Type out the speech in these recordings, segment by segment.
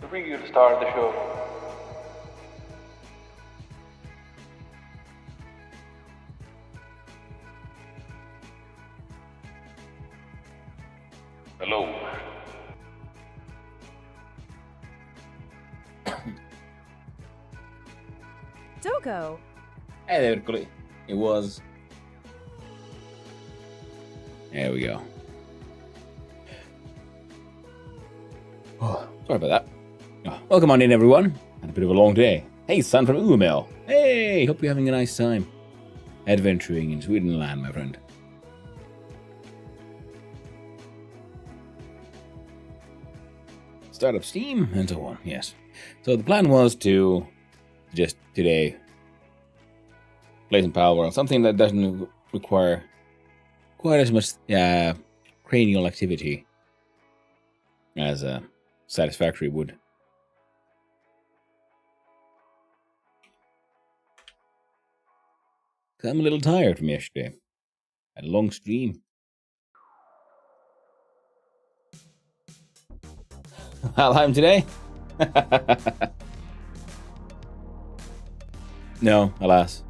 We bring you the star of the show. Hello. Dogo. Hey there, Cully. It was. There we go. Oh, sorry about that. Oh, welcome on in, everyone. Had a bit of a long day. Hey, son from Umel. Hey, hope you're having a nice time. Adventuring in Sweden land, my friend. Start up Steam and so on, yes. So the plan was to just today play some Palworld, something that doesn't require quite as much cranial activity as Satisfactory would. I'm a little tired from yesterday. Had a long stream. Valheim today? No, alas.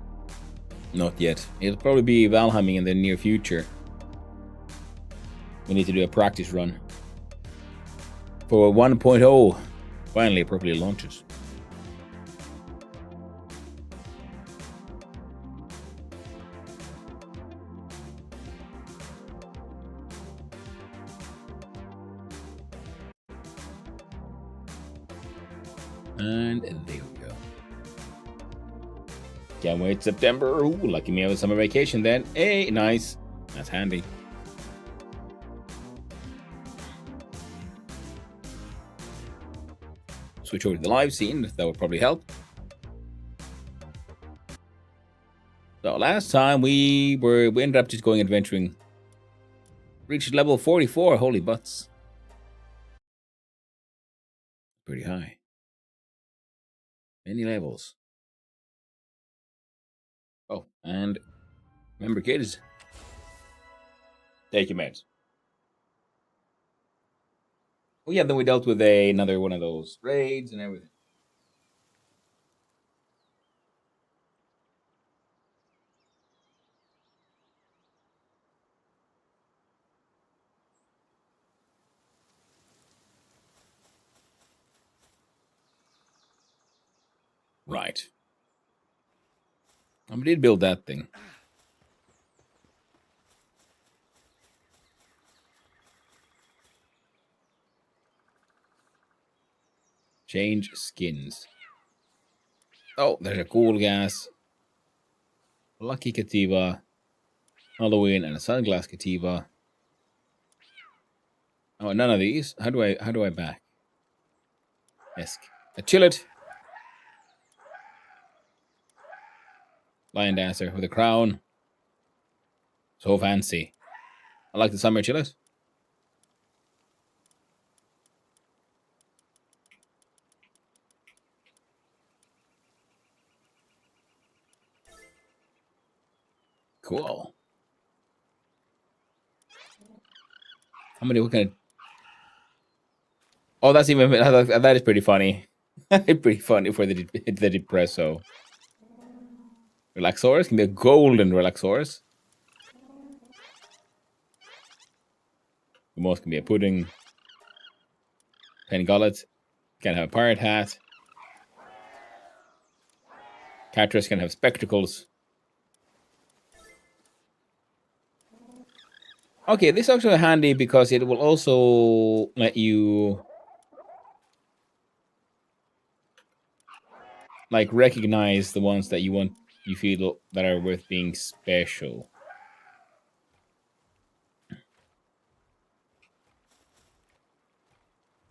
Not yet. It'll probably be Valheiming in the near future. We need to do a practice run. For 1.0 finally properly launches. And there we go. Can't wait September. Ooh, lucky me, I have a summer vacation then. Hey, nice. That's handy. Switch over to the live scene. That would probably help. So last time we ended up just going adventuring. Reached level 44. Holy butts. Pretty high. Many levels. Oh, and remember, kids, take your meds. Oh yeah, then we dealt with another one of those raids and everything. Right. I did build that thing. Change skins. Oh, there's a cool gas. Lucky Kativa. Halloween and a sunglass Kativa. Oh, none of these. How do I back? Yes. A chillet. Lion dancer with a crown. So fancy. I like the summer chillet. Cool. How many? What kind of? Oh, that's even. That is pretty funny. Pretty funny for the depresso. Relaxaurus can be a golden Relaxaurus. The most can be a pudding. Penny Gullet can have a pirate hat. Catras can have spectacles. Okay, this is actually handy because it will also let you like recognize the ones that you feel that are worth being special.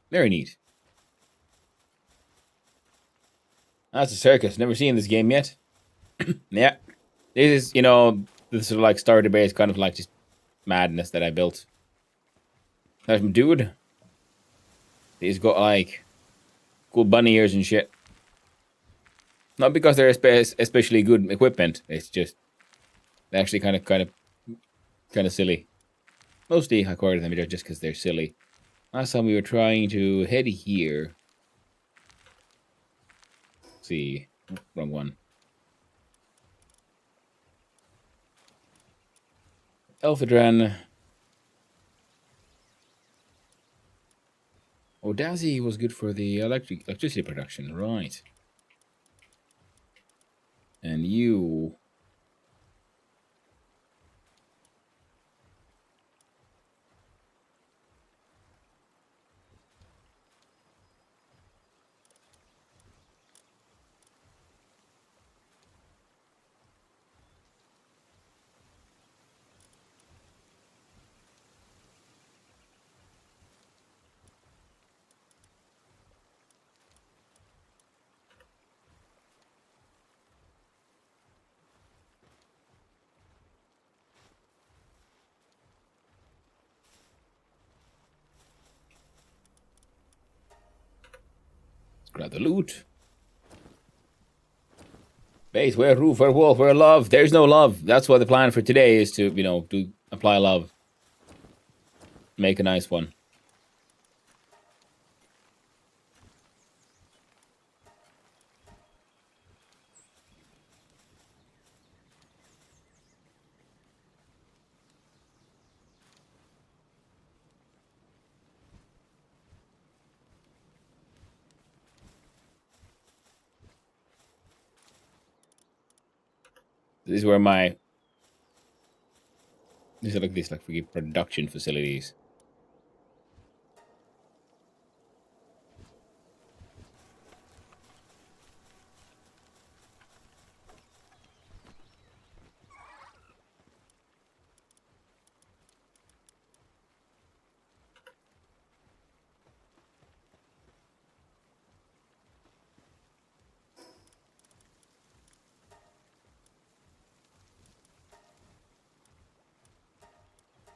Very neat. That's a circus. Never seen this game yet. Yeah. This is, this is like starter base, kind of like just madness that I built. There's some dude. He's got like cool bunny ears and shit. Not because they're especially good equipment. It's just they're actually kind of silly. Mostly I acquired them just because they're silly. Last time we were trying to head here. see. Wrong one. Elphidran. Oh, Dazzy was good for the electricity production, right? And you. Let's grab the loot. Base, where roof, where wolf, where love? There's no love. That's what the plan for today is to, to apply love. Make a nice one. This is where these are like freaking production facilities.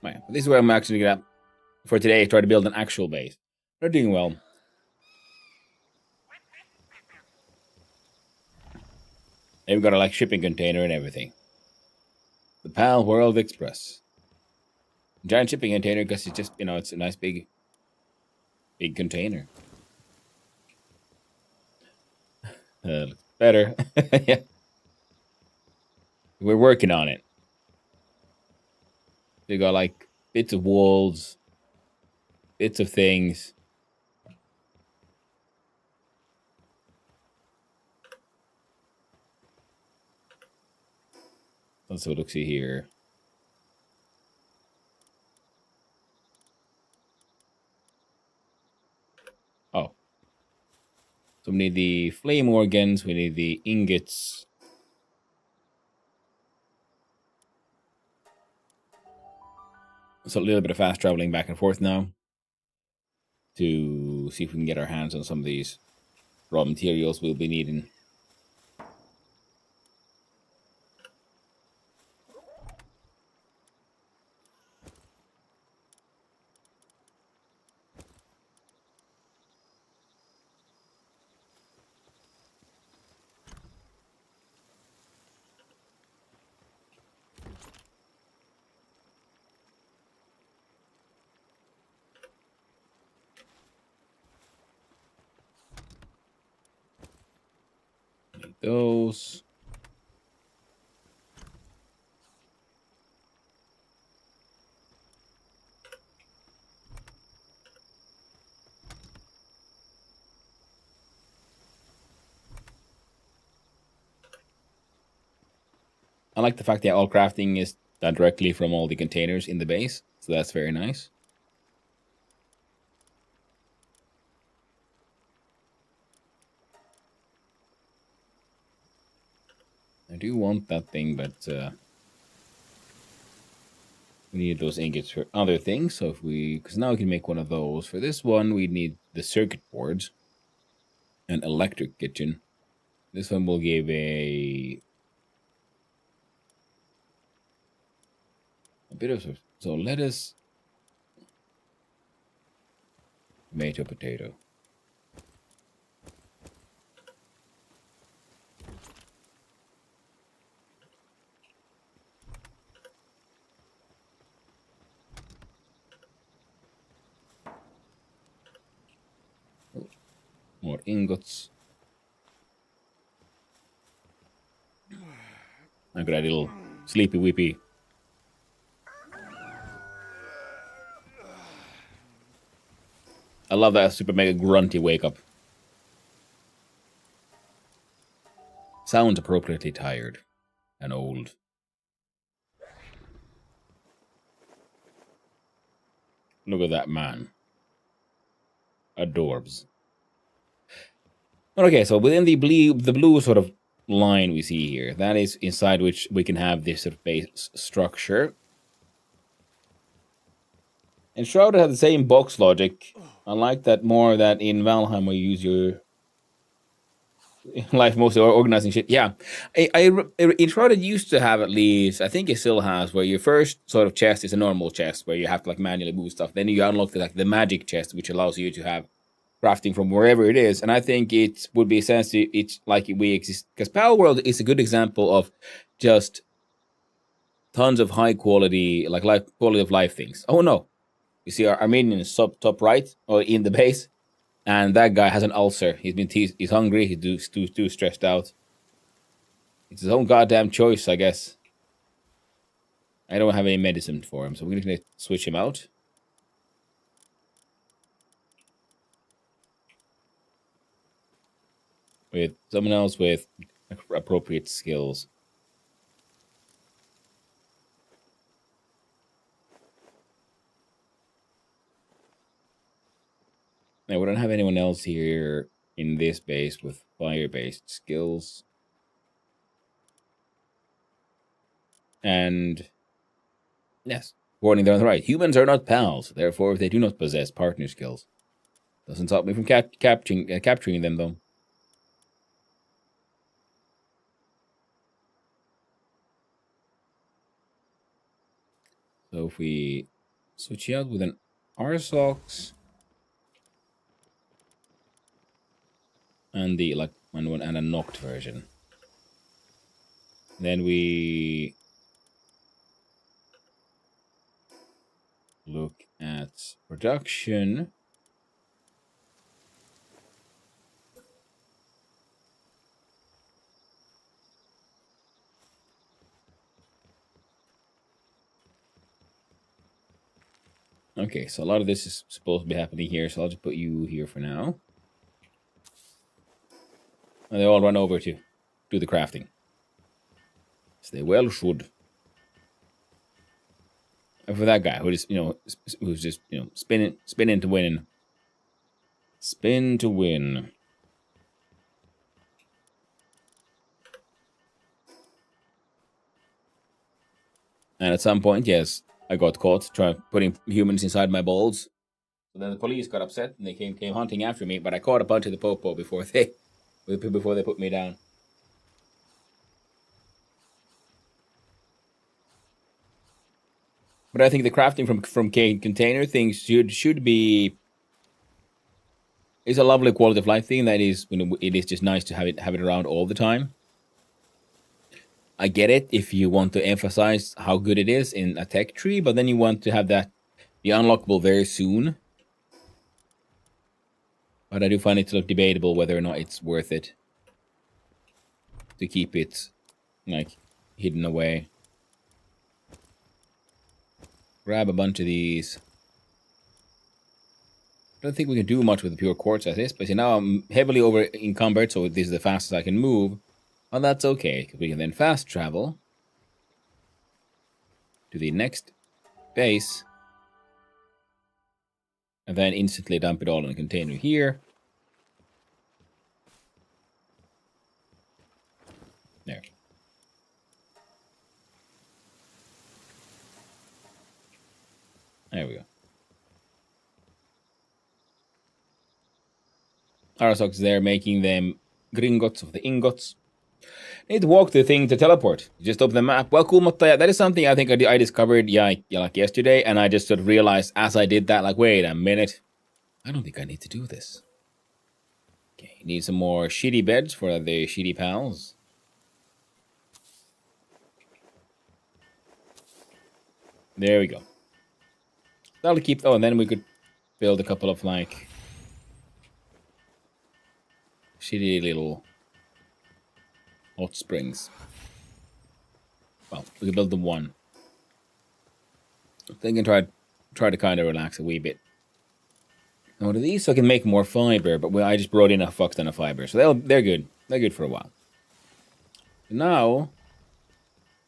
Right. This is where I'm actually gonna, for today, try to build an actual base. They're doing well. They've got a shipping container and everything. The Palworld Express. Giant shipping container because it's just, it's a nice big container. Looks better. Yeah. We're working on it. They got bits of walls, bits of things. Let's look see here. Oh. So we need the flame organs, we need the ingots. So a little bit of fast traveling back and forth now to see if we can get our hands on some of these raw materials we'll be needing. Need those. I like the fact that all crafting is done directly from all the containers in the base, so that's very nice. I do want that thing, but we need those ingots for other things. So because now we can make one of those. For this one, we need the circuit boards and electric kitchen. This one will give a bit of, so lettuce, tomato, potato. More ingots. Look at that little sleepy weepy. I love that super mega grunty wake up. Sounds appropriately tired and old. Look at that man. Adorbs. Okay, so within the blue sort of line we see here, that is inside which we can have this sort of base structure. And Shrouded have the same box logic. I like that more that in Valheim where you use your life mostly organizing shit. Yeah, in Shrouded used to have at least, I think it still has, where your first sort of chest is a normal chest where you have to like manually move stuff. Then you unlock the magic chest, which allows you to have crafting from wherever it is. And I think it would be essentially it's like we exist because Palworld is a good example of just tons of high quality quality of life things. Oh no, you see our minion is top right or in the base. And that guy has an ulcer. He's hungry. He's too stressed out. It's his own goddamn choice, I guess. I don't have any medicine for him, so we're gonna switch him out. With someone else with appropriate skills. Now, we don't have anyone else here in this base with fire-based skills. And yes, warning there on the right. Humans are not pals, therefore they do not possess partner skills. Doesn't stop me from capturing them, though. So if we switch out with an Arsox and the and a knocked version, then we look at production. Okay, so a lot of this is supposed to be happening here, so I'll just put you here for now. And they all run over to do the crafting. So they well should. And for that guy who just, who's just, spinning to win. Spin to win. And at some point, yes, I got caught putting humans inside my balls. So then the police got upset and they came hunting after me. But I caught a bunch of the popo before they put me down. But I think the crafting from container things should be is a lovely quality of life thing. That is, it is just nice to have it around all the time. I get it if you want to emphasize how good it is in a tech tree, but then you want to have that be unlockable very soon. But I do find it sort of debatable whether or not it's worth it to keep it like hidden away. Grab a bunch of these. I don't think we can do much with the pure quartz as is, but see, now I'm heavily over encumbered, so this is the fastest I can move. Well, that's okay, because we can then fast travel to the next base and then instantly dump it all in a container here. There. There we go. Arsox there, making them gringotts of the ingots. Need to walk the thing to teleport. Just open the map. Well, cool, mutta that is something I think I discovered, like yesterday, and I just sort of realized as I did that, like, wait a minute. I don't think I need to do this. Okay, need some more shitty beds for the shitty pals. There we go. That'll keep, and then we could build a couple of, like, shitty little hot springs. Well, we can build the one. I think I can try to kind of relax a wee bit. Now, to these, so I can make more fiber, but I just brought in a fuck ton of fiber, so they're good. They're good for a while. Now,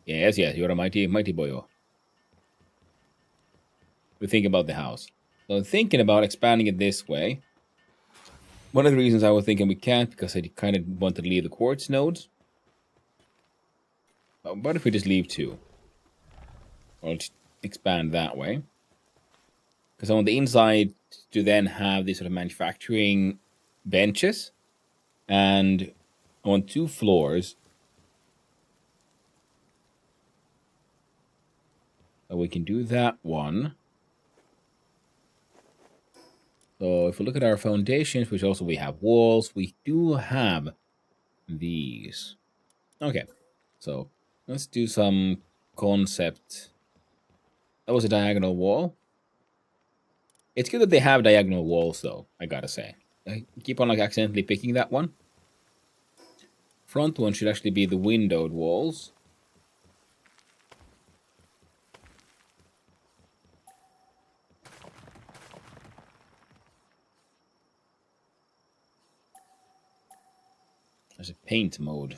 yes, you're a mighty boyo. We think about the house. So I'm thinking about expanding it this way. One of the reasons I was thinking we can't, because I kind of want to leave the quartz nodes. What if we just leave 2? Or just expand that way. Because I want the inside to then have these sort of manufacturing benches. And I want 2 floors. So we can do that one. So if we look at our foundations, which also we have walls, we do have these. Okay, so let's do some concept. That was a diagonal wall. It's good that they have diagonal walls, though, I gotta say. I keep on like accidentally picking that one. Front one should actually be the windowed walls. There's a paint mode.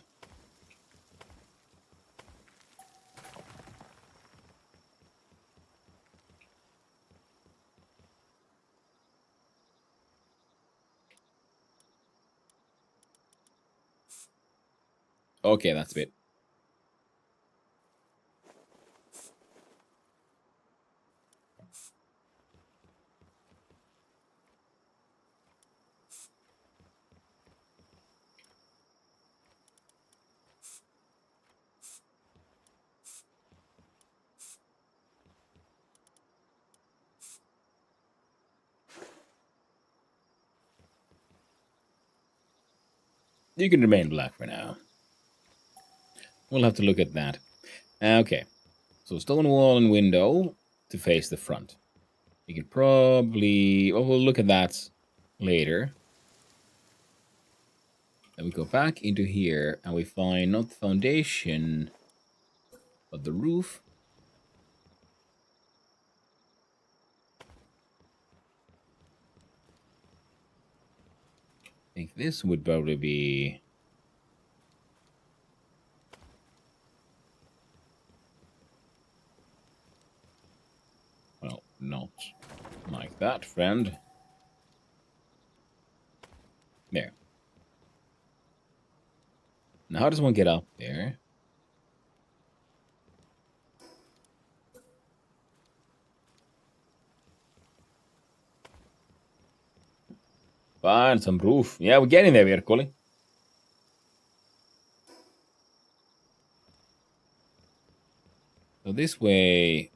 Okay, that's a bit. You can remain black for now. We'll have to look at that. Okay, so stone wall and window to face the front. You can probably... Well, we'll look at that later. Then we go back into here and we find not the foundation, but the roof. I think this would probably be... Well, not like that, friend. There. Now, how does one get up there? Find some roof. Yeah, we're getting there, Virkoli. So this way,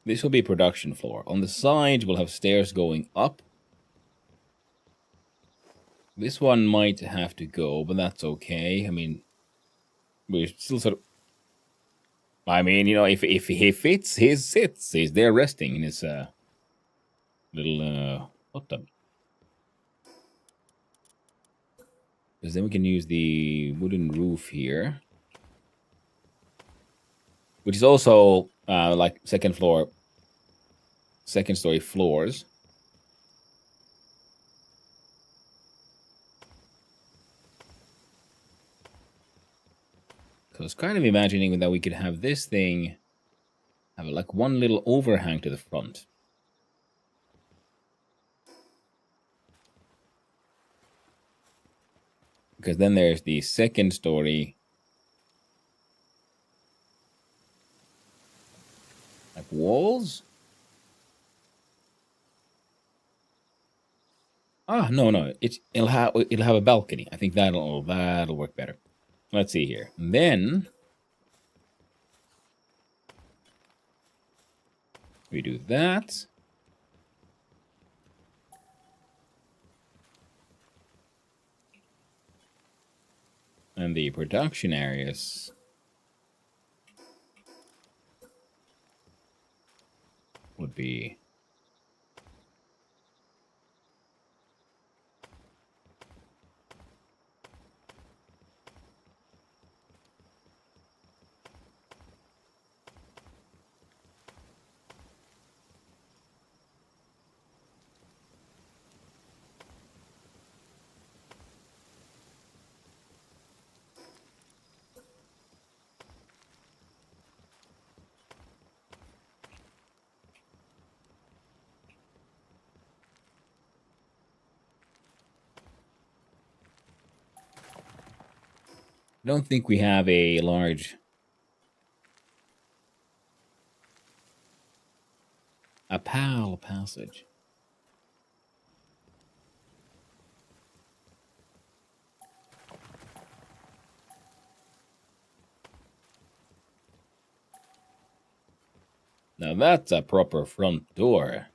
this will be production floor. On the side, we'll have stairs going up. This one might have to go, but that's okay. I mean, we're still sort of... I mean, you know, if he fits, he sits. He's there resting in his little hot tub. Because then we can use the wooden roof here. Which is also like second story floors. So I was kind of imagining that we could have this thing have like one little overhang to the front. Because then there's the second story. Like walls? Ah, no. It'll have a balcony. I think that'll work better. Let's see here. And then we do that. And the production areas would be don't think we have a large... A PAL passage. Now that's a proper front door.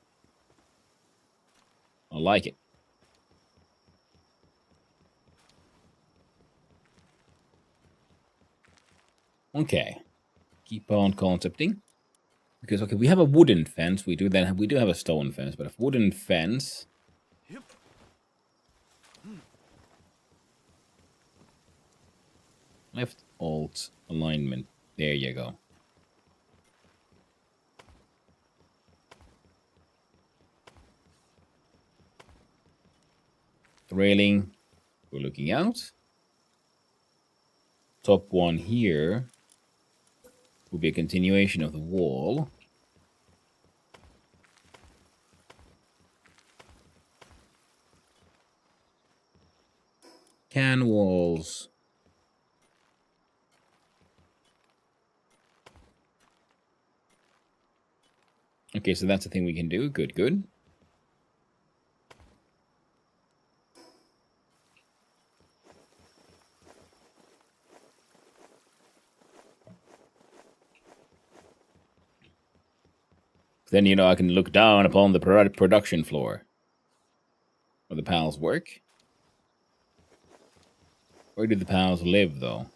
I like it. Okay. Keep on concepting. Because, okay, we have a wooden fence. We do have a stone fence, but a wooden fence... Left alt alignment. There you go. Railing. We're looking out. Top one here will be a continuation of the wall. Can walls. Okay, so that's a thing we can do. Good, good. Then, you know, I can look down upon the production floor. Where the pals work. Where do the pals live, though?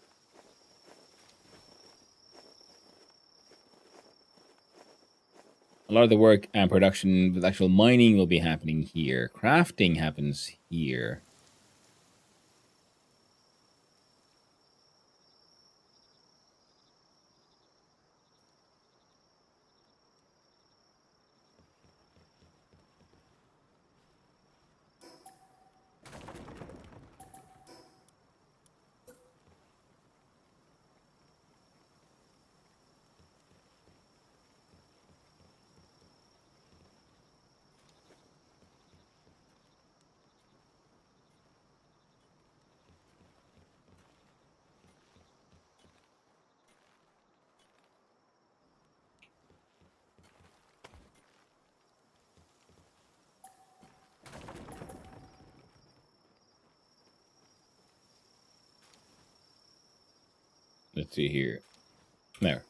A lot of the work and production with actual mining will be happening here. Crafting happens here. Let's see here. There.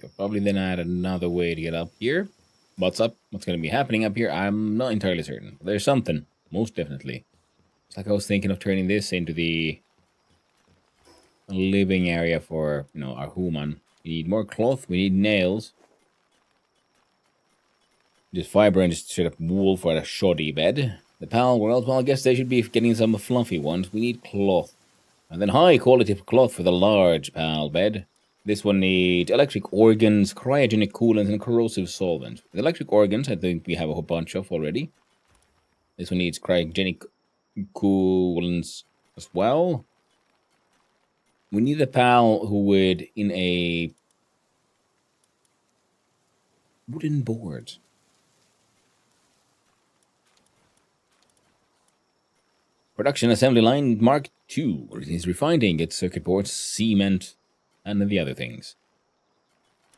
You'll probably then add another way to get up here. What's up? What's going to be happening up here? I'm not entirely certain. There's something. Most definitely. It's like I was thinking of turning this into the living area for, you know, our human. We need more cloth. We need nails. Just fiber and just straight up wool for a shoddy bed. The pal world, well, I guess they should be getting some fluffy ones. We need cloth. And then high quality cloth for the large pal bed. This one needs electric organs, cryogenic coolants, and corrosive solvents. The electric organs, I think we have a whole bunch of already. This one needs cryogenic coolants as well. We need a pal who would, in a wooden board. Production assembly line Mark II. Is refining its circuit boards, cement, and the other things.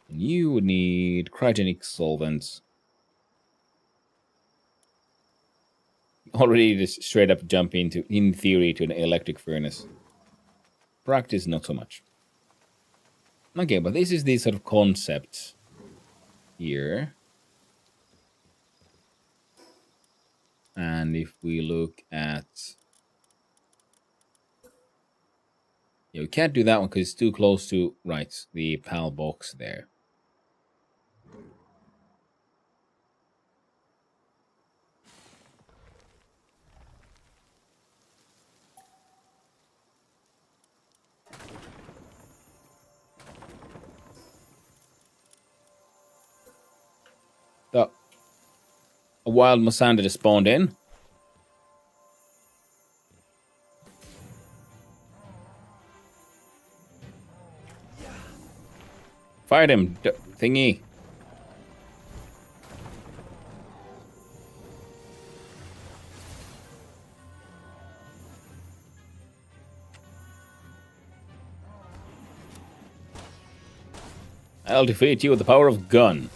And you would need cryogenic solvents. Already just straight up jump into, in theory, to an electric furnace. Practice, not so much. Okay, but this is the sort of concept here. And if we look at... Yeah, we can't do that one because it's too close to, right, the PAL box there. wild Masanda just spawned in. Fight him, thingy. I'll defeat you with the power of gun.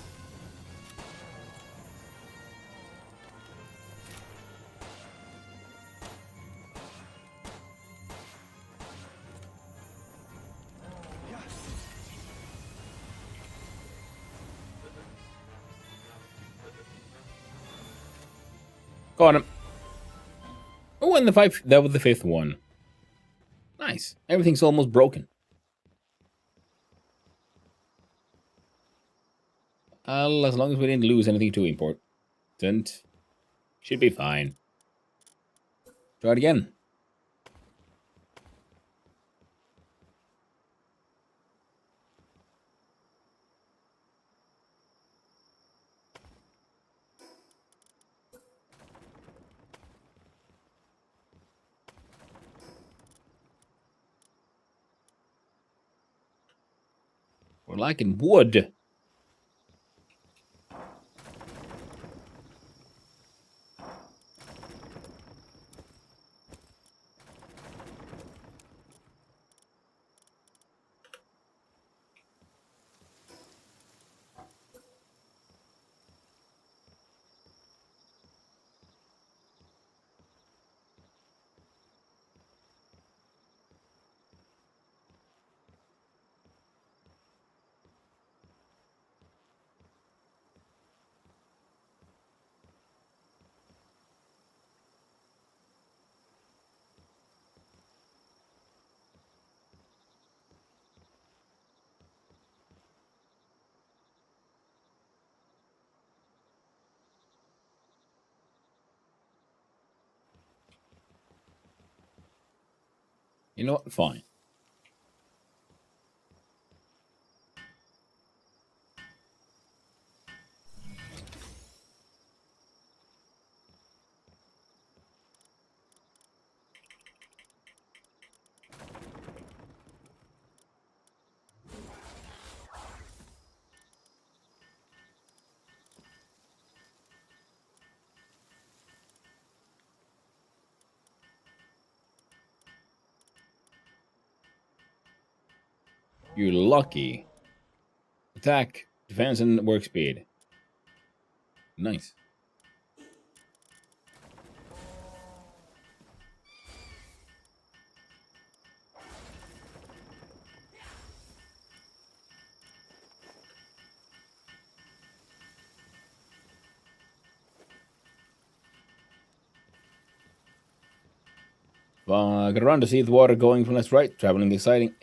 Got him. Oh, and that was the fifth one. Nice. Everything's almost broken. As long as we didn't lose anything too important, should be fine. Try it again. We're liking wood. You know what? Fine. You're lucky. Attack, defense, and work speed. Nice. Get around to see the water going from left to right. Traveling exciting.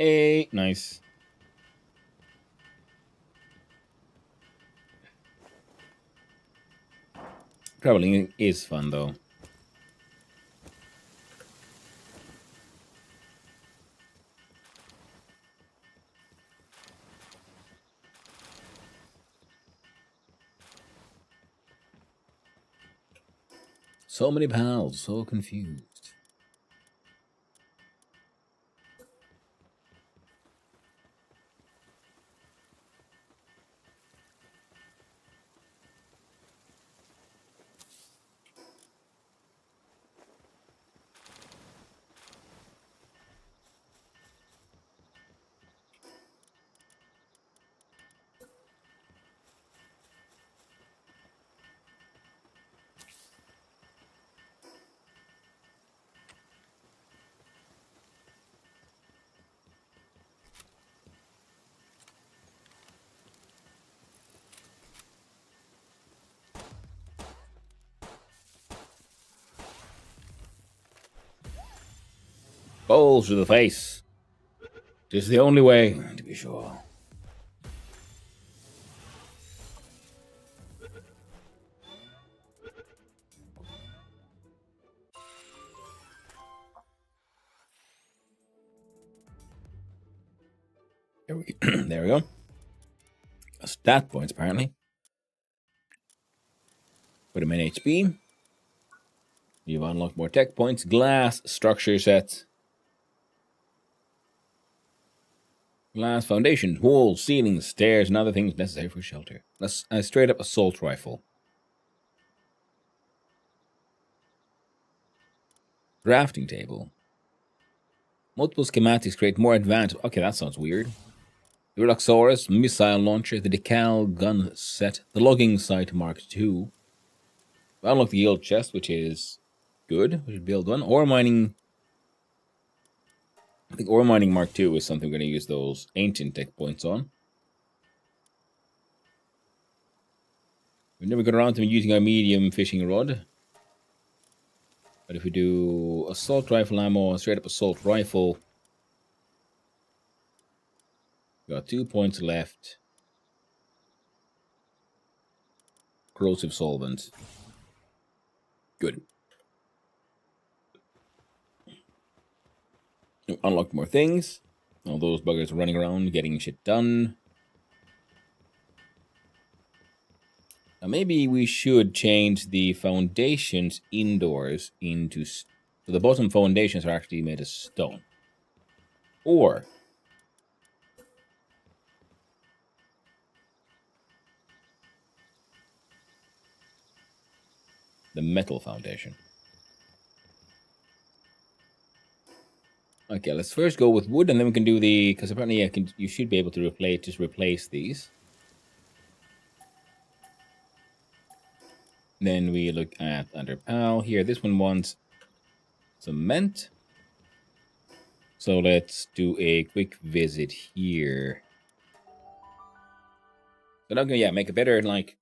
Nice. Traveling is fun though. So many pals, so confused. Balls to the face. This is the only way, to be sure. There we go. Stat points, apparently. Put him in HP. You've unlocked more tech points. Glass structure set. Glass foundations, walls, ceilings, stairs, and other things necessary for shelter. That's a straight up assault rifle. Drafting table. Multiple schematics create more advanced. Okay, that sounds weird. The Reluxaurus missile launcher, the decal gun set, the logging site Mark II. I unlock the yield chest, which is good. We should build one. Ore mining. I think ore mining Mark II is something we're going to use those ancient tech points on. We never got around to using our medium fishing rod. But if we do assault rifle ammo, straight up assault rifle, got 2 points left. Corrosive solvent. Good. Unlock more things. All those buggers running around, getting shit done. Now maybe we should change the foundations indoors into... So the bottom foundations are actually made of stone. Or... the metal foundation. Okay, let's first go with wood, and then we can do the... because apparently you should be able to replace these. Then we look at under PAL here. This one wants cement. So let's do a quick visit here. So I'm gonna make a better, like,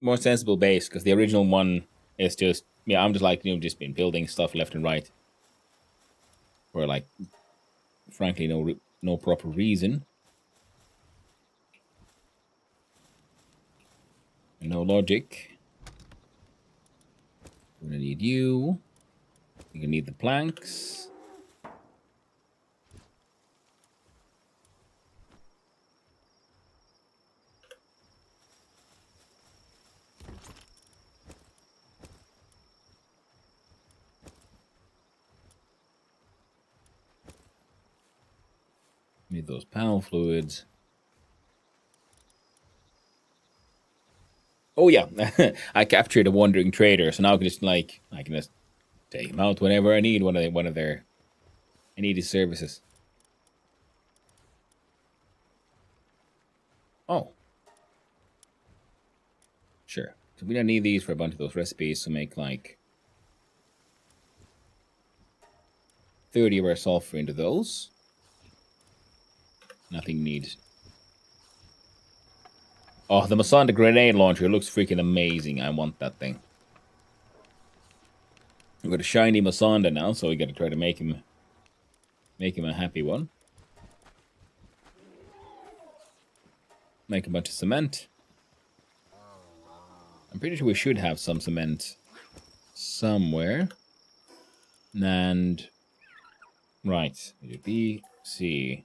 more sensible base, because the original one is just, I'm just like, just been building stuff left and right for, like, frankly no proper reason. No logic. We're gonna need you. We're gonna need the planks. Need those panel fluids. Oh yeah, I captured a wandering trader, so now I can just I can just take him out whenever I need I need his services. Oh, sure. So we don't need these for a bunch of those recipes to make like 30 of our sulfur into those. Nothing needs. Oh, the Masanda grenade launcher looks freaking amazing. I want that thing. We've got a shiny Masanda now, so we got to try to make him a happy one. Make a bunch of cement. I'm pretty sure we should have some cement somewhere. And right, B, C.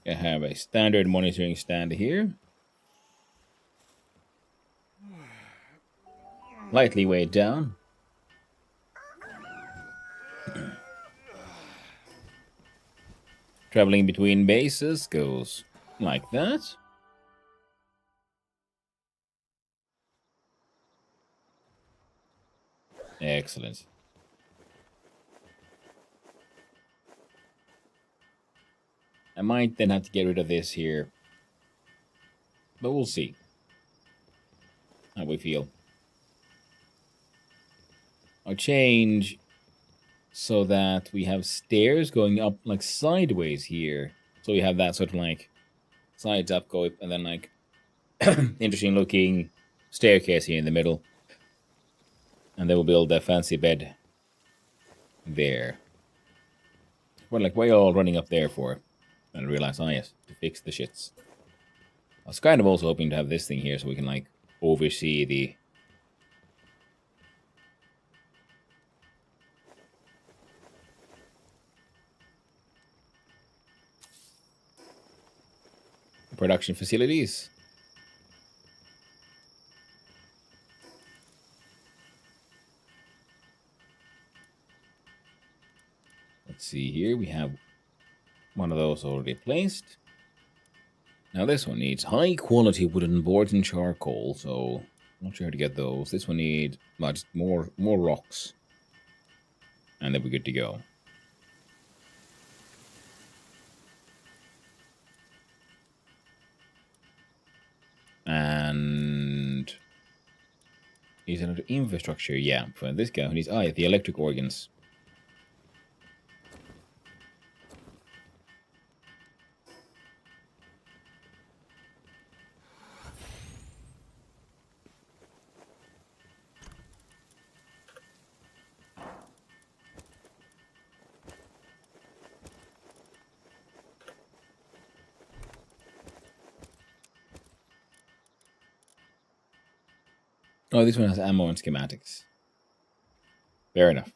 I have a standard monitoring stand here. Lightly weighed down. Traveling between bases goes like that. Excellent. I might then have to get rid of this here. But we'll see how we feel. I'll change so that we have stairs going up like sideways here. So we have that sort of like sides up go up and then like interesting looking staircase here in the middle. And then we'll build a fancy bed there. Well, like, what are you all running up there for? And realize, yes, to fix the shits. I was kind of also hoping to have this thing here so we can, like, oversee the production facilities. Let's see here. We have one of those already placed. Now this one needs high quality wooden boards and charcoal, so I'm not sure how to get those. This one needs just more rocks. And then we're good to go. And needs another infrastructure, yeah. For this guy who needs the electric organs. Oh, this one has ammo and schematics. Fair enough.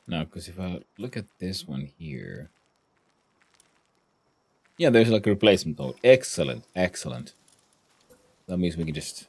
Now, because if I look at this one here... Yeah, there's like a replacement mode. Excellent, excellent. That means we can just...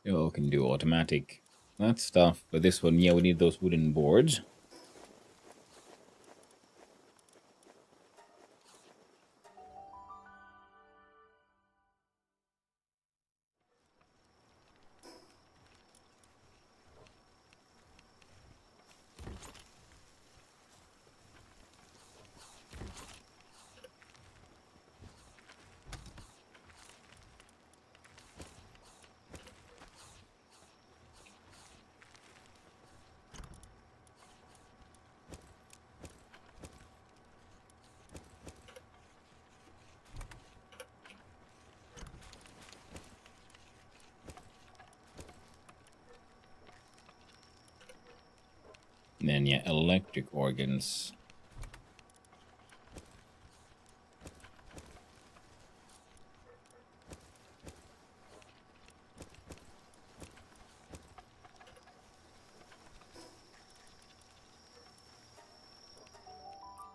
Oh, can do automatic. That stuff. But this one, yeah, we need those wooden boards. And then, yeah, electric organs.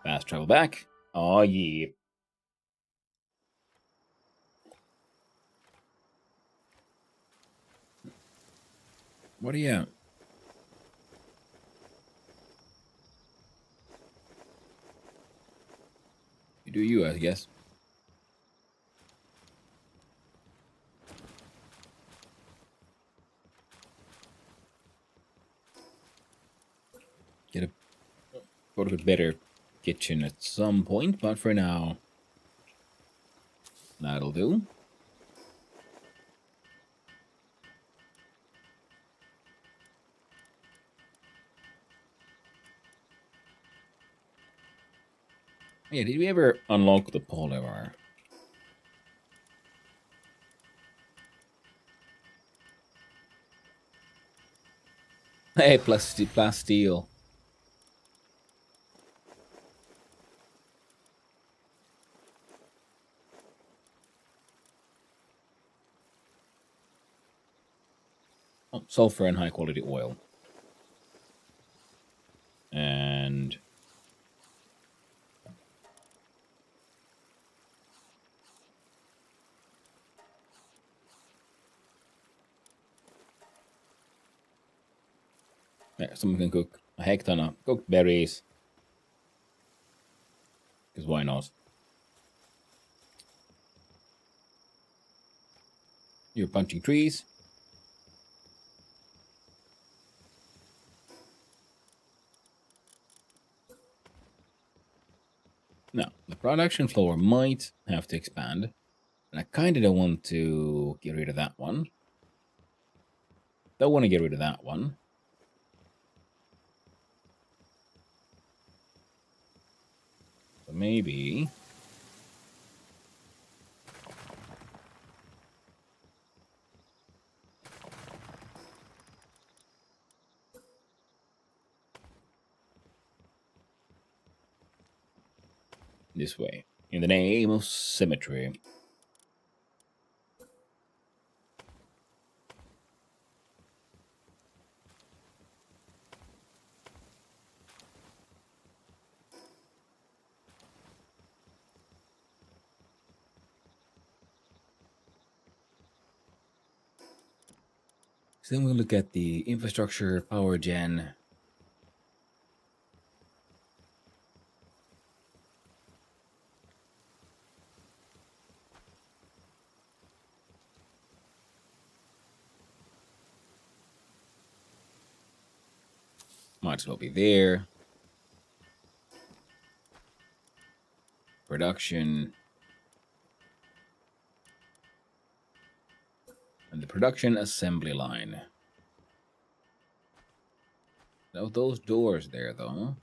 Fast travel back. Oh, yeah. What are you? You do you, I guess. Get a go to a better kitchen at some point, but for now, that'll do. Yeah, did we ever unlock the polymer? Hey, plus steel. Oh, sulfur and high quality oil. And yeah, someone can cook a heck ton of cooked berries. Because why not? You're punching trees. Now, the production floor might have to expand. And I kind of don't want to get rid of that one. Don't want to get rid of that one. So maybe... this way. In the name of symmetry. So then we'll look at the infrastructure, power gen. Might as well be there. Production. And the production assembly line. Now those doors there though.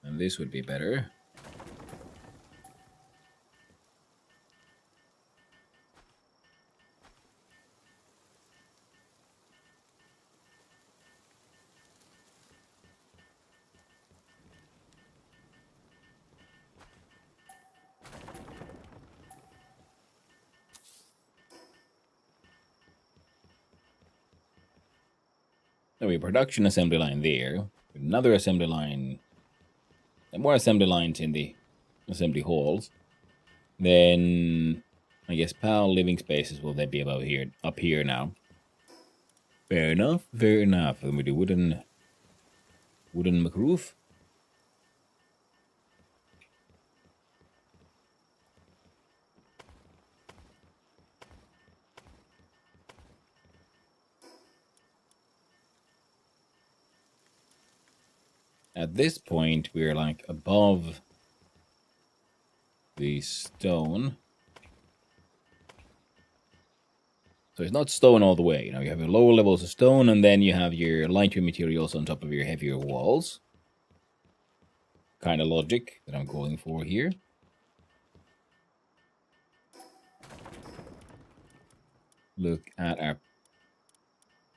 And this would be better. There we have a production assembly line there. Another assembly line. And more assembly lines in the assembly halls. Then I guess PAL living spaces will then be about here, up here now. Fair enough, fair enough. Then we do wooden McRoof. At this point, we're like above the stone. So it's not stone all the way. You know, you have your lower levels of stone, and then you have your lighter materials on top of your heavier walls. Kind of logic that I'm going for here. Look at our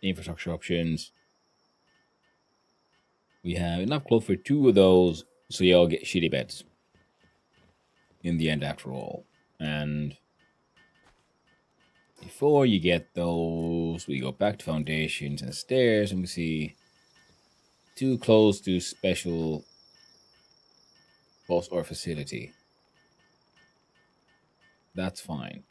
infrastructure options. We have enough cloth for 2 of those, so you all get shitty beds. In the end, after all. And before you get those, we go back to foundations and stairs, and we see too close to special boss or facility. That's fine.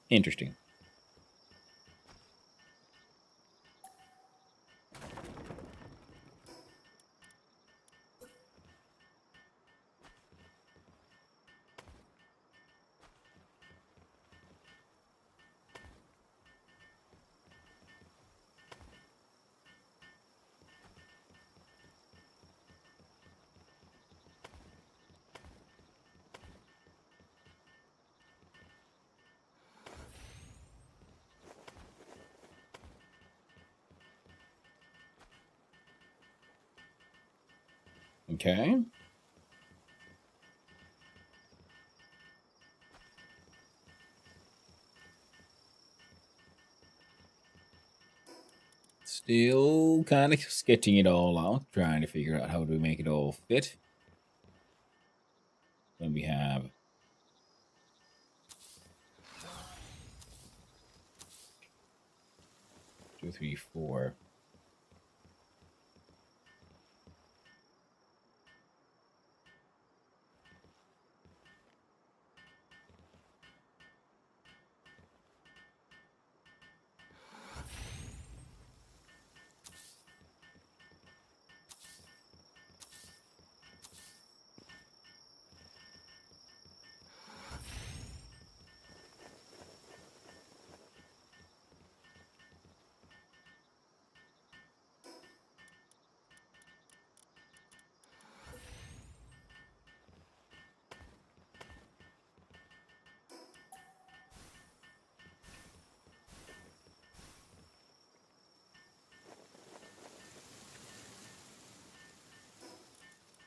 Interesting. Okay. Still kind of sketching it all out, trying to figure out how to make it all fit. Then we have 2, 3, 4.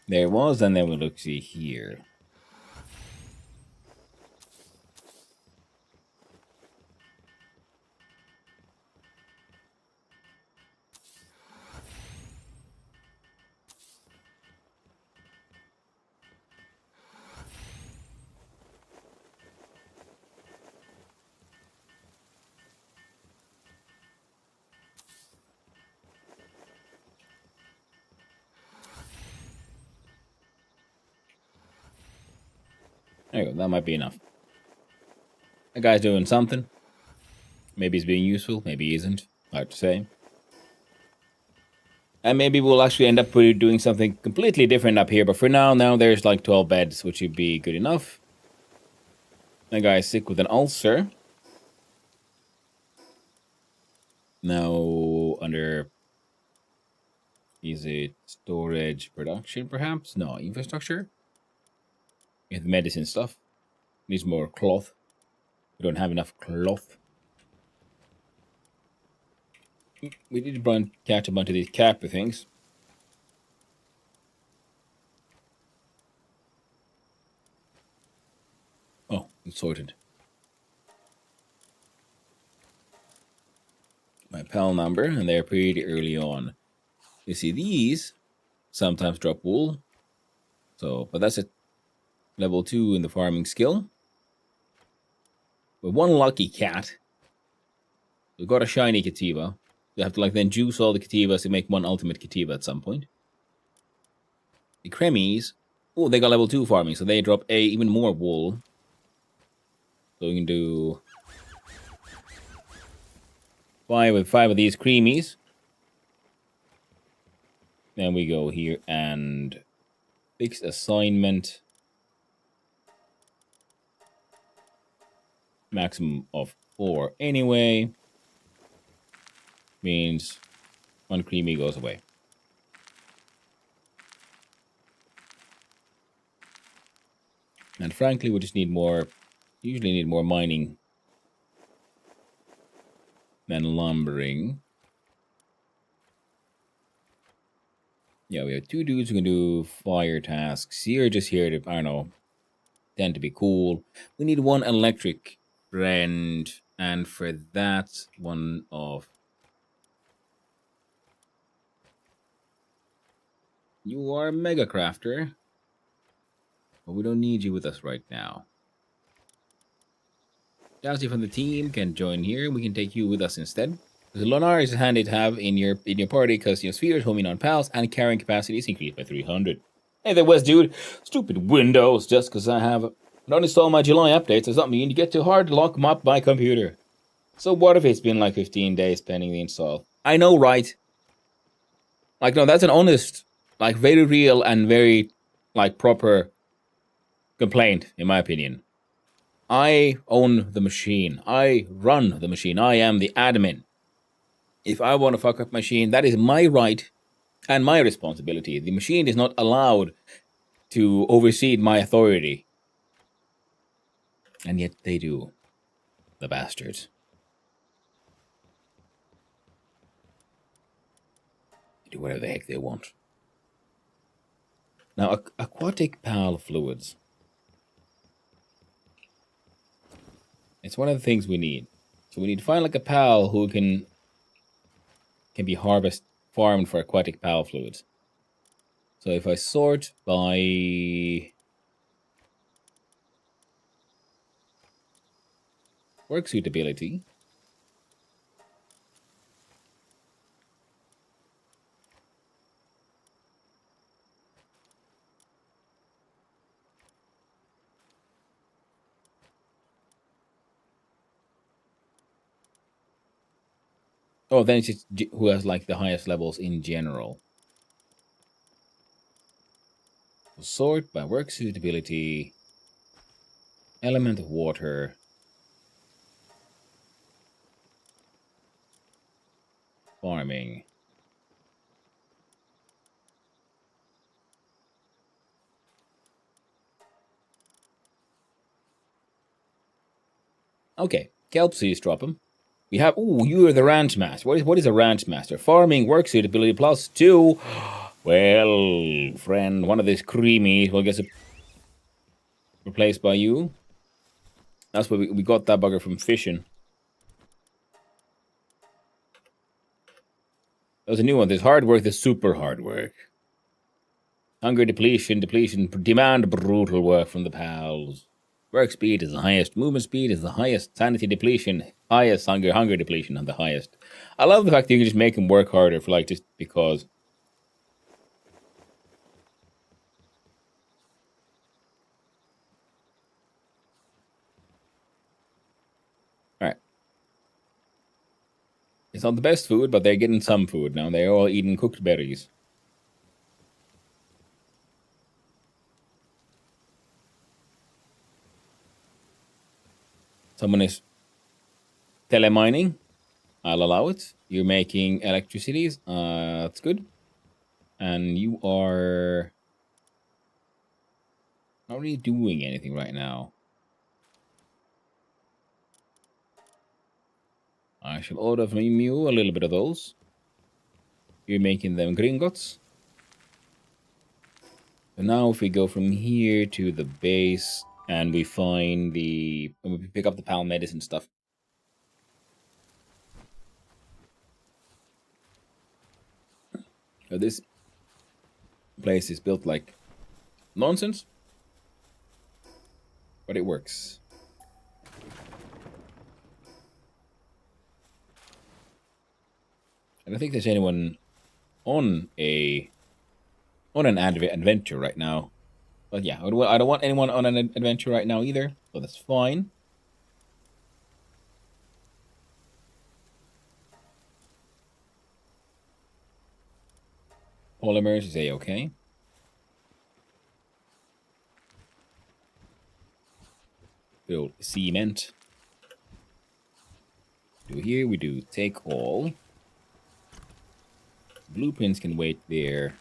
There was, and then we'll look see here. There you go, that might be enough. That guy's doing something. Maybe he's being useful, maybe he isn't. Hard to say. And maybe we'll actually end up doing something completely different up here. But for now there's like 12 beds, which would be good enough. That guy's sick with an ulcer. Now, under... Is it storage production, perhaps? No, infrastructure? We have medicine stuff. Needs more cloth. We don't have enough cloth. We did catch a bunch of these Kappa things. Oh, it's sorted. My pal number, and they're pretty early on. You see, these sometimes drop wool. So, but that's at level 2 in the farming skill. With one lucky cat, we got a shiny Kativa. You have to like then juice all the Kativas to make one ultimate Kativa at some point. The Cremies, oh, they got level 2 farming, so they drop even more wool. So we can do 5 of these Creamies. Then we go here and fixed assignment. Maximum of 4 anyway. Means one Creamy goes away. And frankly, we just need more, usually need more mining than lumbering. Yeah, we have 2 dudes who can do fire tasks. You're just here to, I don't know, tend to be cool. We need 1 electric friend, and for that, 1 of... You are a mega crafter, but we don't need you with us right now. Jazzy from the team can join here. We can take you with us instead. Because Lonar is handy to have in your party because your spheres, homing on pals, and carrying capacity is increased by 300. Hey there, West dude. Stupid Windows. Just because I have not installed my July updates does not mean you get to hard lock up my computer. So what if it's been like 15 days pending the install? I know, right? Like, no, that's an honest, like, very real and very, like, proper complaint, in my opinion. I own the machine. I run the machine. I am the admin. If I want to fuck up machine, that is my right and my responsibility. The machine is not allowed to oversee my authority. And yet they do. The bastards. They do whatever the heck they want. Now, aquatic pal fluids. It's one of the things we need. So we need to find like a pal who can be farmed for aquatic pal fluids. So if I sort by work suitability, oh, then it's just who has like the highest levels in general. Sort by work suitability, element of water, farming. Okay, Kelpsies drop them. We have, ooh, you are the ranch master. What is a ranch master? Farming, work suitability plus 2. Well, friend, one of these creamies will get replaced by you. That's why we got that bugger from fishing. That was a new one. There's hard work, there's super hard work. Hunger depletion, demand brutal work from the pals. Work speed is the highest, movement speed is the highest, sanity depletion, highest, hunger depletion, and the highest. I love the fact that you can just make him work harder for like just because. Alright. It's not the best food, but they're getting some food now. They're all eating cooked berries. Someone is telemining. I'll allow it. You're making electricities. That's good. And you are not really doing anything right now. I shall order from you a little bit of those. You're making them gringotts. So now if we go from here to the base and we find we pick up the pal medicine stuff. So this place is built like nonsense, but it works. I don't think there's anyone on an adventure right now. But yeah, I don't want anyone on an adventure right now either, so that's fine. Polymers is a-okay. Build cement. Do here, we do take all. Blueprints can wait there.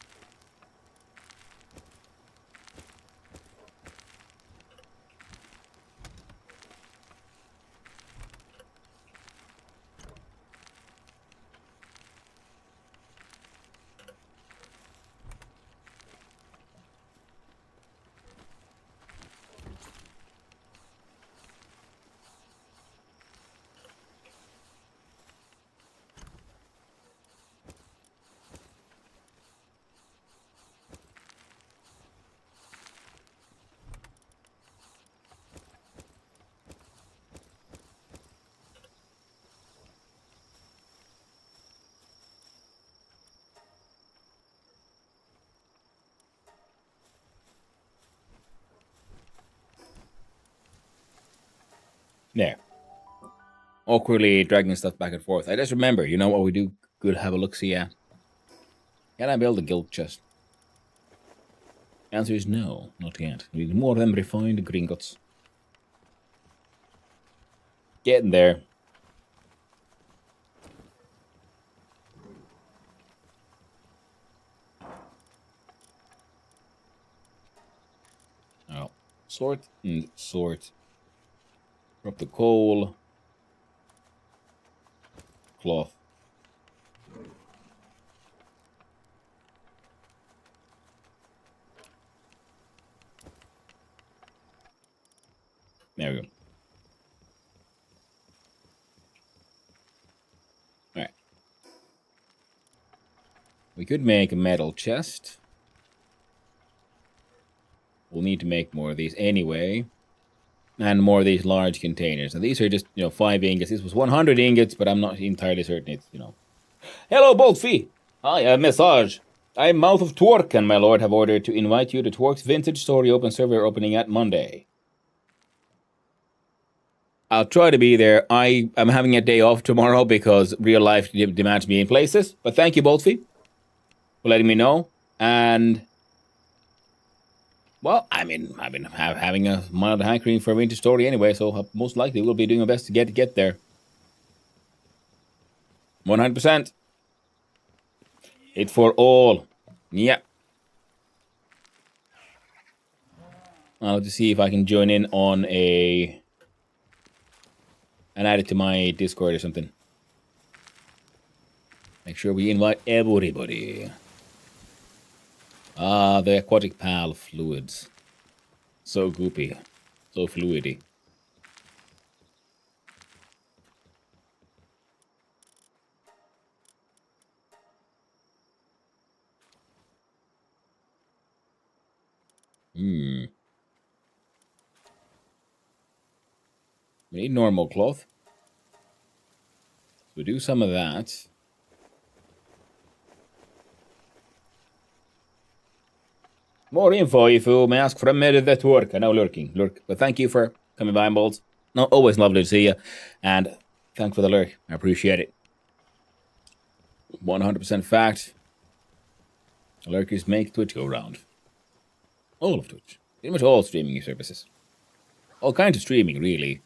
There. Awkwardly dragging stuff back and forth. I just remember, you know what we do good have a look-see at? Can I build a guild chest? The answer is no, not yet. We need more of them refined gringotts. Getting there. Oh, sort and sort. Drop the coal. Cloth. There we go. Alright. We could make a metal chest. We'll need to make more of these anyway. And more of these large containers. Now these are just, 5 ingots. This was 100 ingots, but I'm not entirely certain it's, Hello, Boltfee! Hi, a message. I'm Mouth of Twerk, and my lord have ordered to invite you to Twerk's Vintage Story Open Server opening at Monday. I'll try to be there. I am having a day off tomorrow because real life demands me in places. But thank you, Boltfee, for letting me know. And well, I've been having a mild hankering for a Vintage Story anyway, so most likely we'll be doing our best to get there. 100%. It for all. Yeah. I'll have to see if I can join in on and add it to my Discord or something. Make sure we invite everybody. Ah, the aquatic pal fluids. So goopy. So fluidy. Hmm. We need normal cloth. So we do some of that. More info if you may ask from that work. I know lurk. But thank you for coming by, Bolts. No, always lovely to see you. And thanks for the lurk. I appreciate it. 100% fact. Lurkers make Twitch go round. All of Twitch. Pretty much all streaming services. All kinds of streaming, really.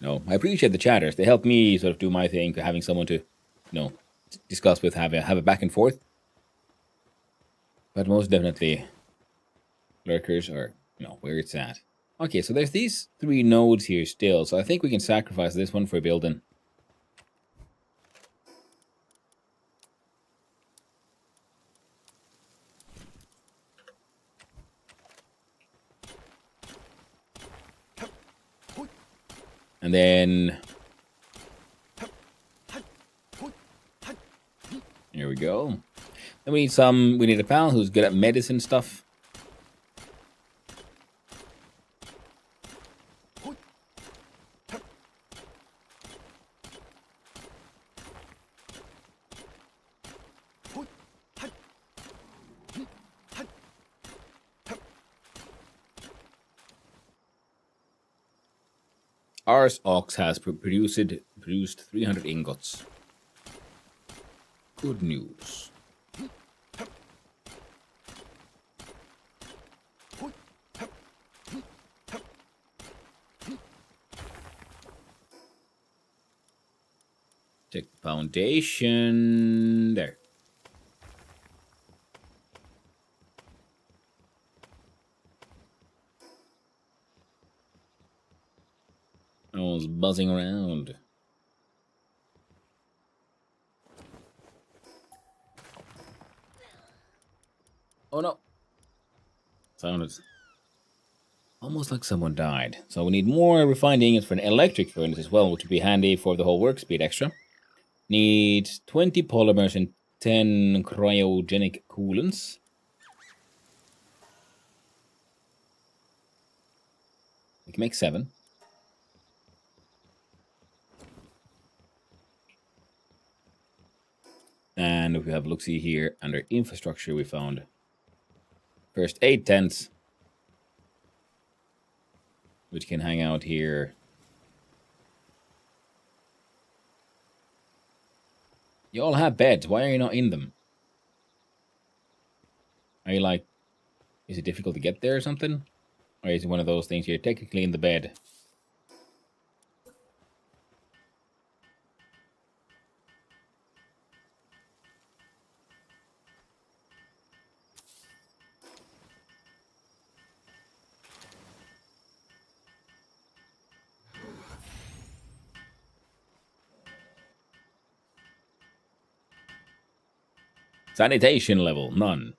No, I appreciate the chatters. They help me sort of do my thing, having someone to, discuss with, have a back and forth. But most definitely, lurkers are, where it's at. Okay, so there's these 3 nodes here still, so I think we can sacrifice this one for building. And then... Here we go. Then we need a pal who's good at medicine stuff. Ours ox has produced 300 ingots. Good news. Check the foundation. There. I was buzzing around. Oh no. Sounded almost like someone died. So we need more refined ingots for an electric furnace as well, which would be handy for the whole work speed extra. Need 20 polymers and 10 cryogenic coolants. We can make 7. And if we have look-see here, under infrastructure, we found first 8 tents, which can hang out here. You all have beds. Why are you not in them? Are you like, is it difficult to get there or something? Or is it one of those things you're technically in the bed? Sanitation level, none.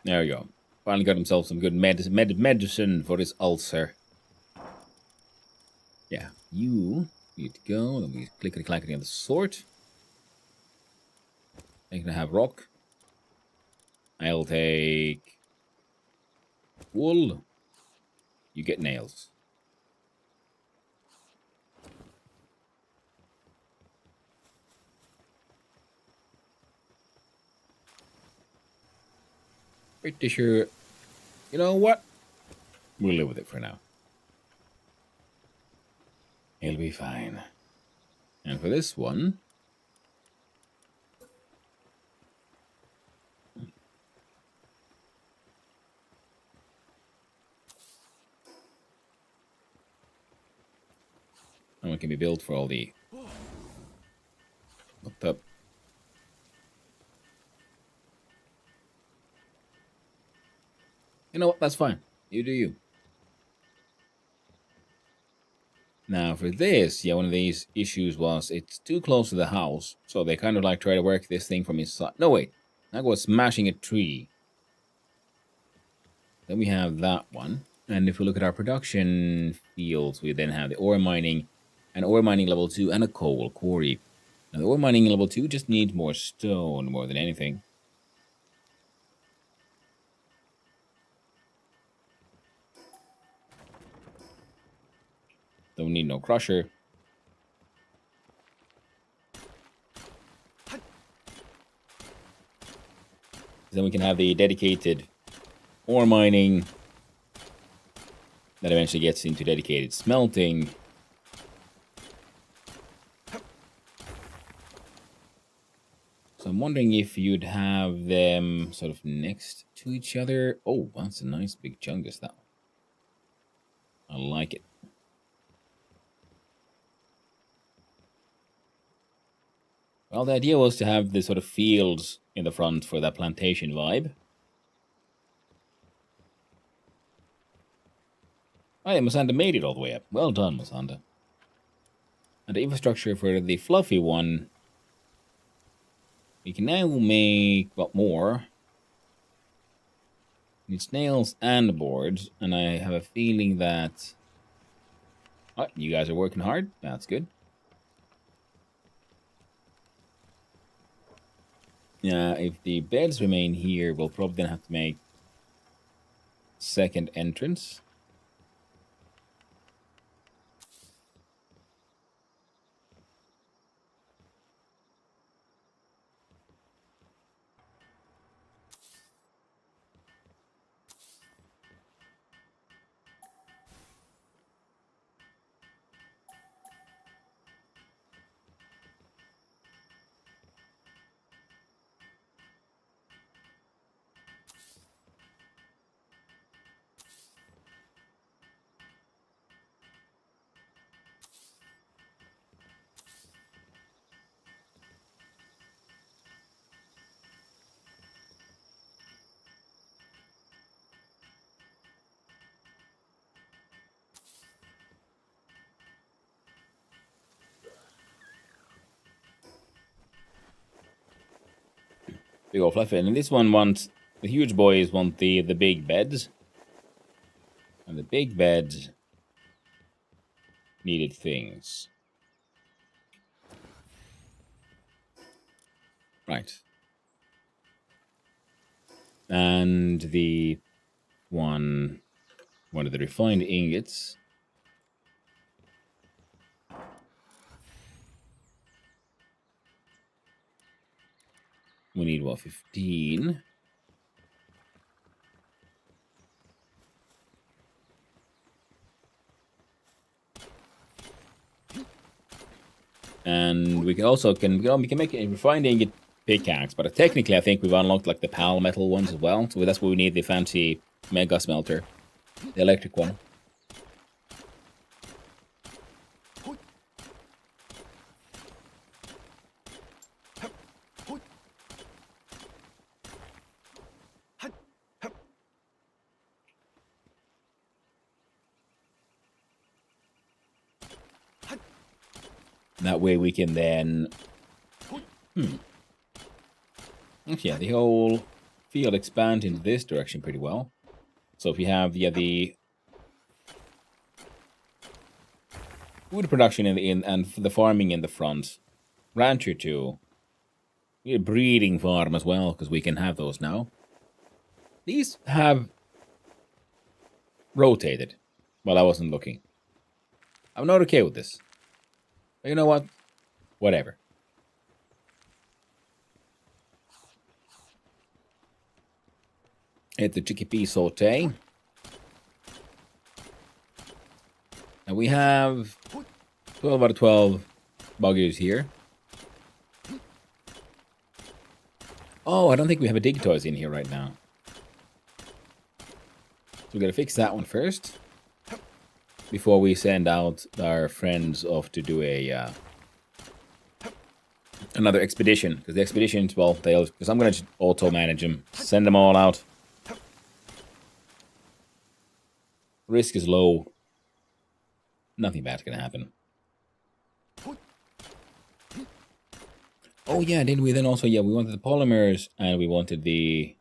There we go. Finally got himself some good medicine for his ulcer. Yeah, you need to go. Then we clickety-clackety on the sword. I'm gonna have rock. I'll take wool. You get nails. Pretty sure. You know what? We'll live with it for now. It'll be fine. And for this one, I'm one can be built for all the... What the... You know what? That's fine. You do you. Now, for this, yeah, one of these issues was it's too close to the house. So they kind of like try to work this thing from inside. No, wait. That was smashing a tree. Then we have that one. And if we look at our production fields, we then have the ore mining, and ore mining level 2, and a coal quarry. Now, the ore mining level 2 just needs more stone more than anything. Don't need no crusher. Then we can have the dedicated ore mining that eventually gets into dedicated smelting. So I'm wondering if you'd have them sort of next to each other. Oh, that's a nice big chungus, that one. I like it. Well, the idea was to have the sort of fields in the front for that plantation vibe. Oh yeah, Masanda made it all the way up. Well done, Masanda. And the infrastructure for the fluffy one, we can now make, well, more. Need snails and boards, and I have a feeling that... Oh, you guys are working hard. That's good. Yeah, if the beds remain here, we'll probably then have to make second entrance. Big old fluffy. And this one wants, the huge boys want the big beds. And the big beds needed things. Right. And the one of the refined ingots. We need, what, 15? And we can also we can make a refined ingot pickaxe, but technically I think we've unlocked like the pal metal ones as well. So that's where we need the fancy mega smelter, the electric one. That way we can then... Actually, yeah, the whole field expands into this direction pretty well. So if you have the food production and the farming in the front, rancher too. We need a breeding farm as well, because we can have those now. These have rotated while I wasn't looking. I'm not okay with this. But you know what? Whatever. Hit the chickpea saute. And we have 12 out of 12 buggers here. Oh, I don't think we have a Digitoys in here right now. So we gotta fix that one first. before we send out our friends off to do a another expedition, because the expeditions, well, they'll, because I'm going to auto manage them, send them all out. Risk is low. Nothing bad's going to happen. Oh yeah, didn't we then also, yeah, we wanted the polymers and we wanted the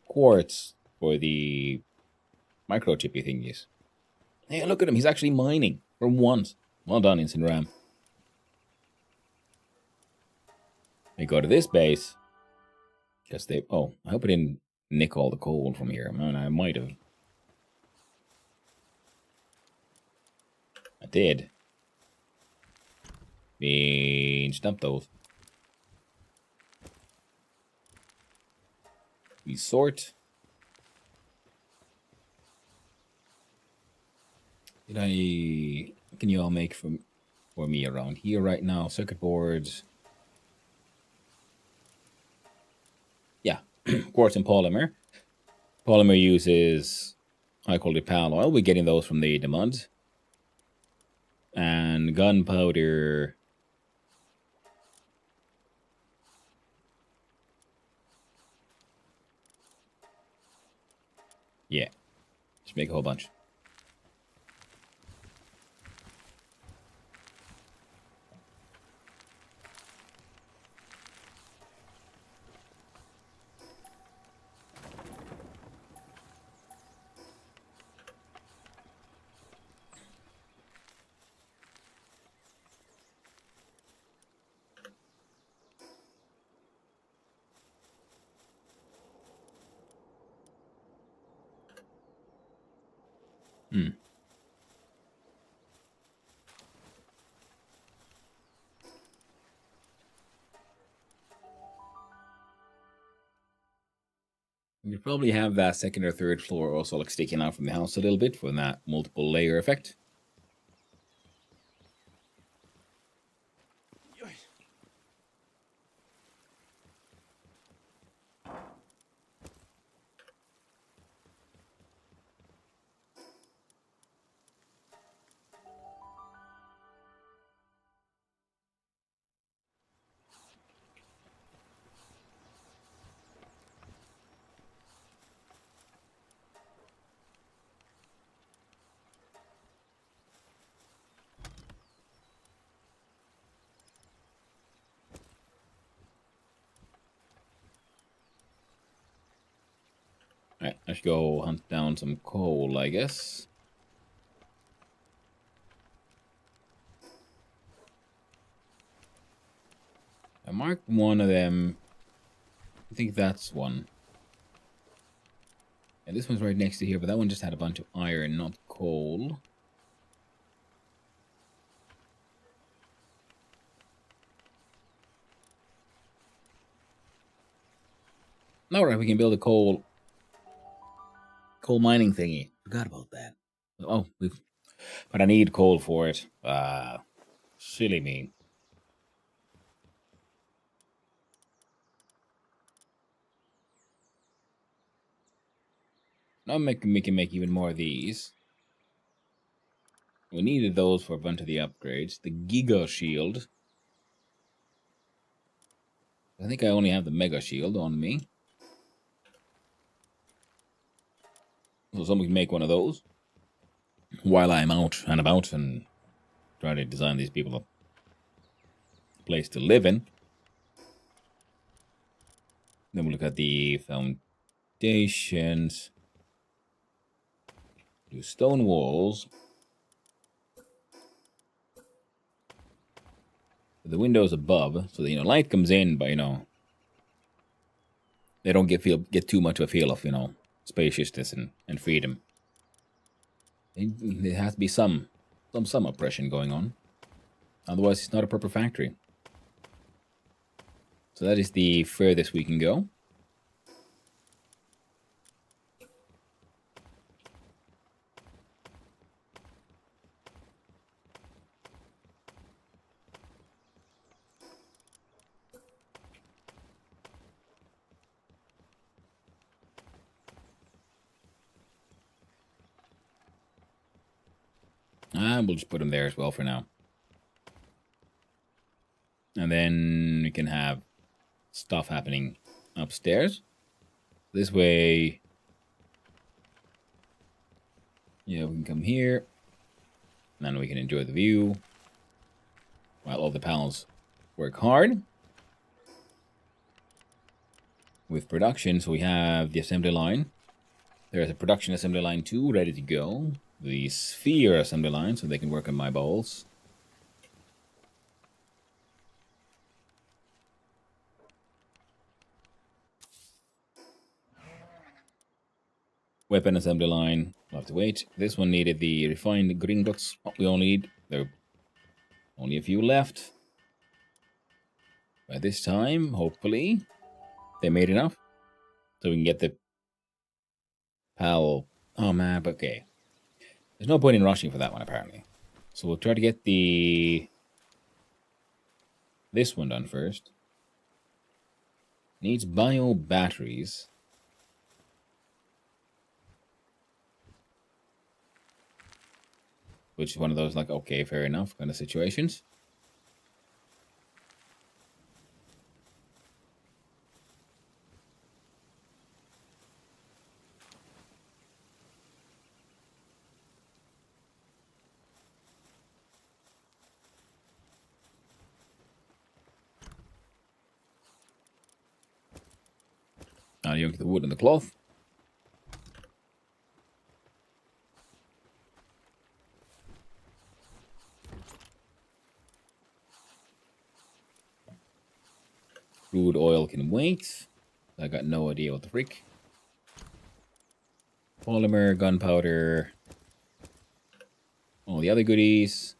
quartz for the microchippy thingies. Hey, look at him, he's actually mining for once. Well done, Instant Ram. We go to this base. Because they, oh, I hope I didn't nick all the coal from here. Man, I might have. I did. Dump those. We sort. Did I... What can you all make for me around here right now? Circuit boards. Yeah. Quartz and polymer. Polymer uses high quality pal oil. We're getting those from the mud. And gunpowder. Yeah. Just make a whole bunch. Hmm. You probably have that second or third floor also like sticking out from the house a little bit for that multiple layer effect. Alright, I should go hunt down some coal, I guess. I marked one of them. I think that's one. And this one's right next to here, but that one just had a bunch of iron, not coal. Alright, we can build a coal mining thingy. Forgot about that. Oh, but I need coal for it. Silly me. Now we can make even more of these. We needed those for a bunch of the upgrades. The Giga Shield. I think I only have the Mega Shield on me. So someone can make one of those. While I'm out and about and trying to design these people a place to live in. Then we'll look at the foundations. Do stone walls. The windows above, so that, light comes in, but, they don't get too much of a feel of, spaciousness and freedom. There has to be some oppression going on. Otherwise, it's not a proper factory. So that is the furthest we can go. We'll just put them there as well for now. And then we can have stuff happening upstairs. This way, yeah, we can come here. And then we can enjoy the view while all the pals work hard with production. So we have the assembly line. There's a production assembly line 2 ready to go. The sphere assembly line, so they can work on my balls. Weapon assembly line. We'll have to wait. This one needed the refined gringotts. What we only need. There are only a few left. By this time, hopefully, they made enough. So we can get the PAL. Oh, map. Okay. There's no point in rushing for that one, apparently. So we'll try to get this one done first. Needs bio batteries. Which is one of those, like, okay, fair enough kind of situations. Now you get the wood and the cloth. Crude oil can wait. I got no idea what the freak. Polymer, gunpowder, all the other goodies.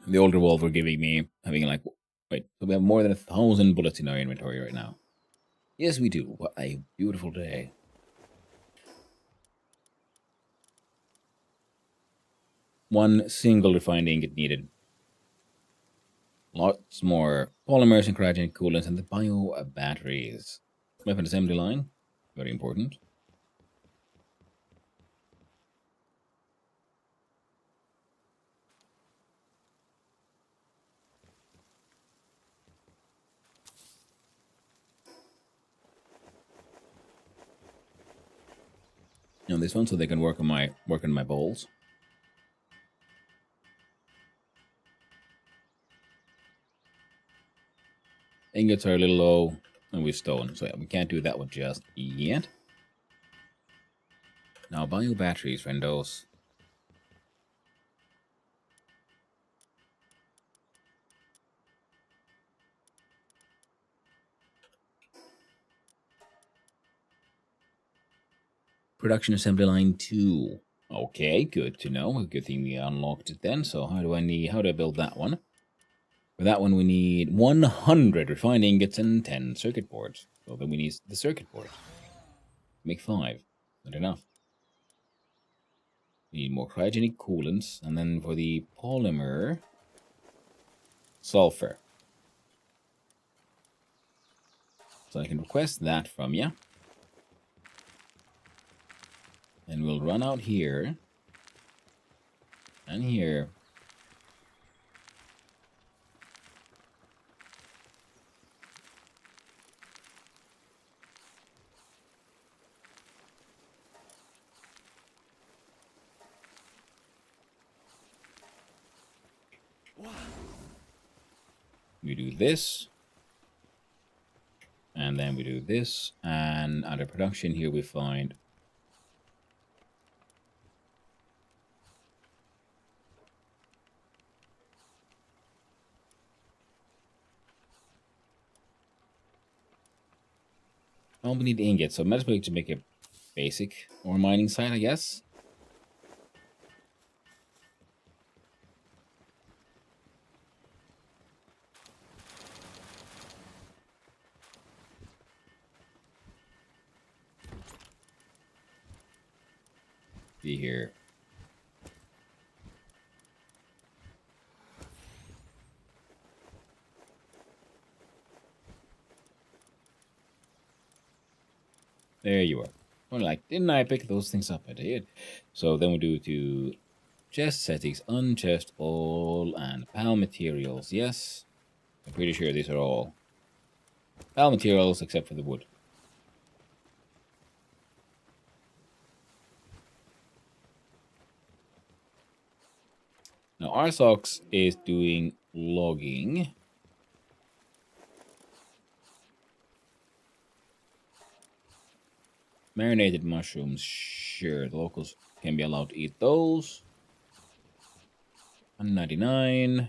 The older wolves were giving me, having like, wait, so we have more than 1,000 bullets in our inventory right now. Yes, we do. What a beautiful day. One single refined ingot needed. Lots more polymers and cryogenic coolants and the bio batteries. Weapon assembly line, very important. On this one, so they can work on my bowls. Ingots are a little low, and we're stone, so yeah, we can't do that one just yet. Now, bio batteries, friendos. Production assembly line 2. Okay, good to know. Good thing we unlocked it then. So how do I build that one? For that one, we need 100 refined ingots and 10 circuit boards. So then we need the circuit board. Make 5. Not enough. We need more cryogenic coolants. And then for the polymer, sulfur. So I can request that from you. And we'll run out here. And here. We do this. And then we do this. And under production here we find we need ingots, so might as well to make a basic ore mining site, I guess. See here. There you are. Well, like, didn't I pick those things up? I did. So then we do to chest settings, unchest all, and pal materials. Yes. I'm pretty sure these are all pal materials except for the wood. Now, Arsox is doing logging. Marinated mushrooms, sure. The locals can be allowed to eat those. 199.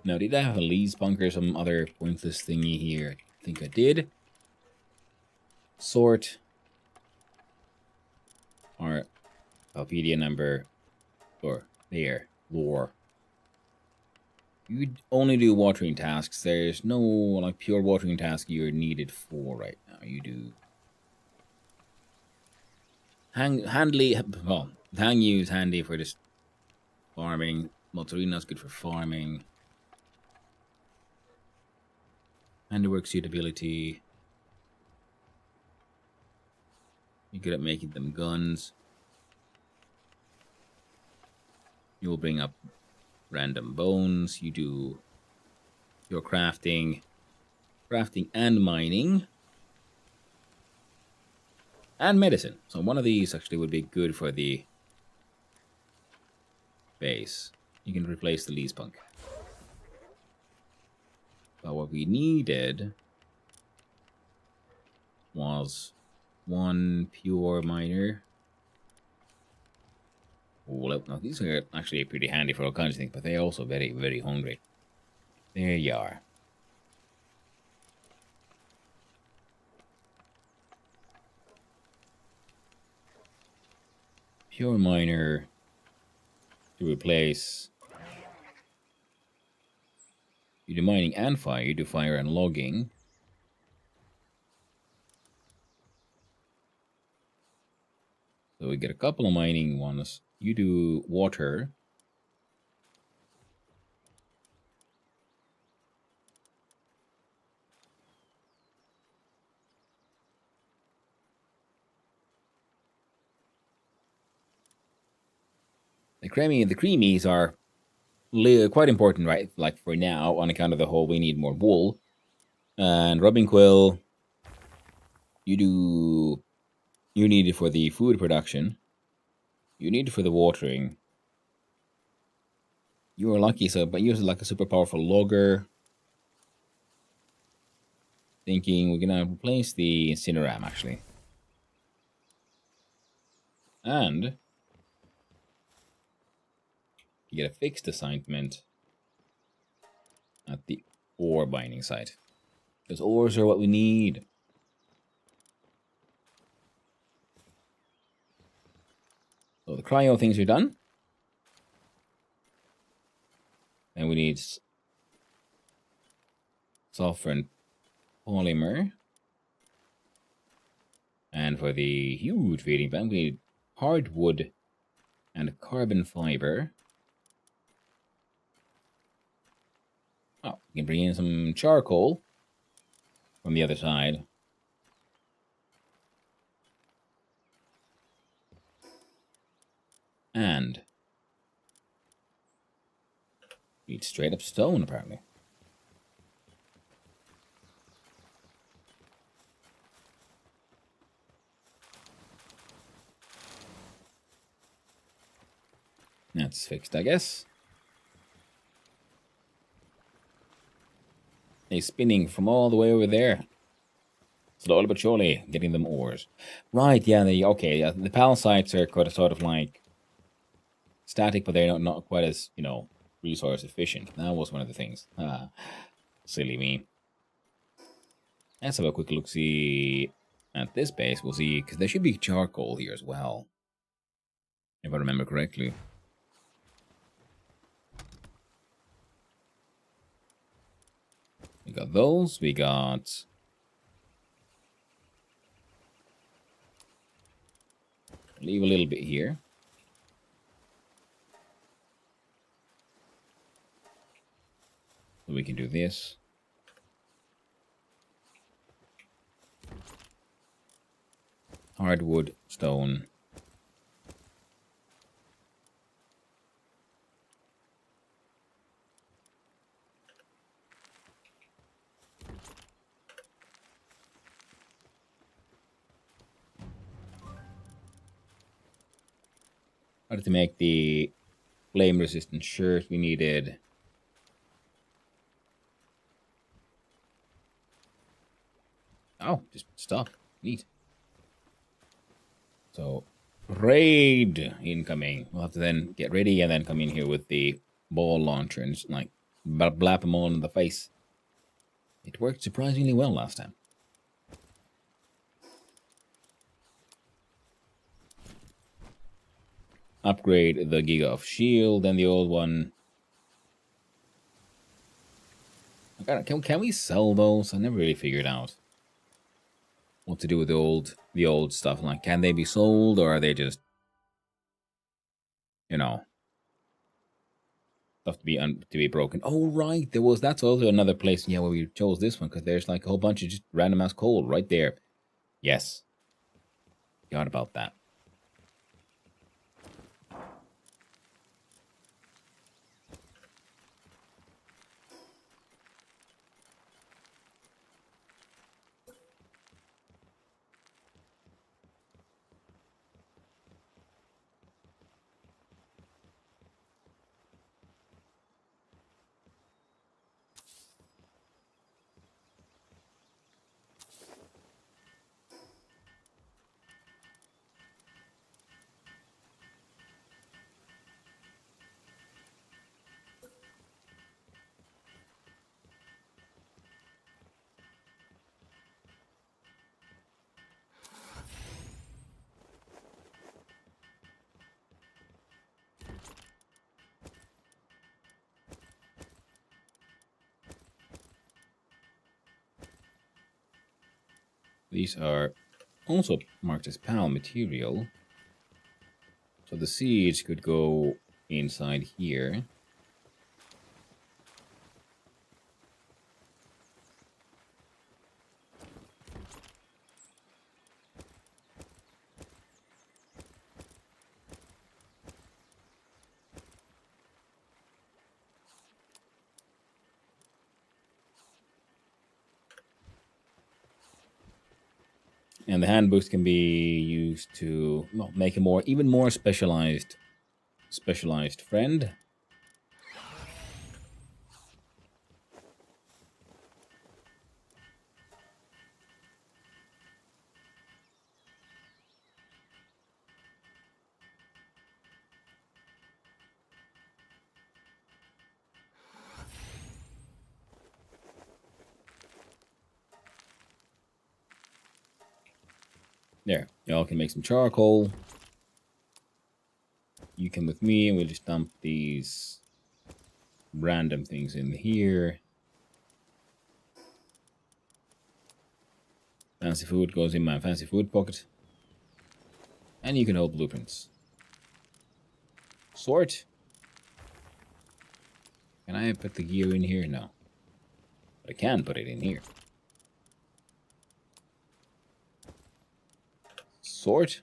Now, did I have a lease bunker or some other pointless thingy here? I think I did. Sort. Our Palpedia number. Or there. Lore. You only do watering tasks. There's no like pure watering task you're needed for right now. You do well, hang you is handy for just farming. Mozzarina's good for farming. Handiwork suitability. You're good at making them guns. You will bring up random bones. You do your crafting and mining. And medicine. So one of these actually would be good for the base. You can replace the lease punk. But what we needed was one pure miner. Well, now these are actually pretty handy for all kinds of things, but they're also very, very hungry. There you are. Pure miner to replace. You do mining and fire. You do fire and logging. So we get a couple of mining ones. You do water. The creamies are quite important, right? Like for now, on account of the whole, we need more wool. And rubbing quill, you need it for the food production. You need it for the watering. You are lucky, so but you're like a super powerful logger. Thinking we're gonna replace the incineram actually. And you get a fixed assignment at the ore binding site. Because ores are what we need. So the cryo things are done. And we need sulfur and polymer. And for the huge feeding plant, we need hardwood and carbon fiber. Oh, we can bring in some charcoal from the other side. And need straight up stone, apparently. That's fixed, I guess. They're spinning from all the way over there. Slowly but surely, getting them ores. Right, yeah, okay. The pal sites are sort of like static, but they're not quite as, resource efficient. That was one of the things. Silly me. Let's have a quick look-see at this base. We'll see, because there should be charcoal here as well. If I remember correctly. We got those. We got... Leave a little bit here. So we can do this. Hardwood, stone. How to make the flame resistant shirt? We needed just stuff. Neat. So raid incoming. We'll have to then get ready and then come in here with the ball launcher and just like blap them all in the face. It worked surprisingly well last time. Upgrade the Giga of Shield and the old one. Can we sell those? I never really figured out what to do with the old stuff. Like, can they be sold or are they just, stuff to be broken? Oh right, that's also another place. Yeah, where we chose this one because there's like a whole bunch of just random ass coal right there. Yes, forgot about that. These are also marked as PAL material. So the seeds could go inside here. And the handbooks can be used to make a even more specialized friend. There, y'all can make some charcoal. You come with me and we'll just dump these random things in here. Fancy food goes in my fancy food pocket. And you can hold blueprints. Sort. Can I put the gear in here? No. But I can put it in here. Sort.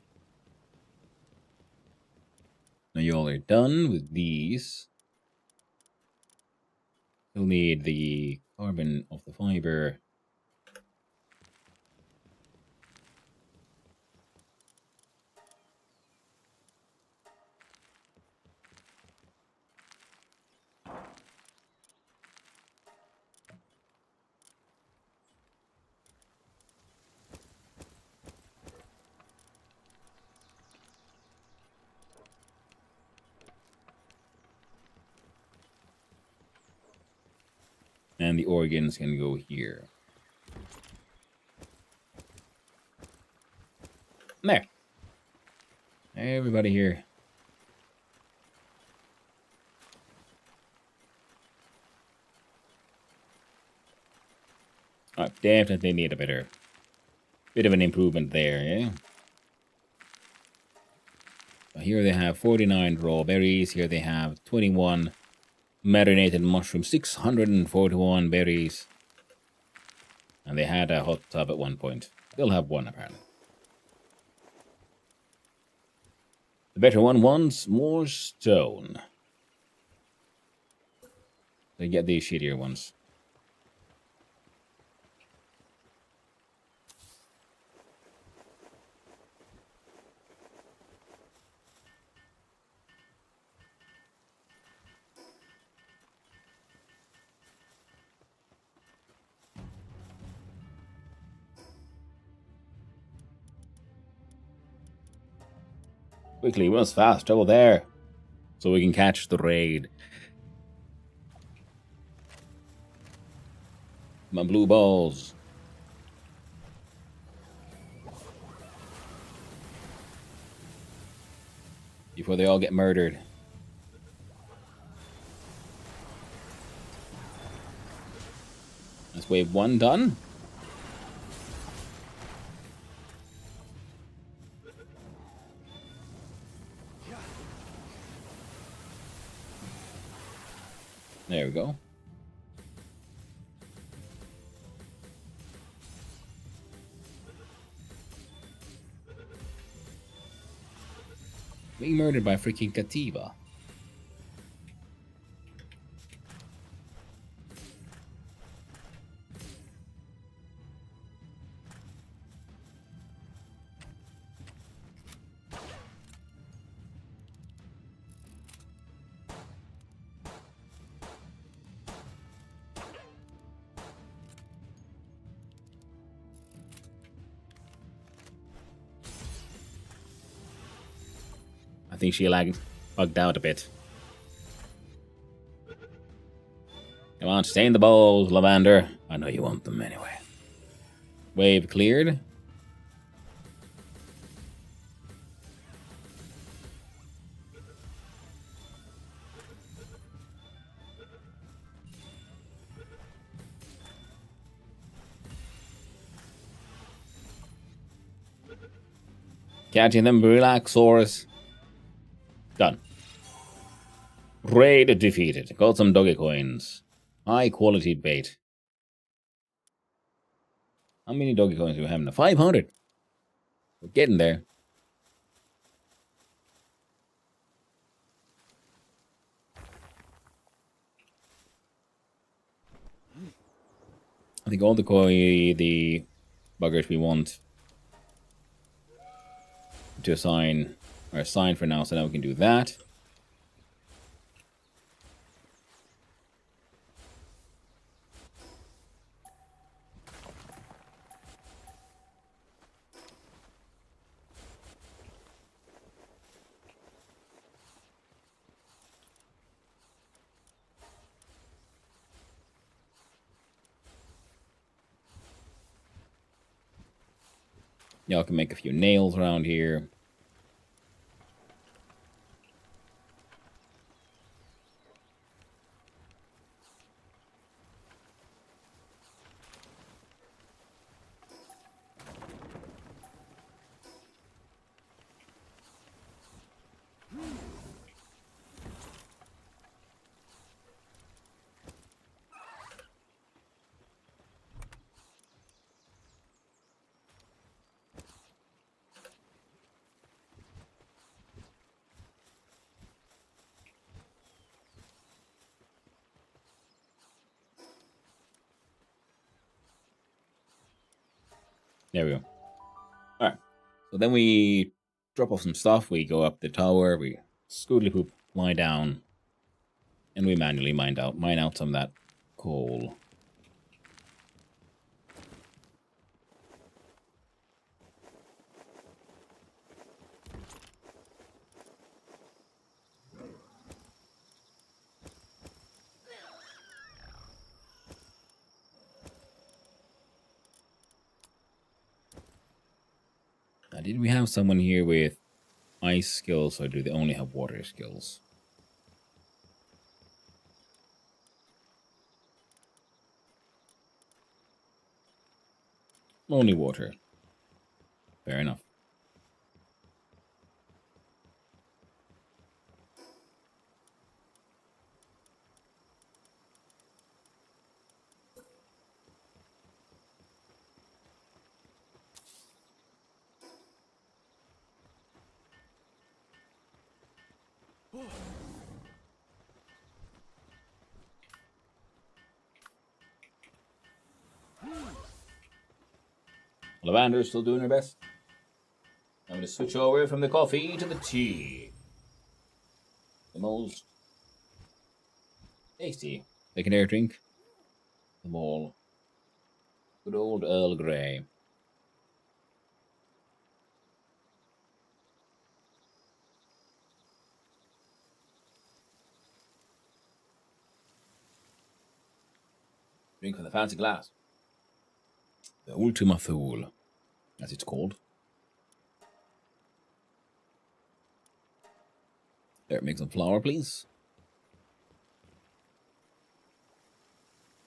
Now you all are done with these. You'll need the carbon of the fiber. And the organs can go here. There. Everybody here. I definitely need a bit of an improvement there, yeah? Here they have 49 raw berries. Here they have 21 marinated mushroom, 641 berries. And they had a hot tub at one point. They'll have one, apparently. The better one wants more stone. They get these shittier ones. Quickly, we must fast travel there, so we can catch the raid. My blue balls. Before they all get murdered. That's wave 1 done. There we go. Being murdered by freaking Kativa. I think she bugged out a bit. Come on, stay in the bowls, Lavender. I know you want them anyway. Wave cleared. Catching them, Relaxors. Done. Raid defeated. Got some doggy coins. High quality bait. How many doggy coins do we have now? 500. We're getting there. I think all the buggers we want to assign are assigned for now, so now we can do that. Y'all can make a few nails around here. There we go. Alright. So then we drop off some stuff. We go up the tower. We scootly poop, lie down. And we manually mine out some of that coal. Did we have someone here with ice skills, or do they only have water skills? Only water. Fair enough. Lavander's still doing her best. I'm going to switch over from the coffee to the tea. The most tasty secondary drink. The more good old Earl Grey. Drink from the fancy glass. The Ultima Thule, as it's called. There, make some flour, please.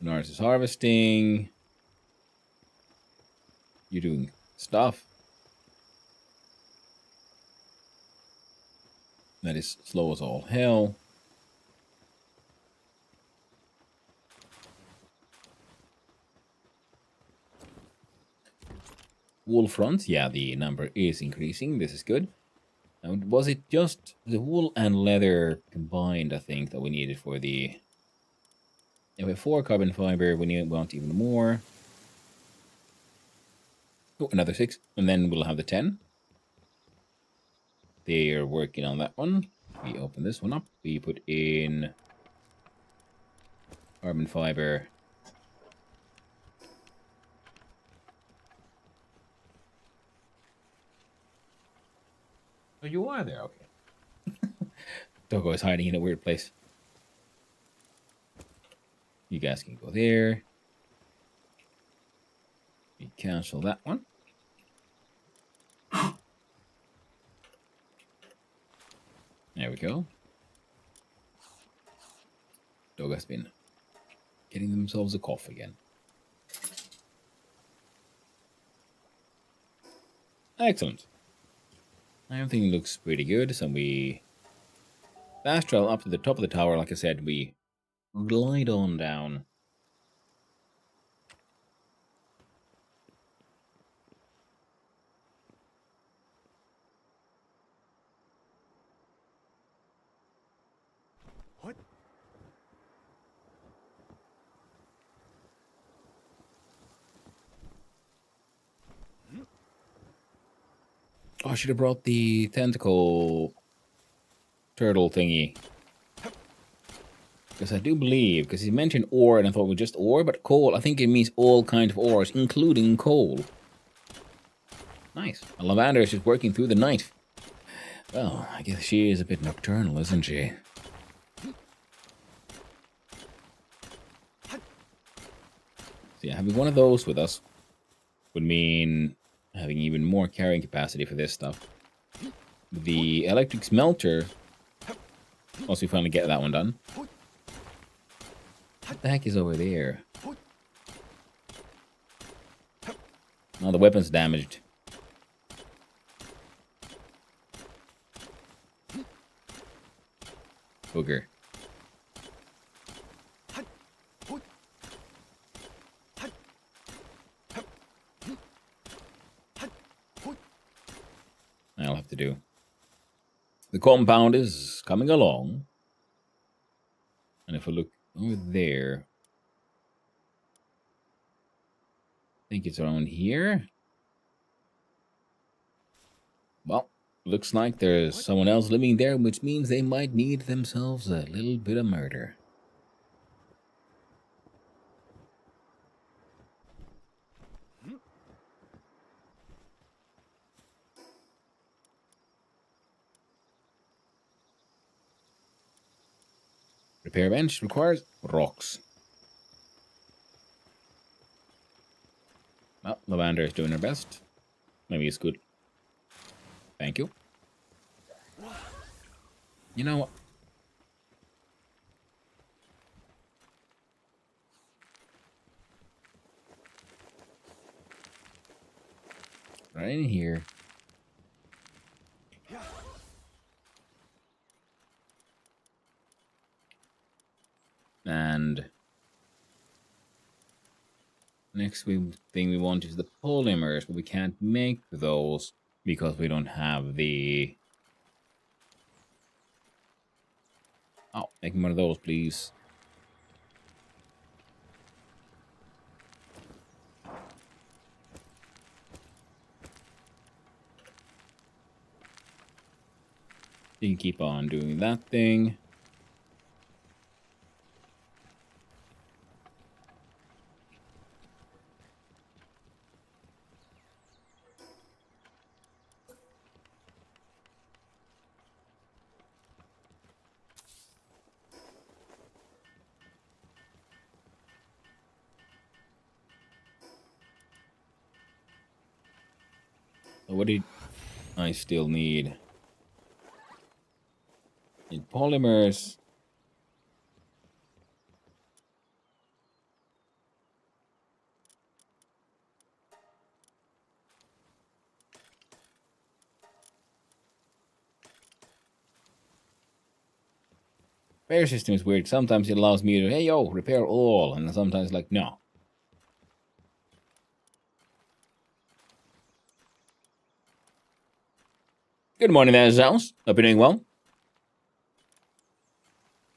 Bernard is harvesting. You're doing stuff. That is slow as all hell. Wool front, yeah, the number is increasing. This is good. And was it just the wool and leather combined, I think, that we needed for the... Yeah, we have 4 carbon fiber, we want even more. Oh, another 6, and then we'll have the 10. They are working on that one. We open this one up. We put in carbon fiber. Oh, you are there, okay. Doggo is hiding in a weird place. You guys can go there. We cancel that one. There we go. Doggo's been getting themselves a cough again. Excellent. Everything looks pretty good, so we fast travel up to the top of the tower. Like I said, we glide on down. What? Oh, I should have brought the tentacle turtle thingy. Because I do believe, because he mentioned ore, and I thought it was just ore, but coal, I think it means all kinds of ores, including coal. Nice. A Lavender is just working through the night. Well, I guess she is a bit nocturnal, isn't she? So yeah, having one of those with us would mean having even more carrying capacity for this stuff. The electric smelter, once we finally get that one done. What the heck is over there? Oh, the weapon's damaged. Booger. I'll have to do. The compound is coming along. And if I look over there, I think it's around here. Well, looks like there's someone else living there, which means they might need themselves a little bit of murder. Repair bench requires rocks. Well, Lavender is doing her best. Maybe it's good. Thank you. You know what? Right in here. And next thing we want is the polymers, but we can't make those because we don't have the Oh, make me one of those, please. You can keep on doing that thing. So what did I still need? Need polymers. Repair system is weird. Sometimes it allows me to, hey yo, repair all, and sometimes like no. Good morning, there, Zouse. Hope you're doing well.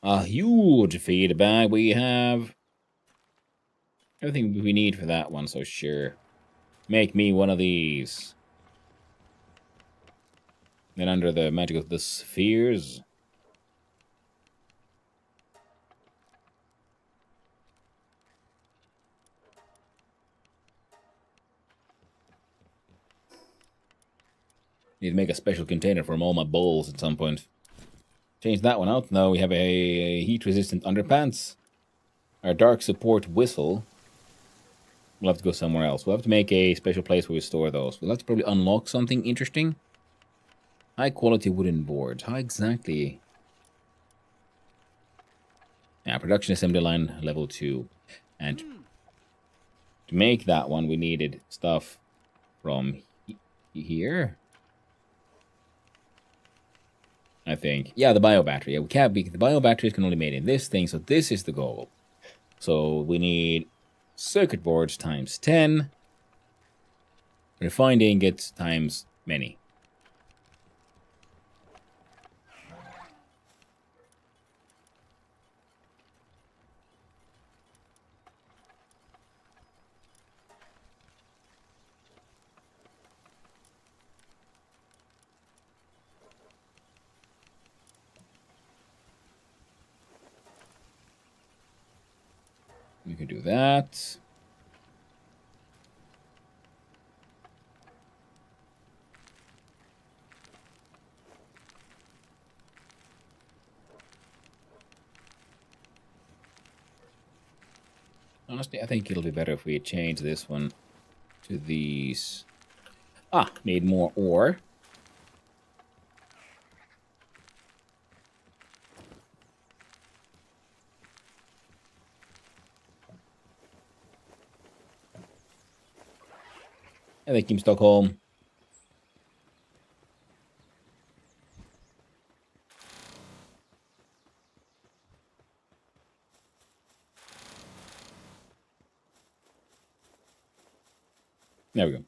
A huge feedback. We have everything we need for that one, so sure. Make me one of these. Then under the magic of the spheres. Need to make a special container for all my bowls at some point. Change that one out. Now we have a heat-resistant underpants. Our dark support whistle. We'll have to go somewhere else. We'll have to make a special place where we store those. We'll have to probably unlock something interesting. High-quality wooden boards. How exactly? Yeah, production assembly line level 2. And to make that one, we needed stuff from here. I think. Yeah, the bio battery. Yeah, we can't be, the bio batteries can only be made in this thing, so this is the goal. So we need circuit boards times 10. Refined ingots times many. We can do that. Honestly, I think it'll be better if we change this one to these. Ah, need more ore. I think Team Stockholm. There we go.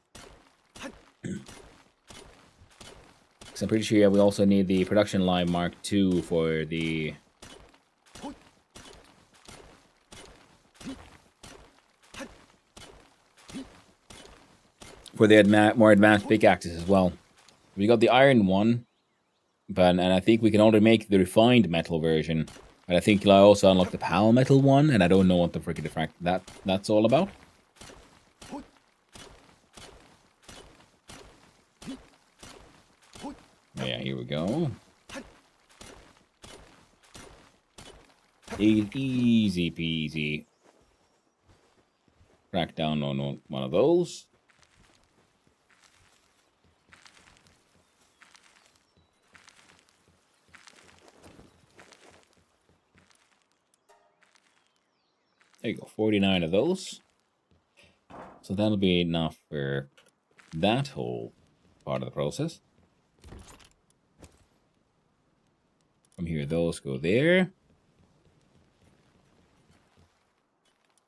Because I'm pretty sure, yeah, we also need the production line Mark II for the... For the more advanced pickaxes as well. We got the iron one, but and I think we can only make the refined metal version. But I think I also unlock the pal metal one, and I don't know what the friggin' that's all about. Yeah, here we go. Easy peasy. Crack down on one of those. There you go, 49 of those. So that'll be enough for that whole part of the process. From here, those go there.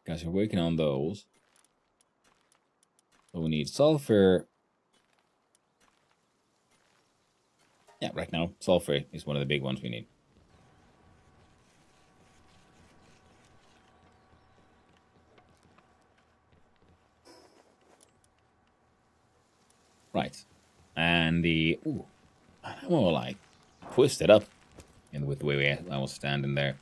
Guys, we're working on those. So we need sulfur. Yeah, right now, sulfur is one of the big ones we need. Right. And the... Ooh. I'm all like twisted up with the way I was standing there.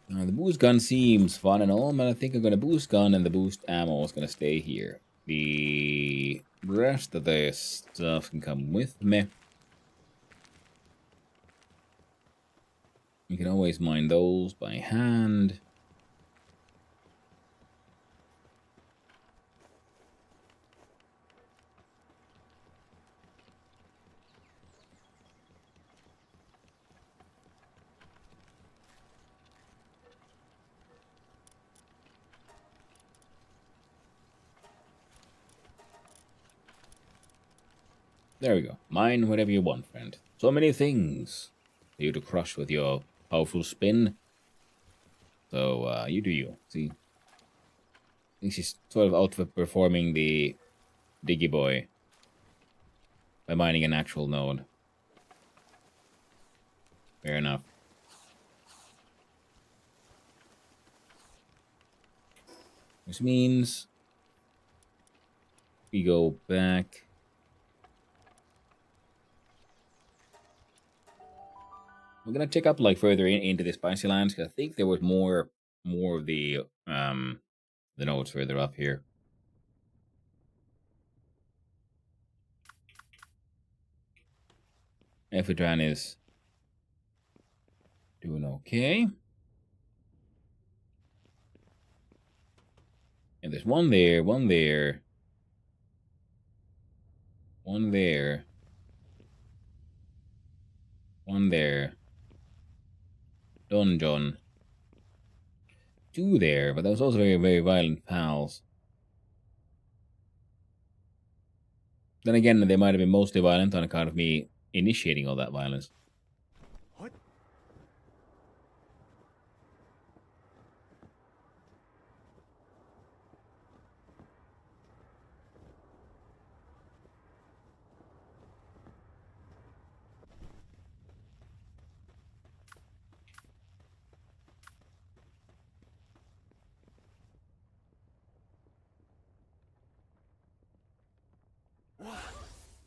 The boost gun seems fun and all, but I think I'm going to boost gun and the boost ammo is going to stay here. The rest of the stuff can come with me. You can always mine those by hand. There we go. Mine whatever you want, friend. So many things for you to crush with your powerful spin. So, you do you. See? I think she's sort of outperforming the Diggy Boy by mining an actual node. Fair enough. Which means we go back. We're gonna check up like further into the spicy lands because I think there was more of the nodes further up here. Ephedran is doing okay. And there's one there, one there, one there, one there. Dungeon. Two there, but that was also very, very violent pals. Then again, they might have been mostly violent on account of me initiating all that violence. What?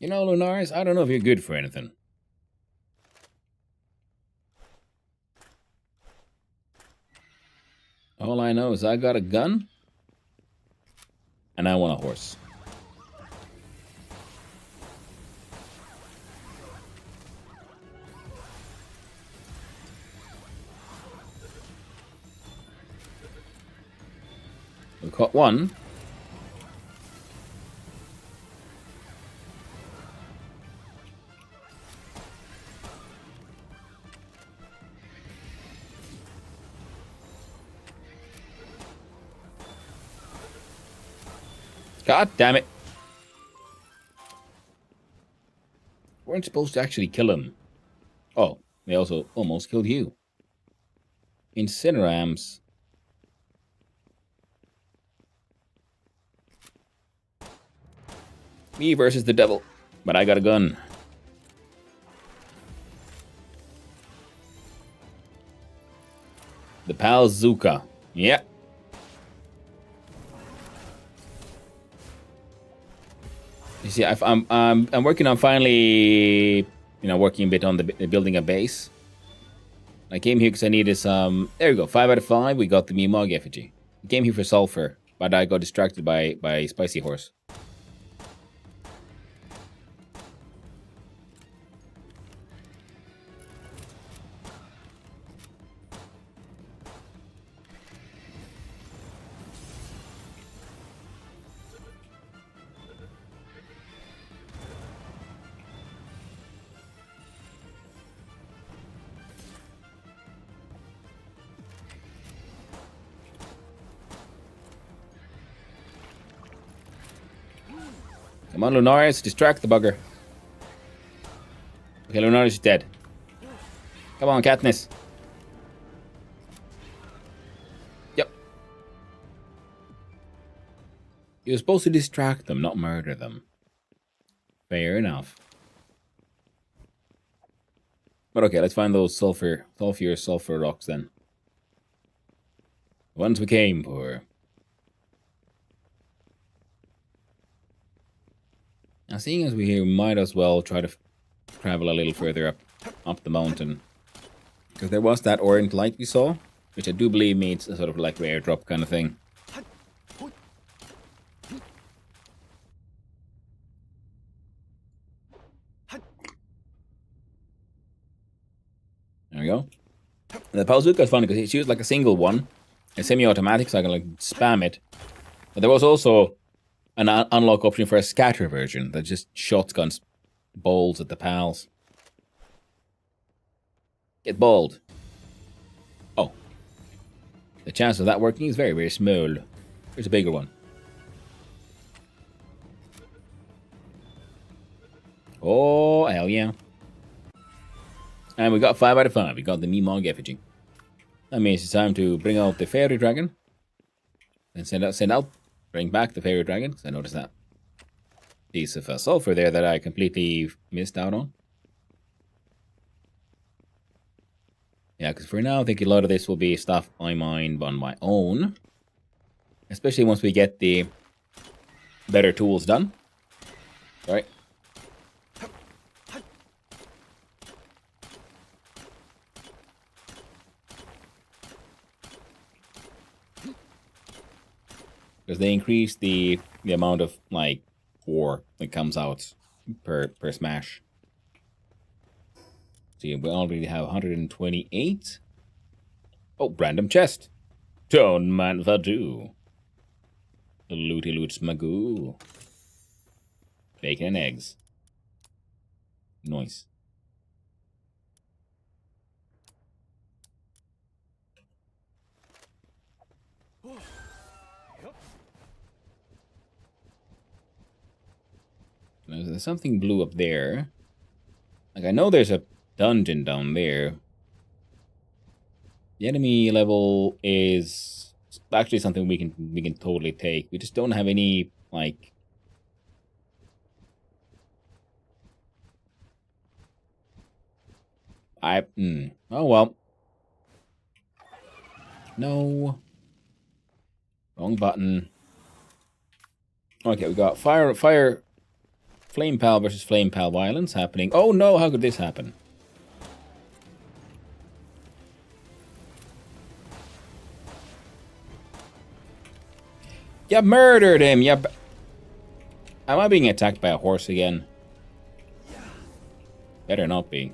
You know, Lunaris, I don't know if you're good for anything. All I know is I got a gun, and I want a horse. We caught one. God damn it. Weren't supposed to actually kill him. Oh, they also almost killed you. Incinerams. Me versus the devil. But I got a gun. The Palzuka. Yeah. You see, I'm working on finally, working a bit on the building a base. I came here because I needed some. There we go. 5 out of 5. We got the Mimog effigy. I came here for sulfur, but I got distracted by Spicy Horse. Come on, Lunaris, distract the bugger. Okay, Lunaris is dead. Come on, Katniss. Yep. You're supposed to distract them, not murder them. Fair enough. But okay, let's find those sulfur rocks then. The ones we came for. seeing as we're here, we might as well try to travel a little further up the mountain. Because there was that orange light we saw, which I do believe means a sort of like airdrop kind of thing. There we go. And the bazooka is funny because she was like a single one, a semi-automatic, so I can like spam it. But there was also an unlock option for a scatter version that just shotguns balls at the pals. Get balled. Oh. The chance of that working is very, very small. Here's a bigger one. Oh, hell yeah. And we got 5 out of 5. We got the Meemog effigy. That means it's time to bring out the fairy dragon. And bring back the fairy dragon, because I noticed that piece of sulfur there that I completely missed out on. Yeah, because for now, I think a lot of this will be stuff I mine on my own. Especially once we get the better tools done. Alright. Because they increase the amount of, like, ore that comes out per smash. See, we already have 128. Oh, random chest. Don't man vadu. Looty loot smagoo. Bacon and eggs. Nice. There's something blue up there. Like, I know there's a dungeon down there. The enemy level is actually something we can totally take. We just don't have any, like, oh well. No. Wrong button. Okay, we got Flame Pal versus Flame Pal violence happening. Oh no, how could this happen? You murdered him! Am I being attacked by a horse again? Better not be.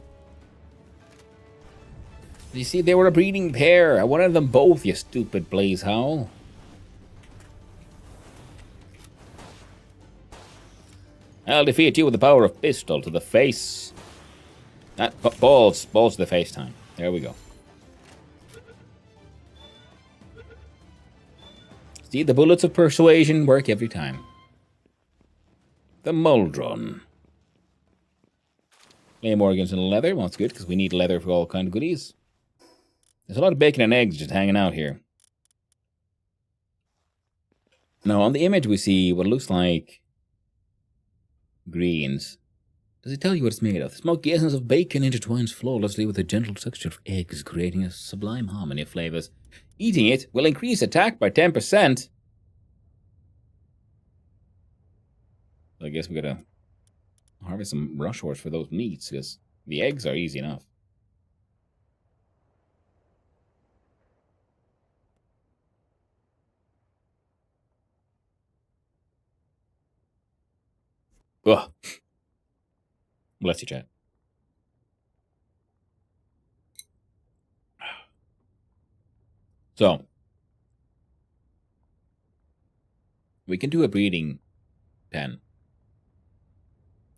You see, they were a breeding pair. I wanted them both, you stupid Blaze Howl. I'll defeat you with the power of pistol to the face. Balls to the face time. There we go. See, the bullets of persuasion work every time. The Muldron. Flame organs and leather. Well, that's good, because we need leather for all kind of goodies. There's a lot of bacon and eggs just hanging out here. Now, on the image we see what looks like greens. Does it tell you what it's made of? The smoky essence of bacon intertwines flawlessly with the gentle texture of eggs, creating a sublime harmony of flavors. Eating it will increase attack by 10%. I guess we gotta harvest some rush horse for those meats, because the eggs are easy enough. Ugh. Bless you, chat. So, we can do a breeding pen.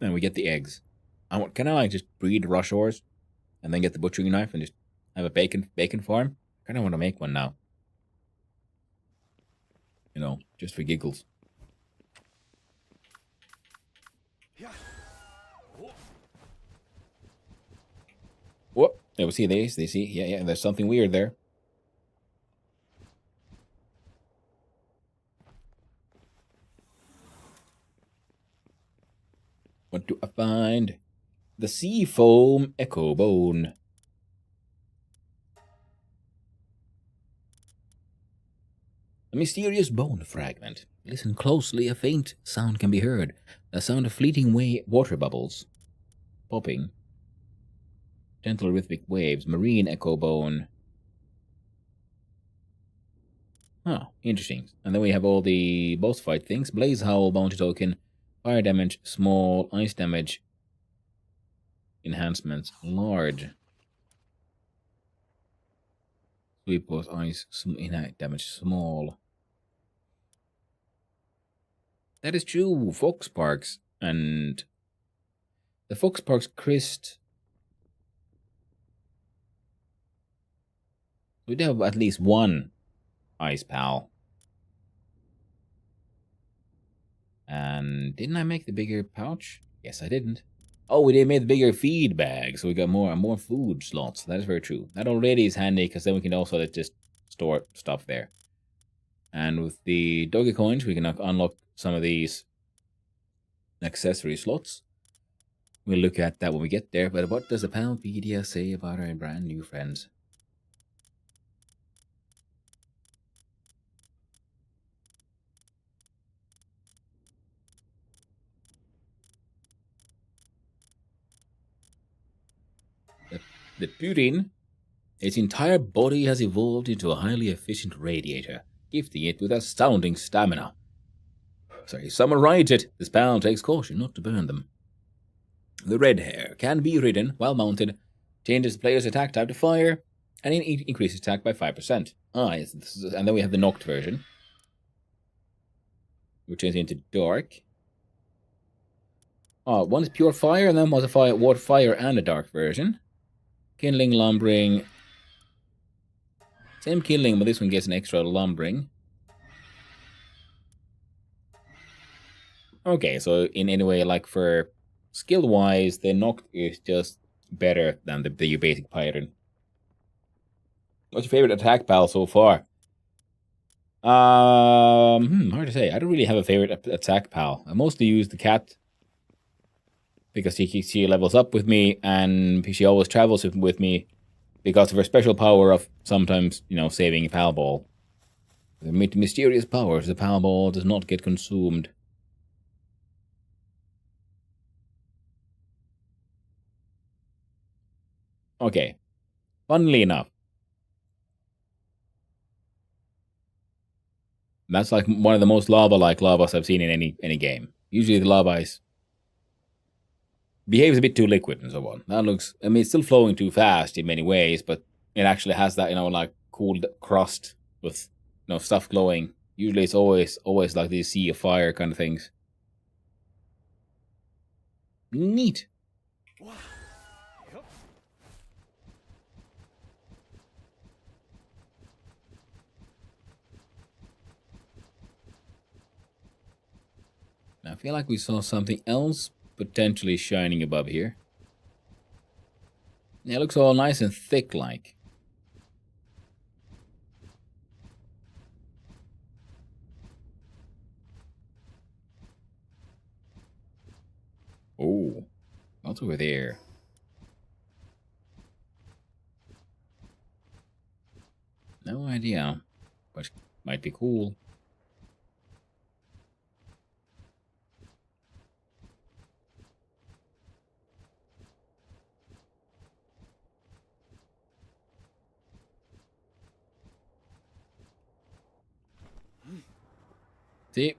And we get the eggs. Can I like just breed rush horse and then get the butchering knife and just have a bacon farm? I kind of want to make one now. You know, just for giggles. Whoop! Yeah, we see these. They see. Yeah. There's something weird there. What do I find? The sea foam echo bone. A mysterious bone fragment. Listen closely, a faint sound can be heard. The sound of fleeting water bubbles. Popping. Gentle rhythmic waves. Marine echo bone. Oh, interesting. And then we have all the boss fight things. Blaze Howl, bounty token. Fire damage, small. Ice damage. Enhancements, large. Sweep boss, ice, damage, small. That is true. Fox Parks and the Fox Parks Crest. We do have at least one Ice Pal. And didn't I make the bigger pouch? Yes, I didn't. Oh, we did make the bigger feed bag, so we got more food slots. That is very true. That already is handy, because then we can also just store stuff there. And with the doggy coins, we can unlock some of these accessory slots. We'll look at that when we get there. But what does the Palpedia say about our brand new friends? The Putin, its entire body has evolved into a highly efficient radiator, gifting it with astounding stamina. Sorry, someone write it. This pal takes caution not to burn them. The red hair can be ridden while mounted, changes the player's attack type to fire, and increases attack by 5%. Yes, and then we have the knocked version, which changes into dark. One is pure fire, and then was a water fire and a dark version. Kindling, lumbering. Same kindling, but this one gets an extra lumbering. Okay, so in any way, like for skill-wise, the knocked is just better than the basic pattern. What's your favorite attack pal so far? Hard to say. I don't really have a favorite attack pal. I mostly use the cat because she levels up with me, and she always travels with me because of her special power of sometimes, saving a pal ball. The mysterious powers, the pal ball does not get consumed. Okay. Funnily enough, that's like one of the most lava-like lavas I've seen in any game. Usually the lava ice behaves a bit too liquid and so on. That looks, it's still flowing too fast in many ways, but it actually has that, like cooled crust with, stuff glowing. Usually it's always like these sea of fire kind of things. Neat. I feel like we saw something else potentially shining above here. It looks all nice and thick like. Oh, what's over there? No idea, but might be cool. See,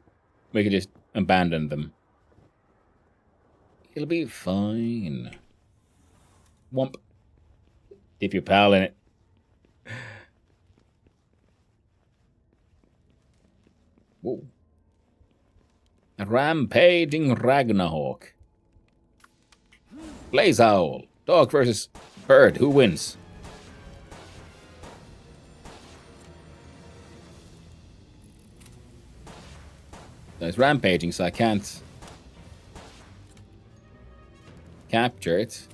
we could just abandon them. It'll be fine. Wump. Dip your pal in it. Whoa. A rampaging Ragnarhawk. Blaze Owl. Dog versus bird. Who wins? It's rampaging, so I can't capture it.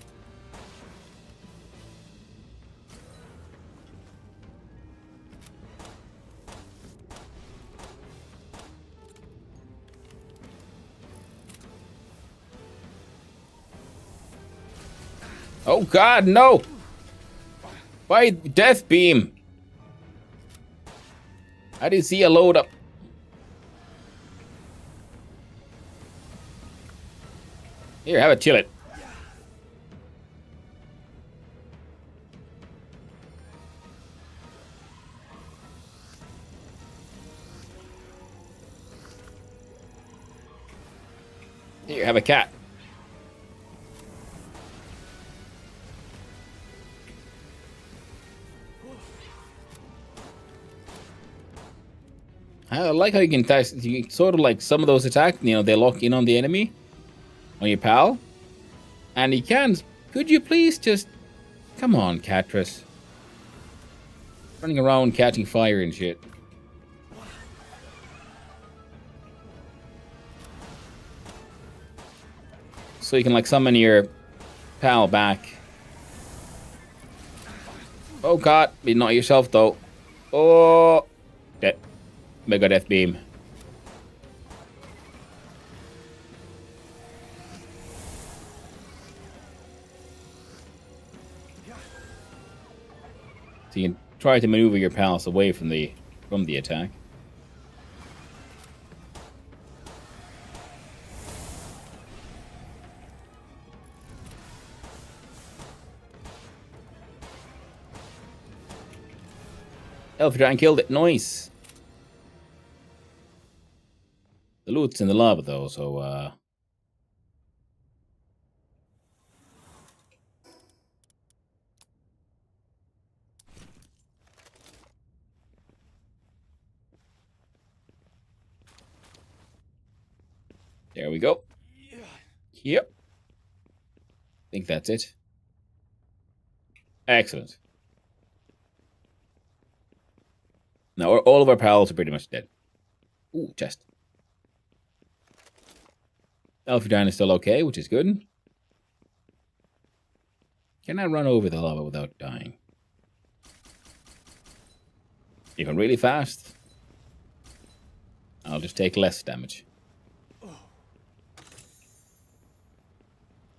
Oh God, no! Why death beam? I didn't see a load up. Here, have a chill it. Here, have a cat. I like how you can sort of like some of those attacks, you know, they lock in on the enemy, on your pal. And he can. Could you please just. Come on, Catress. Running around catching fire and shit. So you can like summon your pal back. Oh god, be not yourself though. Oh, dead. Mega death beam. So you can try to maneuver your pals away from the attack. Elf Giant killed it. Nice. The loot's in the lava though, so there we go. Yep. I think that's it. Excellent. Now all of our pals are pretty much dead. Ooh, chest. Elfidine is still okay, which is good. Can I run over the lava without dying? Even really fast. I'll just take less damage.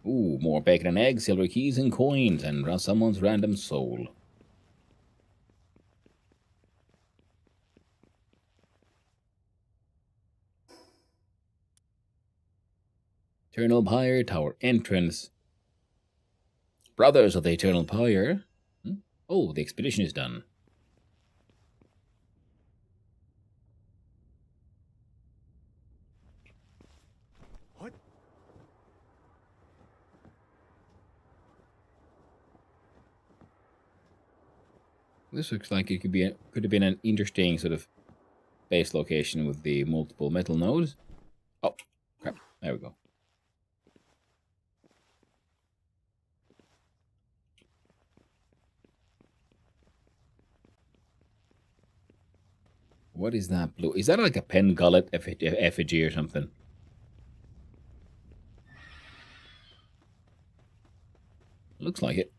Ooh, more bacon and eggs, silver keys and coins, and someone's random soul. Eternal Pyre Tower entrance. Brothers of the Eternal Pyre. Oh, the expedition is done. What? This looks like it could have been an interesting sort of base location with the multiple metal nodes. Oh, crap. There we go. What is that blue? Is that like a pen gullet effigy or something? Looks like it.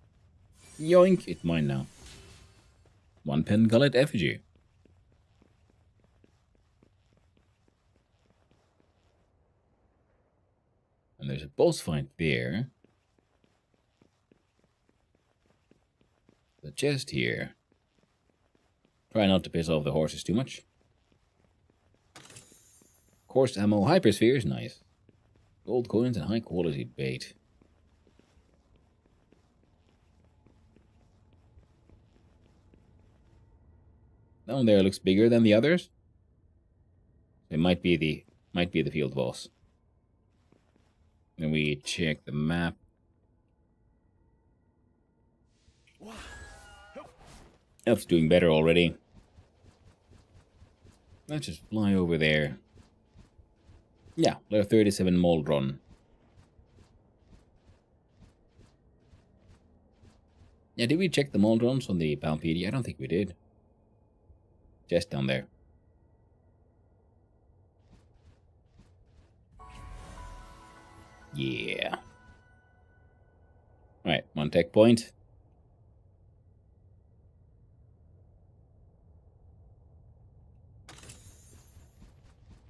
Yoink, it's mine now. One pen gullet effigy. And there's a boss fight there. The chest here. Try not to piss off the horses too much. Course ammo, hyperspheres, nice. Gold coins and high quality bait. That one there looks bigger than the others. It might be the field boss. Then we check the map. Elf's doing better already. Let's just fly over there. Yeah, level 37 mold run. Yeah, did we check the mold runs on the Palpedia? I don't think we did. Just down there. Yeah. Alright, one tech point.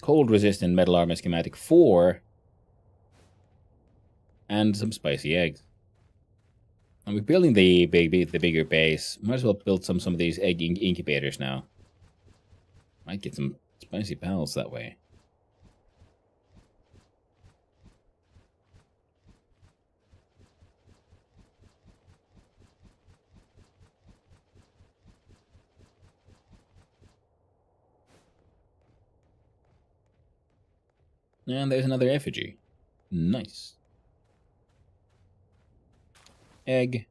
Cold resistant metal armor schematic 4. And some spicy eggs. And we're building the bigger base. Might as well build some of these egg incubators now. Might get some spicy pals that way. And there's another effigy. Nice. Egg.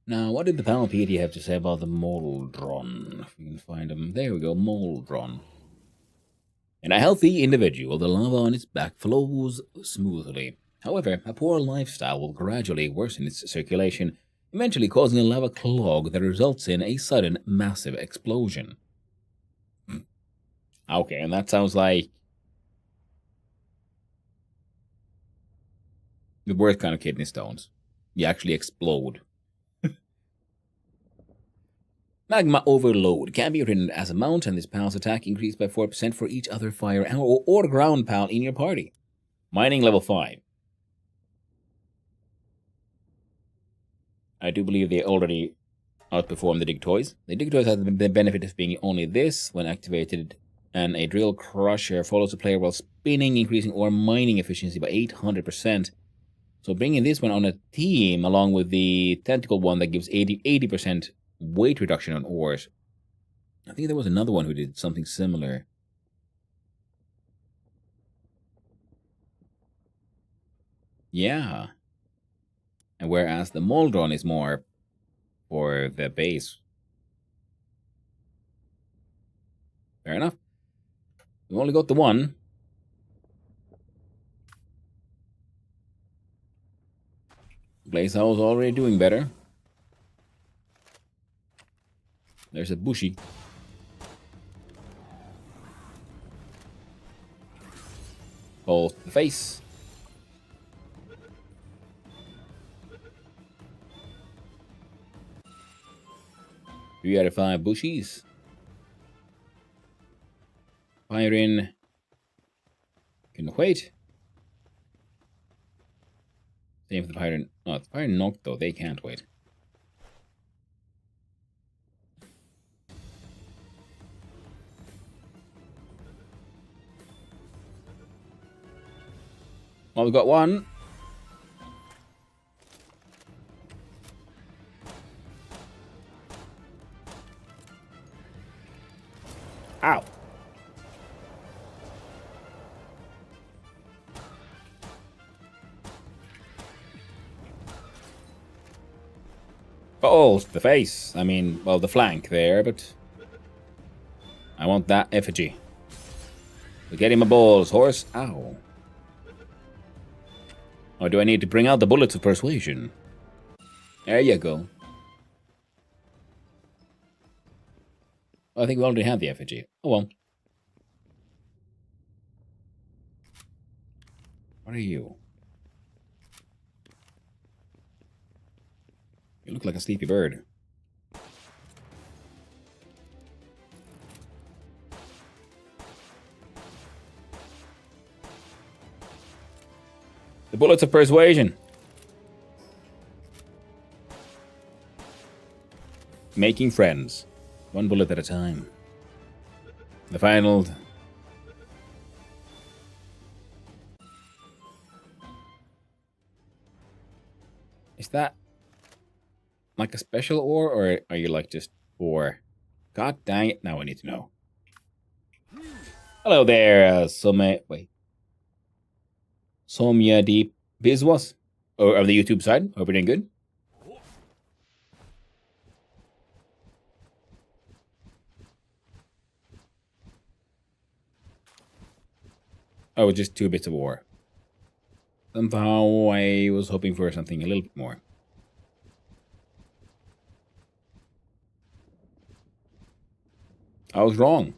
Now, what did the Palpedia have to say about the Moldron? If we can find him. There we go, Moldron. In a healthy individual, the lava on its back flows smoothly. However, a poor lifestyle will gradually worsen its circulation, eventually causing a lava clog that results in a sudden, massive explosion. Okay, and that sounds like the worst kind of kidney stones. You actually explode. Magma Overload can be written as a mount, and this pal's attack increased by 4% for each other fire or ground pal in your party. Mining level 5. I do believe they already outperform the Dig Toys. The Dig Toys have the benefit of being only this when activated, and a Drill Crusher follows the player while spinning, increasing ore mining efficiency by 800%. So bringing this one on a team, along with the Tentacle one that gives 80% weight reduction on ores. I think there was another one who did something similar. Yeah. And whereas the Moldron is more for the base. Fair enough. We only got the one. Blaze Owl's already doing better. There's a bushy. Balls to the face. Three out of 5 bushies. Fire in. Can wait. Same for the fire. No, the fire knocked though. They can't wait. Well, we've got one. Ow. Oh, the face. I mean, well, the flank there, but I want that effigy. So get him a balls, horse. Ow. Or do I need to bring out the bullets of persuasion? There you go. I think we already have the effigy. Oh well. What are you? You look like a sleepy bird. The bullets of persuasion. Making friends. One bullet at a time. The final. Is that like a special ore, or are you like just ore? God dang it, now I need to know. Hello there, Somya Deep Bizwas. Or of the YouTube side. Hope you're doing good. Oh, just 2 bits of ore. Somehow I was hoping for something a little bit more. I was wrong.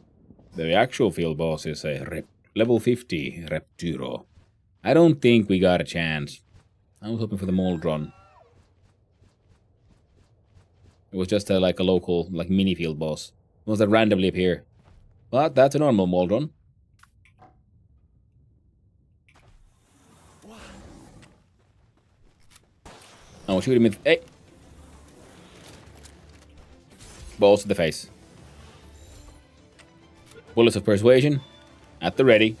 The actual field boss is a level 50 Repturo. I don't think we got a chance. I was hoping for the Moldron. It was just like a local, like mini field boss. Ones that randomly appear. But that's a normal Moldron. Oh, shoot him in. Hey! Balls to the face. Bullets of persuasion. At the ready.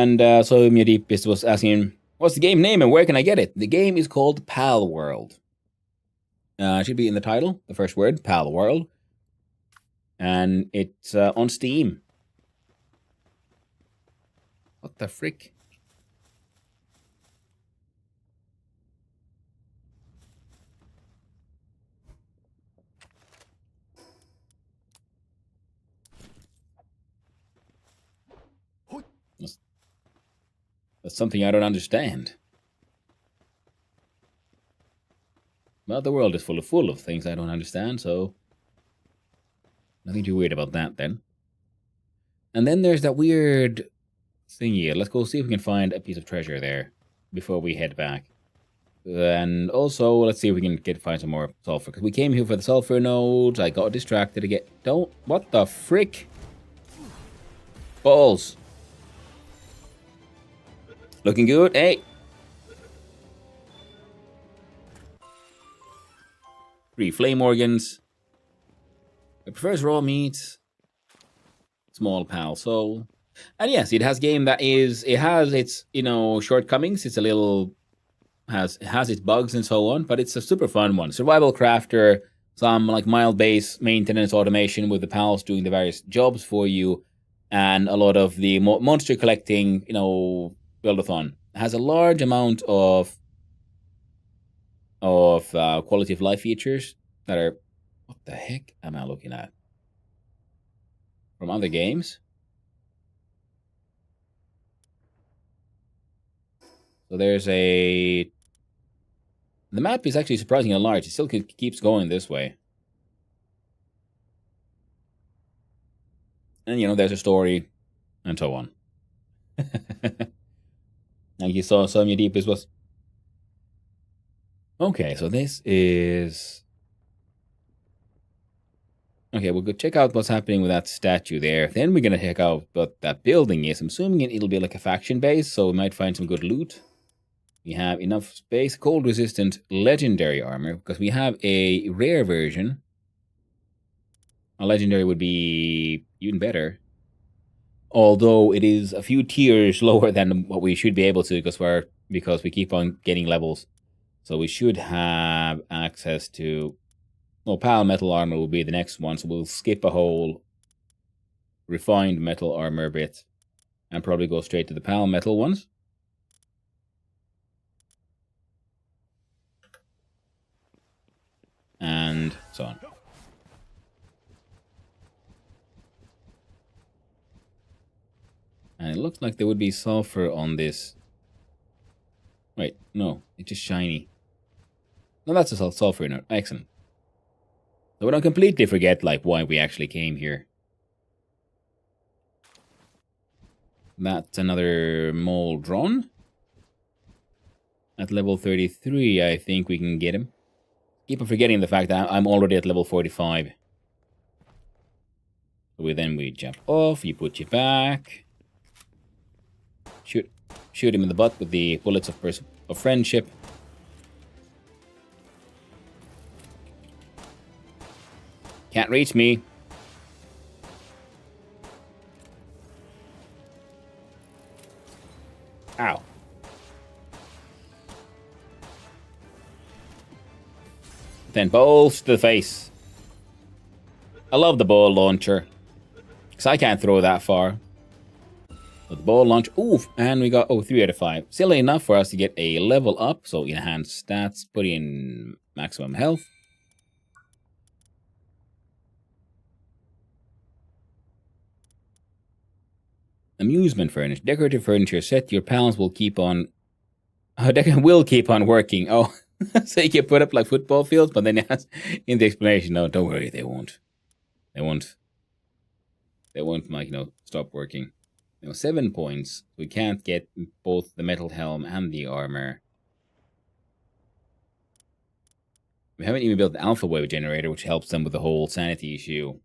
And so Mudipis was asking, what's the game name and where can I get it? The game is called Palworld. It should be in the title, the first word, Palworld. And it's on Steam. What the frick? That's something I don't understand. Well, the world is full of things I don't understand, so nothing too weird about that then. And then there's that weird thingy. Let's go see if we can find a piece of treasure there before we head back. And also, let's see if we can find some more sulfur. Because we came here for the sulfur nodes. I got distracted again. Don't... What the frick? Balls. Looking good. Hey. 3 flame organs. It prefers raw meat. Small pal soul. And yes, it has game that is... It has its, shortcomings. It's a little... It has its bugs and so on, but it's a super fun one. Survival crafter, some like mild base maintenance automation with the pals doing the various jobs for you, and a lot of the monster collecting, build-a-thon. It has a large amount of quality of life features that are... What the heck am I looking at? From other games? So there's a... The map is actually surprisingly large. It still keeps going this way. And, there's a story, and so on. Like you saw some Deepest was... Okay, so this is... Okay, we'll go check out what's happening with that statue there. Then we're going to check out what that building is. I'm assuming it'll be like a faction base, so we might find some good loot. We have enough space, cold-resistant legendary armor, because we have a rare version. A legendary would be even better. Although it is a few tiers lower than what we should be able to, because we keep on getting levels. So we should have access to... Well, Pal Metal Armor will be the next one, so we'll skip a whole refined metal armor bit and probably go straight to the Pal Metal ones. And so on. And it looks like there would be sulfur on this. Wait, no, it's just shiny. No, that's a sulfur note. Excellent. So we don't completely forget, why we actually came here. That's another Moldron. At level 33, I think we can get him. Keep on forgetting the fact that I'm already at level 45. So we jump off, you put you back. Shoot him in the butt with the bullets of friendship. Can't reach me. Ow. Then balls to the face. I love the ball launcher. Because I can't throw that far. But the ball launch... Oof! And we got, 3 out of 5. Silly enough for us to get a level up. So enhanced stats. Put in maximum health. Amusement furniture. Decorative furniture set. Your pals will keep on... will keep on working. Oh... So you can put up football fields, but then it has in the explanation, no, don't worry, they won't. They won't, stop working. 7 points. We can't get both the metal helm and the armor. We haven't even built the alpha wave generator, which helps them with the whole sanity issue.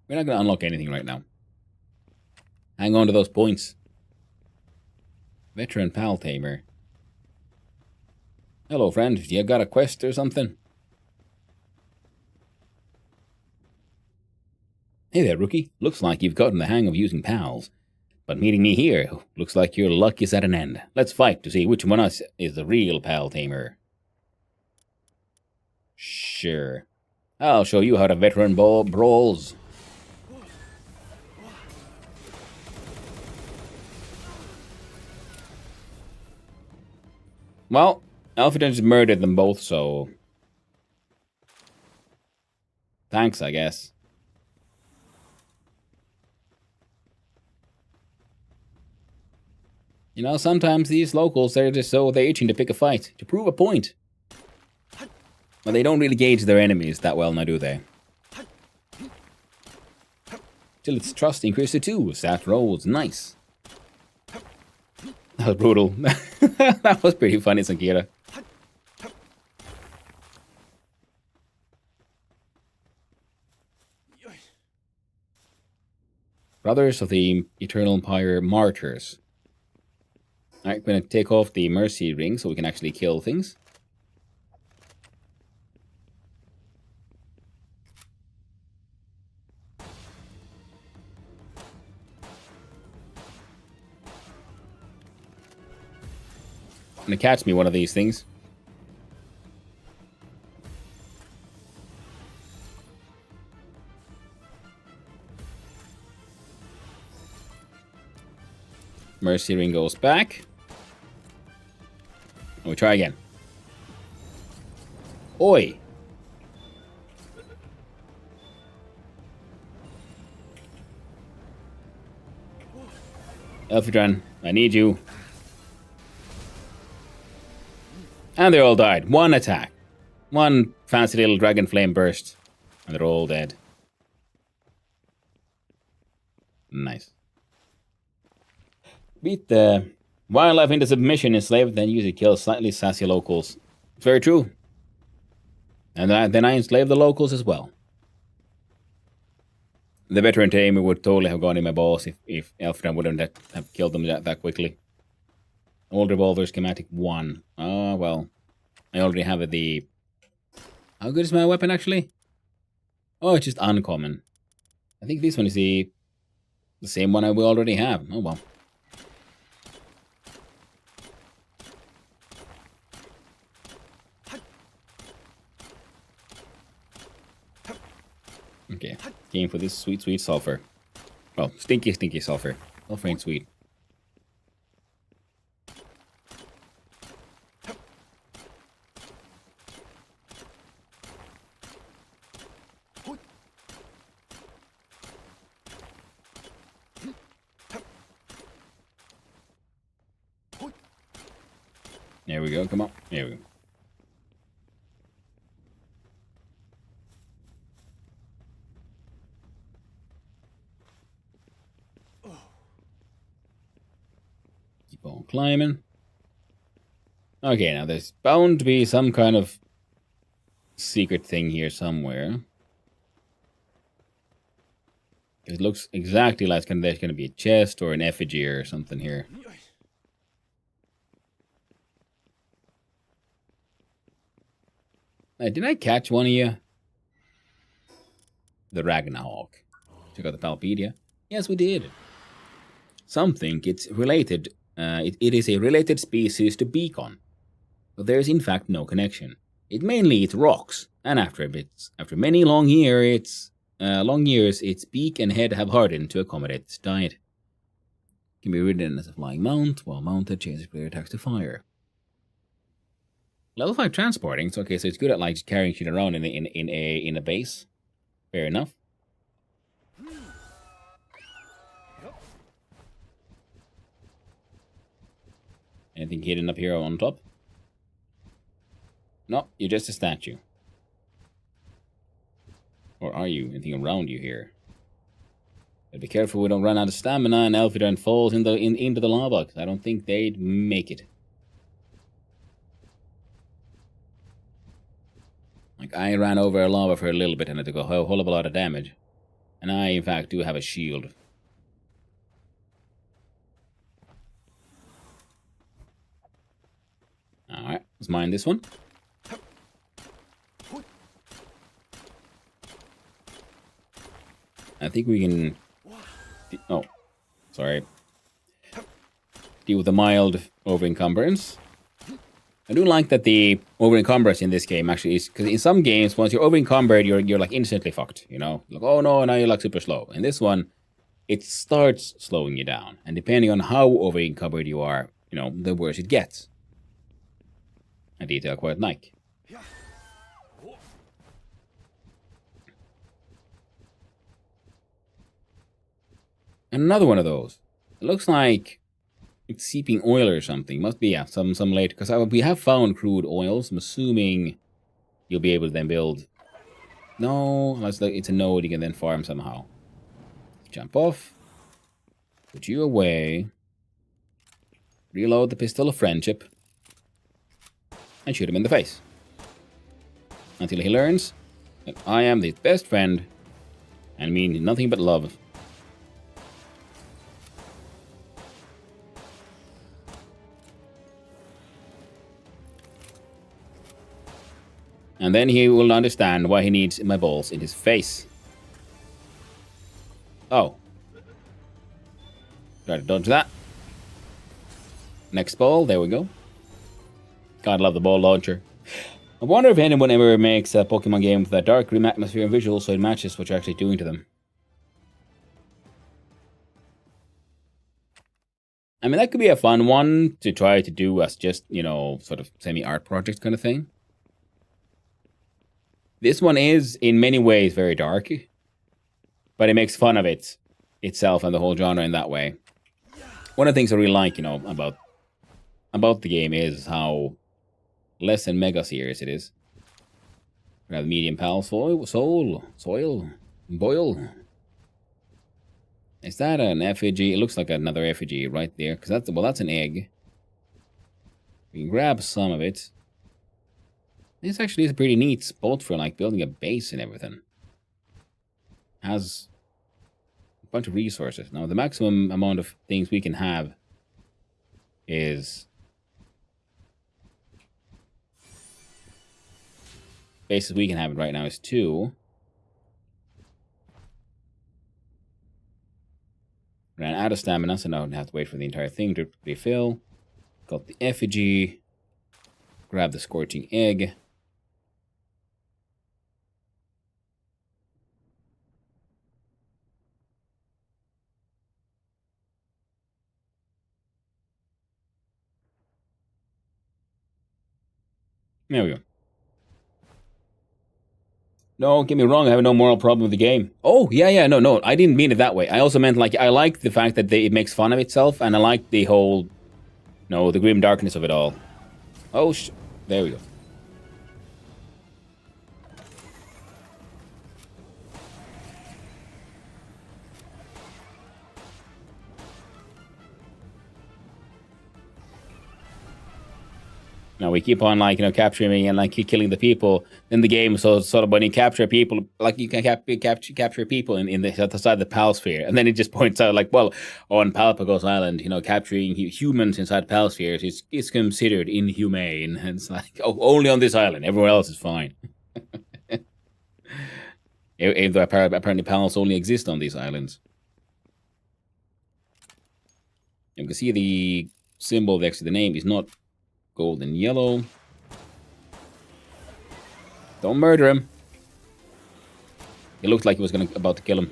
We're not going to unlock anything right now. Hang on to those points. Veteran Pal Tamer. Hello, friend. You got a quest or something? Hey there, rookie. Looks like you've gotten the hang of using pals. But meeting me here, looks like your luck is at an end. Let's fight to see which one of us is the real pal tamer. Sure. I'll show you how to veteran brawls. Well, Alfred just murdered them both, so... Thanks, I guess. You know, sometimes these locals, they're just so they're itching to pick a fight, to prove a point. But they don't really gauge their enemies that well, now do they? Till its trust increased to 2. Stat rolls, nice. That was brutal. That was pretty funny, Sankira. Brothers of the Eternal Empire Martyrs. Alright, I'm going to take off the Mercy Ring so we can actually kill things. Gonna catch me one of these things. Mercy Ring goes back. And we try again. Oi! Elphidron, I need you. And they all died. One attack. One fancy little dragon flame burst. And they're all dead. Nice. Beat the wildlife into submission, enslave, then use it to kill slightly sassy locals. Very true. And then I enslave the locals as well. The veteran tamer would totally have gone in my balls if Elfram wouldn't have killed them that quickly. Old revolver schematic 1. Oh, well. I already have the... How good is my weapon, actually? Oh, it's just uncommon. I think this one is the same one I will already have. Oh, well. Okay, game for this sweet, sweet sulfur. Well, stinky, stinky sulfur. Sulfur ain't sweet. There we go, come on. There we go. Keep on climbing. Okay, now there's bound to be some kind of secret thing here somewhere. It looks exactly like there's going to be a chest or an effigy or something here. Hey, did I catch one of you? The Ragnarok. Check out the Palpedia. Yes, we did. Some think it's related. It is a related species to Beacon. But there is in fact no connection. It mainly eats rocks, and after many long years, its beak and head have hardened to accommodate its diet. It can be ridden as a flying mount, while mounted, changes player attacks to fire. Level 5 transporting, so okay, so it's good at like carrying shit around in a base. Fair enough. Anything hidden up here on top? No, you're just a statue. Or are you? Anything around you here? But be careful we don't run out of stamina and Elfidron falls into the lava, because I don't think they'd make it. Like, I ran over a lava for a little bit and I took a whole of a lot of damage. And I, in fact, do have a shield. Alright, Let's mine this one. I think we can... Oh, sorry. Deal with the mild over-encumbrance. I do like that the over-encumbrance in this game actually is... Because in some games, once you're over-encumbered, you're like instantly fucked, you know? Like, oh no, now you're like super slow. In this one, it starts slowing you down. And depending on how over-encumbered you are, you know, the worse it gets. A detail I quite like. And another one of those. It looks like it's seeping oil or something. Must be, yeah, some late. Because we have found crude oils. I'm assuming you'll be able to then build... No, unless it's a node you can then farm somehow. Jump off. Put you away. Reload the pistol of friendship. And shoot him in the face. Until he learns that I am his best friend and mean nothing but love. And then he will understand why he needs my balls in his face. Oh. Try to dodge that. Next ball, there we go. God love the ball launcher. I wonder if anyone ever makes a Pokemon game with a dark grim atmosphere and visuals so it matches what you're actually doing to them. I mean, that could be a fun one to try to do as just, you know, sort of semi-art project kind of thing. This one is, in many ways, very dark. But it makes fun of it itself and the whole genre in that way. One of the things I really like, you know, about the game is how less than mega serious it is. We have medium pal soil, boil. Is that an effigy? It looks like another effigy right there, because that's an egg. We can grab some of it. This actually is a pretty neat spot for like building a base and everything. Has a bunch of resources. Now the maximum amount of things we can have is bases we can have right now is 2. Ran out of stamina, so now I have to wait for the entire thing to refill. Got the effigy. Grab the scorching egg. There we go. No, get me wrong, I have no moral problem with the game. Oh, yeah, no, I didn't mean it that way. I also meant, like, I like the fact that it makes fun of itself, and I like the whole, the grim darkness of it all. Oh, there we go. Now we keep on capturing and keep killing the people in the game. So sort of when you capture people, you can capture people in the outside the Pal sphere, and then it just points out on Palpagos Island, capturing humans inside Pal spheres is considered inhumane. And it's like, oh, only on this island, everywhere else is fine. Even though apparently Pals only exist on these islands. You can see the symbol next to the name is not gold and yellow. Don't murder him. It looked like he was about to kill him.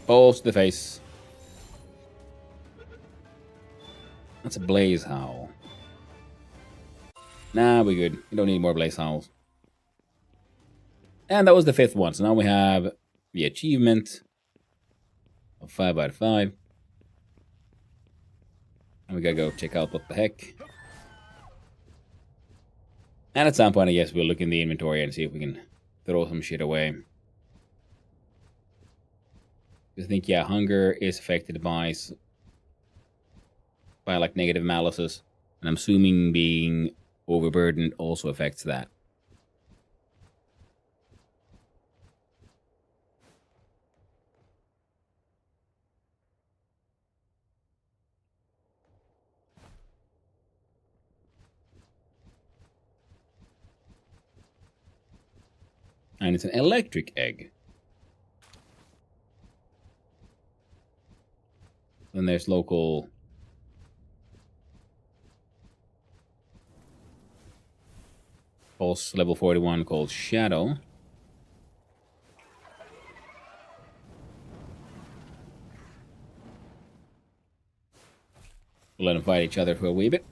Balls to the face. That's a blaze howl. Nah, we're good. We don't need more blaze howls. And that was the 5th one. So now we have the achievement of 5 out of 5. And we gotta go check out what the heck. And at some point, I guess we'll look in the inventory and see if we can throw some shit away. I think, yeah, hunger is affected by negative malices. And I'm assuming being overburdened also affects that. And it's an electric egg. Then there's local... Pulse level 41 called Shadow. We'll let them fight each other for a wee bit.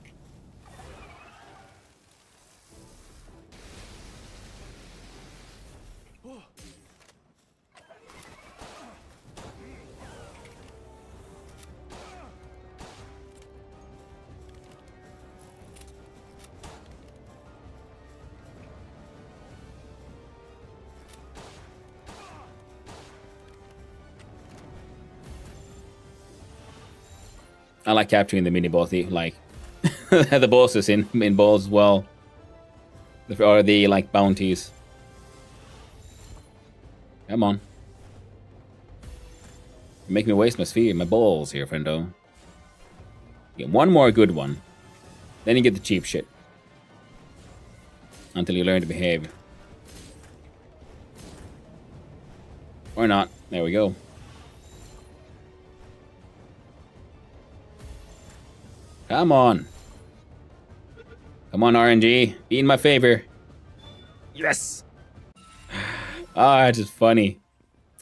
I like capturing the mini boss, like the bosses in balls as well, or the like bounties. Come on, you make me waste my balls here, friendo. You get one more good one, then you get the cheap shit until you learn to behave, or not. There we go. Come on. Come on, RNG. Be in my favor. Yes! Ah, it's just funny.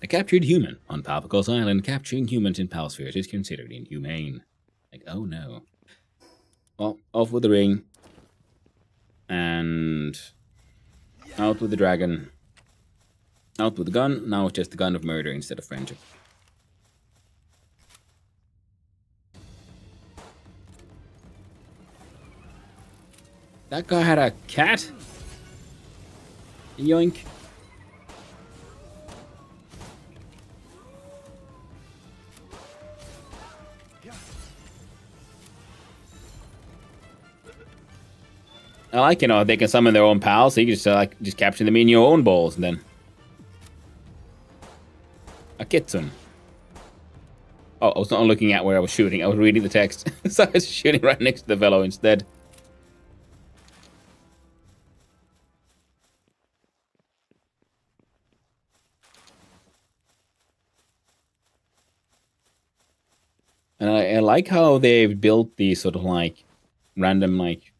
A captured human on Palworld Island. Capturing humans in Palspheres is considered inhumane. Like, oh no. Well, off with the ring. And... out with the dragon. Out with the gun. Now it's just the gun of murder instead of friendship. That guy had a cat? Yoink. I like, they can summon their own pals, so you can just capture them in your own balls, and then... a kitsune. Oh, I was not looking at where I was shooting, I was reading the text. So I was shooting right next to the fellow instead. And I like how they've built these sort of like random like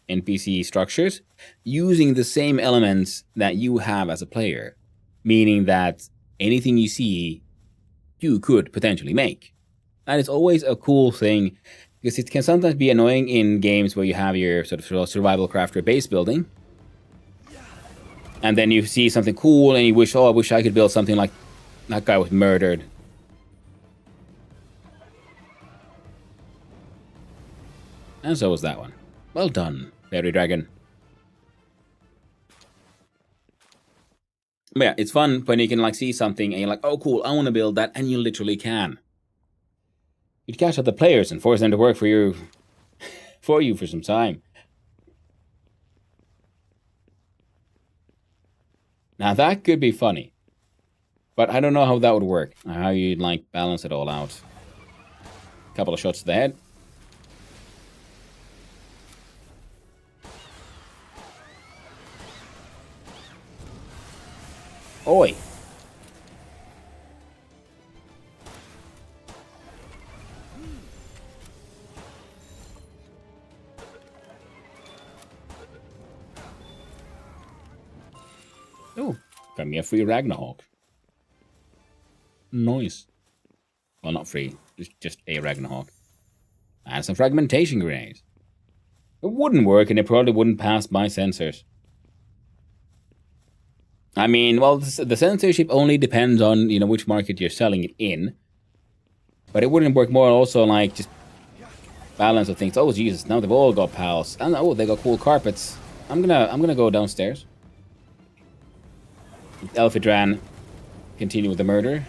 NPC structures using the same elements that you have as a player. Meaning that anything you see, you could potentially make. And it's always a cool thing because it can sometimes be annoying in games where you have your sort of survival craft or base building. And then you see something cool and you wish, oh, I wish I could build something like that guy was murdered. And so was that one. Well done, Fairy Dragon. But yeah, it's fun when you can like see something and you're like, oh cool, I want to build that, and you literally can. You'd catch up the players and force them to work for you for some time. Now that could be funny. But I don't know how that would work. How you'd like balance it all out. Couple of shots to the head. Oi! Oh, got me a free Ragnarok. Nice. Well, not free, just a Ragnarok. And some fragmentation grenades. It wouldn't work and it probably wouldn't pass my sensors. I mean, well, the censorship only depends on, which market you're selling it in. But it wouldn't work more also like just balance of things. Oh, Jesus, now they've all got pals. And oh, they got cool carpets. I'm gonna go downstairs. Elphidran continue with the murder.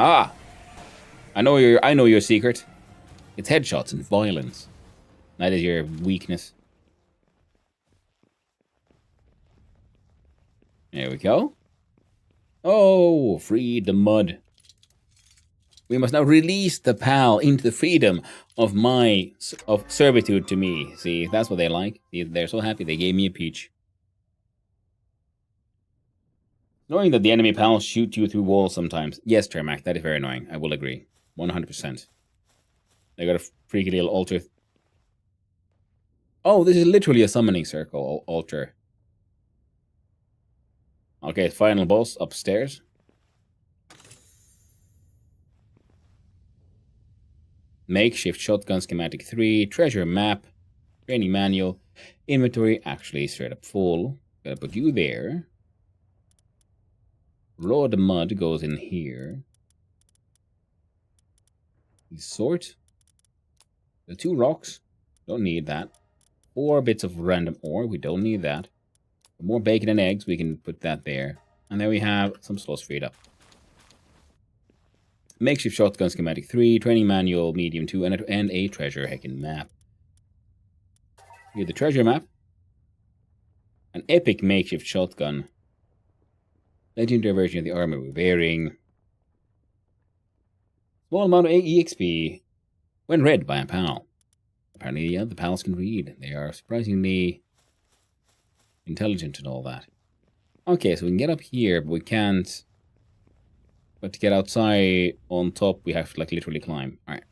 Ah, I know your secret. It's headshots and violence. That is your weakness. There we go. Oh, free the mud. We must now release the pal into the freedom of servitude to me. See, that's what they like. See, they're so happy they gave me a peach. Knowing that the enemy pals shoot you through walls sometimes. Yes, Termac, that is very annoying. I will agree. 100%. They got a freaky little altar. Oh, this is literally a summoning circle altar. Okay, final boss upstairs. Makeshift shotgun schematic 3, treasure map, training manual, inventory actually straight up full. Gotta put you there. Raw the mud goes in here. Sort. The 2 rocks. Don't need that. 4 bits of random ore. We don't need that. More bacon and eggs. We can put that there. And then we have some slots freed up. Makeshift shotgun schematic 3, training manual medium 2, and a treasure heckin' map. Here's the treasure map. An epic makeshift shotgun. Legendary version of the armor we're wearing. Small amount of EXP when read by a pal. Apparently, yeah, the pals can read. They are surprisingly intelligent and all that. Okay, so we can get up here, but we can't. But to get outside on top, we have to like literally climb. Alright.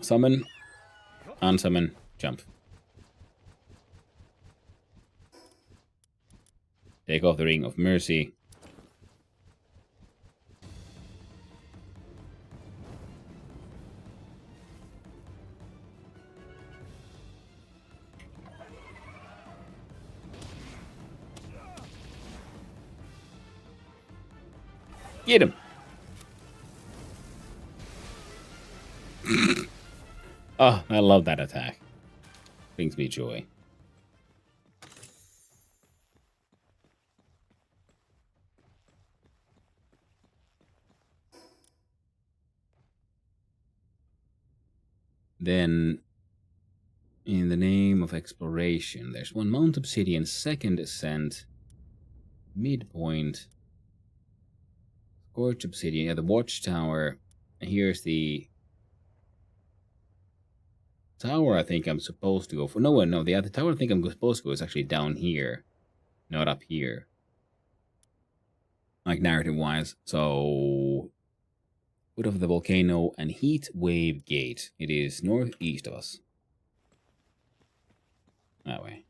Summon, unsummon, jump. Take off the Ring of Mercy. Get him! Oh, I love that attack. Brings me joy. Then, in the name of exploration, there's one Mount Obsidian, second ascent, midpoint, Scorch Obsidian, yeah, the Watchtower. Here's the tower I think I'm supposed to go for. No, the other tower I think I'm supposed to go is actually down here, not up here. Like narrative-wise. So, foot of the volcano and heat wave gate. It is northeast of us. That way.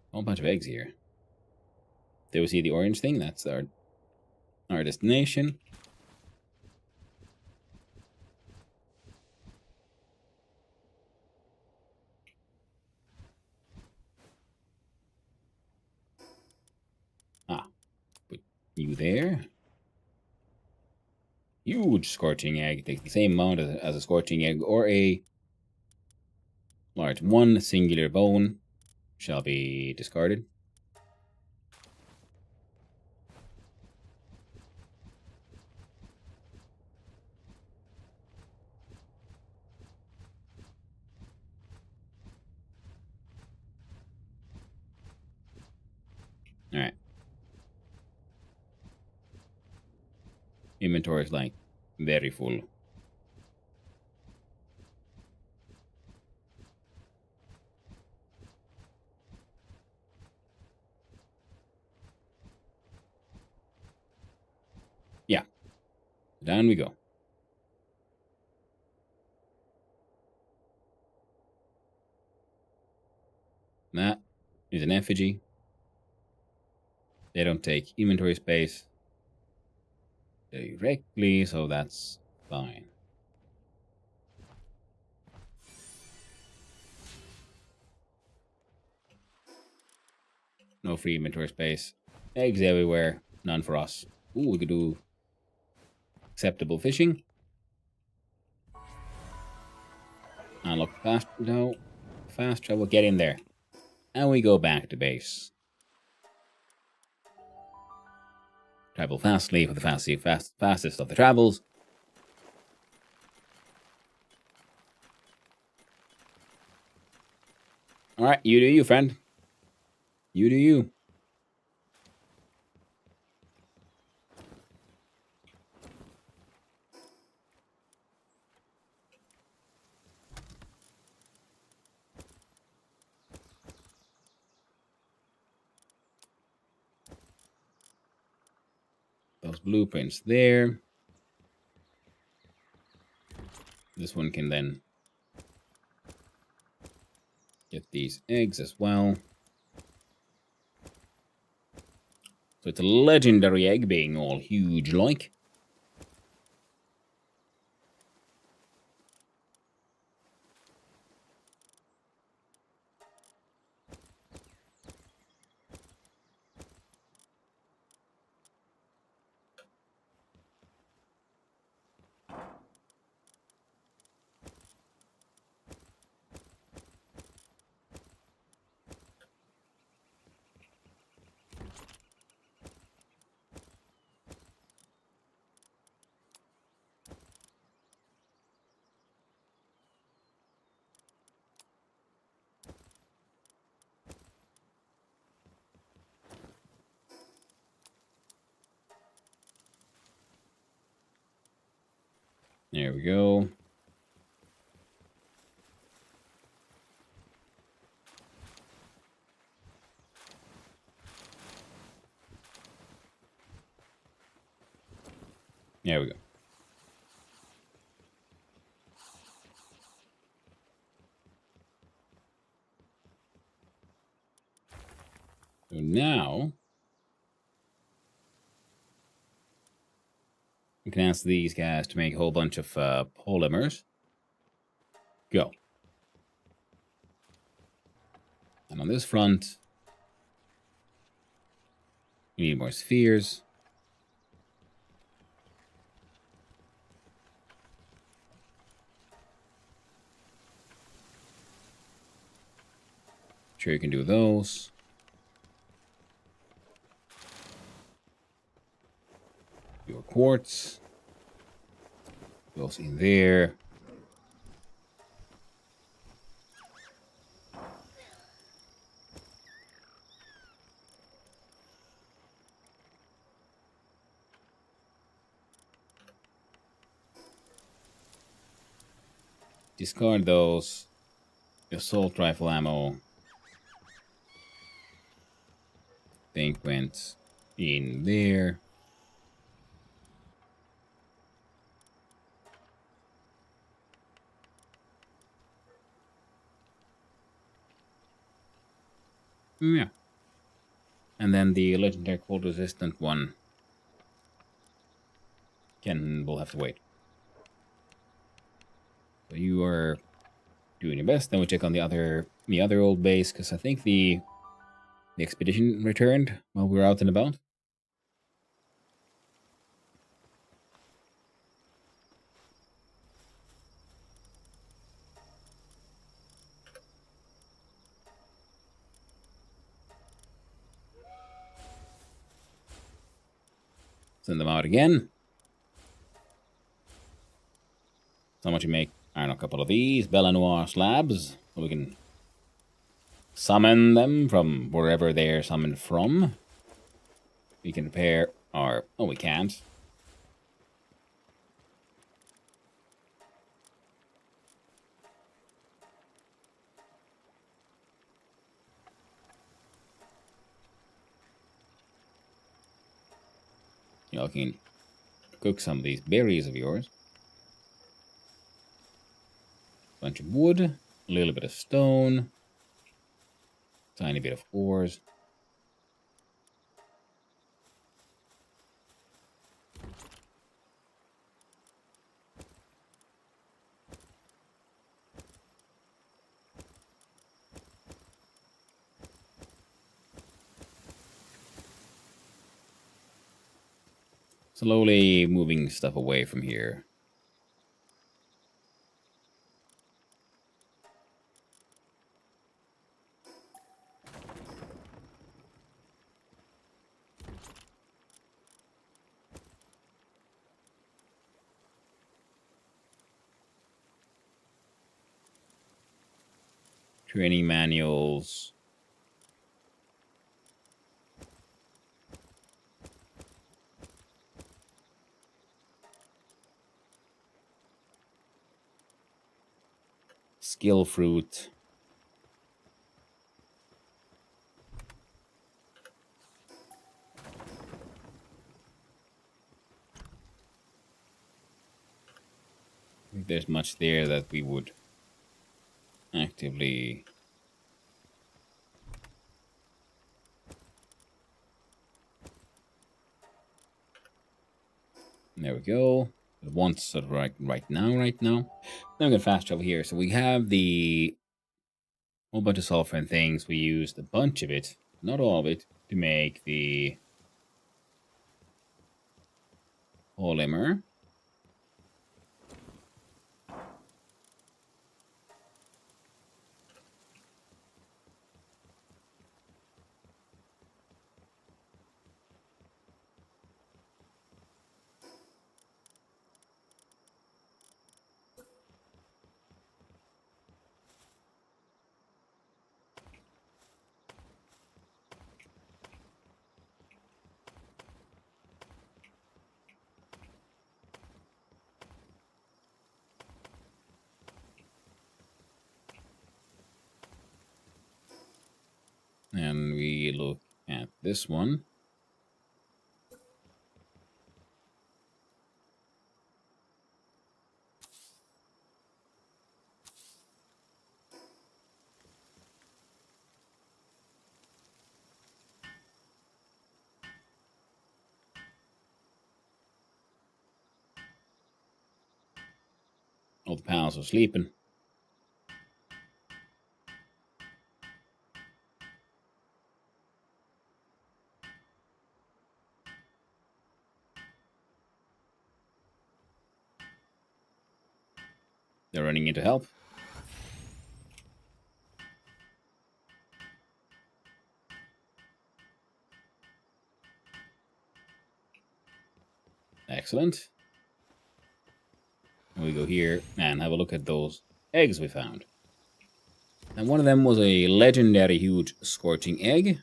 A whole bunch of eggs here. They will see the orange thing. That's our destination. Ah, put you there. Huge scorching egg. Takes the same amount as a scorching egg or a large. One singular bone shall be discarded. Alright. Inventory is like very full. Yeah. Down we go. That is an effigy. They don't take inventory space directly, so that's fine. No free inventory space. Eggs everywhere. None for us. Ooh, we could do acceptable fishing. Unlock fast. No. fast travel. Get in there. And we go back to base. Travel fastly for the fastest of the travels. Alright, you do you, friend. You do you. Those blueprints there. This one can then get these eggs as well. So it's a legendary egg being all huge like. There we go. There we go. So now we can ask these guys to make a whole bunch of polymers. Go. And on this front, we need more spheres. Sure, you can do those. Your quartz. Goes in there. Discard those. Assault rifle ammo. Think went in there. Yeah. And then the legendary cold resistant one we'll have to wait. So you are doing your best. Then we check on the other old base, because I think the expedition returned while we were out and about. Send them out again. So much you make, I don't know, a couple of these Belanoir slabs, so we can summon them from wherever they're summoned from. We can repair our... Oh, we can't. Y'all can cook some of these berries of yours. Bunch of wood, a little bit of stone, tiny bit of ores. Slowly moving stuff away from here. Training manuals. Skill fruit. I think there's much there that we would actively there we go. Once sort of right now. Then we're gonna fast travel here. So we have the whole bunch of sulfur and things. We used a bunch of it, not all of it, to make the polymer. And we look at this one. All the pals are sleeping. They're running in to help. Excellent. And we go here and have a look at those eggs we found. And one of them was a legendary huge scorching egg.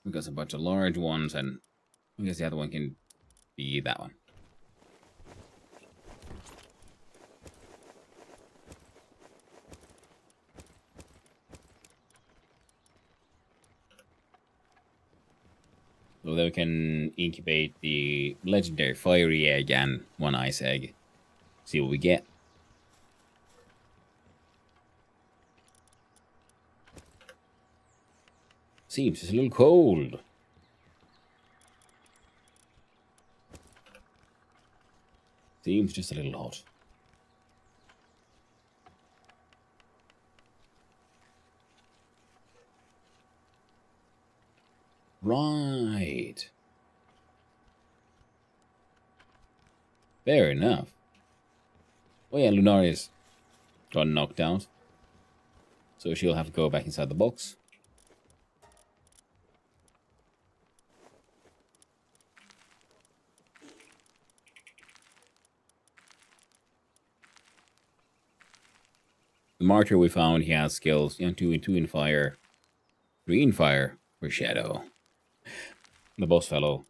We got a bunch of large ones, and I guess the other one can be that one. So then we can incubate the legendary fiery egg and one ice egg. See what we get. Seems it's a little cold. Seems just a little hot. Right. Fair enough. Oh yeah, Lunaria's got knocked out. So she'll have to go back inside the box. The martyr we found, he has skills, 2 in fire, 3 in fire for shadow. The boss fellow.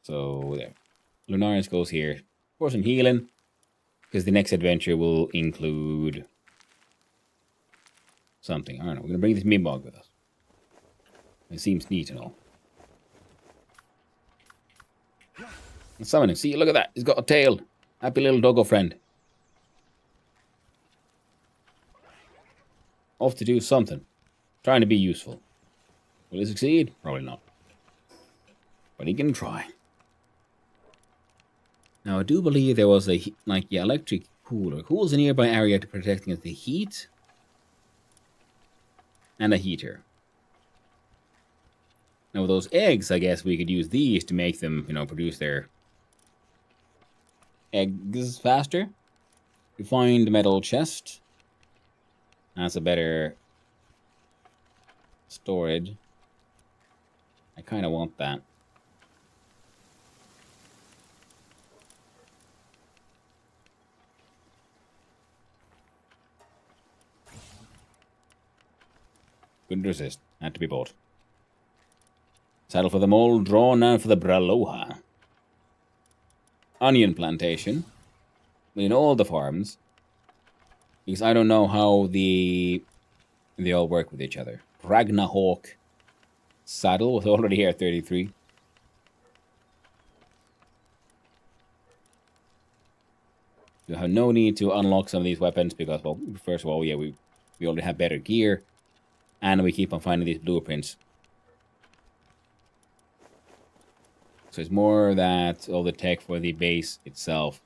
So there. Lunarius goes here. For some healing. Because the next adventure will include something. I don't know. We're going to bring this Mimbog with us. It seems neat and all. Let's summon him. See, look at that. He's got a tail. Happy little doggo friend. Off to do something. Trying to be useful. Will he succeed? Probably not. But he can try. Now, I do believe there was a, electric cooler. Cools a nearby area to protect against the heat. And a heater. Now, with those eggs, I guess we could use these to make them, produce their eggs faster. We find the metal chest. That's a better storage. I kind of want that. Couldn't resist. Had to be bought. Saddle for the mole, draw now for the Braloha. Onion plantation. In all the farms. Because I don't know how they all work with each other. Ragnahawk saddle was already here at 33. You have no need to unlock some of these weapons because, well, first of all, yeah, we already have better gear. And we keep on finding these blueprints. So it's more that all the tech for the base itself.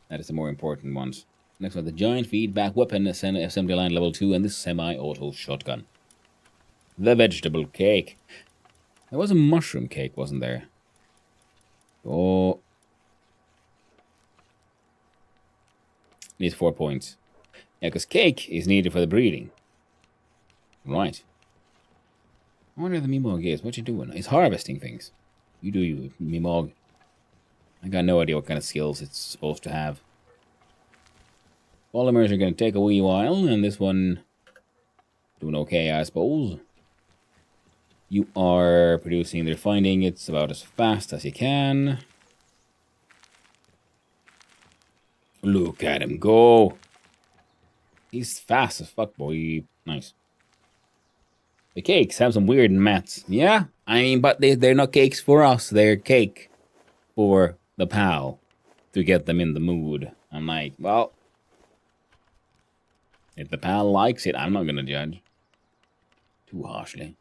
That is the more important ones. Next one, the giant feedback weapon assembly line level 2 and the semi-auto shotgun. The vegetable cake. There was a mushroom cake, wasn't there? Oh. Needs 4 points. Yeah, because cake is needed for the breeding. Right. I wonder where the Mimog is. What you doing? He's harvesting things. You do you, Mimog. I got no idea what kind of skills it's supposed to have. Polymers are going to take a wee while, and this one doing okay, I suppose. You are producing the refining. It's about as fast as you can. Look at him go. He's fast as fuck, boy. Nice. The cakes have some weird mats. Yeah, I mean, but they're not cakes for us. They're cake for the pal to get them in the mood. I'm like, well, if the pal likes it, I'm not going to judge too harshly.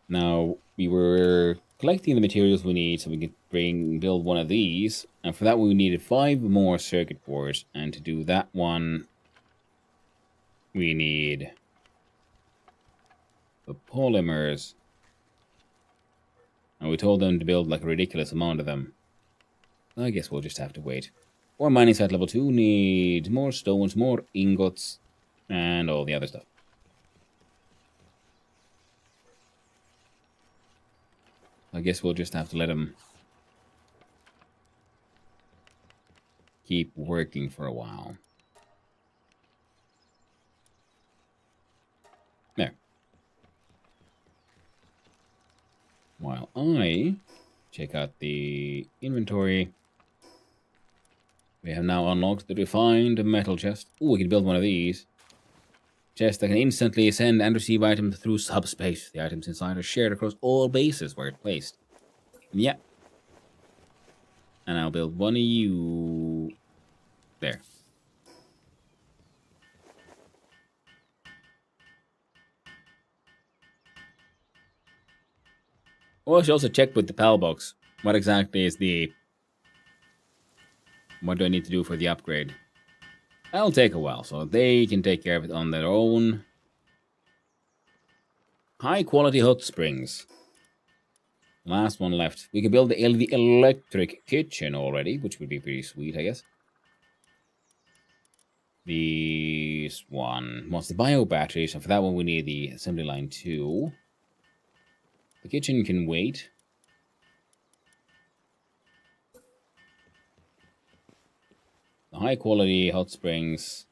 Now, we were collecting the materials we need so we could build one of these. And for that, we needed 5 more circuit boards. And to do that one, we need the polymers. And we told them to build like a ridiculous amount of them. I guess we'll just have to wait. Or mining site level 2 needs more stones, more ingots, and all the other stuff. I guess we'll just have to let them keep working for a while. There. While I check out the inventory, we have now unlocked the refined metal chest. Ooh, we can build one of these. Chest that can instantly send and receive items through subspace. The items inside are shared across all bases where it's placed. Yeah. And I'll build one of you there. Oh, I should also check with the PAL box. What exactly is the... What do I need to do for the upgrade? That'll take a while, so they can take care of it on their own. High quality hot springs. Last one left. We can build the electric kitchen already, which would be pretty sweet, I guess. This one wants the bio batteries, and for that one we need the assembly line 2. The kitchen can wait. The high quality hot springs.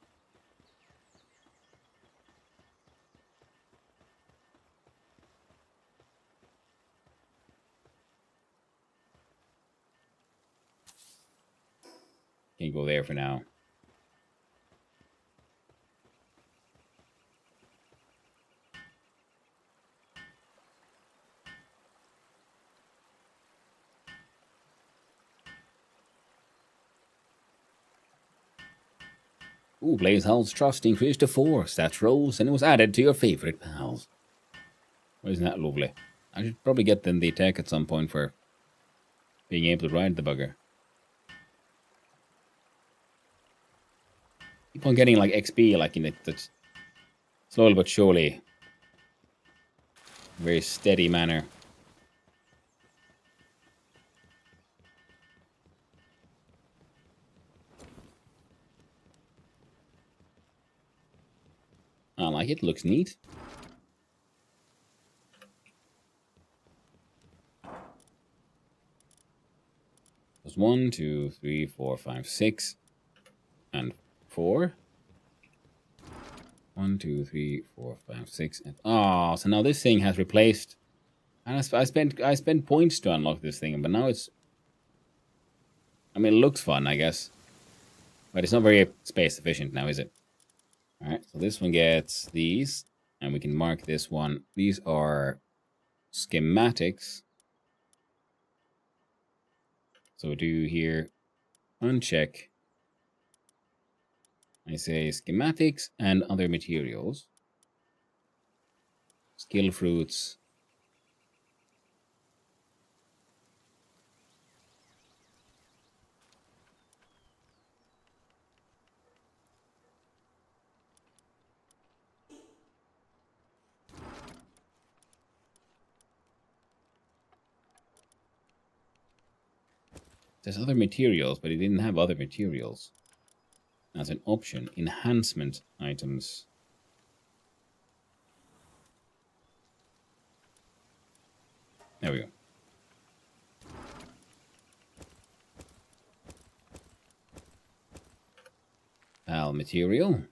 Can go there for now. Ooh, Blaze Hull's trust increased to 4. Stats rose, and it was added to your favorite pals. Well, isn't that lovely? I should probably get them the tech at some point for being able to ride the bugger. Keep on getting like XP, like in it, slowly but surely. Very steady manner. I like it, looks neat. That's 1, 2, 3, 4, 5, 6, and 4. 1, 2, 3, 4, 5, 6, and oh, so now this thing has replaced. And I spent points to unlock this thing, but now it's. I mean, it looks fun, I guess, but it's not very space efficient now, is it? All right, so this one gets these, and we can mark this one. These are schematics. So do here, uncheck. I say schematics and other materials. Skill fruits. There's other materials, but it didn't have other materials as an option. Enhancement items. There we go. Pal material.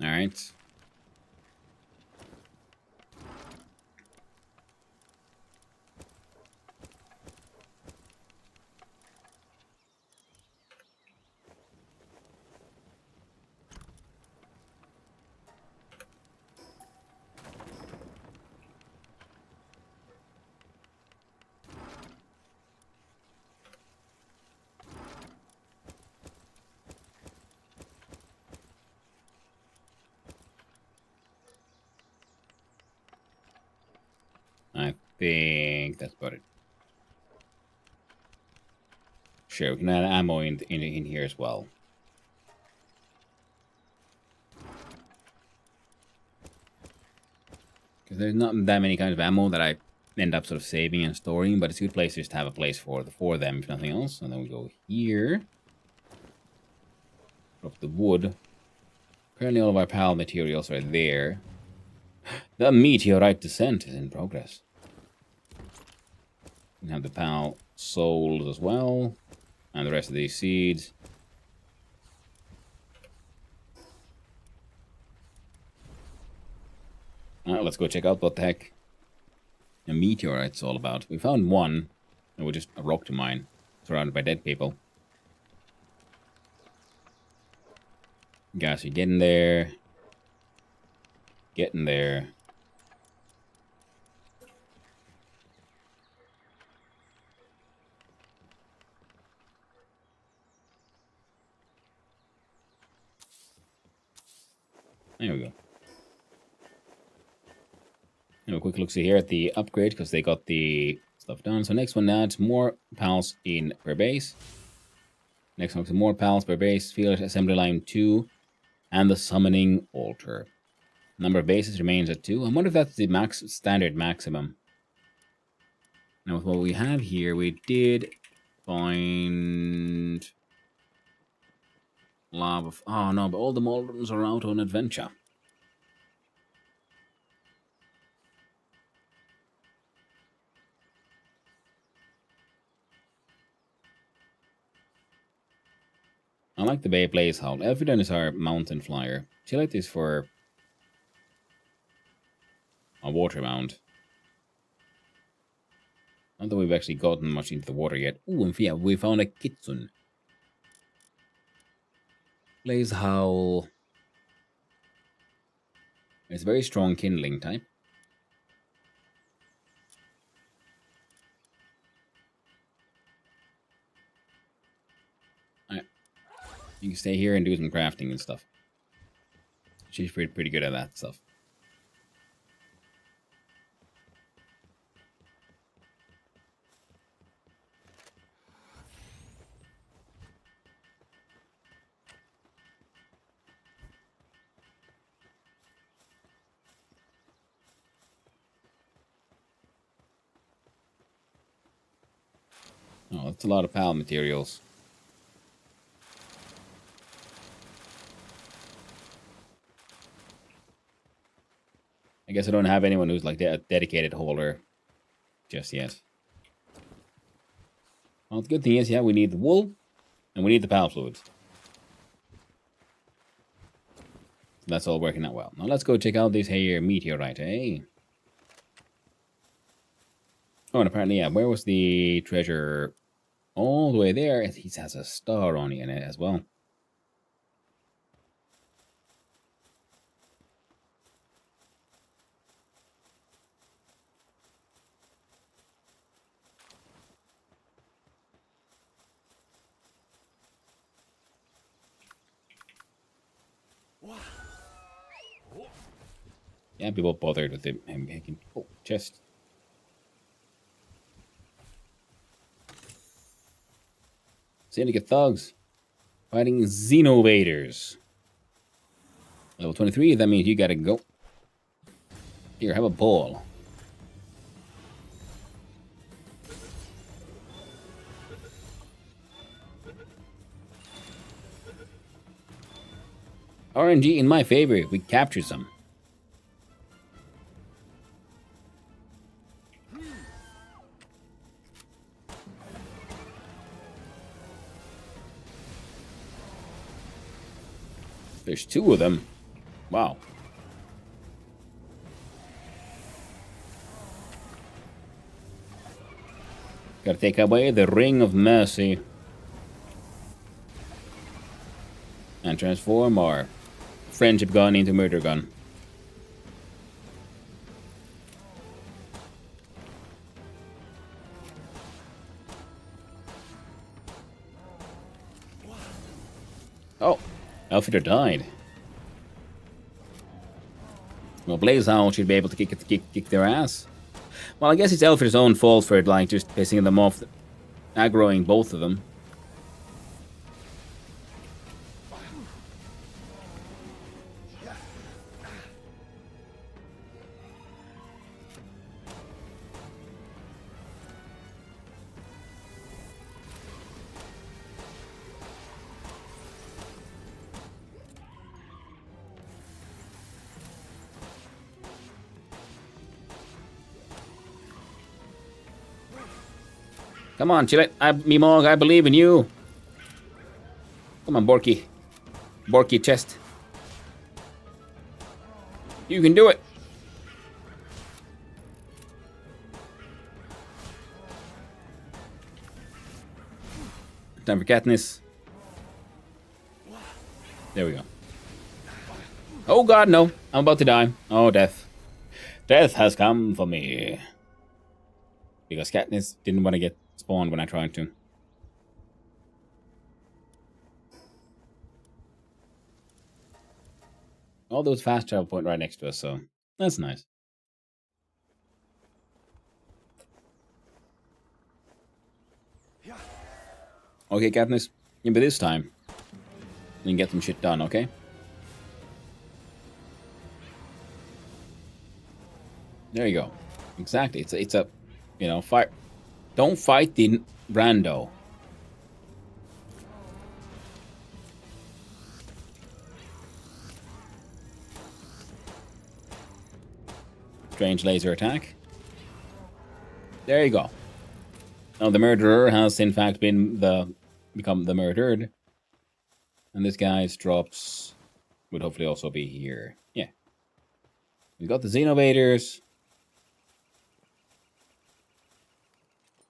All right. I think that's about it. Sure, we can add ammo in here as well. Because there's not that many kinds of ammo that I end up sort of saving and storing, but it's a good place just to have a place for them, if nothing else. And then we go here. Drop the wood. Currently all of our PAL materials are there. The meteorite descent is in progress. We have the PAL souls as well. And the rest of these seeds. Alright, let's go check out what the heck a meteorite's all about. We found one. It was just a rock to mine. Surrounded by dead people. Guys, you getting there. Getting there. There we go. Have a quick look see here at the upgrade because they got the stuff done. So next one adds more pals in per base. Next one, more pals per base. Field assembly line 2 and the summoning altar. Number of bases remains at 2. I wonder if that's the standard maximum. Now with what we have here, we did find lava. Oh no, but all the Moldens are out on adventure. I like the Bay Blaze Howl. Elfridon is our mountain flyer. Chillet is for a water mound. Not that we've actually gotten much into the water yet. Ooh, and yeah, we found a kitsune. Blaze Howl. It's a very strong kindling type. Alright. You can stay here and do some crafting and stuff. She's pretty good at that stuff. Oh, that's a lot of pal materials. I guess I don't have anyone who's like a dedicated holder just yet. Well, the good thing is, yeah, we need the wool and we need the pal fluids. So that's all working out well. Now let's go check out this here meteorite, eh? Oh, and apparently, yeah, where was the treasure? All the way there. He has a star on it in it as well. Yeah, people bothered with him making. Oh, chest. Syndicate thugs fighting Xenovaders. Level 23, that means you gotta go. Here, have a ball. RNG in my favor if we capture some. There's 2 of them. Wow. Gotta take away the Ring of Mercy. And transform our friendship gun into murder gun. Oh, Outfitter died. Well, Blazehound should be able to kick their ass. Well, I guess it's Outfitter's own fault for like just pissing them off, aggroing both of them. Come on, Chile. Mimog, I believe in you. Come on, Borky. Borky chest. You can do it. Time for Katniss. There we go. Oh god, no. I'm about to die. Oh, death. Death has come for me. Because Katniss didn't want to get spawned when I tried to. All those fast travel point right next to us, so that's nice. Okay, Katniss, maybe this time we can get some shit done, okay? There you go. Exactly. It's a, you know, fight. Don't fight the rando. Strange laser attack. There you go. Now the murderer has in fact become the murdered. And this guy's drops would hopefully also be here. Yeah. We've got the Xenovaders.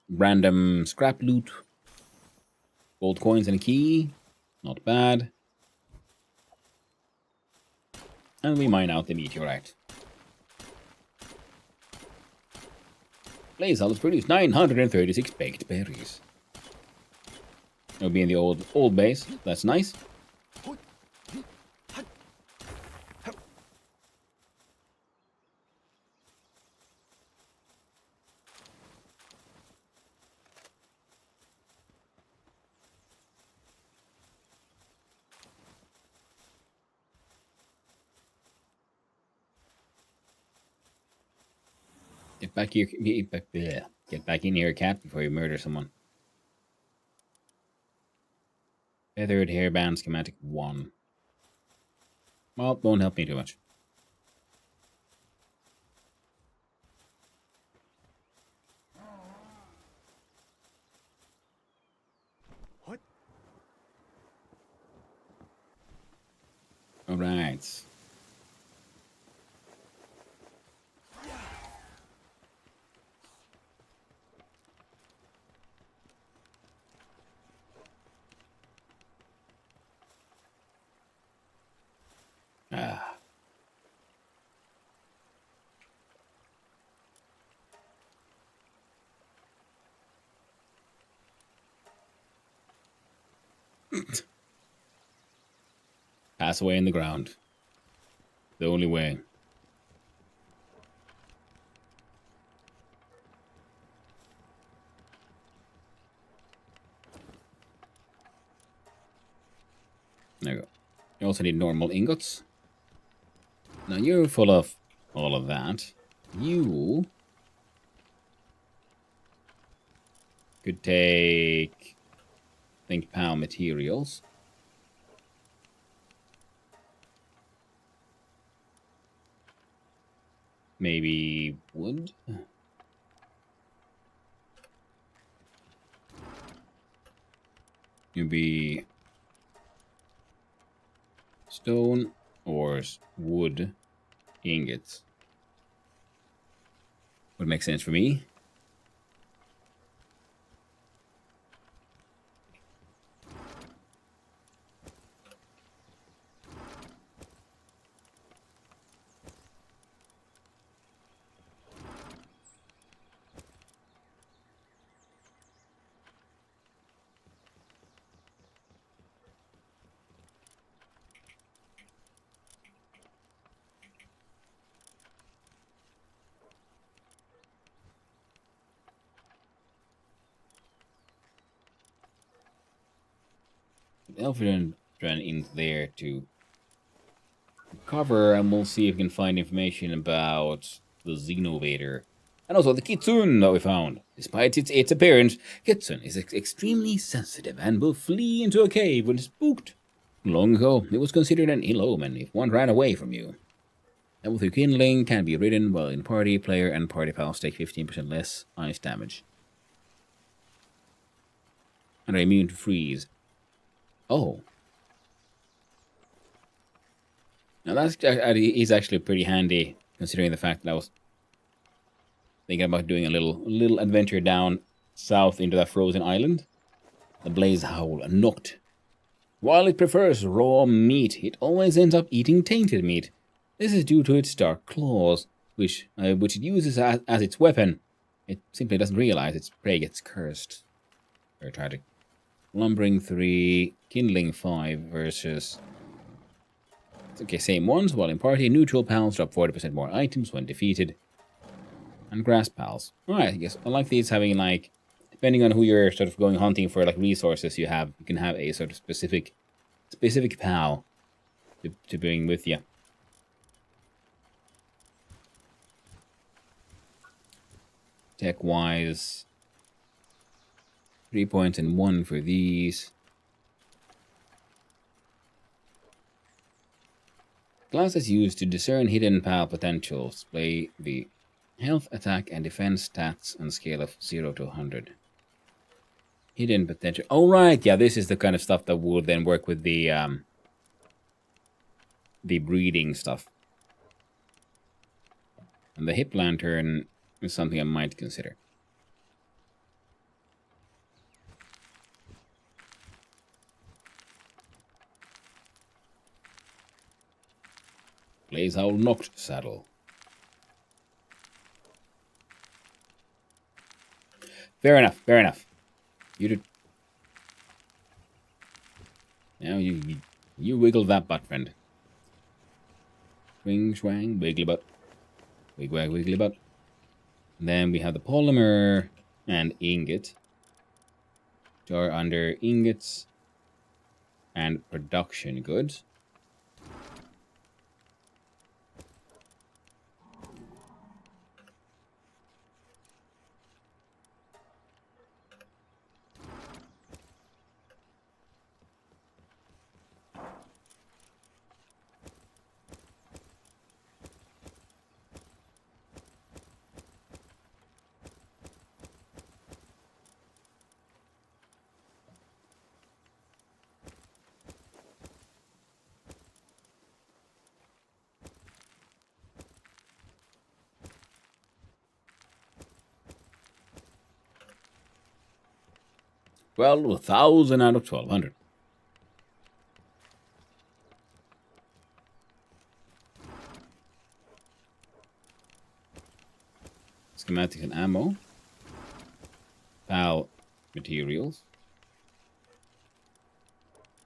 Random scrap loot. Gold coins and a key. Not bad. And we mine out the meteorite. Blaze has produced 936 baked berries. It'll be in the old base. That's nice. Get back here. Get back in here, cat, before you murder someone. Feathered hairband schematic 1. Well, won't help me too much. What? All right. Ah. Pass away in the ground. The only way. There you go. You also need normal ingots. Now you're full of all of that. You could take, I think, PAL materials. Maybe wood? Maybe stone or wood ingots. Would make sense for me. Elfrin ran in there to cover, and we'll see if we can find information about the Xenovator. And also the Kitsune that we found. Despite its appearance, Kitsune is extremely sensitive and will flee into a cave when spooked. Long ago, it was considered an ill omen if one ran away from you. Level 3 kindling can be ridden while in party. Player and party pals take 15% less ice damage. And are immune to freeze. Oh. Now that is actually pretty handy, considering the fact that I was thinking about doing a little adventure down south into that frozen island. The blaze howl knocked. While it prefers raw meat, it always ends up eating tainted meat. This is due to its dark claws, which it uses as its weapon. It simply doesn't realize its prey gets cursed. Very tragic. Lumbering 3, kindling 5 versus... Okay, same ones. While in party, neutral pals drop 40% more items when defeated. And grass pals. Alright, I guess I like these having, like, depending on who you're sort of going hunting for, like, resources you can have a sort of specific pal to bring with you. Tech-wise, 3 points and 1 for these. Glass is used to discern hidden pal potentials. Display the health, attack, and defense stats on a scale of 0 to 100. Hidden potential. Oh, right. Yeah, this is the kind of stuff that would then work with the breeding stuff. And the hip lantern is something I might consider. Blaze Owl Noct saddle. Fair enough, fair enough. You did. Now you wiggle that butt, friend. Swing, swang, wiggly butt. Wig, wag, wiggly butt. And then we have the polymer and ingot. Which are under ingots and production goods. Well, 1,000 out of 1,200. Schematics and ammo. Pal materials.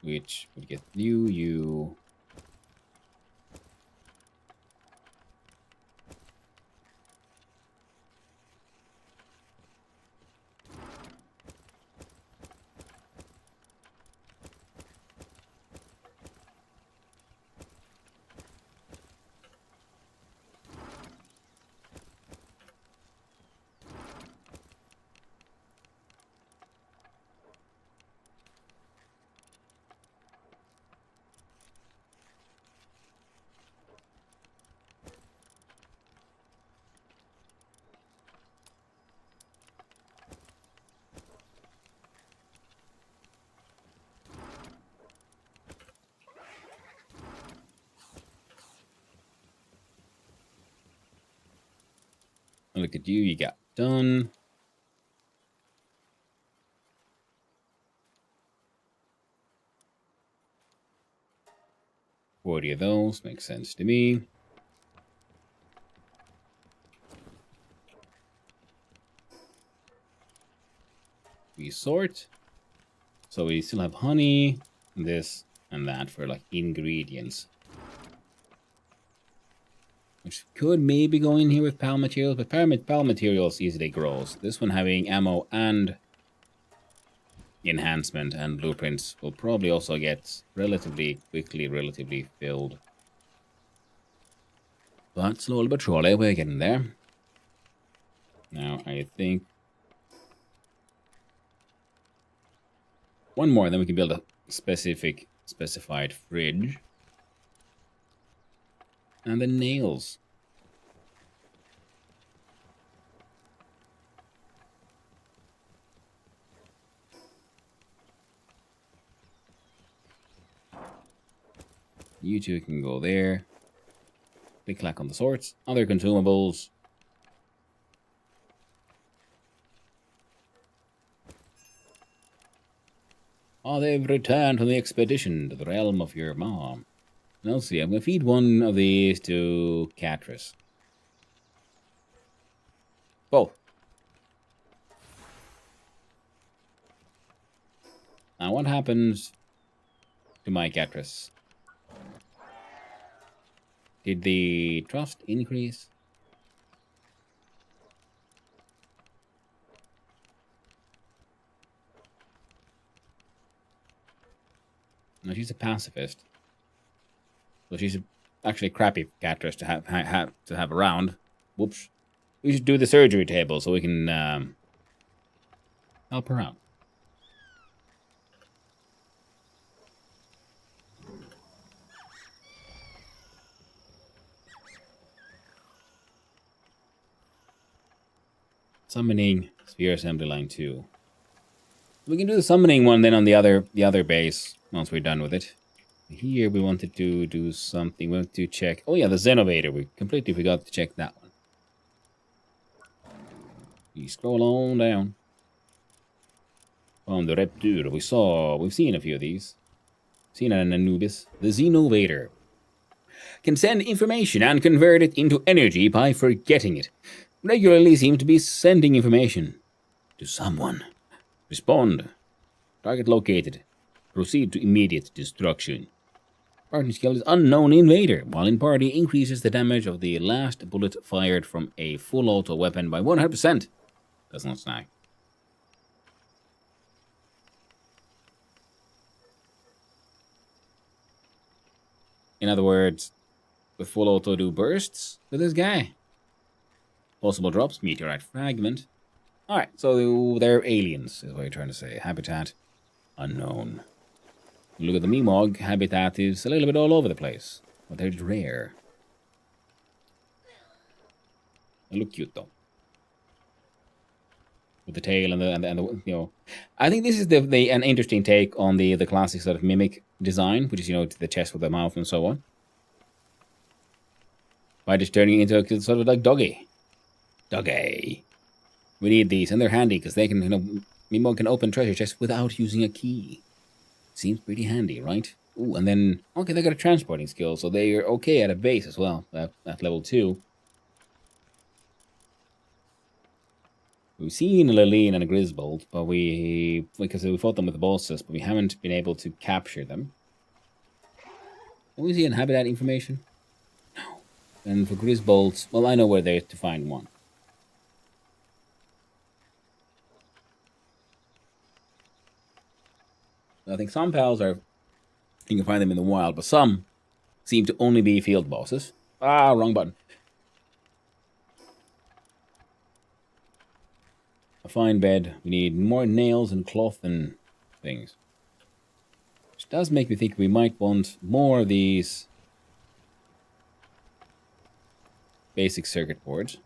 Which would get you. Look at you got done. Forty of those makes sense to me. We sort. So we still have honey, this, and that for like ingredients. Which could maybe go in here with pal materials, but pal materials easily grows. This one having ammo and enhancement and blueprints will probably also get relatively quickly, filled. But slowly but surely we're getting there. Now I think one more, then we can build a specified fridge. And the nails. You two can go there. Click clack on the sorts. Other consumables. Oh, they've returned from the expedition to the realm of your mom. Let's see, I'm going to feed one of these to Catrice. Both. Now, what happens to my Catrice? Did the trust increase? No, she's a pacifist. So she's actually a crappy Catrice to have around. Whoops. We should do the surgery table so we can help her out. Summoning sphere assembly line 2. We can do the summoning one then on the other base once we're done with it. Here we wanted to do something. We want to check. Oh yeah, the Xenovator. We completely forgot to check that one. You scroll on down. On the Reptur, we've seen a few of these. Seen it in Anubis. The Xenovator. can send information and convert it into energy by forgetting it. Regularly seems to be sending information to someone. Respond. Target located. Proceed to immediate destruction. Partner skill is Unknown Invader. While in party, increases the damage of the last bullet fired from a full auto weapon by 100%. Does not snag. In other words, with full auto do bursts with this guy. Possible drops, meteorite fragment. Alright, so they're aliens, is what you're trying to say. Habitat unknown. Look at the Meemog, habitat is a little bit all over the place, but they're rare. They look cute though. With the tail and the you know, I think this is an interesting take on the classic sort of mimic design, which is, you know, the chest with the mouth and so on. By just turning it into sort of like doggy. Doggy. We need these, and they're handy because they can, you know, Meemog can open treasure chests without using a key. Seems pretty handy, right? Ooh, and then, okay, they got a transporting skill, so they're okay at a base as well, at level 2. We've seen a Lileen and a Grisbold, but because we fought them with the bosses, but we haven't been able to capture them. Can we see an habitat information? No. And for Grisbolds, well, I know where they're to find one. I think some pals are, you can find them in the wild, but some seem to only be field bosses. Ah, wrong button. A fine bed. We need more nails and cloth and things. Which does make me think we might want more of these basic circuit boards.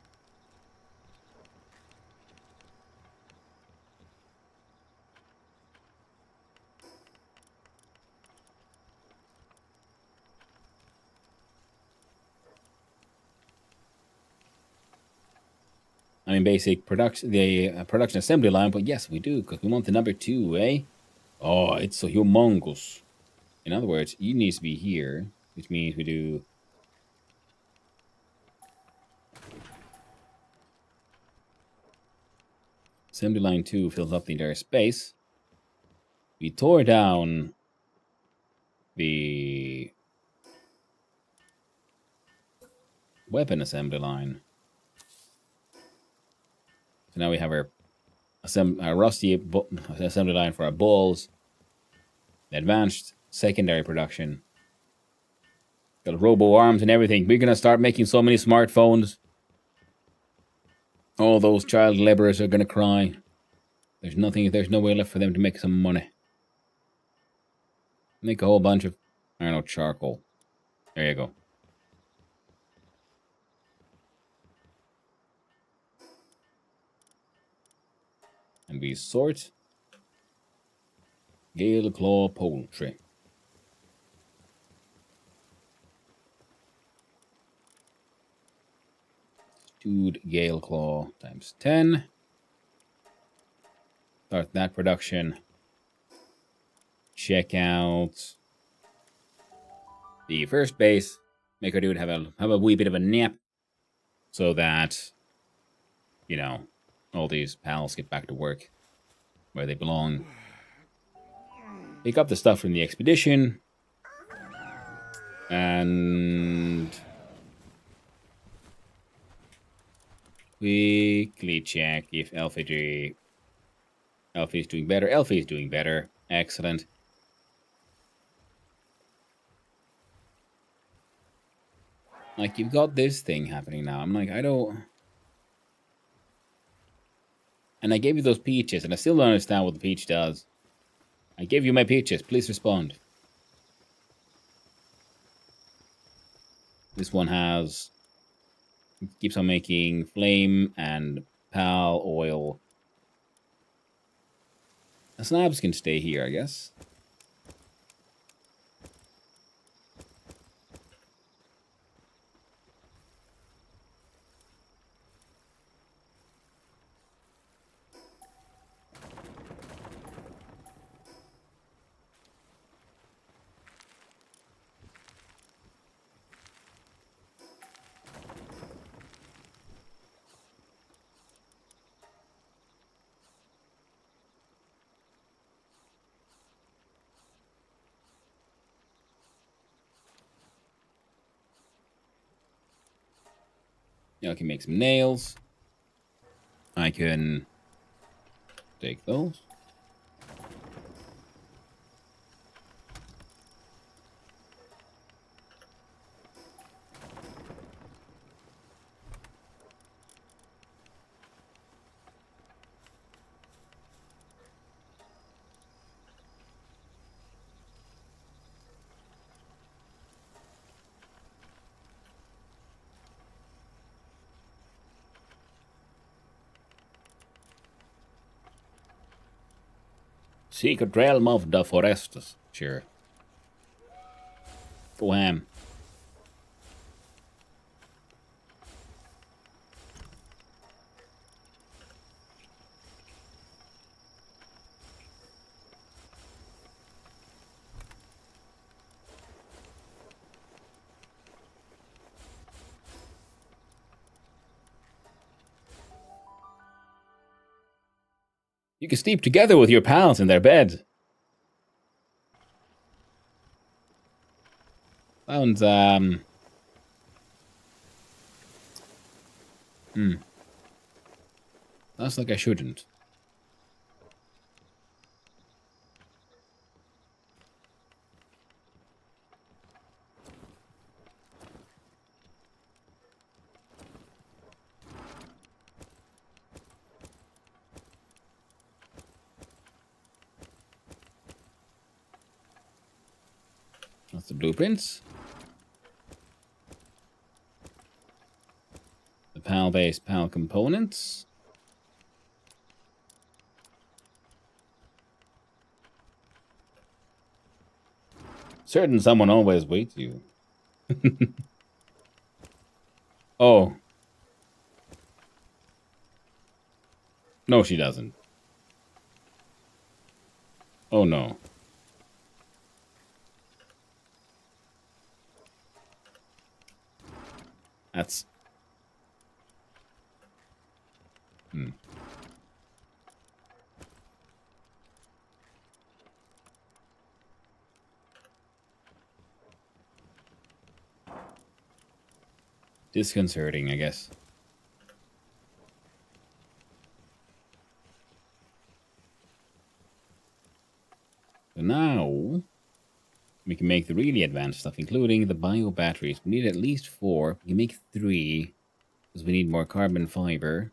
I mean, basic production, the production assembly line, but yes, we do, because we want the number 2, eh? Oh, it's so humongous. In other words, it needs to be here, which means we do... Assembly line 2 fills up the entire space. We tore down the weapon assembly line. So now we have our rusty assembly line for our balls. The advanced secondary production. Got robo arms and everything. We're gonna start making so many smartphones. All those child laborers are gonna cry. There's no way left for them to make some money. Make a whole bunch of, I don't know, charcoal. There you go. And we sort Gale Claw Poultry. Stewed Gale Claw times 10. Start that production. Check out the first base. Make our dude have a wee bit of a nap, so that, you know, all these pals get back to work where they belong. Pick up the stuff from the expedition. And quickly check if Elfie is doing better. Elfie is doing better. Excellent. Like, you've got this thing happening now. I'm like, I don't... And I gave you those peaches, and I still don't understand what the peach does. I gave you my peaches. Please respond. This one has... keeps on making flame and pal oil. The slabs can stay here, I guess. Yeah, I can make some nails. I can take those. Secret realm of the forests. Sure. Go ham. You can sleep together with your pals in their bed. Sounds, Sounds like I shouldn't. That's the blueprints. The PAL-based PAL components. Certain someone always waits you. Oh. No, she doesn't. Oh, no. That's... disconcerting, I guess. So now, we can make the really advanced stuff, including the bio batteries. We need at least 4. We can make 3, because we need more carbon fiber.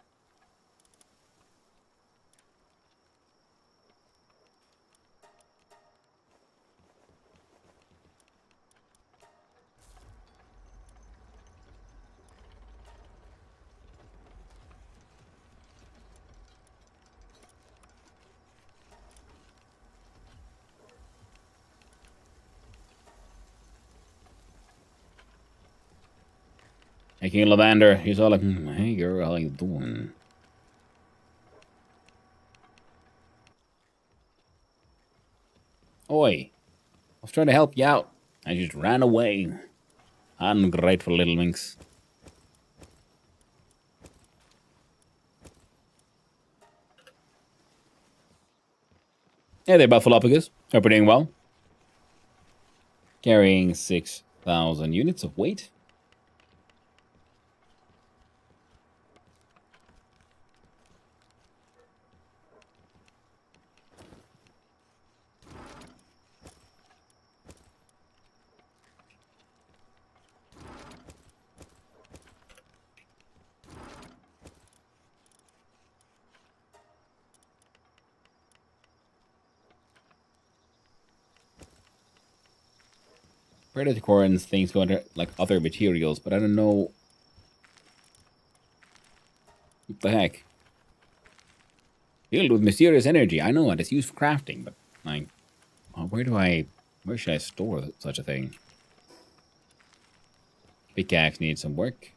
Hey, King Lavender, he's all like, hey girl, how you doing? Oi, I was trying to help you out. I just ran away. Ungrateful little minx. Hey there, Buffalopicus. Hope you're doing well. Carrying 6,000 units of weight. Predator and things go under like other materials, but I don't know what the heck. Filled with mysterious energy. I know it. It's used for crafting, but like, where should I store such a thing? Pickaxe needs some work.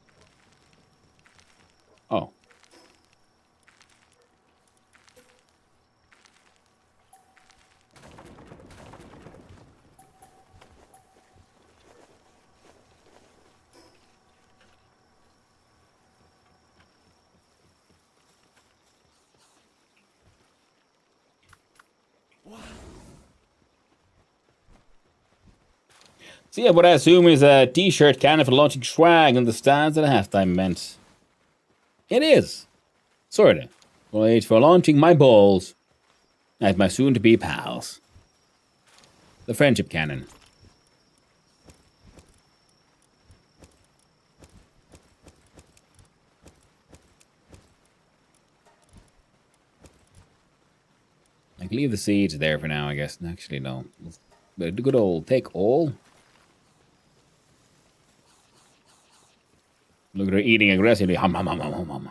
Oh. So yeah, what I assume is a t-shirt cannon for launching swag on the stands at a halftime event. It is. Sorta. Wait for launching my balls at my soon-to-be pals. The friendship cannon. I can leave the seeds there for now, I guess. Actually, no. The good old take all. Look at her eating aggressively. Hum, hum, hum, hum, hum, hum.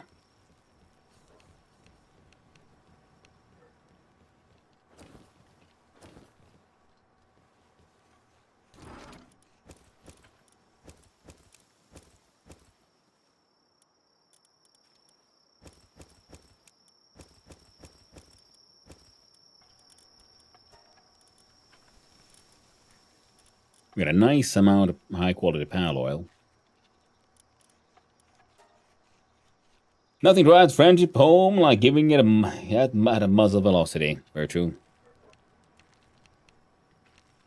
We got a nice amount of high-quality pal oil. Nothing drives friendship home like giving it at a muzzle velocity. Very true.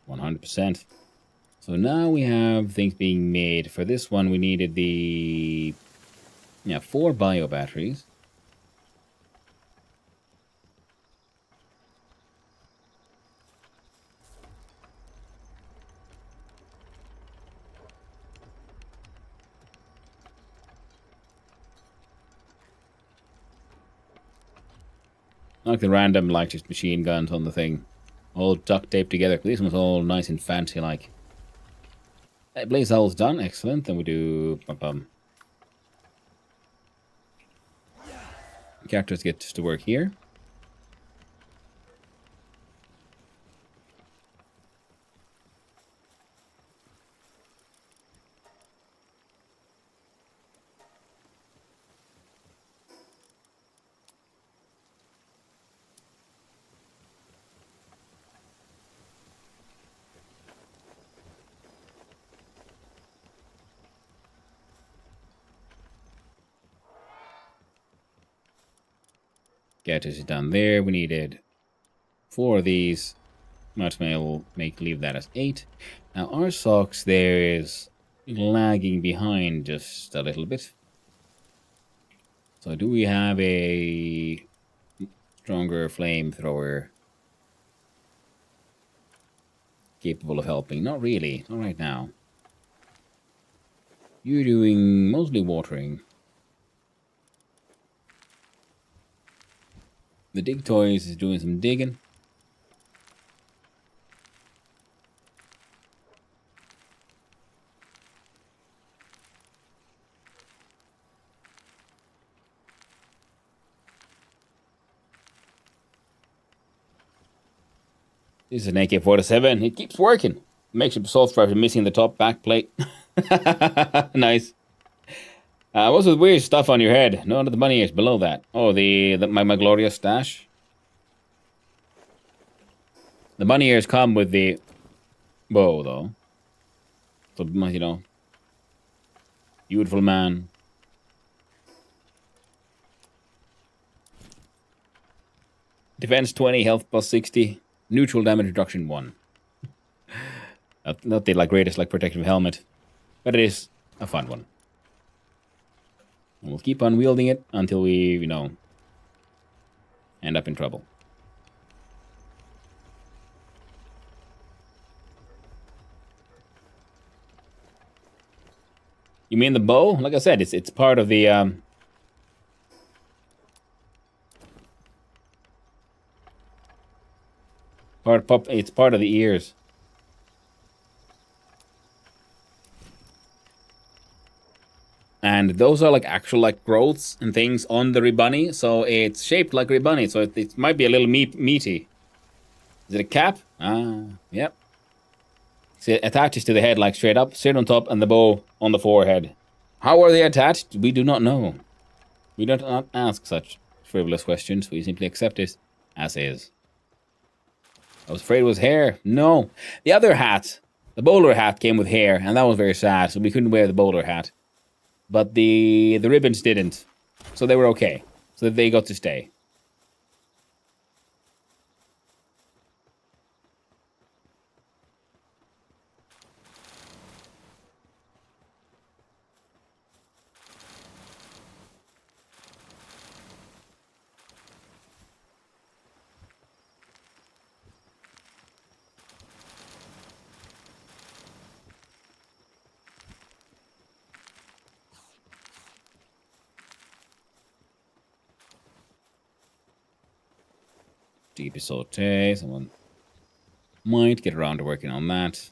100%. So now we have things being made. For this one, we needed the... 4 bio batteries. I like the random, like, just machine guns on the thing. All duct taped together. This one's all nice and fancy, like. Blaze hell's done. Excellent. Then we do... Characters get to work here. Get is done there. We needed 4 of these. Much may will leave that as 8. Now our socks there is lagging behind just a little bit. So do we have a stronger flamethrower capable of helping? Not really. Not right now. You're doing mostly watering. The Dig Toys is doing some digging. This is an AK-47. It keeps working. Makes it soft for missing the top back plate. Nice. What's with weird stuff on your head? No, the bunny ears below that. Oh, my glorious stash. The bunny ears come with the bow, though. So, you know, beautiful man. Defense 20, health plus 60, neutral damage reduction 1. Not the greatest protective helmet, but it is a fun one. And we'll keep on wielding it until we, end up in trouble. You mean the bow? Like I said, it's part of the it's part of the ears. And those are actual growths and things on the ribbunny, so it's shaped like ribbunny, so it might be a little meaty. Is it a cap? Ah, yep. See, it attaches to the head straight up, straight on top, and the bow on the forehead. How are they attached? We do not know. We do not ask such frivolous questions. We simply accept it as is. I was afraid it was hair. No. The other hat, the bowler hat, came with hair, and that was very sad, so we couldn't wear the bowler hat. But the ribbons didn't. So they were okay. So they got to stay. Deep saute. Someone might get around to working on that.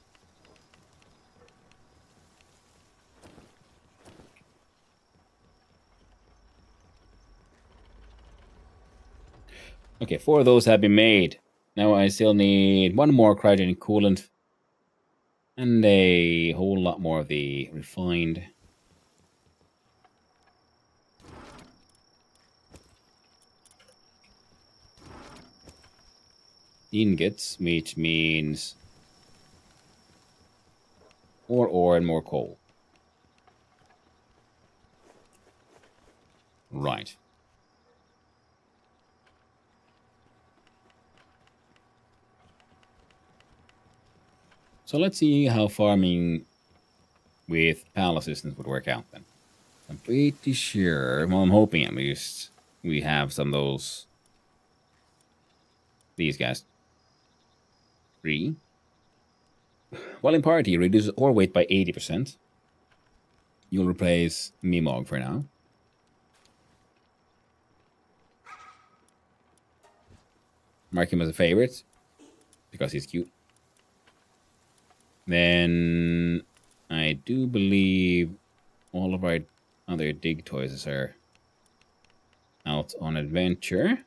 Okay, 4 of those have been made. Now I still need 1 more cryogenic coolant. And a whole lot more of the refined. Ingots, which means more ore and more coal. Right. So let's see how farming with PAL assistance would work out then. I'm pretty sure, well, I'm hoping at least, we have some of those. These guys. 3. While in party, reduces ore weight by 80%. You'll replace Mimog for now. Mark him as a favorite, because he's cute. Then, I do believe all of our other dig toys are out on adventure.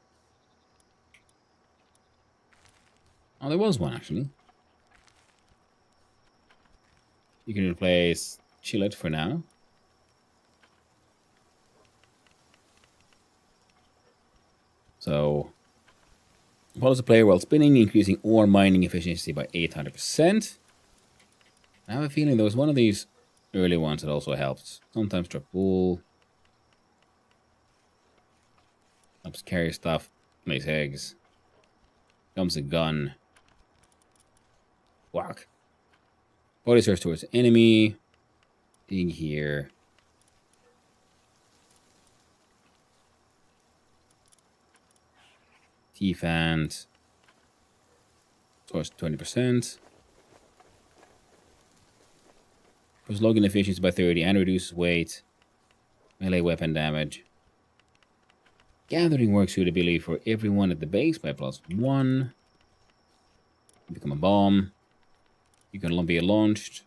Oh, there was one, actually. You can replace Chillet for now. So, follows the player while spinning, increasing ore mining efficiency by 800%. I have a feeling there was one of these early ones that also helped. Sometimes drop wool. Helps carry stuff. Makes eggs. Comes a gun. Whack. Body surge towards the enemy. Dig here. T-fans. Towards 20%. Puts login efficiency by 30 and reduces weight. Melee weapon damage. Gathering work suitability for everyone at the base by +1. Become a bomb. You can be launched.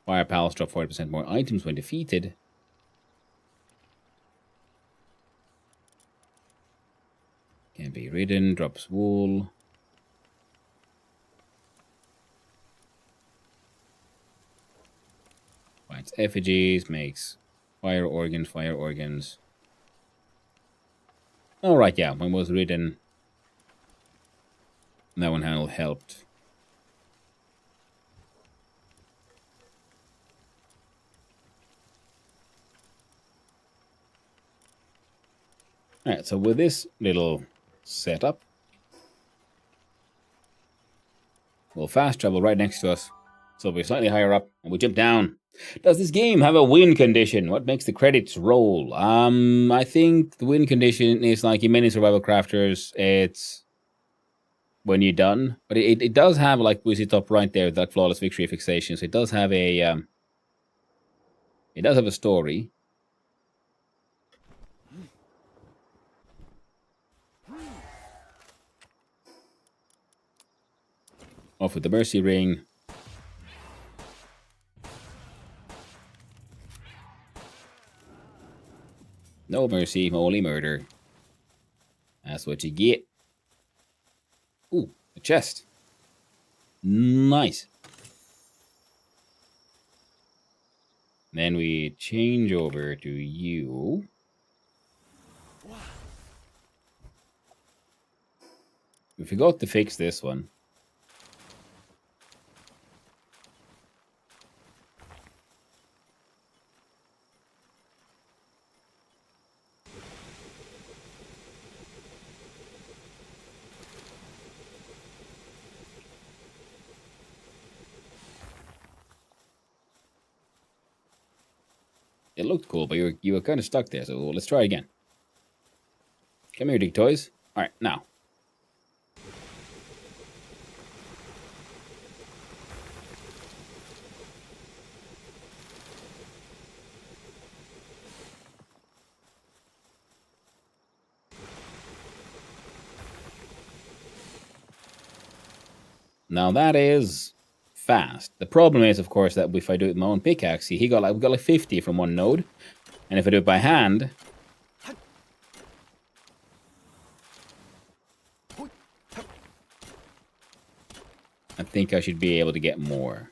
Fire pals drop 40% more items when defeated. Can be ridden. Drops wool. Finds effigies. Makes fire organs. Fire organs. Alright, yeah. One was ridden. That one helped. Alright, so with this little setup, we'll fast travel right next to us. So we're slightly higher up, and we jump down. Does this game have a win condition? What makes the credits roll? I think the win condition is like in many survival crafters, it's when you're done. But it does have, like we see top right there, that flawless victory fixation. So it does have a story. Off with the mercy ring. No mercy, only murder. That's what you get. Ooh, a chest. Nice. Then we change over to you. We forgot to fix this one. It looked cool, but you were kind of stuck there, so let's try again. Come here, dig toys. Alright, now. Now that is fast. The problem is, of course, that if I do it with my own pickaxe, see, we got like 50 from one node, and if I do it by hand, I think I should be able to get more.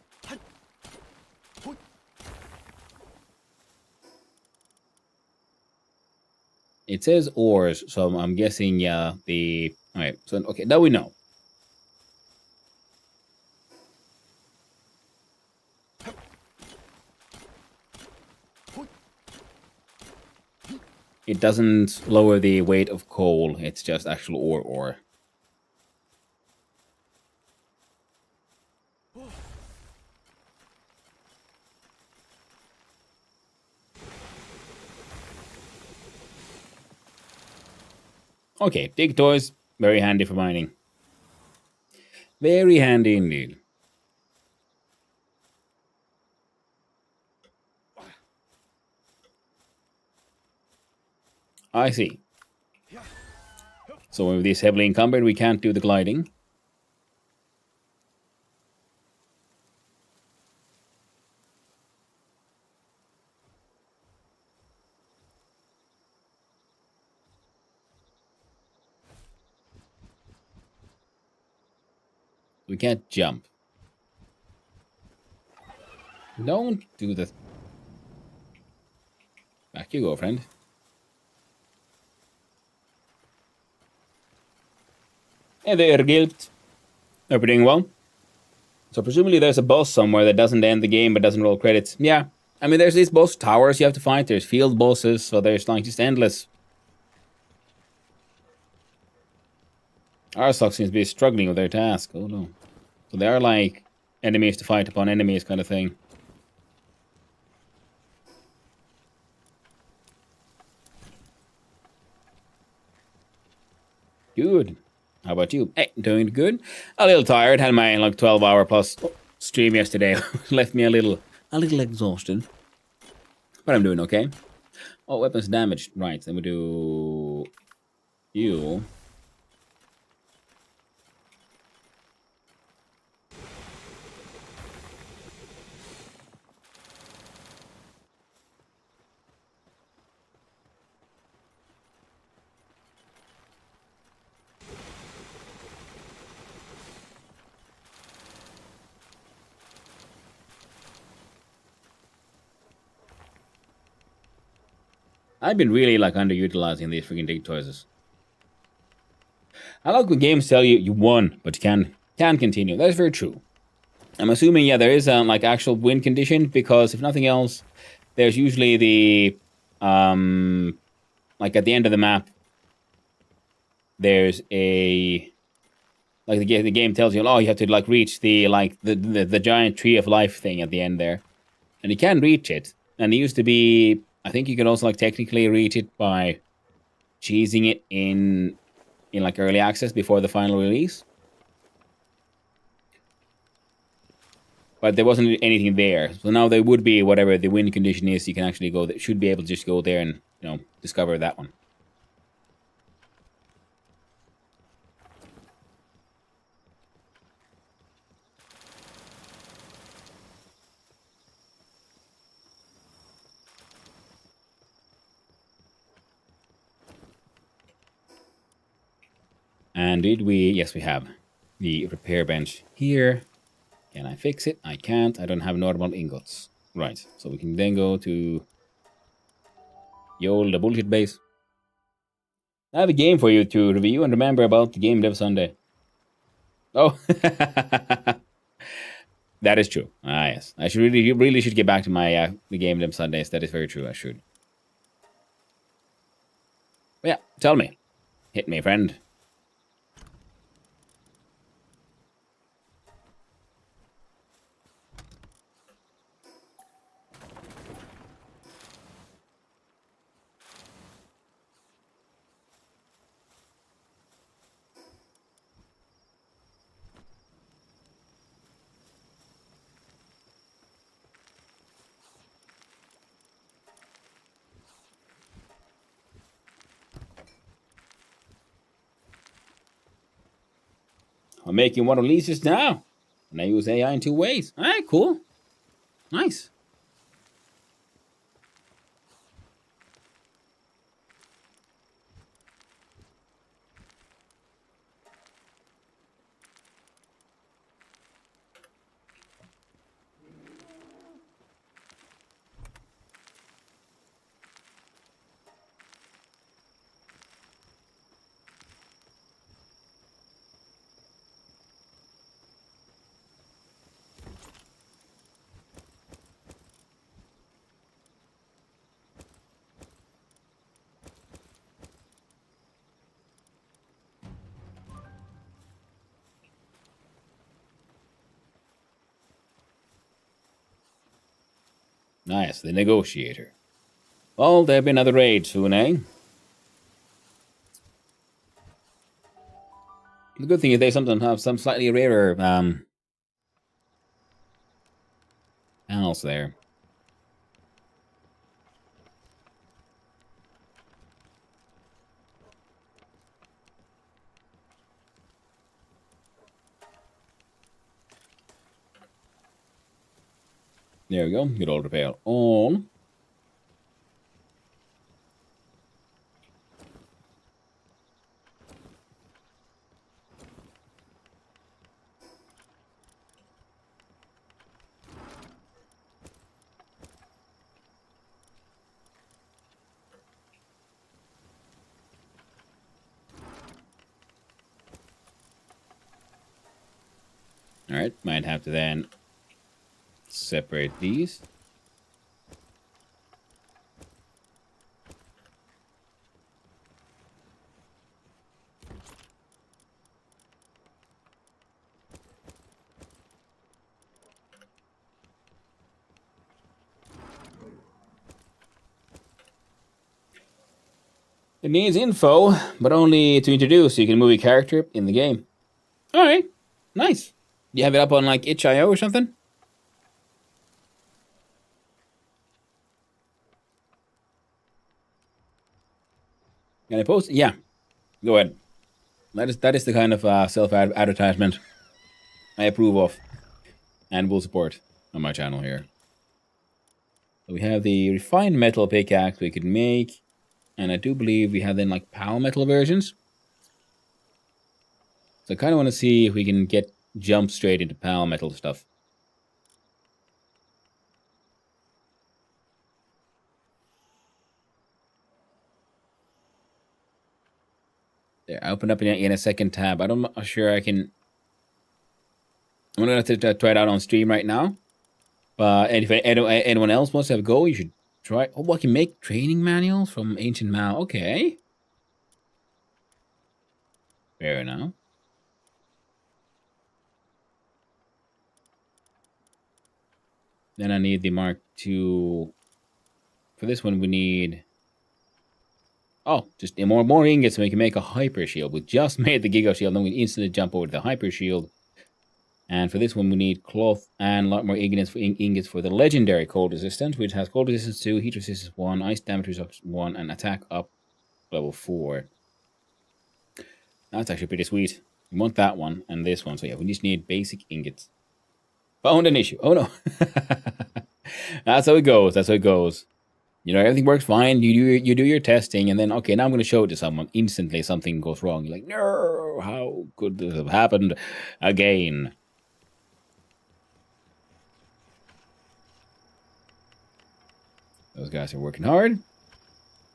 It says ores, so I'm guessing, yeah, the... Alright, so, okay, that we know. It doesn't lower the weight of coal, it's just actual ore. Okay, dig toys, very handy for mining. Very handy indeed. I see. So with this heavily encumbered, we can't do the gliding. We can't jump. Don't do the... Back you go, friend. Hey there, Guilt. Hope you're doing well. So presumably there's a boss somewhere that doesn't end the game but doesn't roll credits. Yeah. I mean, there's these boss towers you have to fight. There's field bosses, so there's like just endless. Arstock seems to be struggling with their task. Oh no. So they are like enemies to fight upon enemies kind of thing. Good. How about you? Hey, doing good. A little tired. Had my like 12-hour plus stream yesterday. Left me a little exhausted. But I'm doing okay. Oh, weapons damaged. Right, then we do you. I've been really like underutilizing these freaking dig toys. I like when games tell you won, but you can continue. That is very true. I'm assuming, yeah, there is a like actual win condition, because if nothing else, there's usually the like at the end of the map, there's a like the game tells you, oh, you have to like reach the like the giant tree of life thing at the end there, and you can reach it. And it used to be, I think you can also like technically reach it by cheesing it in like early access before the final release. But there wasn't anything there. So now there would be whatever the win condition is. You can actually go, should be able to just go there and, you know, discover that one. And did we? Yes, we have the repair bench here. Can I fix it? I can't. I don't have normal ingots. Right. So we can then go to the old bullshit base. I have a game for you to review and remember about the Game Dev Sunday. Oh, that is true. Ah, yes. I should really should get back to my the Game Dev Sundays. That is very true. I should. But yeah, tell me. Hit me, friend. I'm making one of these just now. And I use AI in 2 ways. Alright, cool. Nice. Nice, the negotiator. Well, there'll be another raid soon, eh? The good thing is they sometimes have some slightly rarer pals there. There we go. Good old repair on. Alright, might have to then separate these. It needs info, but only to introduce so you can move your character in the game. Alright, nice. You have it up on like itch.io or something? Can I post? Yeah. Go ahead. That is the kind of self-advertisement I approve of and will support on my channel here. So we have the refined metal pickaxe we could make, and I do believe we have then like pal metal versions. So I kind of want to see if we can jump straight into pal metal stuff. There, I opened up in a second tab. I'm not sure I can. I'm gonna have to try it out on stream right now. But if anyone else wants to have a go, you should try. Oh, I can make training manuals from ancient Mal. Okay. Fair enough. Then I need the Mark II. For this one, we need. Oh, just more ingots so we can make a hyper shield. We just made the Giga shield, then we instantly jump over to the hyper shield. And for this one, we need cloth and a lot more ingots for the legendary cold resistance, which has cold resistance 2, heat resistance 1, ice damage resistance 1, and attack up level 4. That's actually pretty sweet. We want that one and this one. So yeah, we just need basic ingots. Found an issue. Oh no. That's how it goes. That's how it goes. You know, everything works fine. You do your testing, and then okay, now I'm going to show it to someone. Instantly, something goes wrong. You're like, no, how could this have happened again? Those guys are working hard.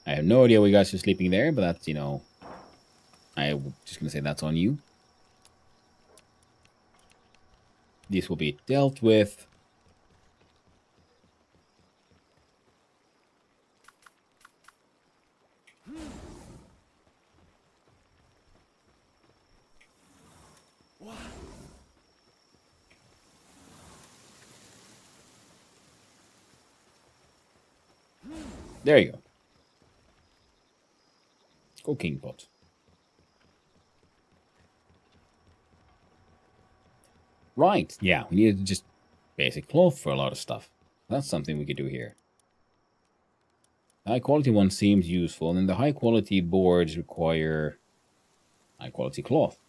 I have no idea why you guys are sleeping there, but that's, you know, I'm just going to say that's on you. This will be dealt with. There you go. Cooking pot. Right, yeah, we needed just basic cloth for a lot of stuff. That's something we could do here. The high quality one seems useful, and then the high quality boards require high quality cloth.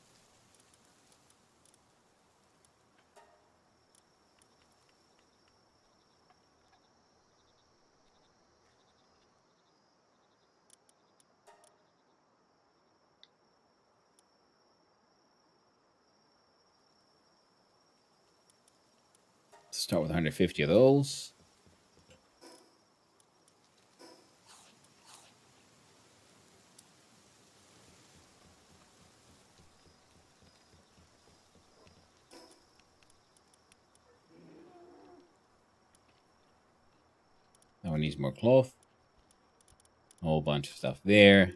Start with 150 of those. Now one needs more cloth. A whole bunch of stuff there.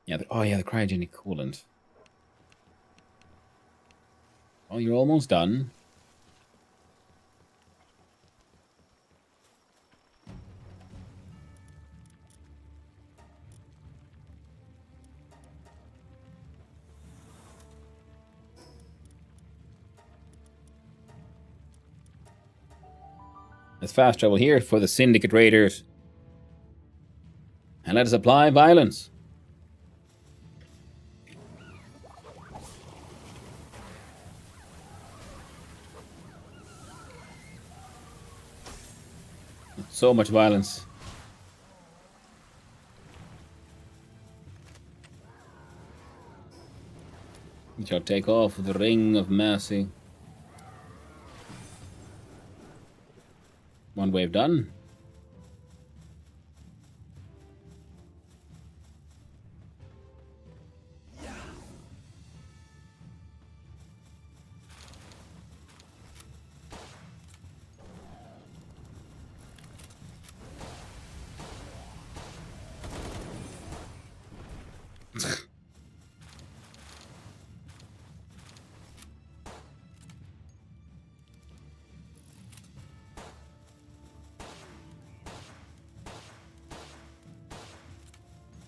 Yeah, oh yeah, the cryogenic coolant. Oh, you're almost done. Let's fast travel here for the Syndicate Raiders. And let us apply violence. So much violence. We shall take off the Ring of Mercy. One wave done.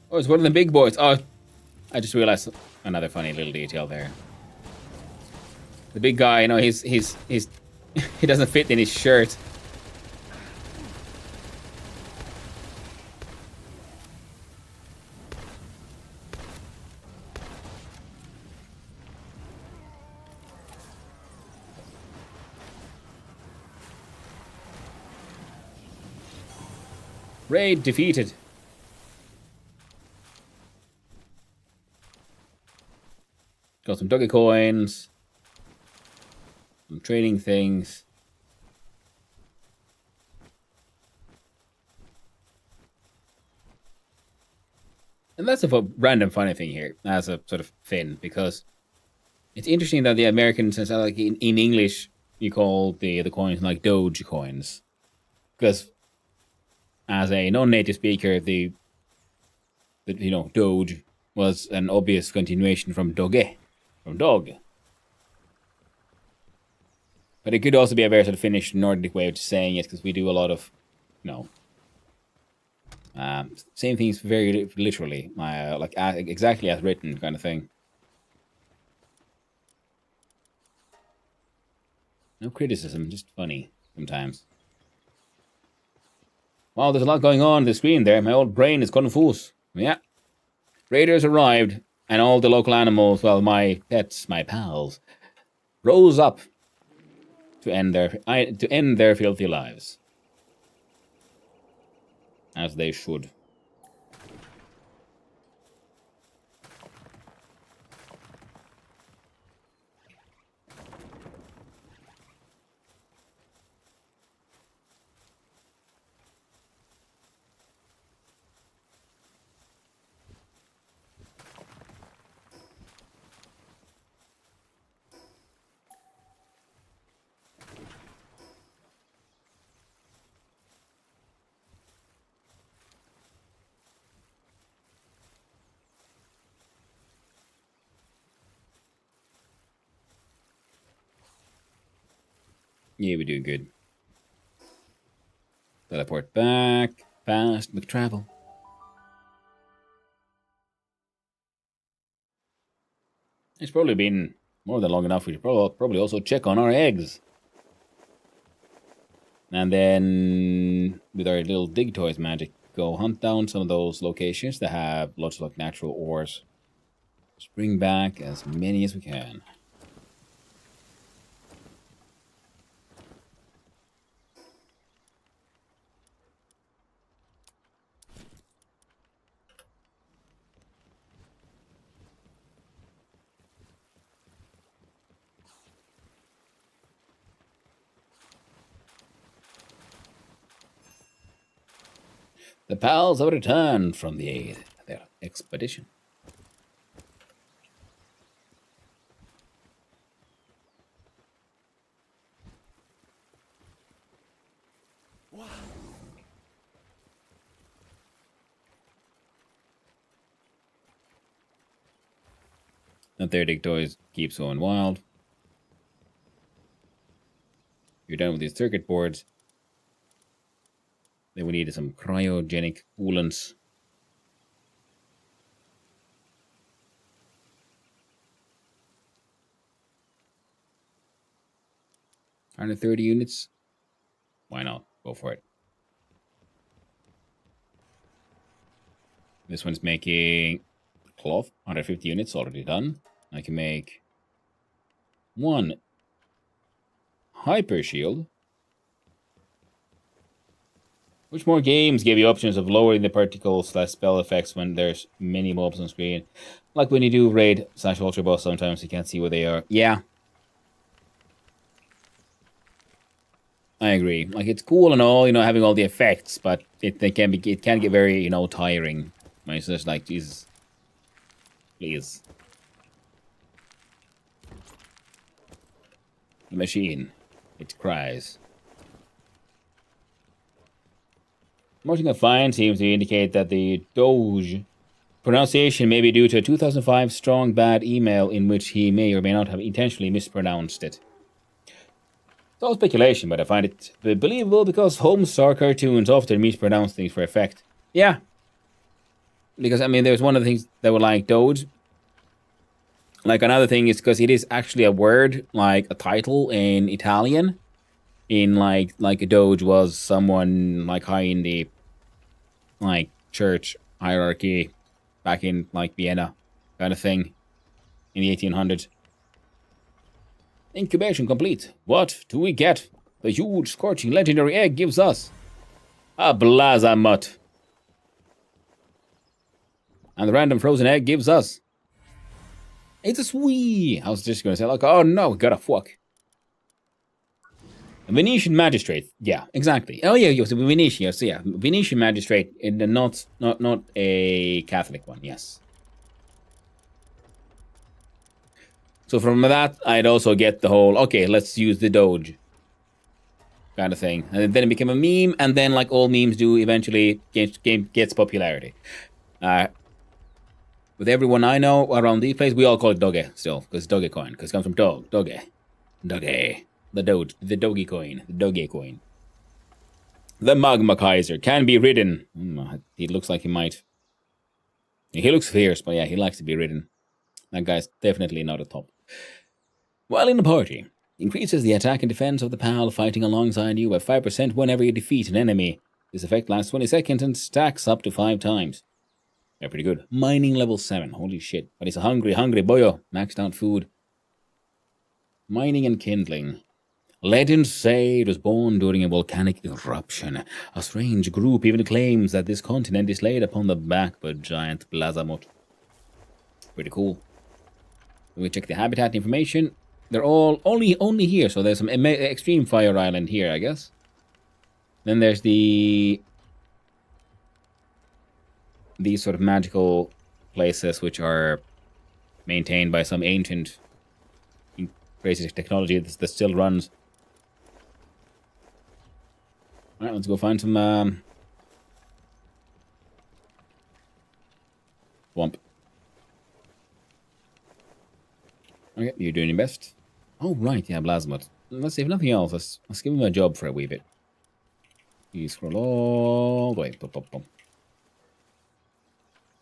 Oh, it's one of the big boys. Oh, I just realized another funny little detail there. The big guy, you know, he's he doesn't fit in his shirt. Raid defeated. Got some Duggy coins. Some trading things. And that's a random funny thing here, as a sort of fin, because it's interesting that the Americans, like in English, you call the coins like Doge coins. Because as a non-native speaker, the you know, Doge was an obvious continuation from Doge, from dog. But it could also be a very sort of Finnish Nordic way of saying it, because we do a lot of, you know, same things very literally, like exactly as written kind of thing. No criticism, just funny sometimes. Wow, there's a lot going on the screen there. My old brain is confused. Yeah. Raiders arrived, and all the local animals, well, my pets, my pals, rose up to end their filthy lives. As they should. Yeah, we're doing good. Teleport back. Fast with travel. It's probably been more than long enough. We should probably also check on our eggs. And then, with our little dig toys magic, go hunt down some of those locations that have lots of like natural ores. Just bring back as many as we can. The pals have returned from their expedition. The third toys keeps going wild. You're done with these circuit boards. Then we need some cryogenic coolants. 130 units. Why not? Go for it. This one's making cloth. 150 units already done. I can make one hyper shield. Which more games give you options of lowering the particle/spell effects when there's many mobs on screen? Like when you do raid/ultra boss, sometimes you can't see where they are. Yeah. I agree. Like, it's cool and all, having all the effects, but it can get very, tiring. When it's just like, Jesus. Please. The machine. It cries. Marking a fine seems to indicate that the Doge pronunciation may be due to a 2005 strong bad email in which he may or may not have intentionally mispronounced it. It's all speculation, but I find it believable because Homestar cartoons often mispronounce things for effect. Yeah. Because, there's one of the things that were like Doge. Like, another thing is because it is actually a word, like a title in Italian. In, like a Doge was someone, like, high in the, like, church hierarchy back in, like, Vienna kind of thing in the 1800s. Incubation complete. What do we get? The huge, scorching, legendary egg gives us a Blaza Mutt. And the random frozen egg gives us... It's a sweet... I was just going to say, like, oh no, we gotta fuck. A Venetian magistrate. Yeah, exactly. Oh yeah, so Venetian. Yes, yeah, Venetian magistrate, not a Catholic one. Yes. So from that, I'd also get the whole, okay, let's use the Doge kind of thing. And then it became a meme, and then, like all memes do, eventually game gets popularity. With everyone I know around these places, we all call it Doge still, because Dogecoin, because it comes from dog. Doge. The Doge. The Dogecoin. The Dogecoin. The Magma Kaiser can be ridden. He looks like he might. He looks fierce, but yeah, he likes to be ridden. That guy's definitely not a top. While in the party, increases the attack and defense of the pal fighting alongside you by 5% whenever you defeat an enemy. This effect lasts 20 seconds and stacks up to 5 times. They're pretty good. Mining level 7. Holy shit. But he's a hungry boyo. Maxed out food. Mining and kindling. Legends say it was born during a volcanic eruption. A strange group even claims that this continent is laid upon the back of a giant Blazamot. Pretty cool. We check the habitat information. They're all only here, so there's some extreme fire island here, I guess. Then there's these sort of magical places which are maintained by some ancient crazy technology that still runs. Alright, let's go find some swamp. Okay, you're doing your best. Oh, right, yeah, Blasmut. Let's see, if nothing else, let's give him a job for a wee bit. You scroll all the way. Boom, boom, boom.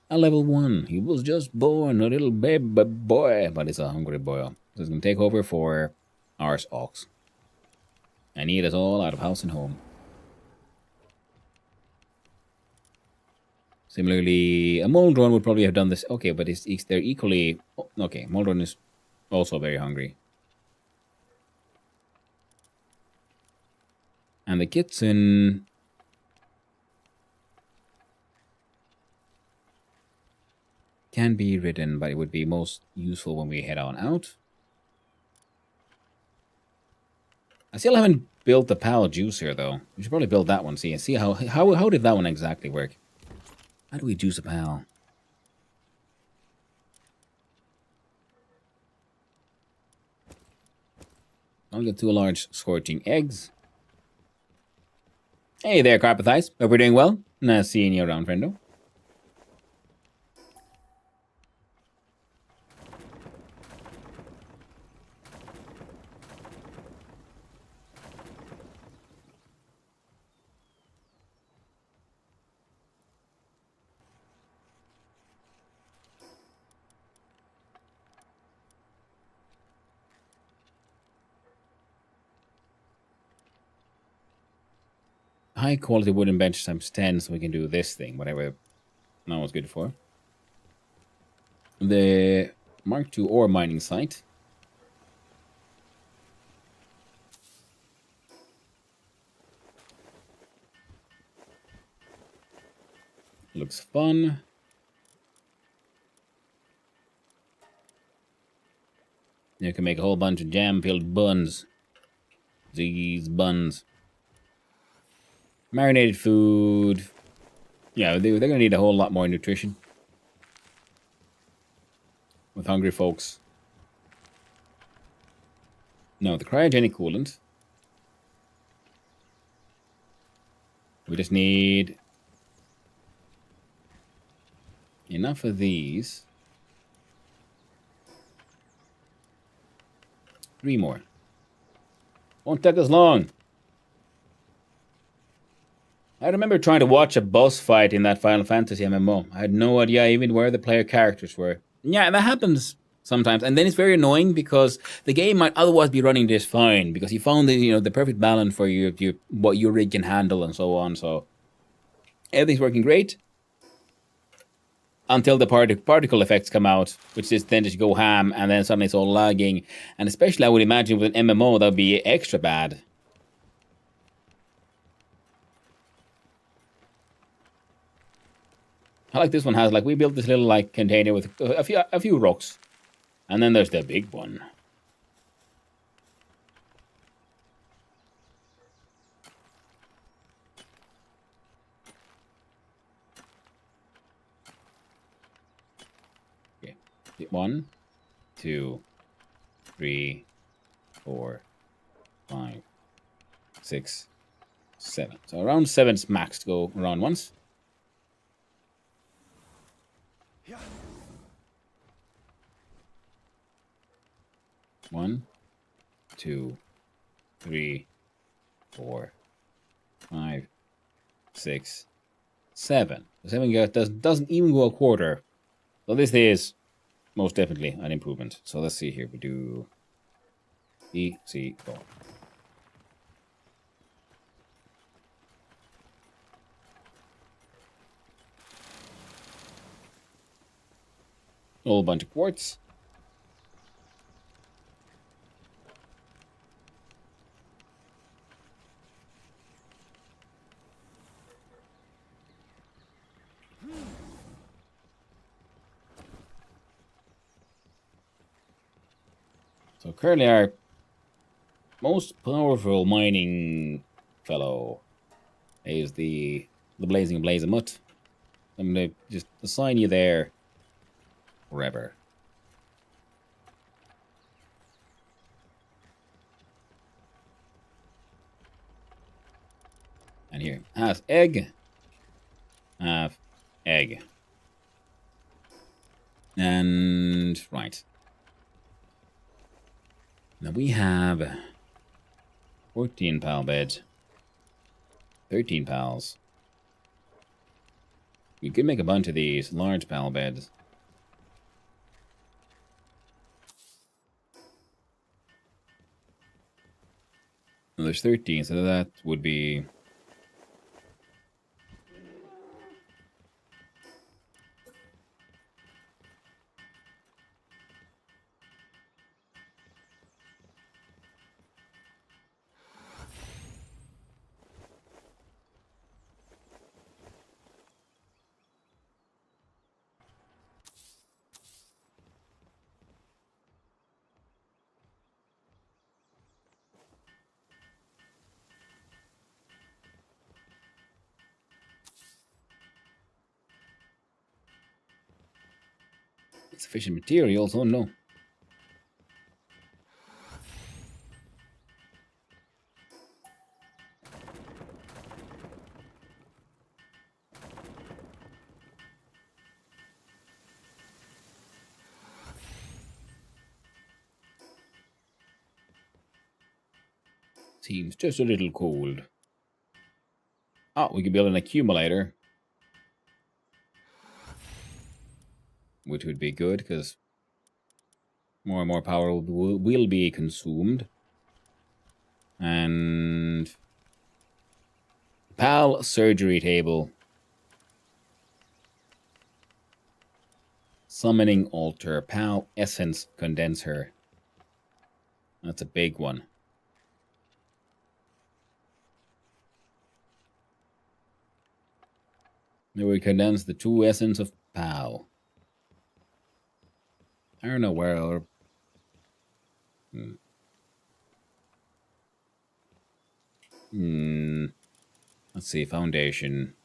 A level 1. He was just born a little baby boy, but he's a hungry boy. So he's going to take over for Ars Ox. And eat us all out of house and home. Similarly, a Moldron would probably have done this. Okay, but they're equally... Okay, Moldron is also very hungry. And the kitten... can be ridden, but it would be most useful when we head on out. I still haven't built the Pal juicer though. We should probably build that one. See how did that one exactly work? How do we juice a Pal? I'll get 2 large scorching eggs. Hey there, Carpathize. Hope we're doing well. Nice seeing you around, friendo. High quality wooden bench times 10 so we can do this thing, whatever that was good for. The Mark II ore mining site. Looks fun. You can make a whole bunch of jam-filled buns. These buns. Marinated food. Yeah, they're going to need a whole lot more nutrition. With hungry folks. No, the cryogenic coolant. We just need enough of these. 3 more. Won't take us long. I remember trying to watch a boss fight in that Final Fantasy MMO. I had no idea even where the player characters were. Yeah, that happens sometimes. And then it's very annoying because the game might otherwise be running just fine because you found the perfect balance for what your rig can handle and so on. So everything's working great until the particle effects come out, which is then just go ham, and then suddenly it's all lagging. And especially I would imagine with an MMO that would be extra bad. I like this one has, like, we built this little, like, container with a few rocks. And then there's the big one. Okay. 1, 2, 3, 4, 5, 6, 7. So around 7's max to go around once. Ja. 1, 2, 3, 4, 5, 6, 7. The 7 doesn't even go a quarter. So this is most definitely an improvement. So let's see here. We do E, C, go. A whole bunch of quartz. So currently our most powerful mining fellow is the Blazing Blaze of Mutt. I'm going to just assign you there forever. And here, have egg. Have egg. And right. Now we have 14 pal beds. 13 pals. We could make a bunch of these large pal beds. Well, there's 13, so that would be... Sufficient materials, oh no. Seems just a little cold. Oh, we can build an accumulator. Which would be good, because more and more power will be consumed. And... PAL surgery table. Summoning altar. PAL essence condenser. That's a big one. Then we condense the 2 essence of PAL. I don't know where our... Let's see, foundation.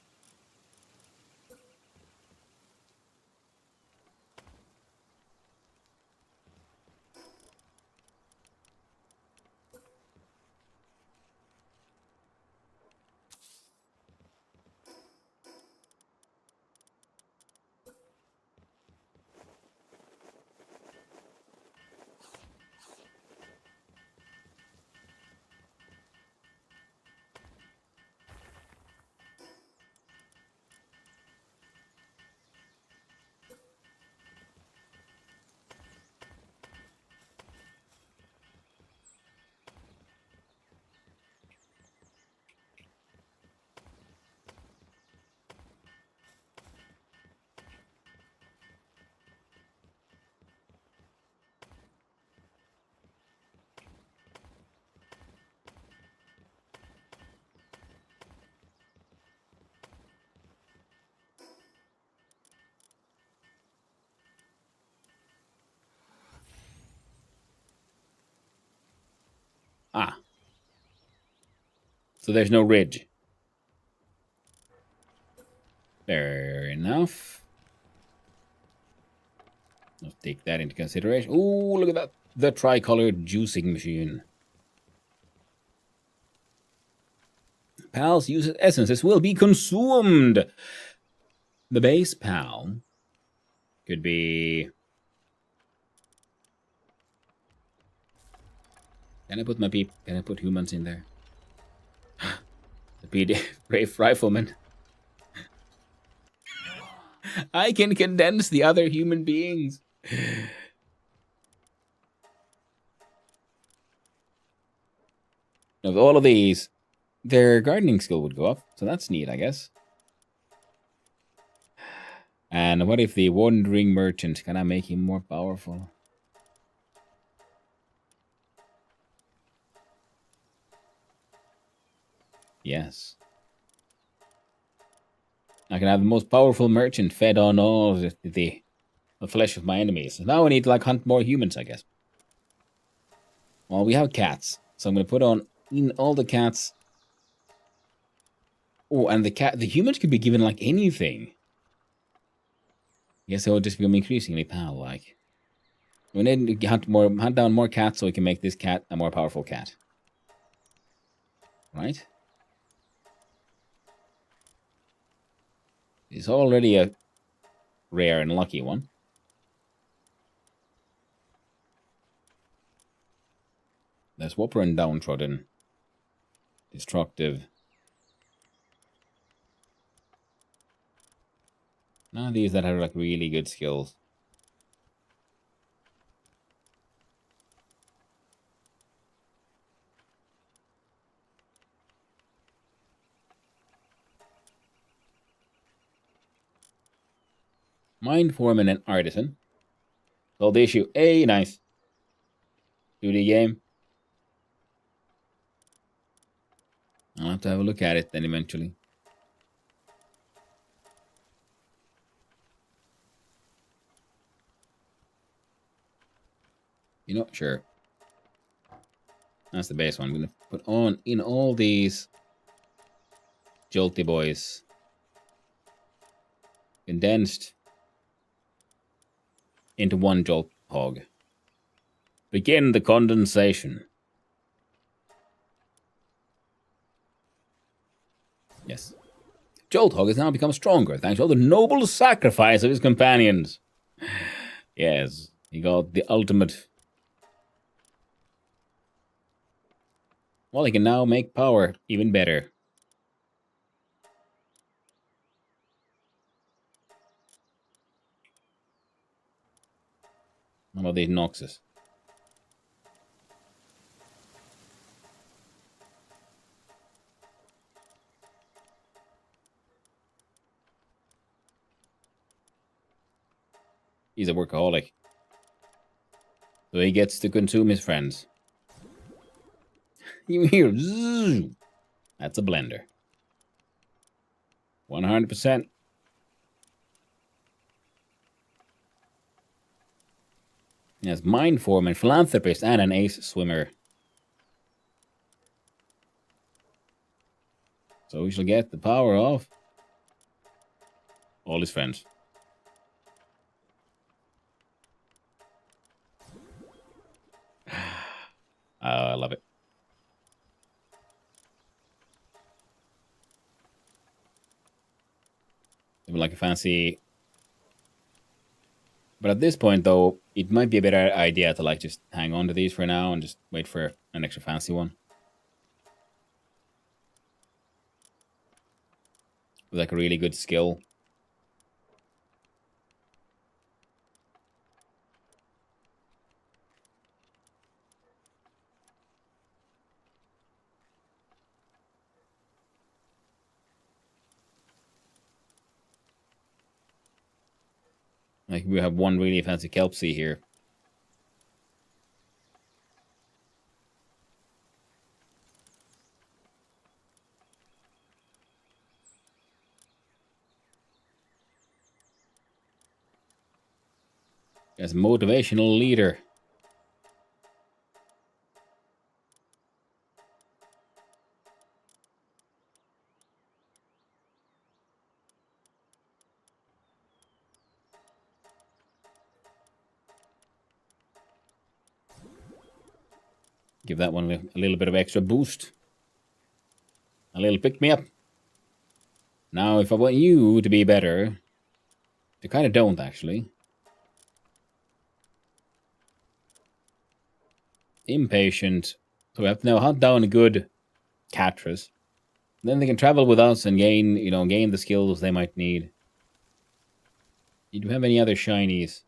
Ah. So there's no ridge. Fair enough. Let's take that into consideration. Ooh, look at that. The tricolored juicing machine. PAL's uses essences will be consumed. The base PAL could be... Can I put humans in there? The PD brave rifleman. I can condense the other human beings. Of all of these, their gardening skill would go up, so that's neat, I guess. And what if the wandering merchant, can I make him more powerful? Yes. I can have the most powerful merchant fed on all the flesh of my enemies. Now I need to like hunt more humans, I guess. Well, we have cats, so I'm going to put on in all the cats. Oh, and the humans could be given like anything. I guess it will just become increasingly power-like. We need to hunt down more cats so we can make this cat a more powerful cat. Right? It's already a rare and lucky one. There's Whopper and Downtrodden. Destructive. None of these that have like really good skills. Mind Foreman and Artisan. Solve the issue. Hey, nice. 2D game. I'll have to have a look at it then eventually. You know, sure. That's the base one. I'm going to put on in all these jolty boys. Condensed into one jolt hog. Begin the condensation. Yes. Jolt hog has now become stronger thanks to all the noble sacrifice of his companions. Yes, he got the ultimate. Well, he can now make power even better. How about these Noxus? He's a workaholic. So he gets to consume his friends. You hear zzz. That's a blender. 100%. Yes, mind form and philanthropist and an ace swimmer. So we shall get the power of all his friends. I love it. Like a fancy. But at this point, though, it might be a better idea to like just hang on to these for now and just wait for an extra fancy one. With like a really good skill. Like we have one really fancy Kelpsy here. As motivational leader. Give that one a little bit of extra boost. A little pick-me-up. Now, if I want you to be better... You kind of don't, actually. Impatient. So we have to now hunt down a good Catrus. Then they can travel with us and gain, gain the skills they might need. Do you have any other shinies?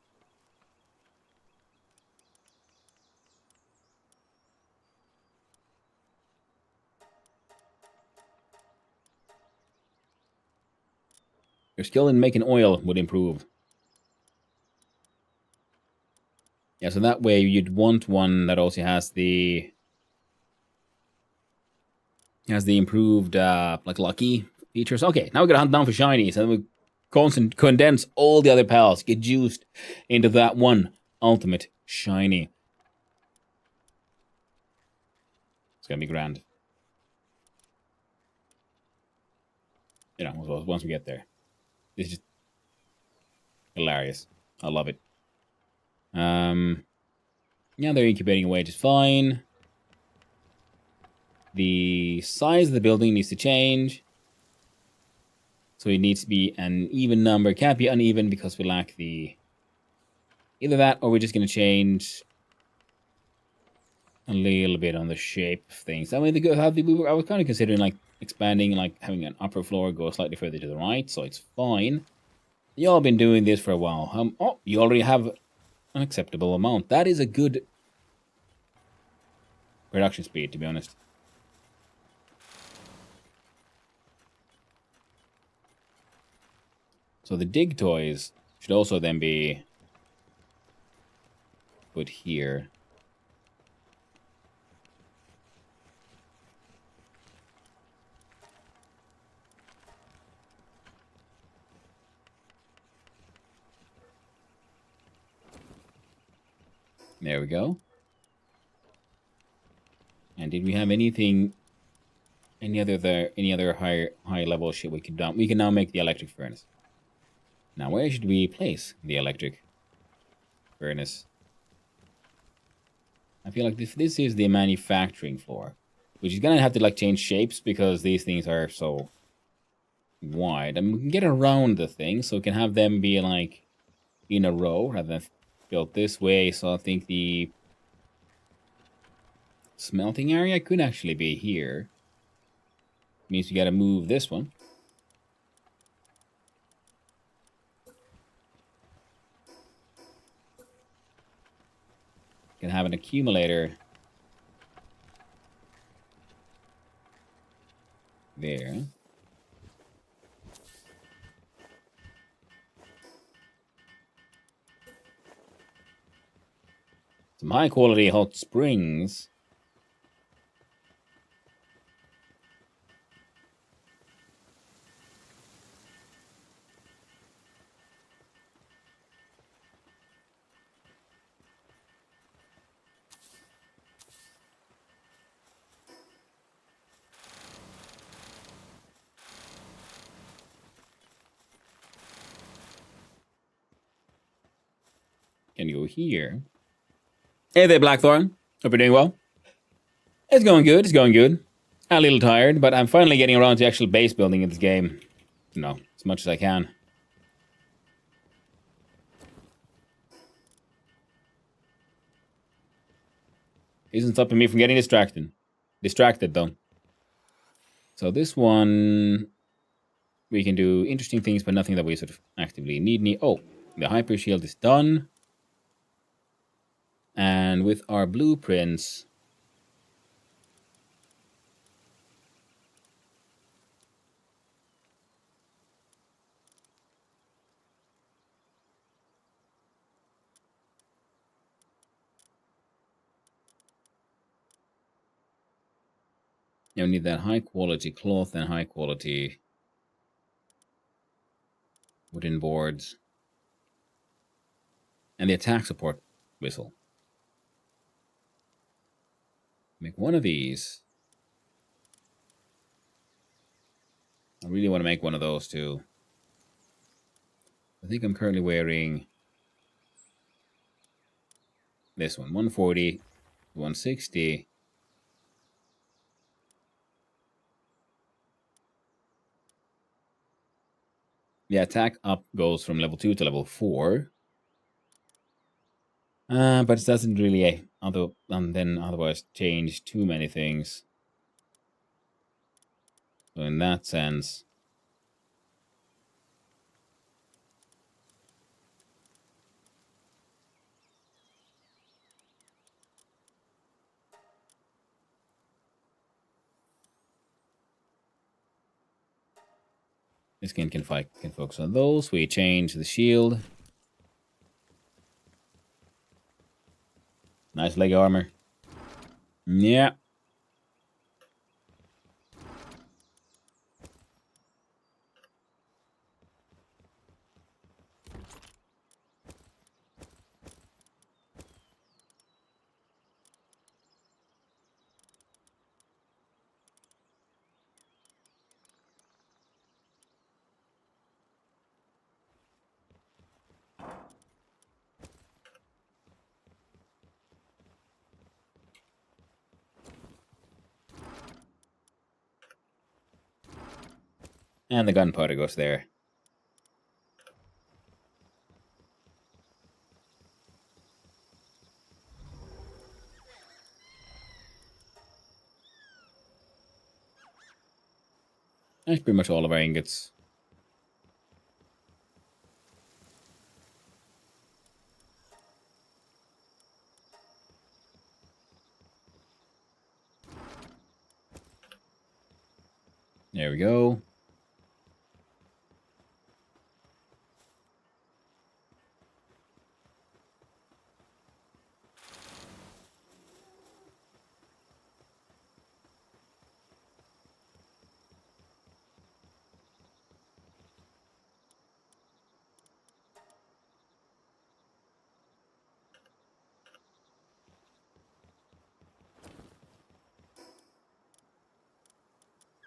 Your skill in making oil would improve. Yeah, so that way you'd want one that also has the improved like lucky features. Okay, now we gotta hunt down for shinies, and we condense all the other pals, get juiced into that one ultimate shiny. It's gonna be grand. Once we get there. It's just hilarious. I love it. Yeah, they're incubating away just fine. The size of the building needs to change. So it needs to be an even number. It can't be uneven because we lack the... Either that or we're just going to change a little bit on the shape of things. I mean, I was kind of considering like expanding, like having an upper floor go slightly further to the right, so it's fine. Y'all been doing this for a while. Oh, you already have an acceptable amount. That is a good production speed, to be honest. So the dig toys should also then be put here. There we go. And did we have anything, any other high level shit we could do? We can now make the electric furnace. Now, where should we place the electric? furnace. I feel like this is the manufacturing floor, which is gonna have to like change shapes because these things are so wide. And we can get around the thing, so we can have them be like in a row rather than built this way. So I think the smelting area could actually be here. Means you gotta move this one. Can have an accumulator there. Some high quality hot springs. Can you go here? Hey there, Blackthorn. Hope you're doing well. It's going good. It's going good. A little tired, but I'm finally getting around to actual base building in this game. You know, as much as I can. Isn't stopping me from getting distracted, though. So this one, we can do interesting things, but nothing that we sort of actively need. Oh, the hyper shield is done. And with our blueprints, you need that high quality cloth and high quality wooden boards. And the attack support whistle. Make one of these. I really want to make one of those too. I think I'm currently wearing this one. 140, 160. The attack up goes from level 2 to level 4. But it doesn't really otherwise change too many things. So in that sense, this skin can focus on those. We change the shield. Nice leg armor. Yeah. And the gunpowder goes there. That's pretty much all of our ingots. There we go.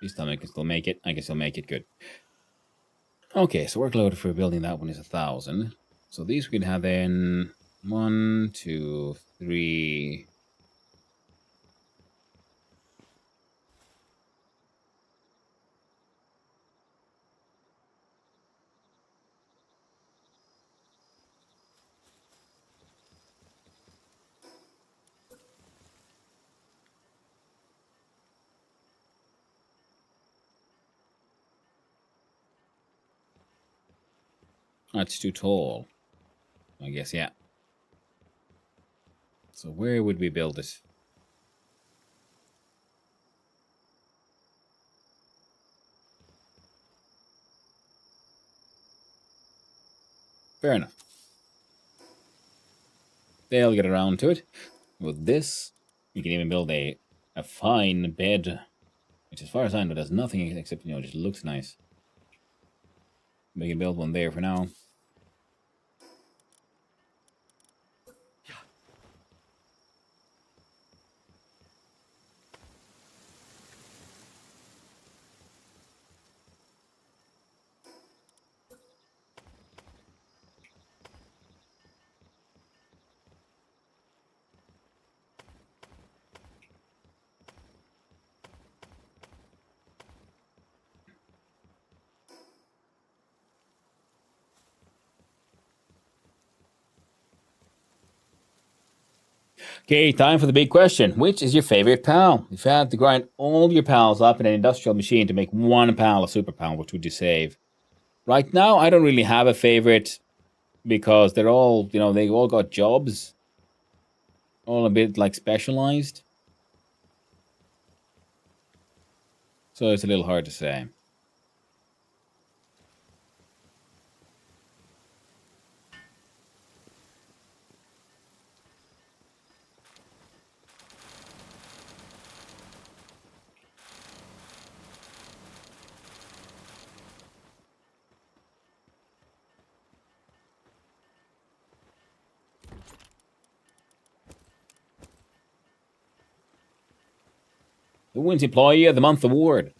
This time I can still make it. I can still make it good. Okay, so workload for building that one is 1,000. So these we can have in 1, 2, 3. That's too tall. I guess, yeah. So where would we build it? Fair enough. They'll get around to it. With this, we can even build a fine bed, which as far as I know does nothing except, just looks nice. We can build one there for now. Okay, time for the big question. Which is your favorite pal? If you had to grind all your pals up in an industrial machine to make one pal a super pal, which would you save? Right now, I don't really have a favorite because they're all, they all got jobs. All a bit, like, specialized. So it's a little hard to say. Who wins Employee of the Month award?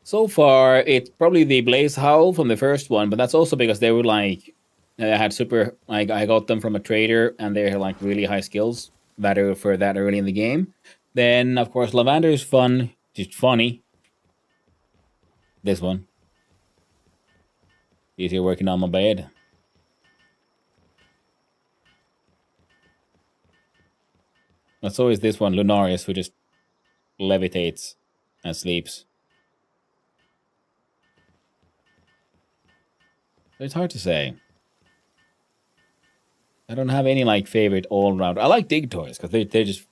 So far, it's probably the Blaze Howl from the first one, but that's also because they were like, had super, like, I got them from a trader and they had like really high skills that are for that early in the game. Then, of course, Lavender is fun, just funny. This one. He's here working on my bed. That's always this one, Lunarius, who just levitates and sleeps. It's hard to say. I don't have any like favorite all round. I like dig toys because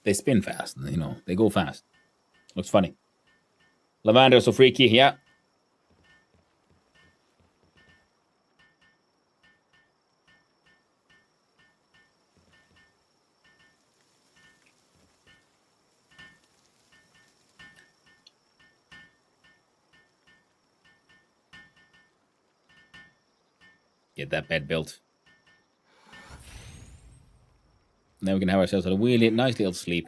they spin fast. They go fast. Looks funny. Lavender so freaky, yeah. Get that bed built. Now we can have ourselves a really nice little sleep.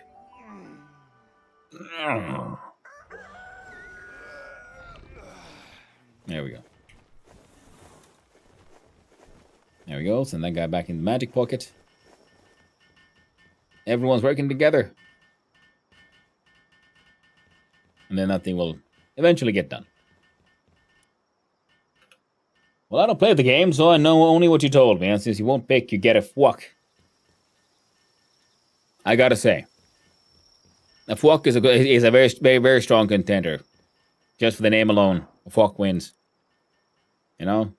There we go. There we go. Send that guy back in the magic pocket. Everyone's working together. And then that thing will eventually get done. Well, I don't play the game, so I know only what you told me. And since you won't pick, you get a fuck. I gotta say, a fuck is a very, very, very strong contender. Just for the name alone, a fuck wins. You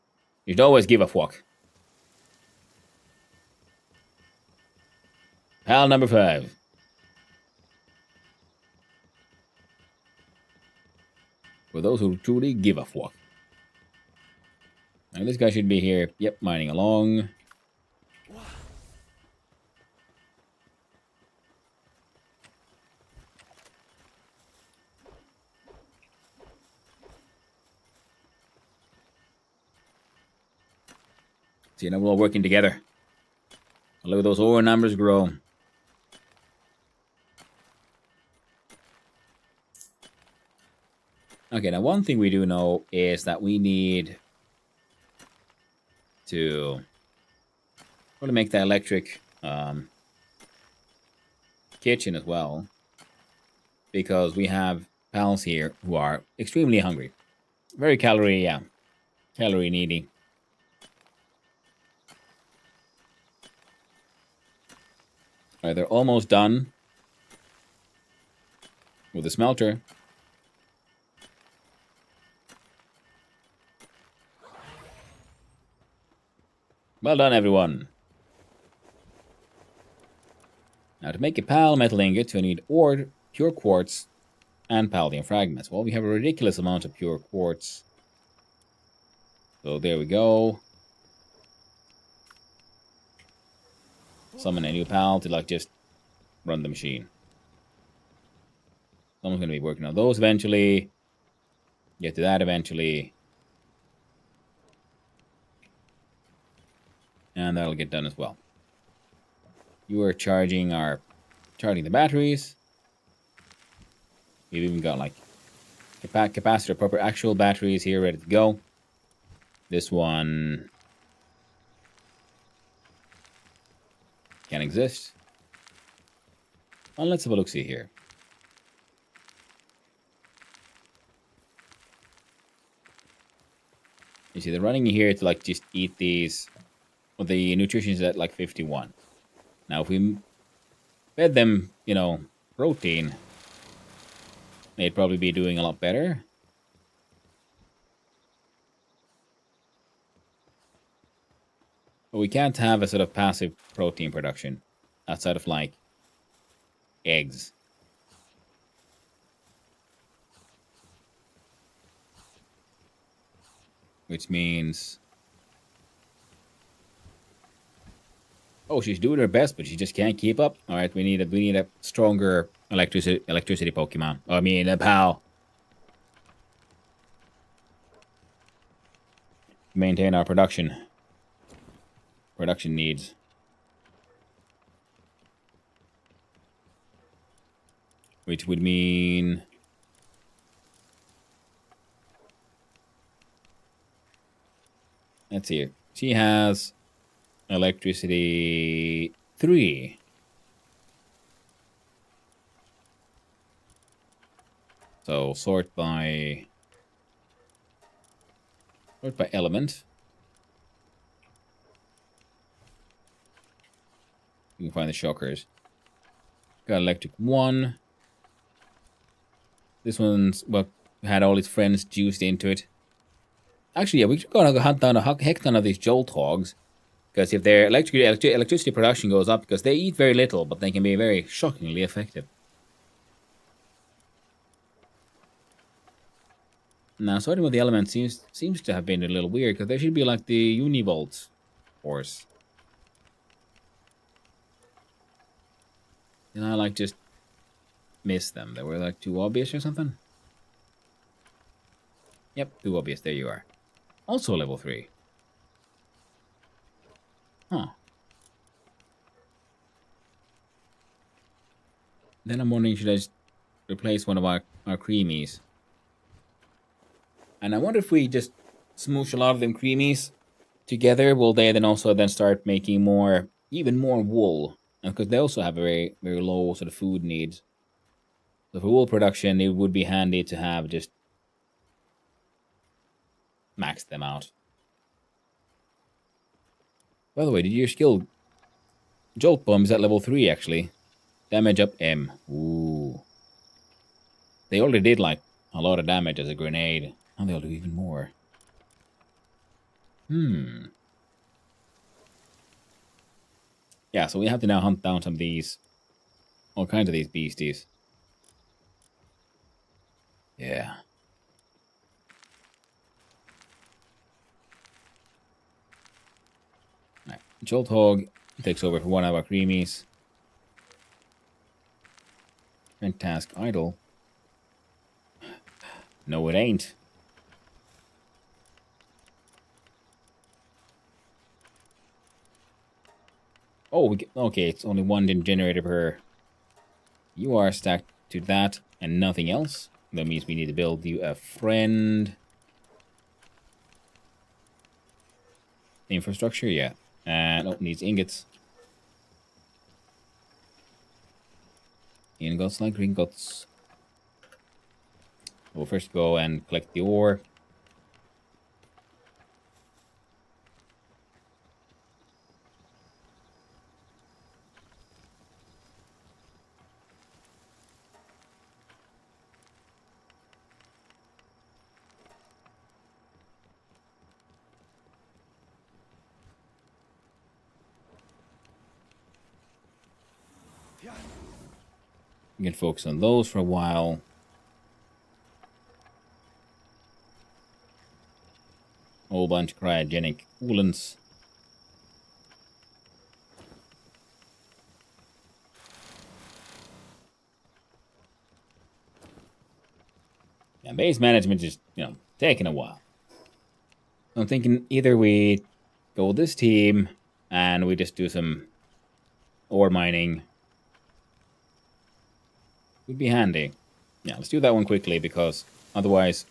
should always give a fuck. Pal number 5. For those who truly give a fuck. Now this guy should be here. Yep, mining along. See, now we're all working together. Look at those ore numbers grow. Okay, now one thing we do know is that we need to probably make that electric kitchen as well, because we have pals here who are extremely hungry, very calorie needy. All right, they're almost done with the smelter. Well done, everyone. Now, to make a pal metal ingot, we need ore, pure quartz, and palladium fragments. Well, we have a ridiculous amount of pure quartz. So there we go. Summon a new pal to, like, just run the machine. Someone's going to be working on those eventually. Get to that eventually. And that'll get done as well. You are charging the batteries. We've even got like capacitor, proper actual batteries here ready to go. This one can exist. Well, let's have a look-see here. You see, they're running here to like just eat these. Well, the nutrition is at like 51. Now, if we fed them, you know, protein, they'd probably be doing a lot better. But we can't have a sort of passive protein production outside of like eggs. Which means... Oh, she's doing her best, but she just can't keep up. All right, we need a stronger electricity Pokemon. Oh, I mean, a pal. Maintain our production needs. Which would mean... Let's see. She has electricity 3. So sort by element. You can find the shockers. Got electric 1. This one's, well, had all its friends juiced into it. Actually, yeah, we're gonna go hunt down a heck ton of these Jolt Hogs. Because if their electricity production goes up, because they eat very little, but they can be very shockingly effective. Now, sorting with the elements seems to have been a little weird, because they should be like the Univolt horse. Did I like just miss them? They were like too obvious or something? Yep, too obvious. There you are. Also level 3. Huh. Then I'm wondering, should I just replace one of our creamies? And I wonder if we just smoosh a lot of them creamies together, will they then also start making even more wool? Because they also have a very, very low sort of food needs. So for wool production, it would be handy to have just max them out. By the way, did your skill... Jolt Bomb is at level 3, actually. Damage up M. Ooh. They already did, like, a lot of damage as a grenade. Now they'll do even more. Yeah, so we have to now hunt down some of these... all kinds of these beasties. Yeah. Alright, Jolt Hog takes over for one of our creamies. Print task idle. No, it ain't. Oh, okay, it's only one generator per... You are stacked to that and nothing else. That means we need to build you a friend. Infrastructure, yeah. And, oh, needs ingots. Ingots like ingots. We'll first go and collect the ore. We can focus on those for a while. Whole bunch of cryogenic coolants. Yeah, base management is, taking a while. I'm thinking either we go with this team and we just do some ore mining. Would be handy. Yeah, let's do that one quickly because otherwise,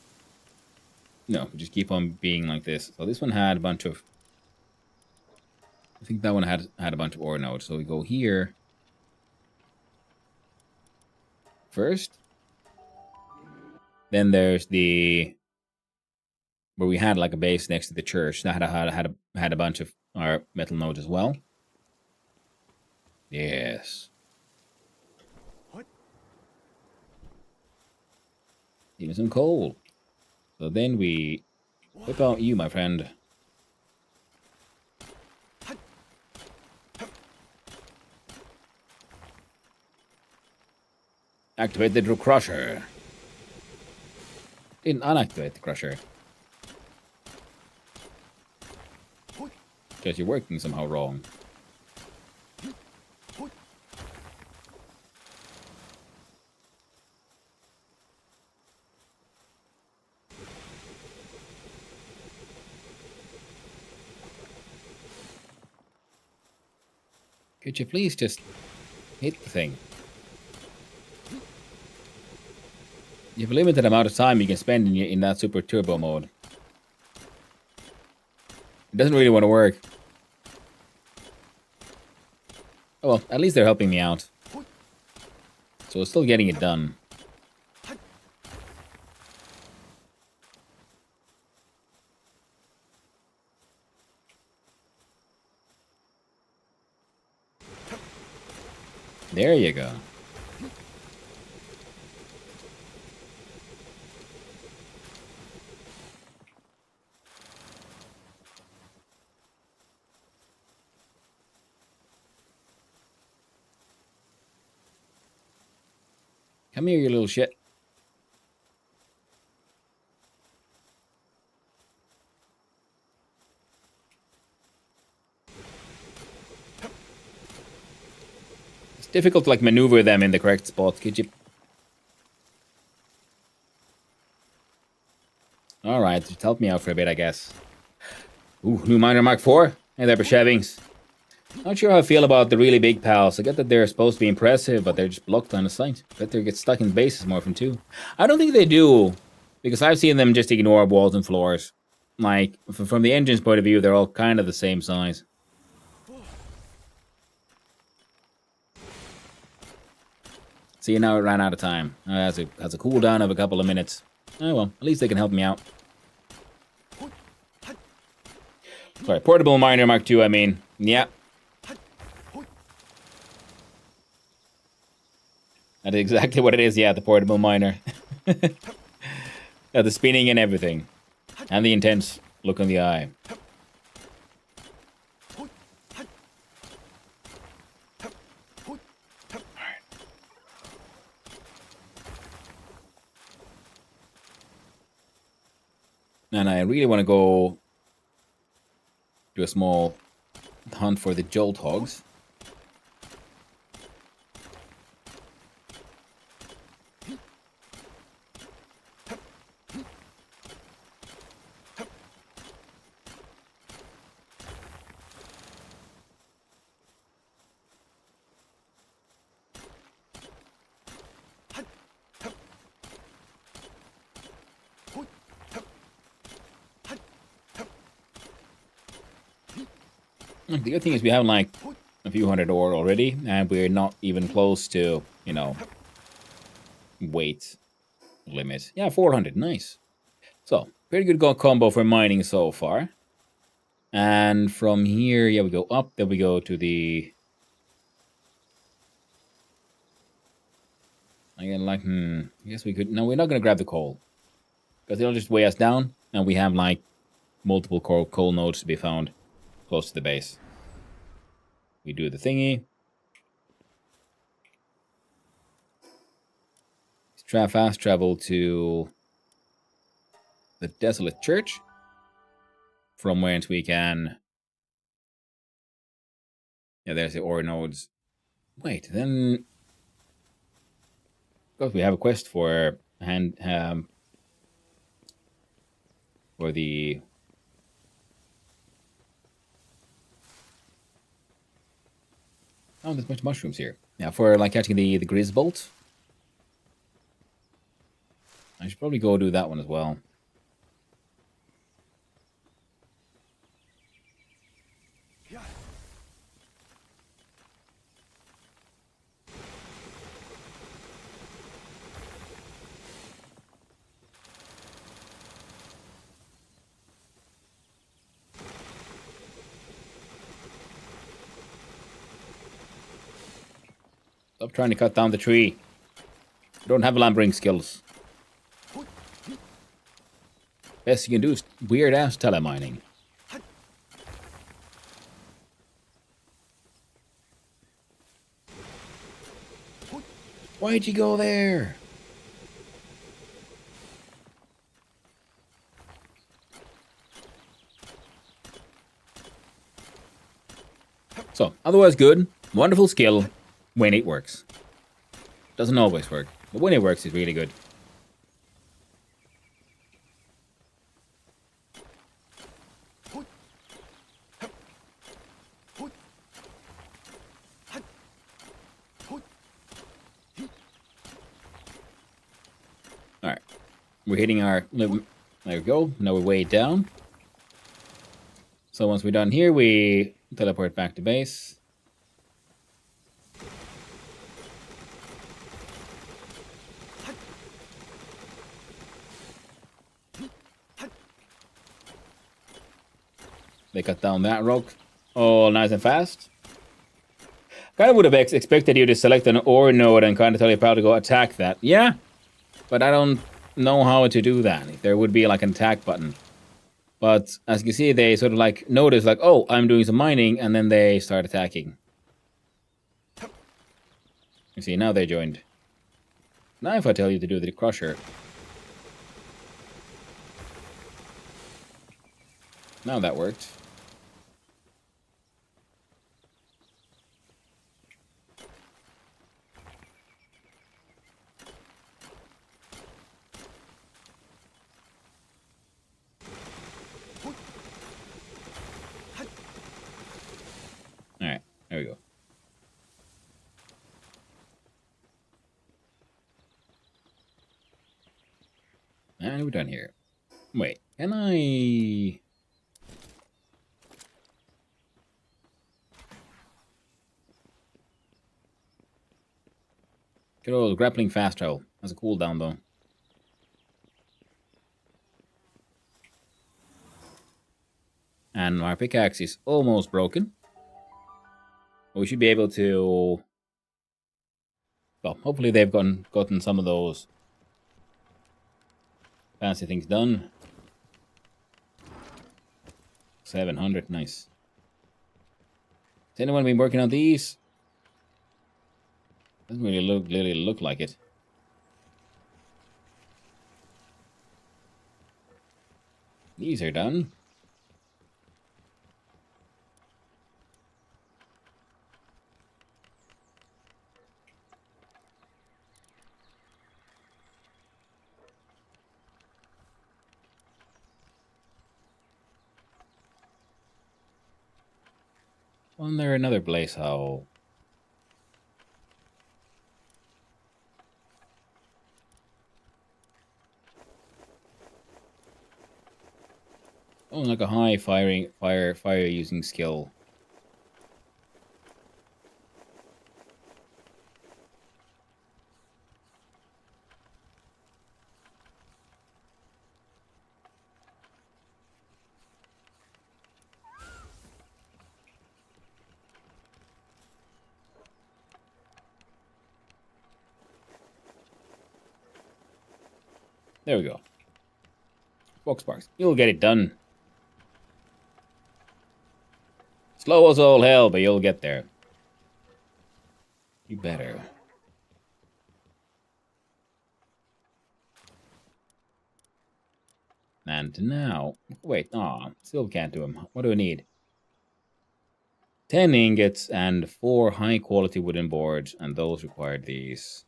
we just keep on being like this. So this one had a bunch of. I think that one had a bunch of ore nodes. So we go here first. Then there's the where we had like a base next to the church that had a bunch of our metal nodes as well. Yes. Even some coal. So then we whip out you, my friend. Activate the crusher. Didn't unactivate the crusher. Because you're working somehow wrong. Could you please just hit the thing? You have a limited amount of time you can spend in that super turbo mode. It doesn't really want to work. Oh well, at least they're helping me out. So we're still getting it done. There you go. Come here, you little shit. It's difficult to like maneuver them in the correct spot. Could you? Alright, just help me out for a bit, I guess. Ooh, new miner Mark IV. Hey there, Bashevings. Not sure how I feel about the really big pals. I get that they're supposed to be impressive, but they're just blocked on the site. Bet they get stuck in bases more often too. I don't think they do, because I've seen them just ignore walls and floors. Like, from the engine's point of view, they're all kind of the same size. See, now it ran out of time. Has a cooldown of a couple of minutes. Oh well, at least they can help me out. Sorry, portable miner Mark II, I mean. Yeah. That is exactly what it is, yeah, the portable miner. Yeah, the spinning and everything. And the intense look in the eye. And I really want to go do a small hunt for the jolt hogs. The good thing is we have like a few hundred ore already, and we're not even close to, weight limit. Yeah, 400. Nice. So, pretty good combo for mining so far. And from here, yeah, we go up. Then we go to the... Again, like, I guess we could... No, we're not going to grab the coal. Because it'll just weigh us down. And we have, like, multiple coal nodes to be found close to the base. We do the thingy. Fast travel to the Desolate Church. From whence we can... Yeah, there's the ore nodes. Wait, then... Because we have a quest for for the... Oh, there's much mushrooms here. Yeah, for like catching the Grizzbolt. I should probably go do that one as well. Stop trying to cut down the tree. I don't have lumbering skills. Best you can do is weird-ass telemining. Why'd you go there? So, otherwise good. Wonderful skill. When it works. Doesn't always work. But when it works, it's really good. Alright. We're hitting our... There we go. Now we're way down. So once we're done here, we teleport back to base. They cut down that rock. All nice and fast. Kind of would have expected you to select an ore node and kind of tell your pal to go attack that. Yeah, but I don't know how to do that. There would be like an attack button. But as you can see, they sort of like notice like, oh, I'm doing some mining, and then they start attacking. You see, now they joined. Now if I tell you to do the crusher. Now that worked. Alright, there we go. And we're done here. Wait, can I... Good old grappling fast travel. That's a cooldown though. And our pickaxe is almost broken. We should be able to... Well, hopefully they've gotten some of those fancy things done. 700, nice. Has anyone been working on these? Doesn't really look like it. These are done. Wasn't there another blaze owl? Oh, like a high fire using skill. There we go. Fox Sparks. You'll get it done. Slow as all hell, but you'll get there. You better. And now... Wait, still can't do them. What do I need? 10 ingots and 4 high-quality wooden boards, and those require these.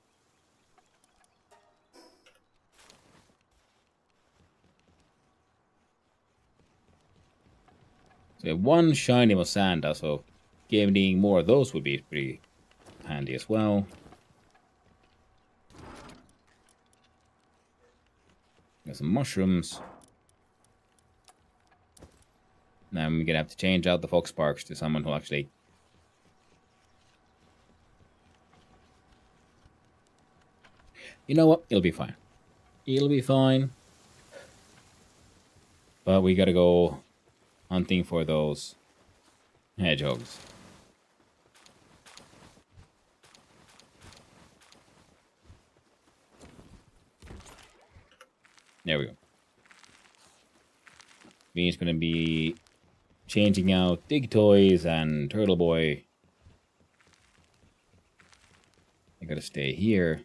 So we have 1 shiny Mosanda, so getting more of those would be pretty handy as well. Got some mushrooms. Now we're gonna have to change out the Fox Sparks to someone who'll actually... You know what? It'll be fine. It'll be fine. But we gotta go hunting for those hedgehogs. There we go. Me's gonna be changing out Dig Toys and Turtle Boy. I gotta stay here.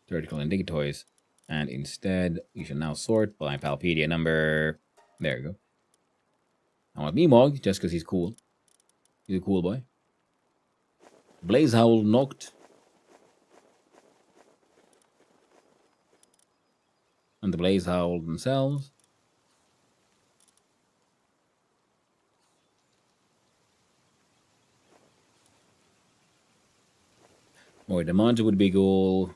Vertical and Dig Toys. And instead, we should now sort by Palpedia number. There we go. I want Meemog, just because he's cool. He's a cool boy. Blaze Howl knocked. And the Blaze Howl themselves. More Demonja would be cool.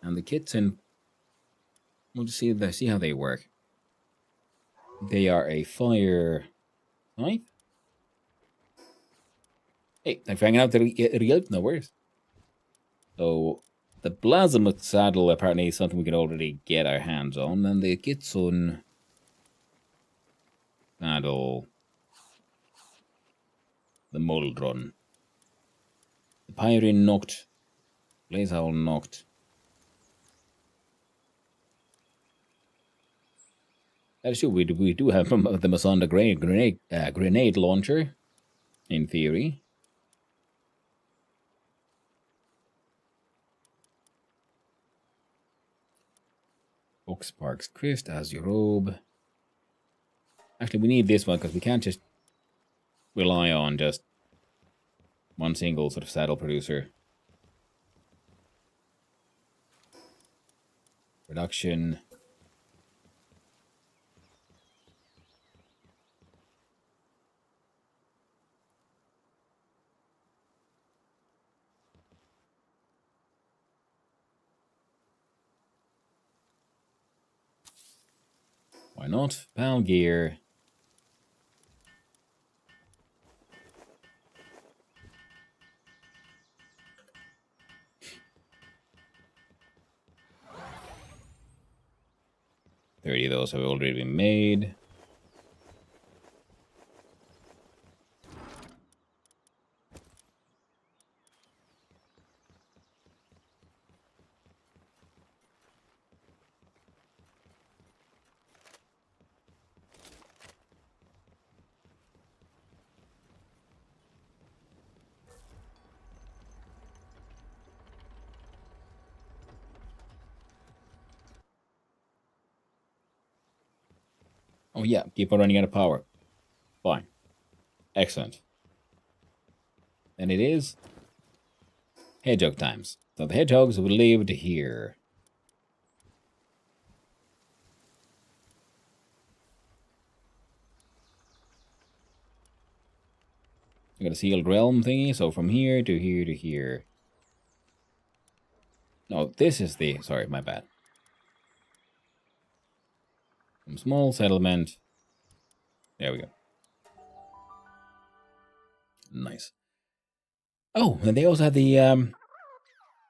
And the kitten, we'll just see how they work. They are a fire type. Hey, thanks for hanging out. No worries. So, the Blasphemous Saddle apparently is something we can already get our hands on. And the Kitsun Saddle. The Moldron. The Pyrin knocked. Blaze Howl knocked. That is true. We do have the Masonda grenade launcher, in theory. Fox Sparks Christ as your robe. Actually, we need this one because we can't just rely on just one single sort of saddle producer. Production. Why not? Pal gear. $30 of those have already been made. Oh yeah, keep on running out of power. Fine. Excellent. And it is hedgehog times. So the hedgehogs will live here. I got a sealed realm thingy, so from here to here to here. No, this is the... Sorry, my bad. Some small settlement. There we go. Nice. Oh, and they also had the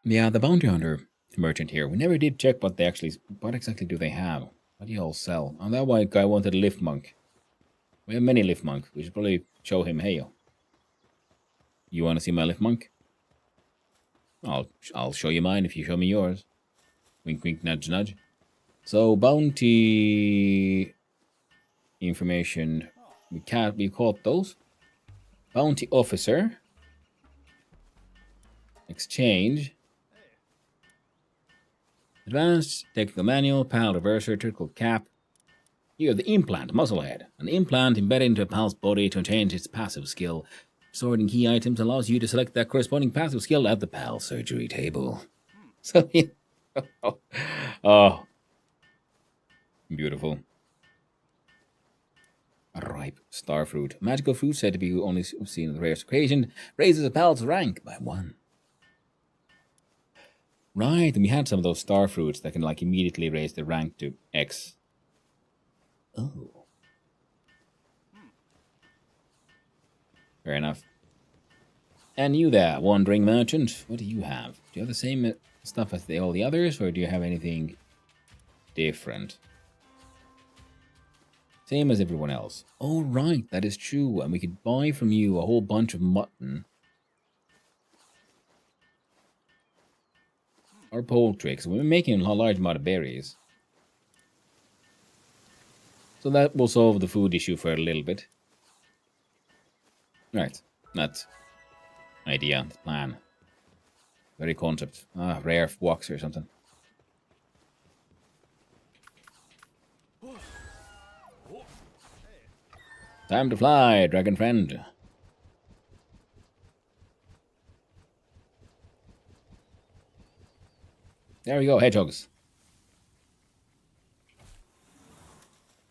bounty hunter merchant here. We never did check what exactly do they have? What do you all sell? Oh, that white guy wanted a lift monk. We have many lift monk. We should probably show him, hey, you want to see my lift monk? I'll show you mine if you show me yours. Wink, wink, nudge, nudge. So bounty information. We caught those. Bounty officer. Exchange. Advanced technical manual. Pal reverser. Critical cap. You have the implant, musclehead. An implant embedded into a pal's body to change its passive skill. Sorting key items allows you to select that corresponding passive skill at the pal surgery table. So, oh, beautiful. A ripe starfruit. Magical fruit said to be only seen on the rarest occasion. Raises a pal's rank by 1. Right, and we had some of those starfruits that can like immediately raise the rank to X. Oh. Fair enough. And you there, wandering merchant, what do you have? Do you have the same stuff as all the others, or do you have anything different? Same as everyone else. Oh, right, that is true. And we could buy from you a whole bunch of mutton. Or poultry, because we're making a large amount of berries. So that will solve the food issue for a little bit. Right, that's idea, plan. Very concept. Rare walks or something. Time to fly, dragon friend. There we go, hedgehogs.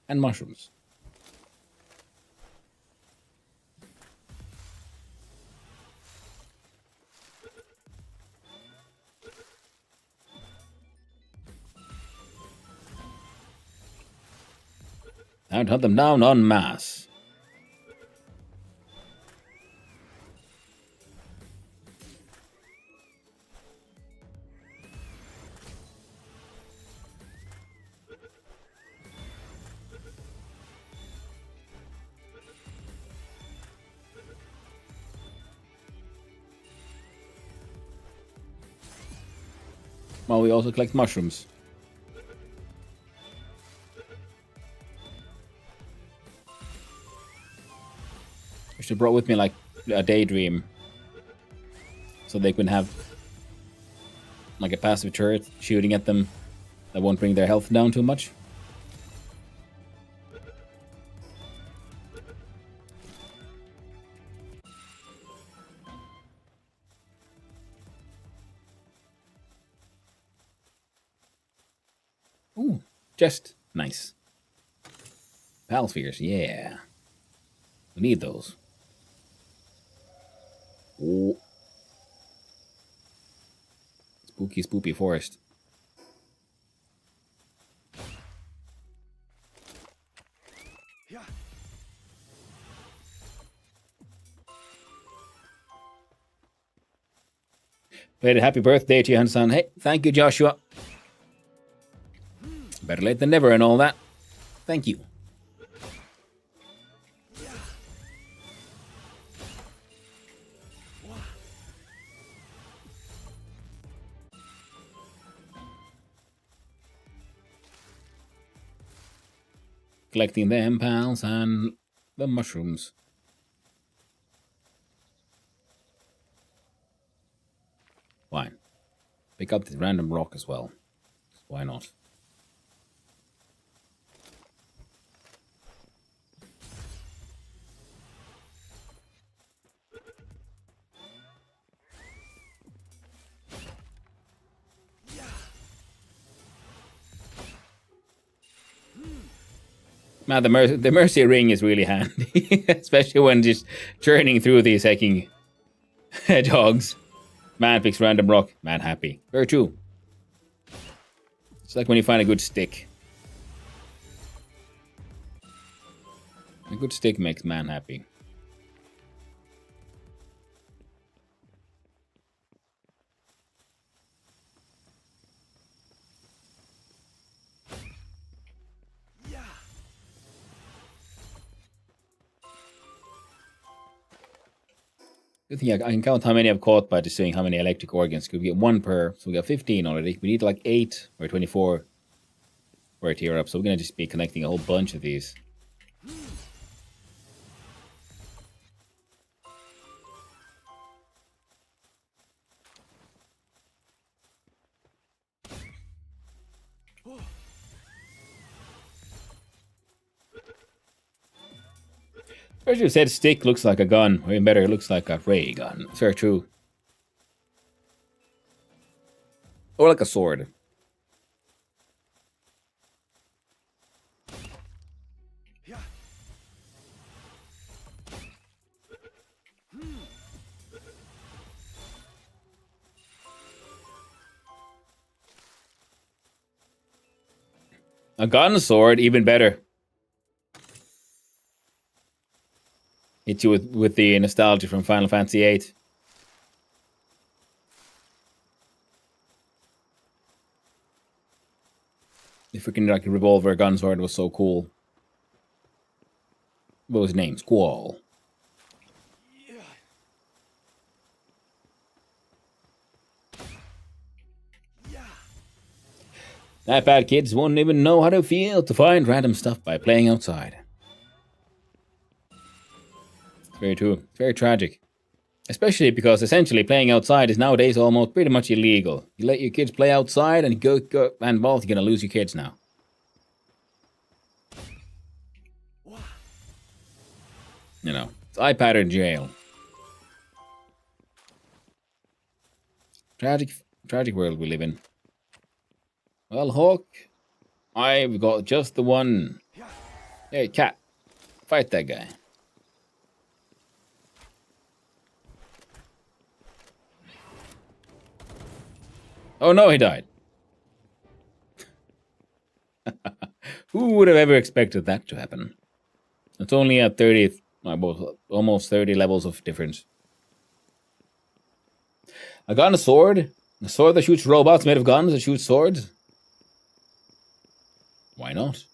And mushrooms. Time to hunt them down en masse. Well, we also collect mushrooms. I should have brought with me like a daydream, so they can have like a passive turret shooting at them that won't bring their health down too much. Ooh, just nice. Pal spheres, yeah. We need those. Oh. Spooky, spoopy forest. Yeah. Played a happy birthday to you, Hansan. Hey, thank you, Joshua. Better late than never and all that. Thank you. Collecting them, pals, and the mushrooms. Fine. Pick up this random rock as well. Why not? Man, the mercy ring is really handy, especially when just churning through these hacking hedgehogs. Man picks random rock, man happy. Very true. It's like when you find a good stick. A good stick makes man happy. I think I can count how many I've caught by just saying how many electric organs. Could we get 1 per? So we got 15 already. We need like 8 or 24 for a tier up. So we're gonna just be connecting a whole bunch of these. Especially said stick looks like a gun, or even better, it looks like a ray gun. It's very true. Or like a sword. Yeah. A gun sword, even better. Hits you with the nostalgia from Final Fantasy VIII. The freaking like revolver gun sword was so cool. What was his name? Squall. Yeah. Yeah. That bad kids won't even know how to feel to find random stuff by playing outside. It's very true. It's very tragic. Especially because essentially playing outside is nowadays almost pretty much illegal. You let your kids play outside and go handball, you're gonna lose your kids now. You know, it's iPad or jail. Tragic world we live in. Well, Hawk, I've got just the one. Hey, cat, fight that guy. Oh no, he died. Who would have ever expected that to happen? It's only at 30th, almost 30 levels of difference. I got a sword. A sword that shoots robots made of guns that shoot swords. Why not?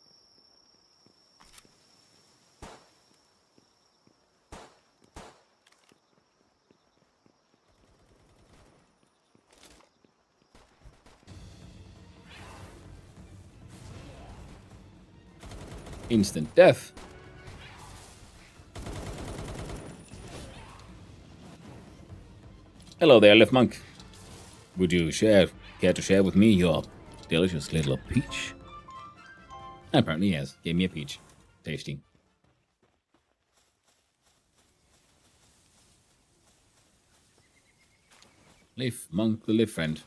Instant death. Hello there, Left Monk. Would you care to share with me your delicious little peach? Apparently, yes. Gave me a peach. Tasty. Leaf Monk, the live friend.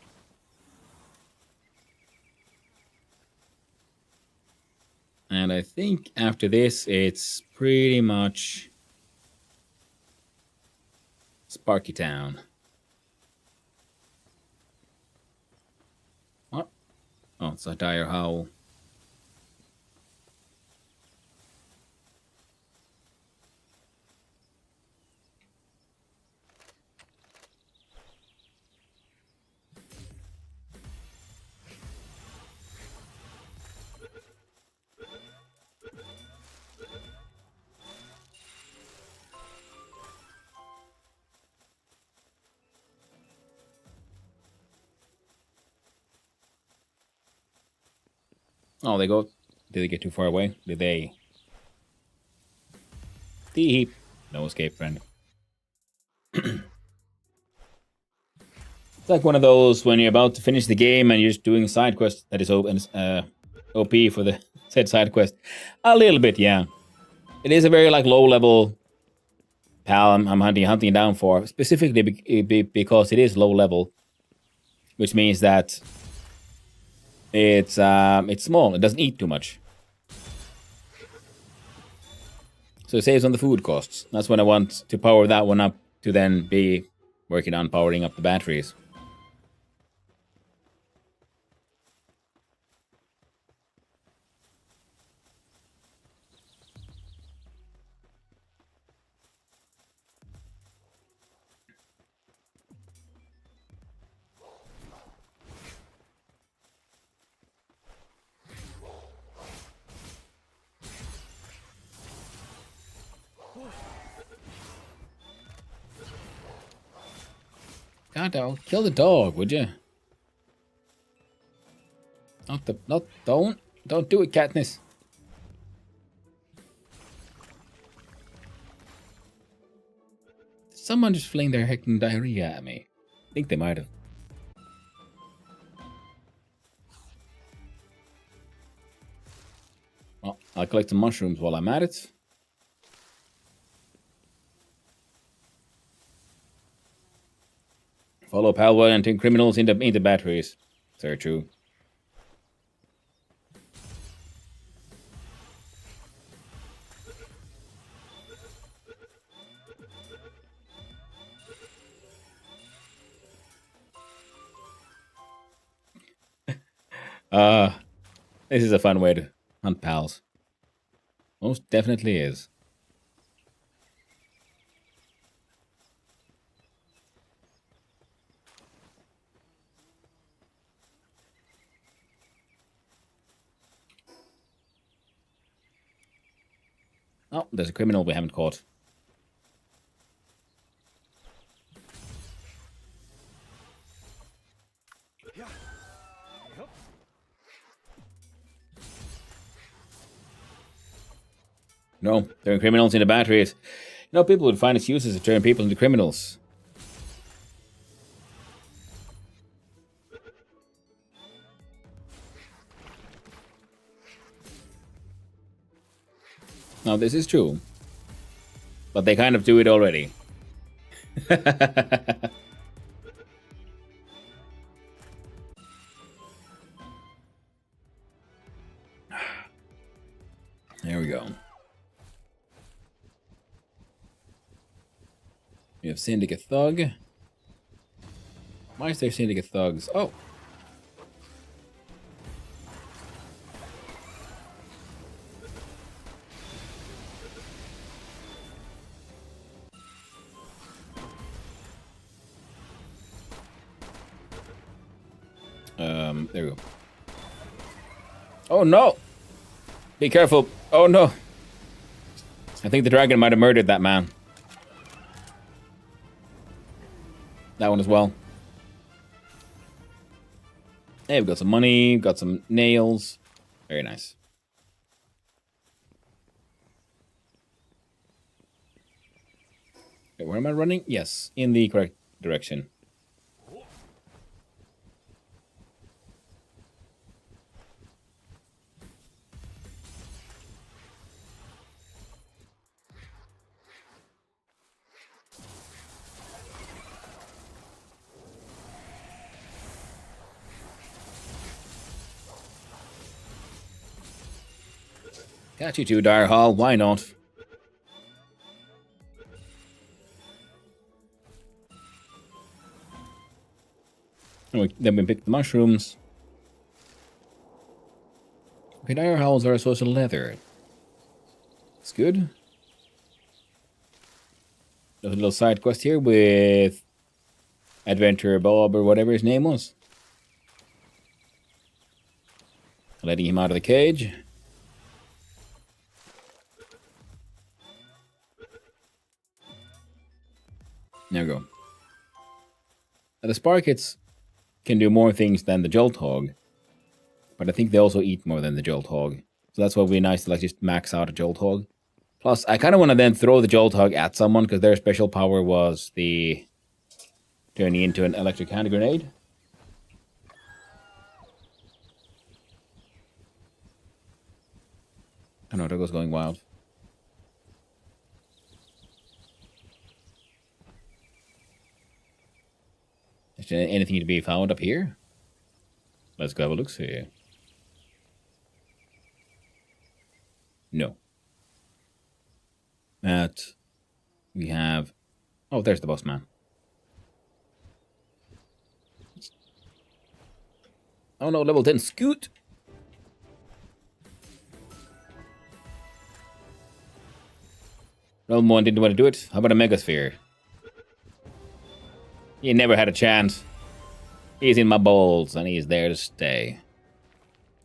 And I think after this, it's pretty much Sparky Town. What? Oh, it's a dire howl. Oh, they go. Did they get too far away? Did they? Deep. No escape, friend. It's like one of those when you're about to finish the game and you're just doing a side quest that is OP for the said side quest. A little bit, yeah. It is a very like low level pal I'm hunting it down for, specifically because it is low level, which means that it's small. It doesn't eat too much, so it saves on the food costs. That's when I want to power that one up to then be working on powering up the batteries. God, kill the dog, would you? Don't do it, Katniss. Someone just fling their heckin' diarrhea at me. I think they might have. Well, I'll collect some mushrooms while I'm at it. Follow Palworld and turn criminals into batteries. Very true. This is a fun way to hunt pals. Most definitely is. Oh, there's a criminal we haven't caught. Yeah. Yup. No, turn criminals into batteries. You know, people would find its uses to turn people into criminals. Now, this is true. But they kind of do it already. There we go. We have Syndicate Thug. Why is there Syndicate Thugs? Oh. There we go. Oh no! Be careful. Oh no! I think the dragon might have murdered that man. That one as well. Hey, we've got some money, got some nails. Very nice. Okay, where am I running? Yes, in the correct direction. Got you too, Dire Hall. Why not? Then we pick the mushrooms. Okay, Dire Halls are a source of leather. It's good. There's a little side quest here with Adventurer Bob or whatever his name was. Letting him out of the cage. There we go. Now, the Sparkets can do more things than the Jolt Hog, but I think they also eat more than the Jolt Hog. So that's why it would be nice to like just max out a Jolt Hog. Plus, I kind of want to then throw the Jolt Hog at someone because their special power was the turning into an electric hand grenade. I know, that goes going wild. Is there anything to be found up here? Let's go have a look see. No. That we have. Oh, there's the boss man. Oh no, level 10 scoot. Realm 1 didn't want to do it. How about a Megasphere? He never had a chance. He's in my bowls, and he's there to stay.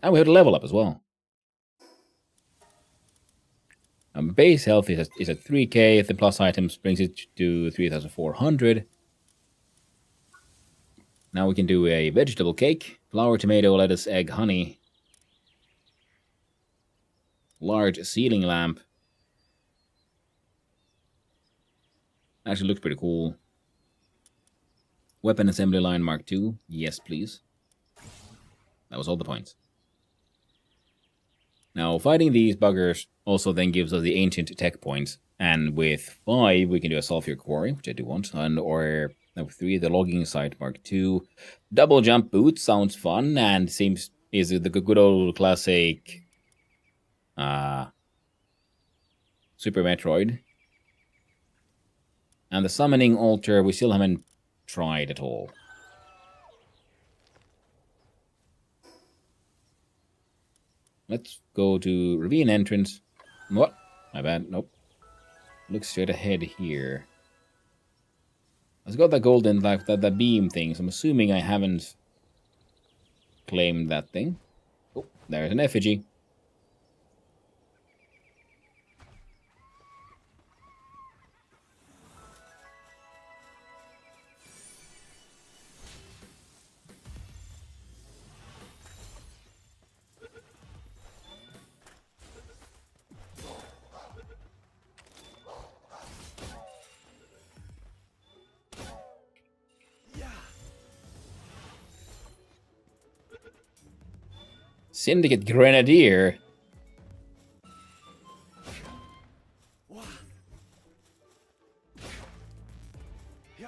And we have to level up as well. Base health is at 3k. If the plus items brings it to 3,400. Now we can do a vegetable cake. Flour, tomato, lettuce, egg, honey. Large ceiling lamp. Actually looks pretty cool. Weapon assembly line Mark II. Yes, please. That was all the points. Now, fighting these buggers also then gives us the ancient tech points. And with 5, we can do a sulfur quarry, which I do want. And or number 3, the logging site Mark II. Double jump boots sounds fun and seems is the good old classic Super Metroid. And the summoning altar we still haven't tried at all. Let's go to ravine entrance. What? My bad. Nope. Look straight ahead here. Let's got that golden, like that beam thing. So I'm assuming I haven't claimed that thing. Oh, there's an effigy. Syndicate Grenadier. There's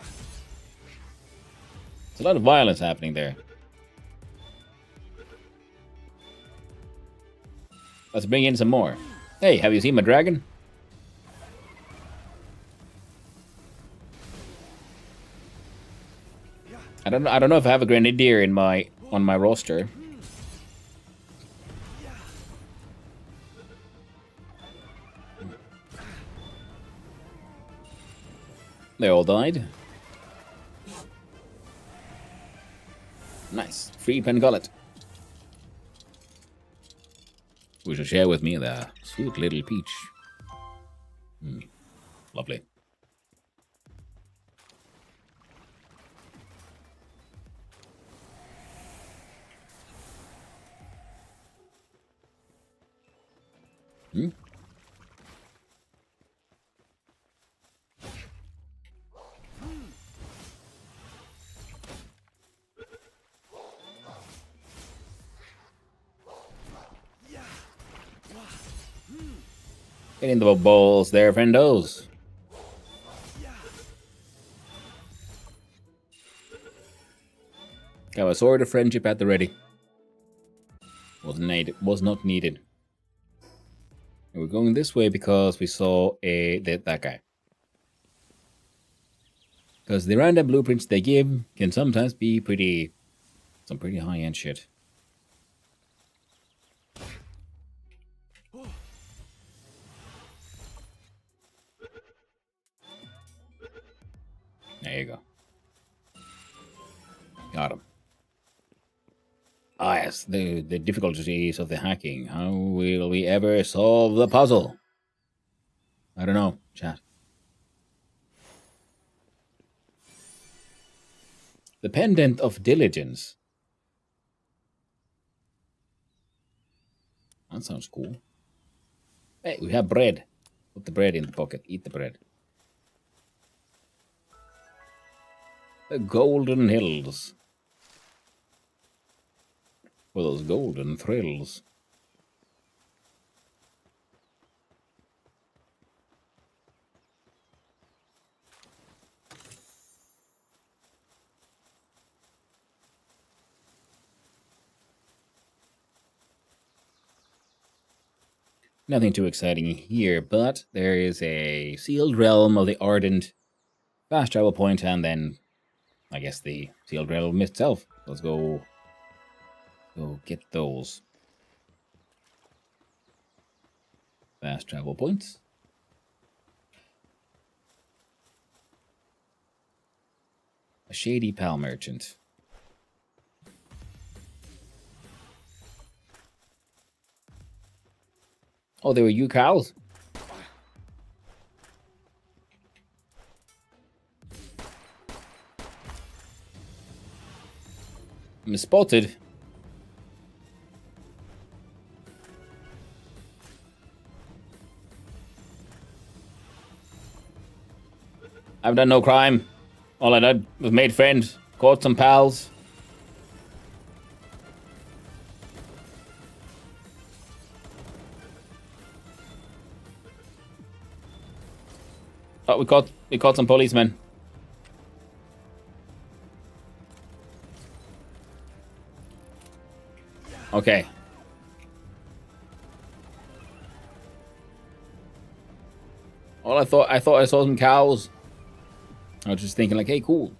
a lot of violence happening there. Let's bring in some more. Hey, have you seen my dragon? I don't know if I have a grenadier in on my roster. They all died. Nice. Free pen gullet. We shall share with me the sweet little peach. Lovely. Get in the balls there, friendos. Got a sword of friendship at the ready. Was not needed. And we're going this way because we saw that guy. Because the random blueprints they give can sometimes be some pretty high-end shit. There you go. Got him. Ah, yes, the difficulties of the hacking. How will we ever solve the puzzle? I don't know, chat. The Pendant of Diligence. That sounds cool. Hey, we have bread. Put the bread in the pocket. Eat the bread. The Golden Hills. For those golden thrills. Nothing too exciting here, but there is a sealed realm of the Ardent fast travel point, and then I guess the sealed realm itself. Let's go get those fast travel points. A shady pal merchant. Oh, they were you cows? I'm spotted. I've done no crime. All I did was made friends, caught some pals. Oh, we caught some policemen. Okay. I thought I saw some cows. I was just thinking like, hey, cool.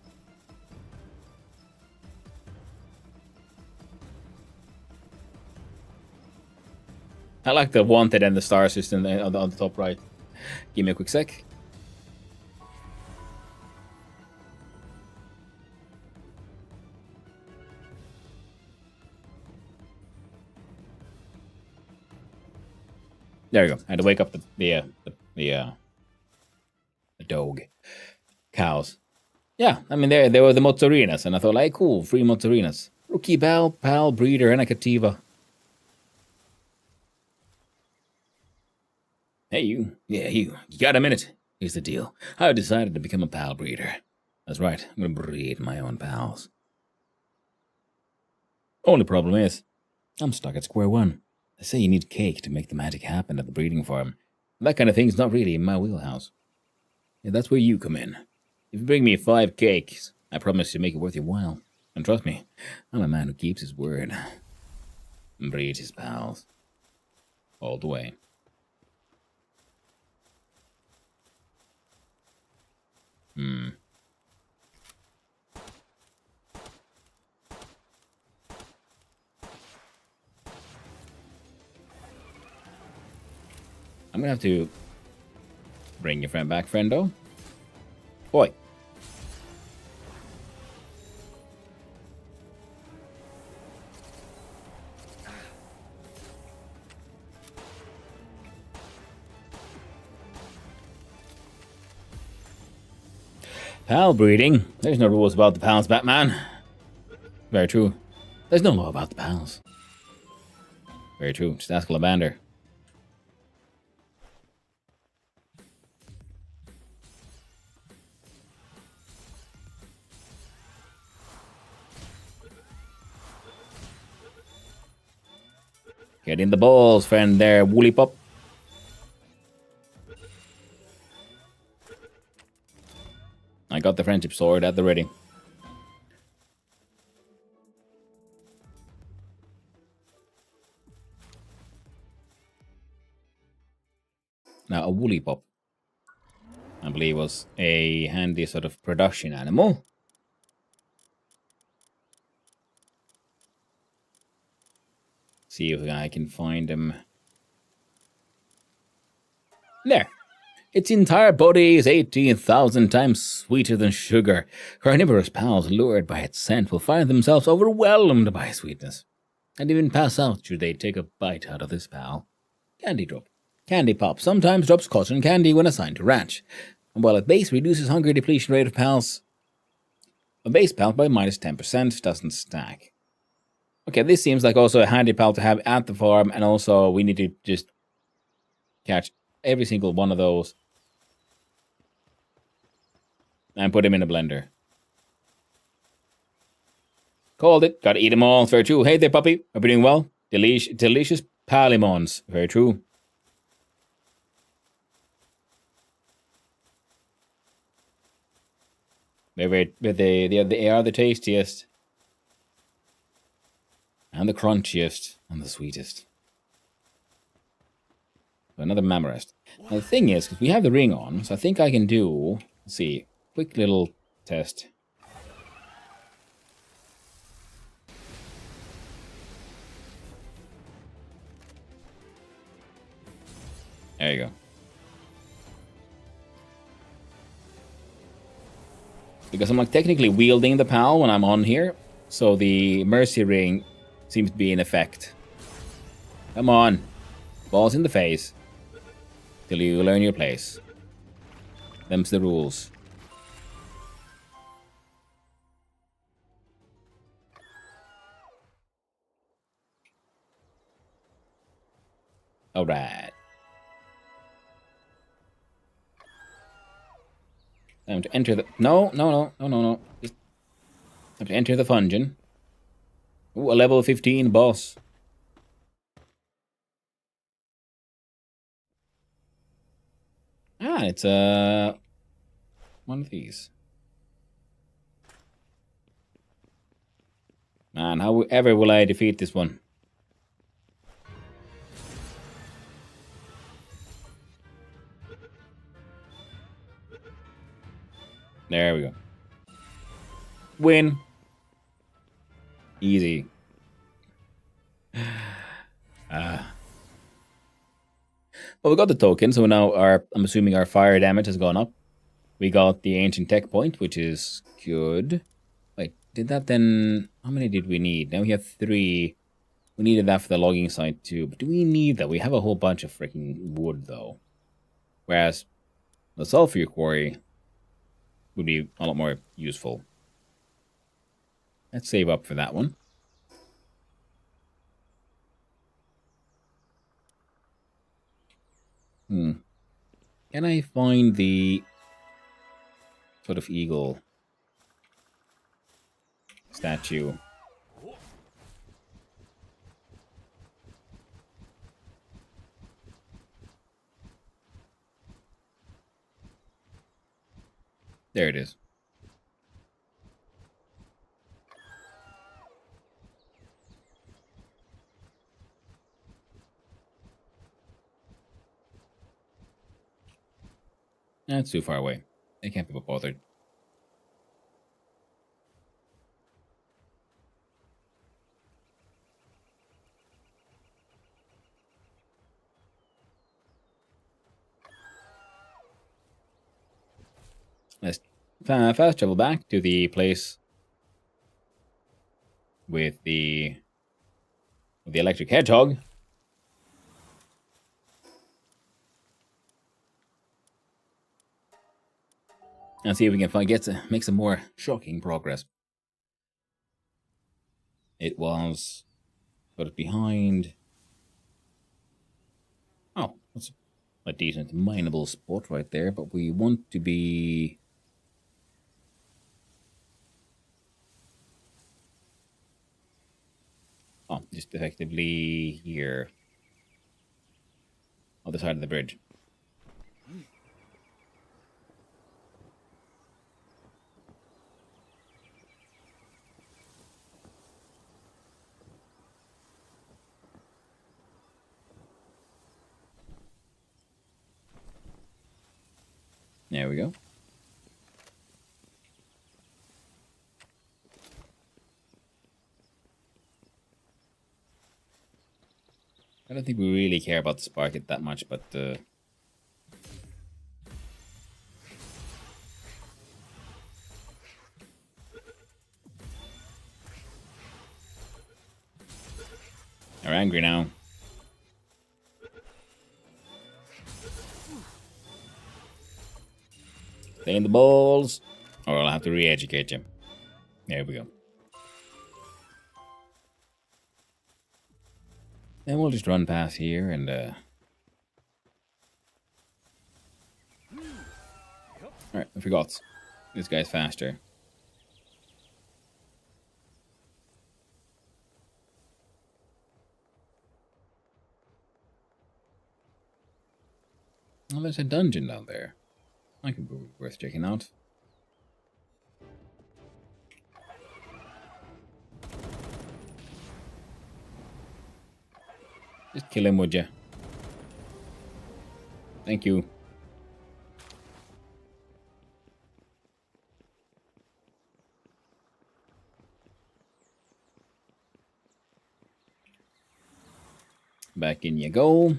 I like the wanted and the star system on the top right. Give me a quick sec. There you go. I had to wake up the dog. Cows. Yeah, I mean, they were the mozzarinas, and I thought, like, cool, free mozzarinas. Rookie Bell, Pal, Breeder, and a Cativa. Hey, you. Yeah, you. You got a minute? Here's the deal. I decided to become a Pal Breeder. That's right, I'm gonna breed my own pals. Only problem is, I'm stuck at square one. They say you need cake to make the magic happen at the breeding farm. That kind of thing's not really in my wheelhouse. Yeah, that's where you come in. If you bring me 5 cakes, I promise to make it worth your while. And trust me, I'm a man who keeps his word. And breeds his pals. All the way. I'm gonna have to bring your friend back, friendo. Boy. Pal breeding. There's no rules about the pals, Batman. Very true. There's no law about the pals. Very true. Just ask Lavander. Get in the balls, friend there, Woolly Pop. I got the friendship sword at the ready. Now, a Woolly Pop, I believe, was a handy sort of production animal. See if I can find him. There. Its entire body is 18,000 times sweeter than sugar. Carnivorous pals lured by its scent will find themselves overwhelmed by sweetness, and even pass out should they take a bite out of this pal. Candy Drop. Candy Pop sometimes drops cotton candy when assigned to ranch, and while at base reduces hunger depletion rate of pals, a base pal by minus 10% doesn't stack. Okay, this seems like also a handy pal to have at the farm, and also we need to just catch every single one of those and put him in a blender. Called it. Gotta eat them all. Very true. Hey there, puppy. Hope you're doing well. Delicious palimons. Very true. They are the tastiest. And the crunchiest. And the sweetest. So another Mammorest. Now the thing is, because we have the ring on, so I think I can do, let's see, quick little test. There you go. Because I'm like technically wielding the PAL when I'm on here, so the Mercy Ring seems to be in effect. Come on. Balls in the face. Till you learn your place. Them's the rules. Alright. Time to enter the... No. Just time to enter the fungeon. Ooh, a level 15 boss. Ah, it's one of these. Man, however will I defeat this one? There we go. Win. Easy. Well, we got the token, so now I'm assuming our fire damage has gone up. We got the ancient tech point, which is good. Wait, did that then... How many did we need? Now we have 3. We needed that for the logging site too. But do we need that? We have a whole bunch of freaking wood, though. Whereas the sulfur quarry would be a lot more useful. Let's save up for that one. Can I find the sort of eagle statue? There it is. That's too far away. I can't be bothered. Let's fast travel back to the place with the electric hedgehog. And see if we can make some more shocking progress. It was sort of behind. Oh, that's a decent mineable spot right there, but we want to be... Oh, just effectively here. Other side of the bridge. There we go. I don't think we really care about the spark it that much, but they're angry now. Stay in the balls, or I'll have to re-educate you. There we go. Then we'll just run past here and Alright, I forgot. This guy's faster. Well, there's a dungeon down there. That could be worth checking out. Just kill him, would you? Thank you. Back in you go.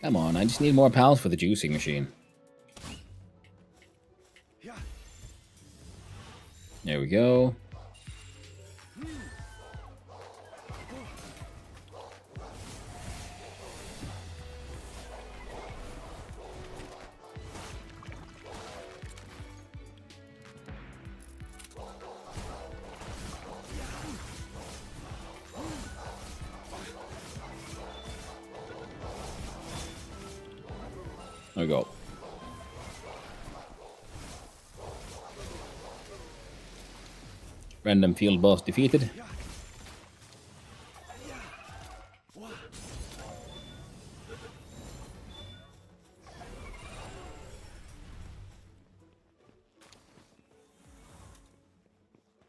Come on, I just need more pals for the juicing machine. There we go. There we go. Random field boss defeated.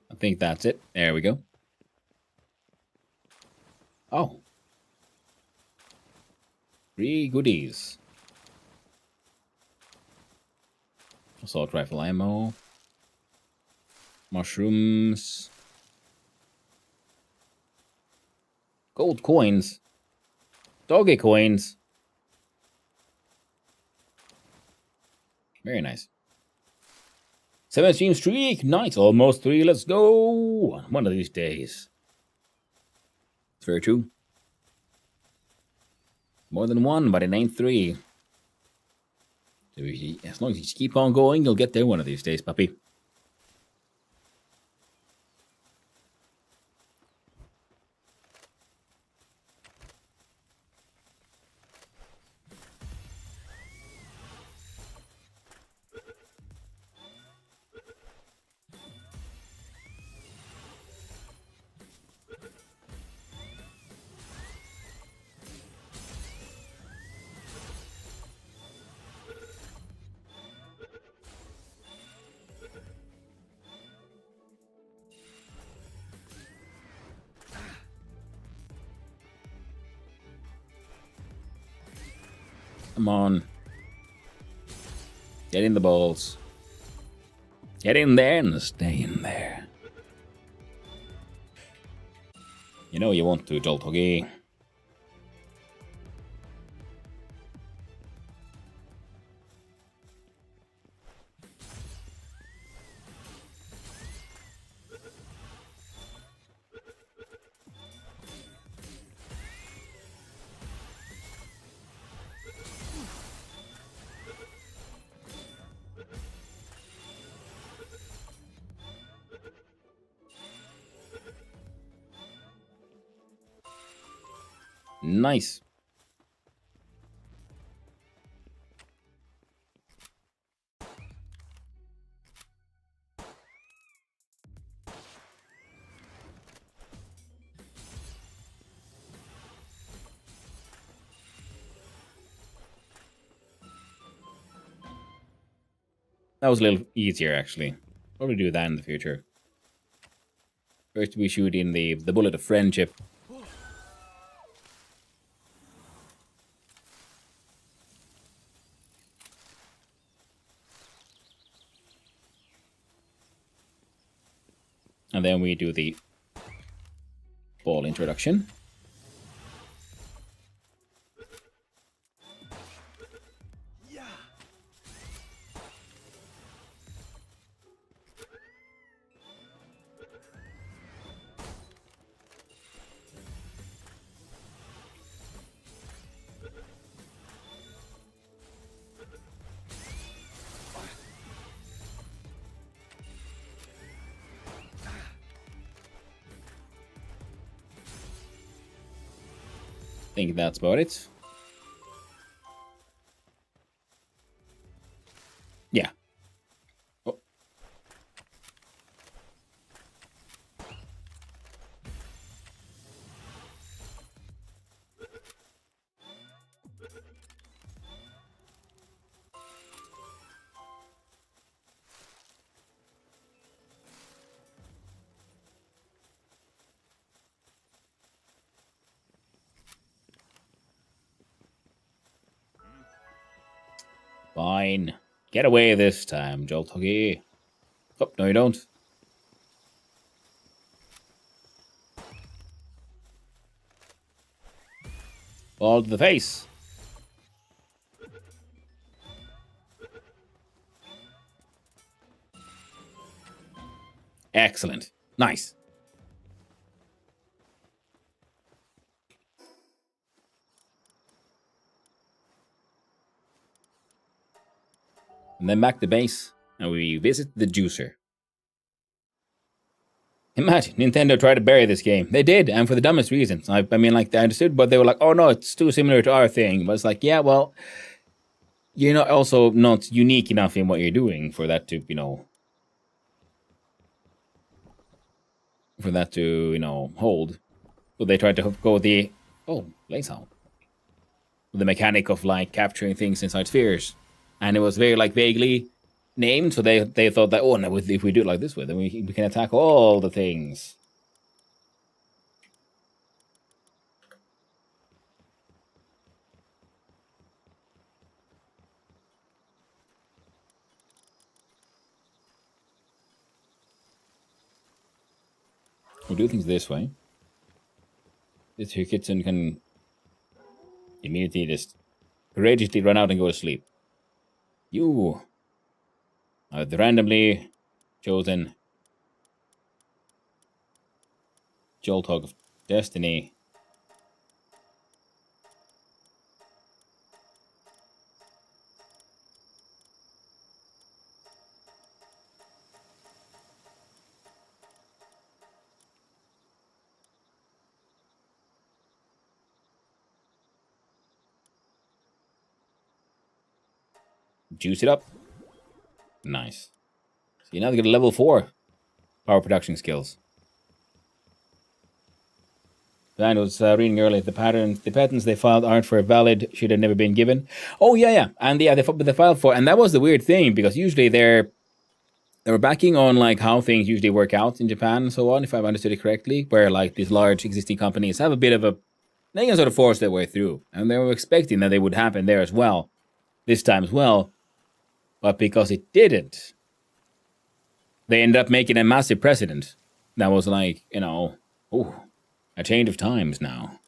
I think that's it. There we go. Oh. 3 goodies. Assault rifle ammo. Mushrooms. Gold coins. Doggy coins. Very nice. 7 stream streak. Nice. Almost 3. Let's go. One of these days. It's very true. More than 1, but it ain't 3. So as long as you just keep on going, you'll get there one of these days, puppy. Come on. Get in the balls. Get in there and stay in there. You know you want to, Joltogi. Nice. That was a little easier, actually. Probably do that in the future. First we shoot in the bullet of friendship. And then we do the ball introduction. I think that's about it. Yeah. Oh. Fine. Get away this time, Joltogi. Oh, no you don't. Ball to the face. Excellent. Nice. And then back to base, and we visit the juicer. Imagine, Nintendo tried to bury this game. They did, and for the dumbest reasons. I mean, like, I understood, but they were like, oh no, it's too similar to our thing. But it's like, yeah, well, you're not also not unique enough in what you're doing for that to, hold. So they tried to go the laser, the mechanic of like capturing things inside spheres, and it was very like vaguely named. So they thought that no, if we do it like this way, then we can attack all the things. We'll do things this way. This here kitten can immediately just courageously run out and go to sleep. You are the randomly chosen Jolt Hog of Destiny. Juice it up. Nice. So you now get a level 4 power production skills. I was reading earlier the patents they filed aren't for valid, should have never been given. Oh yeah, and they filed for, and that was the weird thing because usually they were backing on like how things usually work out in Japan and so on, if I've understood it correctly, where like these large existing companies have a bit of they can sort of force their way through, and they were expecting that they would happen there as well, this time as well, but because it didn't, they ended up making a massive precedent that was like, a change of times now.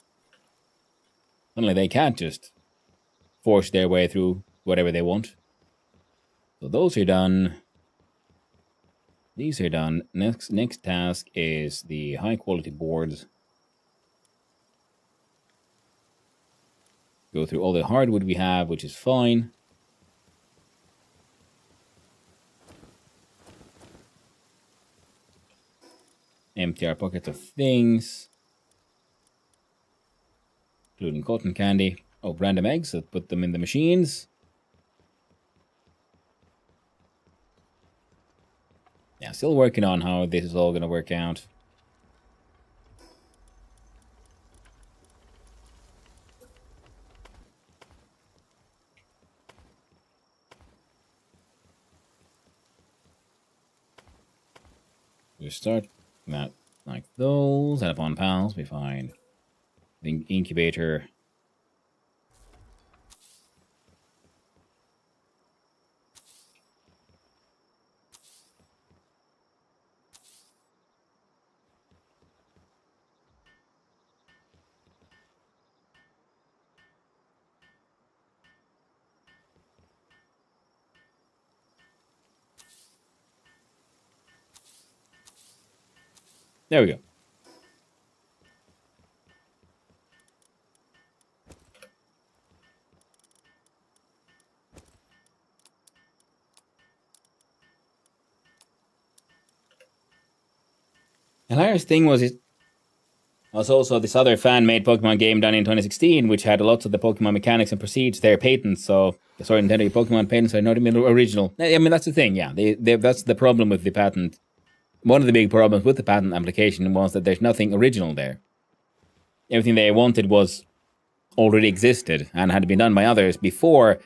Suddenly they can't just force their way through whatever they want. So those are done. These are done. Next task is the high quality boards. Go through all the hardwood we have, which is fine. Empty our pockets of things, including cotton candy. Oh, random eggs. Let's put them in the machines. Yeah, still working on how this is all going to work out. We start that like those, and upon Pals we find the incubator. There we go. The hilarious thing was also this other fan-made Pokemon game done in 2016, which had lots of the Pokemon mechanics and proceeds, their patents. So, sorry, Nintendo, your Pokemon patents are not even original. I mean, that's the thing, yeah. That's the problem with the patent. One of the big problems with the patent application was that there's nothing original there. Everything they wanted was already existed and had been done by others before,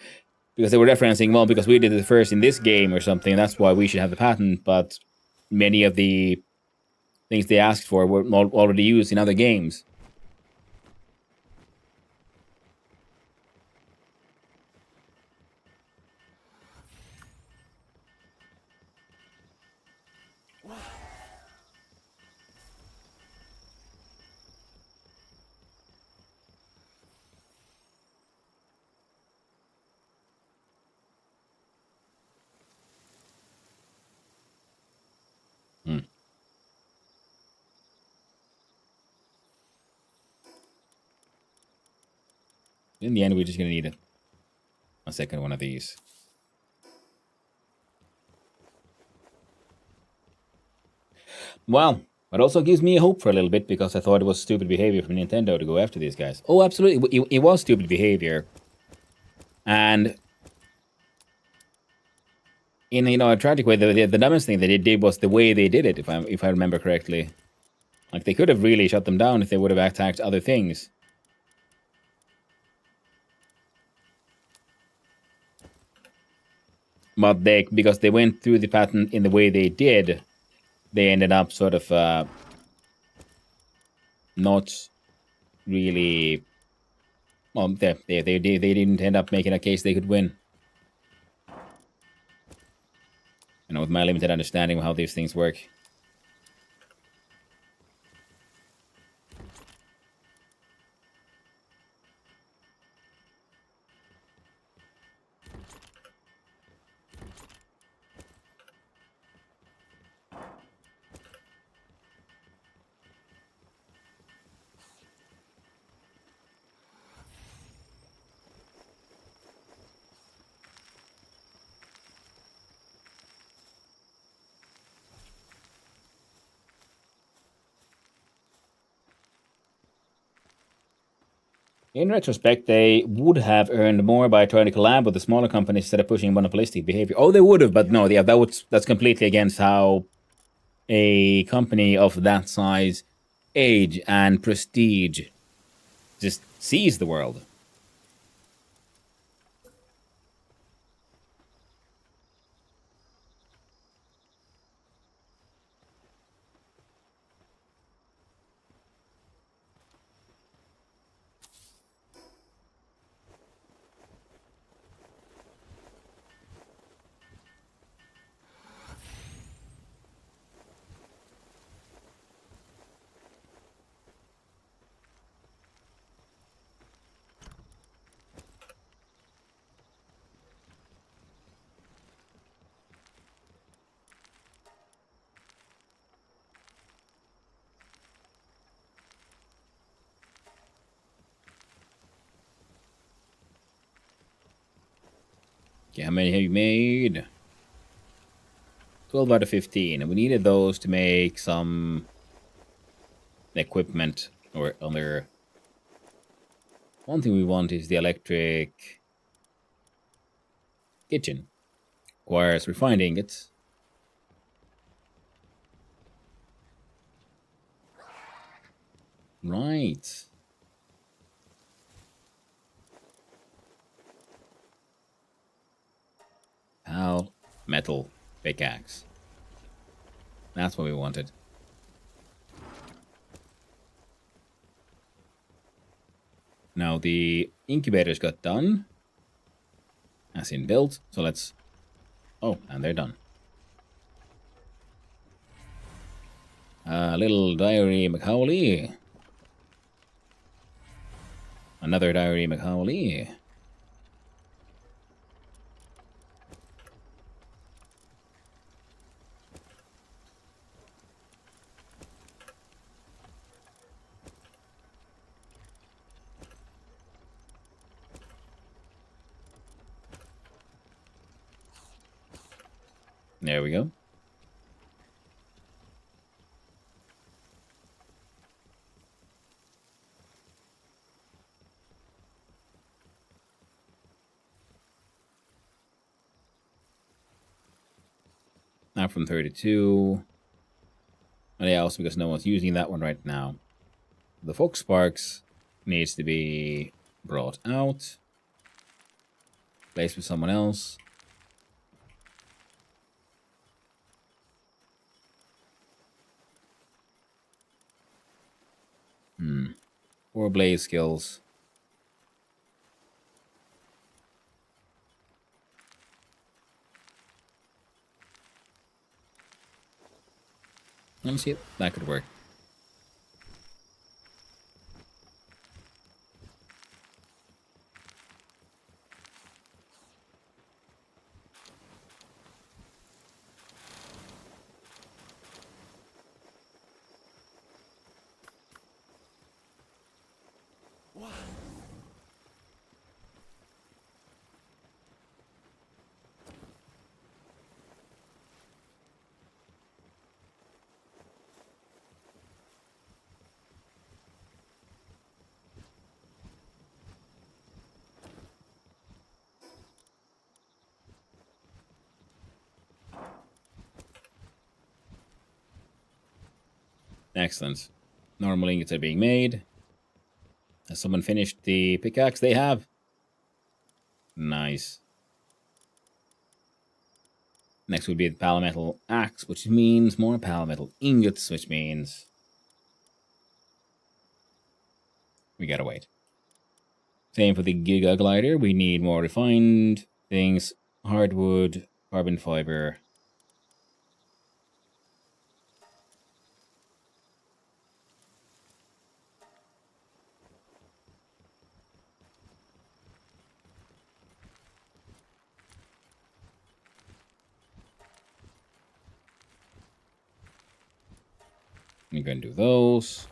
because they were referencing, well, because we did it first in this game or something, that's why we should have the patent, but many of the things they asked for were already used in other games. In the end, we're just going to need a second one of these. Well, it also gives me hope for a little bit, because I thought it was stupid behavior from Nintendo to go after these guys. Oh, absolutely. It was stupid behavior. And in a tragic way, the dumbest thing that they did was the way they did it. If I remember correctly, like they could have really shut them down if they would have attacked other things. But because they went through the pattern in the way they did, they ended up sort of not really. Well, they didn't end up making a case they could win. With my limited understanding of how these things work. In retrospect, they would have earned more by trying to collab with the smaller companies instead of pushing monopolistic behavior. Oh, they would have, but no, yeah, that's completely against how a company of that size, age, and prestige just sees the world. Okay, how many have you made? 12 out of 15. And we needed those to make some equipment or other. One thing we want is the electric kitchen. Requires refined ingots. Right. Pal metal pickaxe. That's what we wanted. Now the incubators got done. As in built. So let's... Oh, and they're done. Little diary Macaulay. Another diary Macaulay. There we go. Now from 32. And yeah, also because no one's using that one right now. The Fox Sparks needs to be brought out. Placed with someone else. Four blaze skills. Let's see if that could work. Excellent. Normal ingots are being made. Has someone finished the pickaxe? They have. Nice. Next would be the Palmetal axe, which means more Palmetal ingots, which means we gotta wait. Same for the Giga Glider. We need more refined things. Hardwood, carbon fiber. We're going to do those.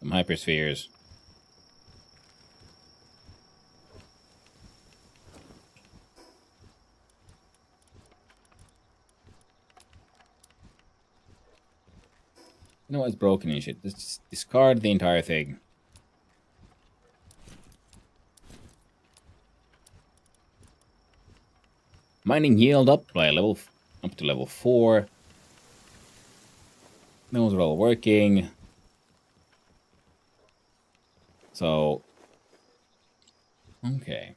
Some hyperspheres. You know what's broken and shit? Just discard the entire thing. Mining yield up by up to level 4. Those are all working. So, okay.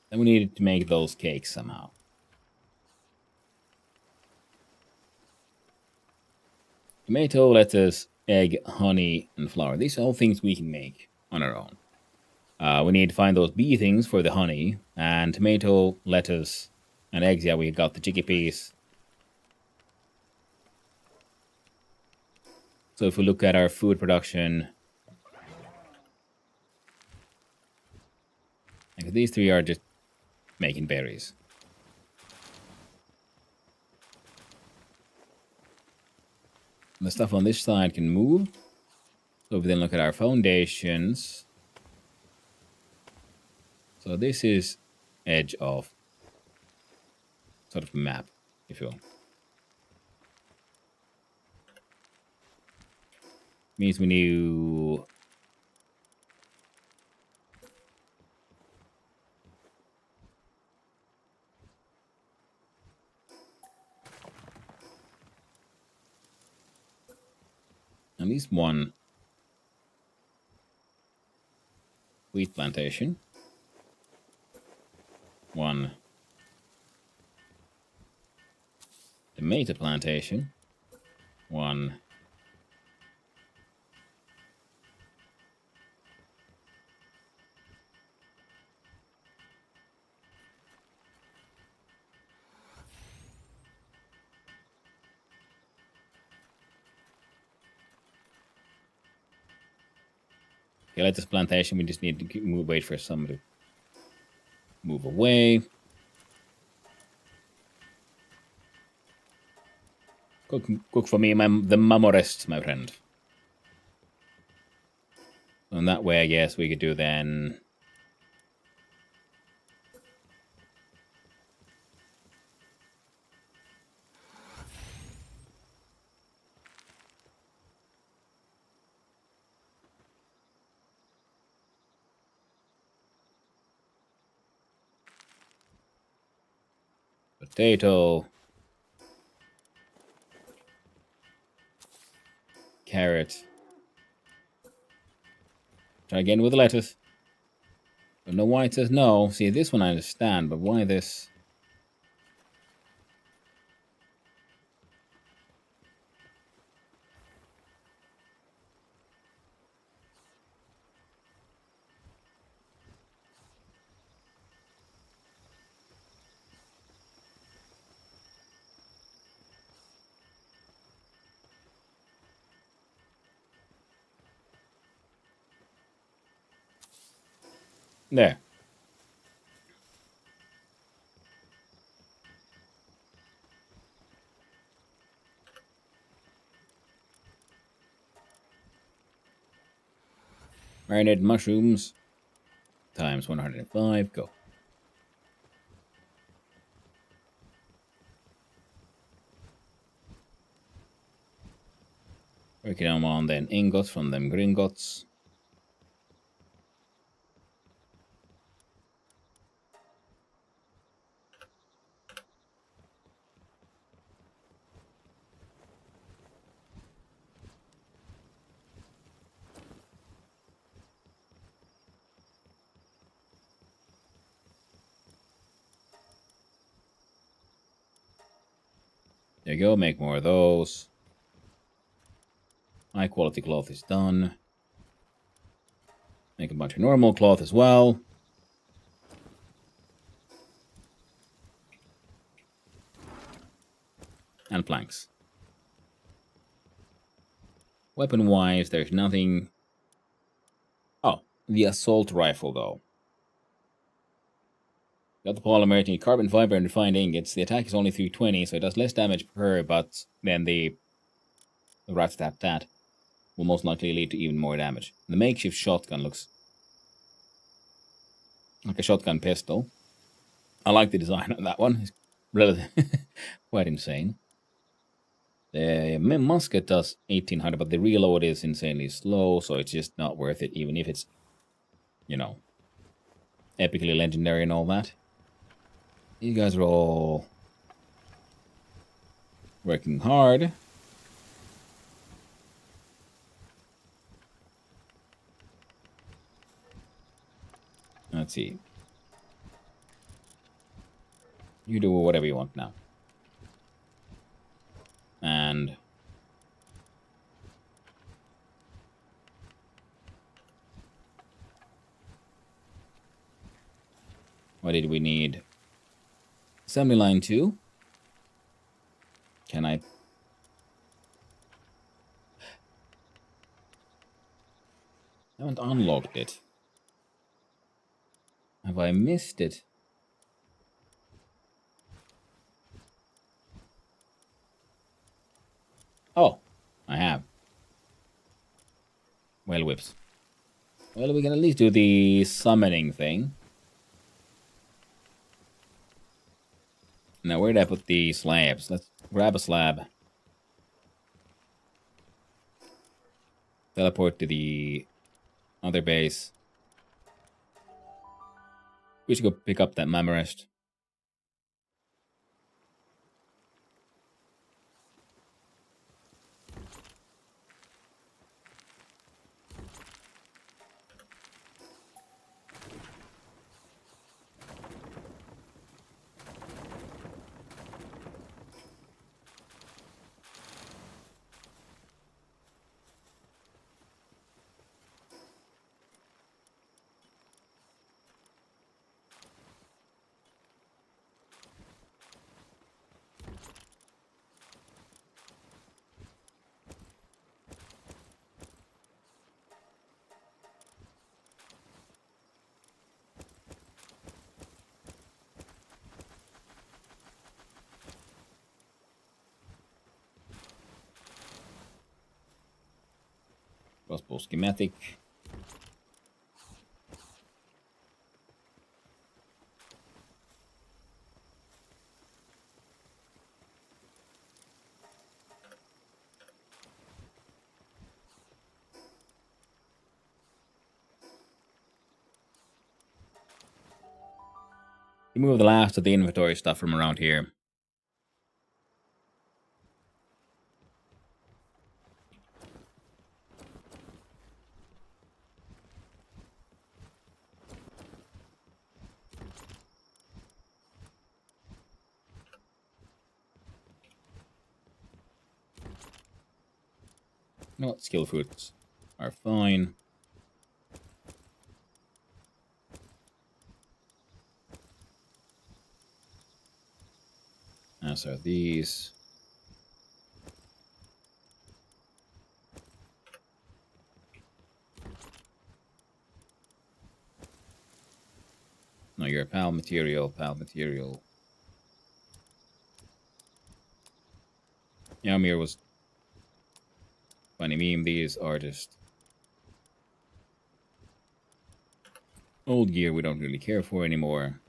Then we needed to make those cakes somehow. Tomato, lettuce, egg, honey, and flour. These are all things we can make on our own. We need to find those bee things for the honey. And tomato, lettuce, and eggs. Yeah, we got the chickpeas. So if we look at our food production, like these three are just making berries. The stuff on this side can move. So if we then look at our foundations. So this is edge of sort of map, if you will. Means we need at least one wheat plantation, one tomato plantation, one okay, lettuce plantation. We just need to wait for someone to move away. Cook for me, the mamorest, my friend. And that way, I guess we could do then. Potato. Carrot. Try again with the lettuce. Don't know why it says no. See, this one I understand, but why this? There. Marinated mushrooms times 105. Go. Working on then ingots from them gringotts. There you go, make more of those. High quality cloth is done. Make a bunch of normal cloth as well. And planks. Weapon-wise, there's nothing. Oh, the assault rifle, though. Got the polymer, you need carbon fiber and refined ingots. The attack is only 320, so it does less damage per, but then the rat stat that will most likely lead to even more damage. The makeshift shotgun looks like a shotgun pistol. I like the design on that one. It's relatively quite insane. The musket does 1800, but the reload is insanely slow, so it's just not worth it, even if it's, you know, epically legendary and all that. You guys are all working hard. Let's see. You do whatever you want now. And what did we need? Assembly line 2. Can I? I haven't unlocked it. Have I missed it? Oh, I have. Whale whips. Well, we can at least do the summoning thing. Now, where did I put the slabs? Let's grab a slab. Teleport to the other base. We should go pick up that Mamorest. Crossbow schematic. Remove the last of the inventory stuff from around here. No, skill fruits are fine. As are these. No, you're pal material, pal material. Yamir was funny meme. These are just old gear we don't really care for anymore.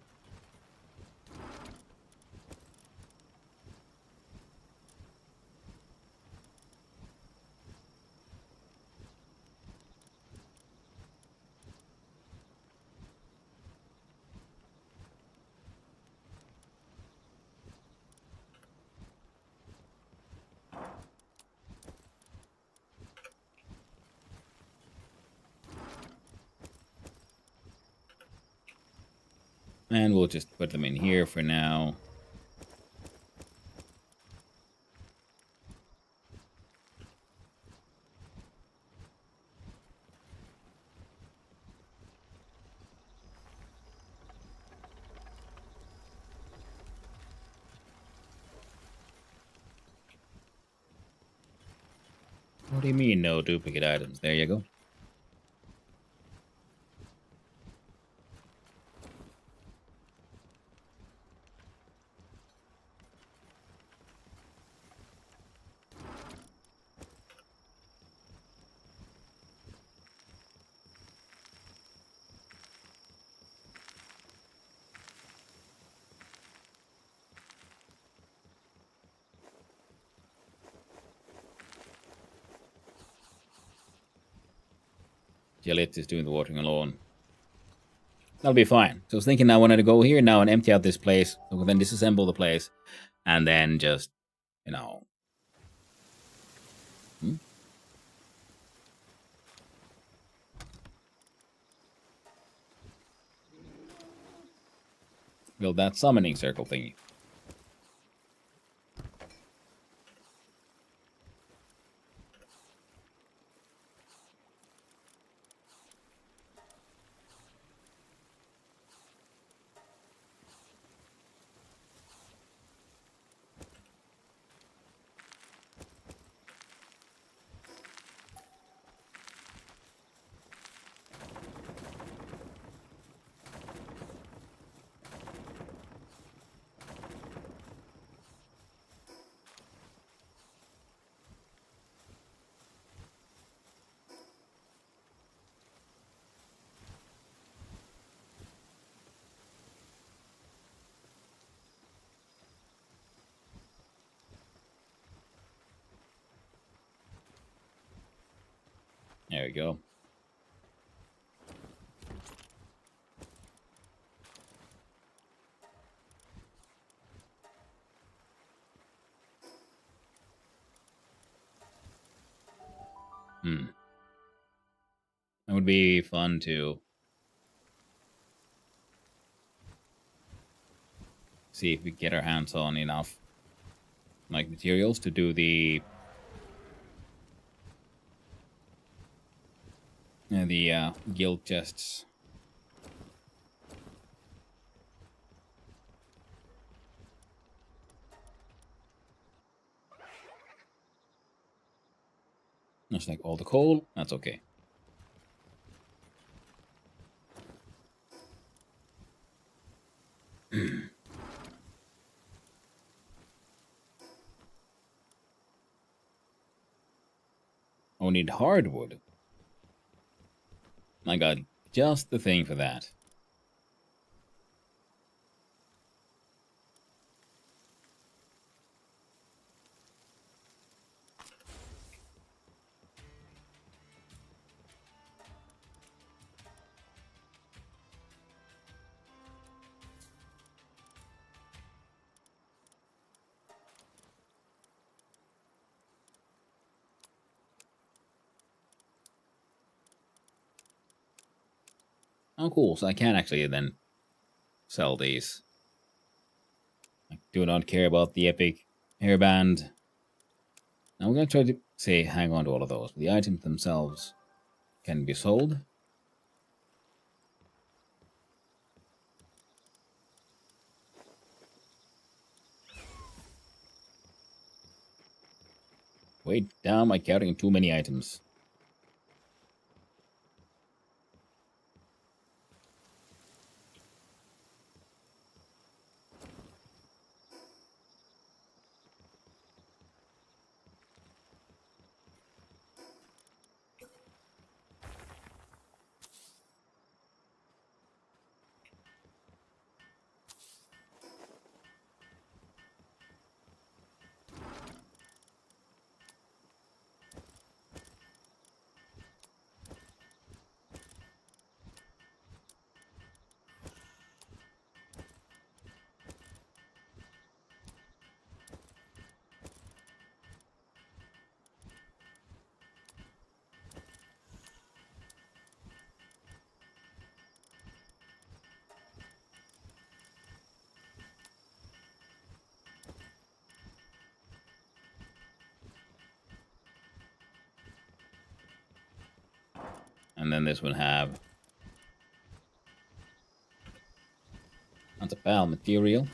And we'll just put them in here for now. What do you mean, no duplicate items? There you go. Jalit is doing the watering alone. That'll be fine. So I was thinking I wanted to go here now and empty out this place. So we'll then disassemble the place. And then just, you know... build that summoning circle thingy. There we go. That would be fun to see if we get our hands on enough like materials to do the guild chests. Just like all the coal, that's okay. Oh, need hardwood. I got just the thing for that. Oh, cool. So I can actually then sell these. I do not care about the epic hairband. Now we're going to try to say hang on to all of those. The items themselves can be sold. Wait down by carrying too many items. And then this would have lots of pal material.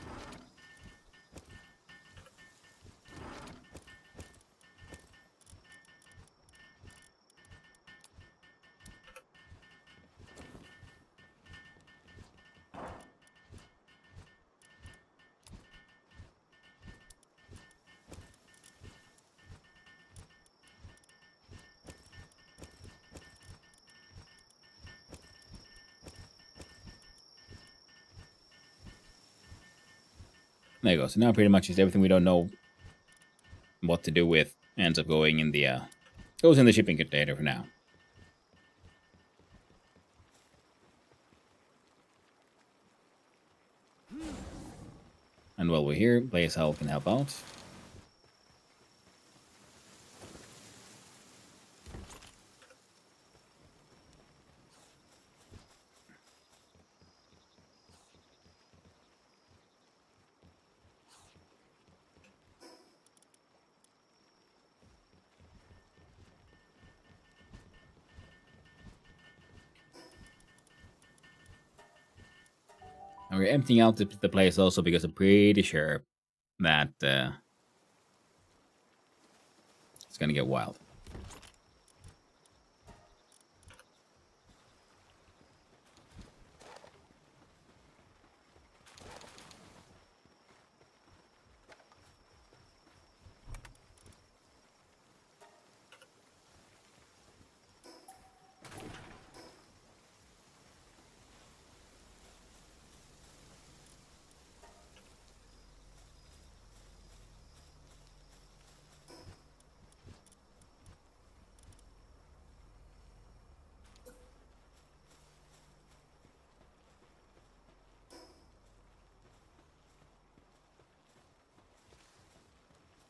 There you go. So now pretty much just everything we don't know what to do with ends up going in the goes in the shipping container for now. And while we're here, Blaze Hell can help out. And we're emptying out the place also because I'm pretty sure that it's gonna get wild.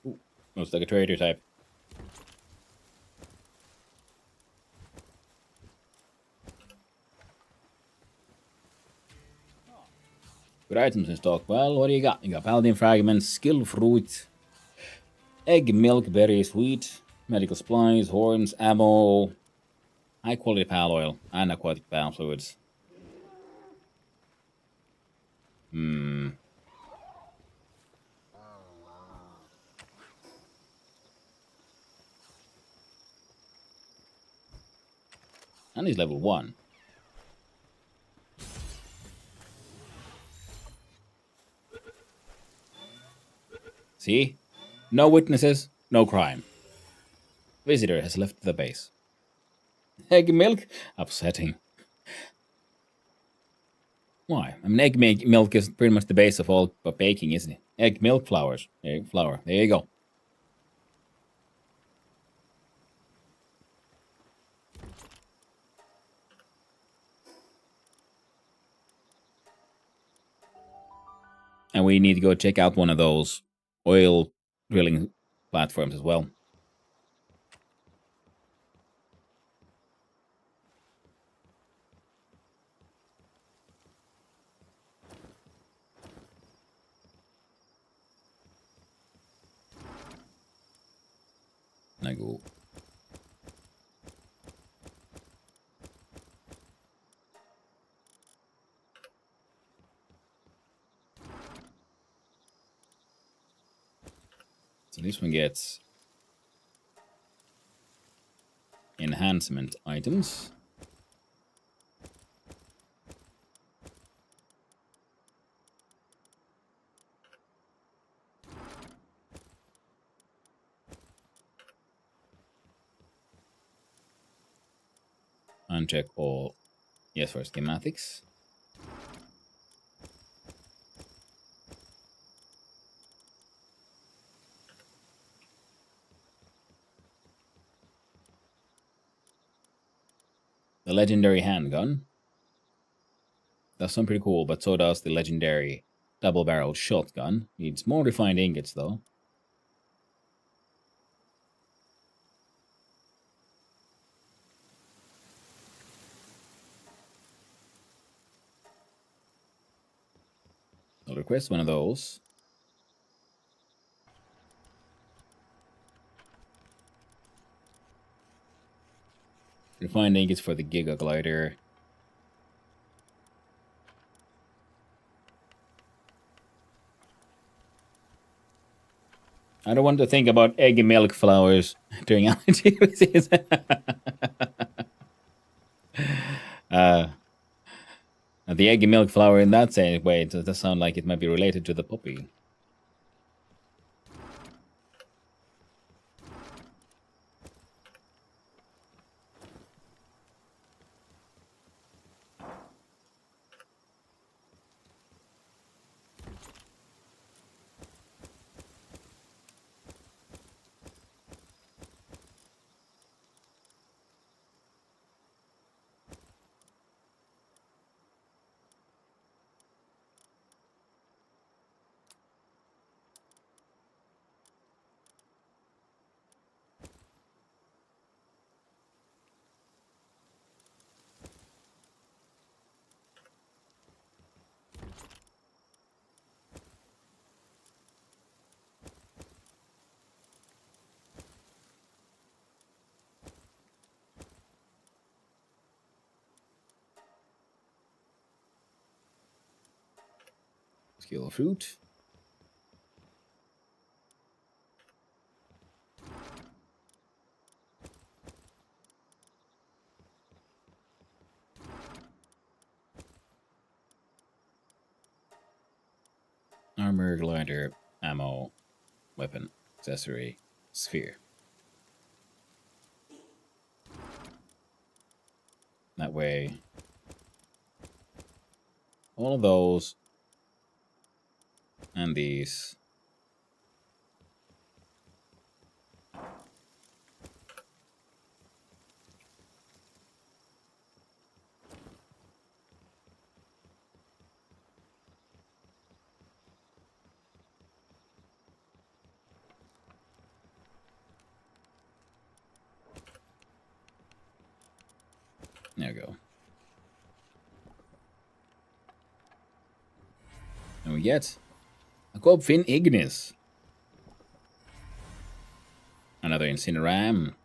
Ooh, looks like a trader type. Good items in stock. Well, what do you got? You got Paladin Fragments, Skill Fruit, Egg, Milk, Berries, Wheat, Medical Supplies, Horns, Ammo, High Quality Pal Oil, and Aquatic Pal Fluids. Hmm. And he's level 1. See? No witnesses, no crime. Visitor has left the base. Egg milk? Upsetting. Why? I mean, milk is pretty much the base of all baking, isn't it? Egg milk flours. Flour. There you go. And we need to go check out one of those oil drilling platforms as well. I go. So this one gets enhancement items. Uncheck all. Yes, for schematics. The legendary handgun. That sounds pretty cool, but so does the legendary double-barreled shotgun. Needs more refined ingots, though. I'll request one of those. Refined ingots for the Giga Glider. I don't want to think about egg and milk flowers during allergy season. The egg and milk flower in that same way, it does sound like it might be related to the poppy. Skill fruit. Armor, glider, ammo, weapon, accessory, sphere. That way, all of those and these. There we go. And we get a Fin Ignis. Another Incineram.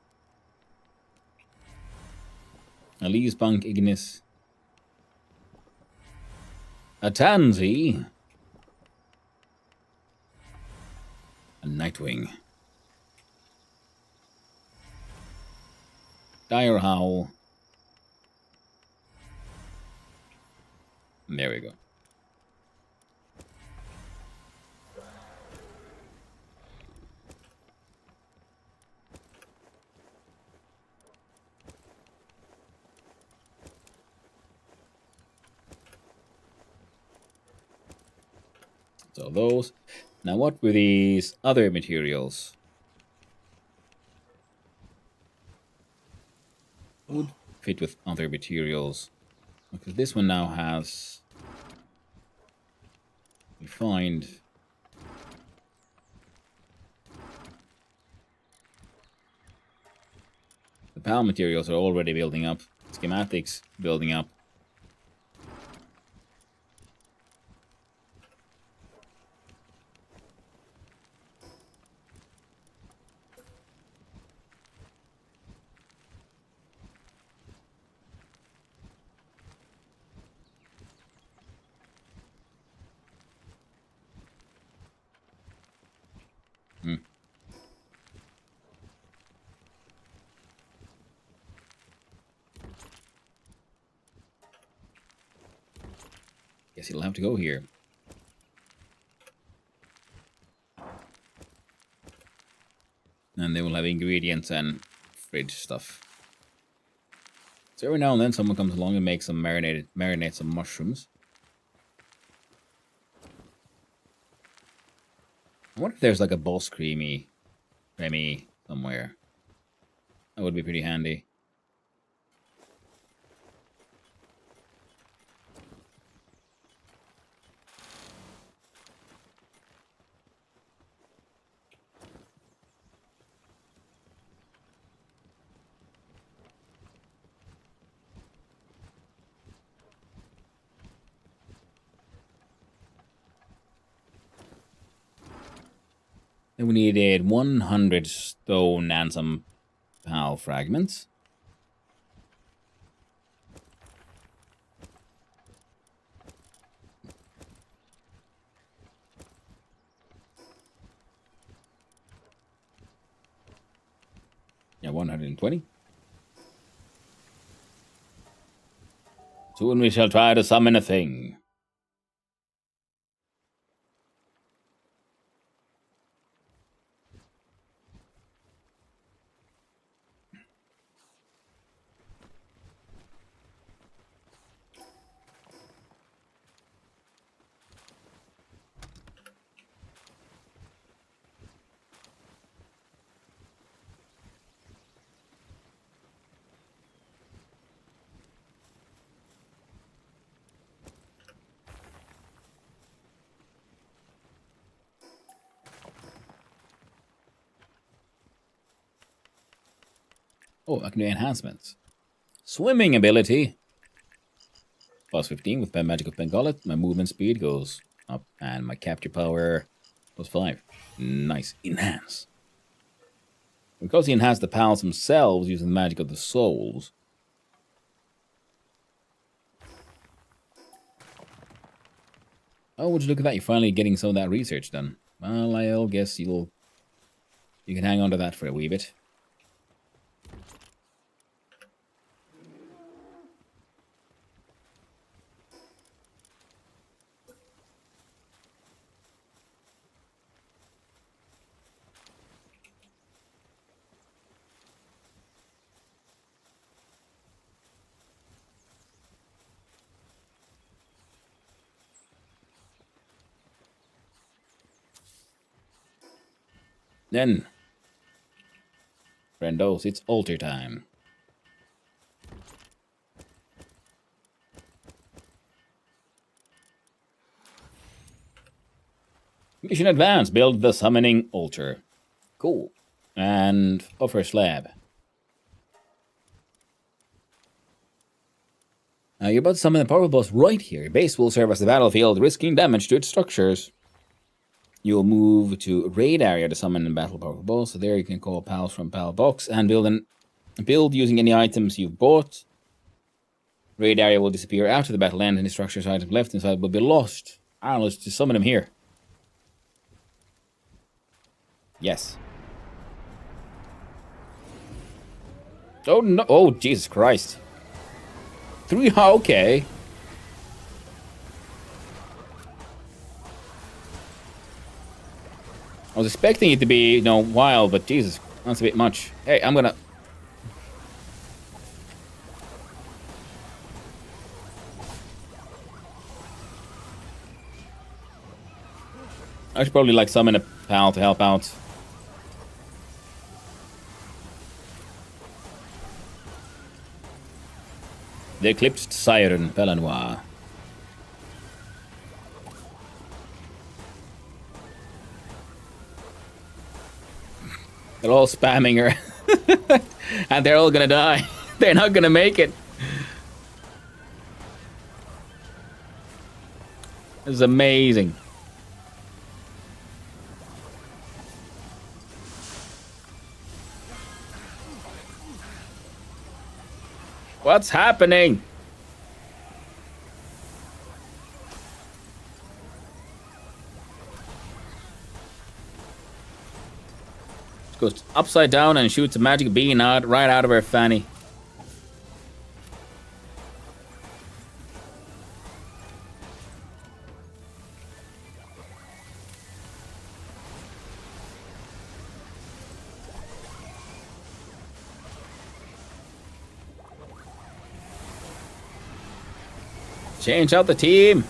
A Leespunk Ignis. A Tansy. A Nightwing. Dire Howl. There we go. So those. Now what were these other materials? Would fit with other materials. Because this one now has... We find... The PAL materials are already building up. Schematics building up. Guess he'll have to go here. And they will have ingredients and fridge stuff. So every now and then someone comes along and makes some marinate some mushrooms. I wonder if there's like a boss Remy somewhere. That would be pretty handy. Then we needed 100 stone and some PAL fragments. Yeah, 120. Soon we shall try to summon a thing. Oh, I can do enhancements. Swimming ability. Plus 15 with magical Pencollet. My movement speed goes up. And my capture power plus 5. Nice. Enhance. Because he enhanced the pals themselves using the magic of the souls. Oh, would you look at that? You're finally getting some of that research done. Well, I'll guess you can hang on to that for a wee bit. Then, friendos, it's altar time. Mission advance, build the summoning altar. Cool. And offer slab. You're about to summon the power boss right here. Your base will serve as the battlefield, risking damage to its structures. You'll move to raid area to summon and battle power boss. So there you can call pals from pal box and build using any items you've bought. Raid area will disappear after the battle ends, and the structures items left inside will be lost. Let's just summon them here. Yes. Oh no! Oh Jesus Christ! 3. Okay. I was expecting it to be, wild, but Jesus, that's a bit much. Hey, I'm gonna. I should probably summon a pal to help out. The Eclipsed Siren, Pelanoir. They're all spamming her. And they're all gonna die. They're not gonna make it. This is amazing. What's happening? She goes upside down and shoots a magic bean right out of her fanny. Change out the team.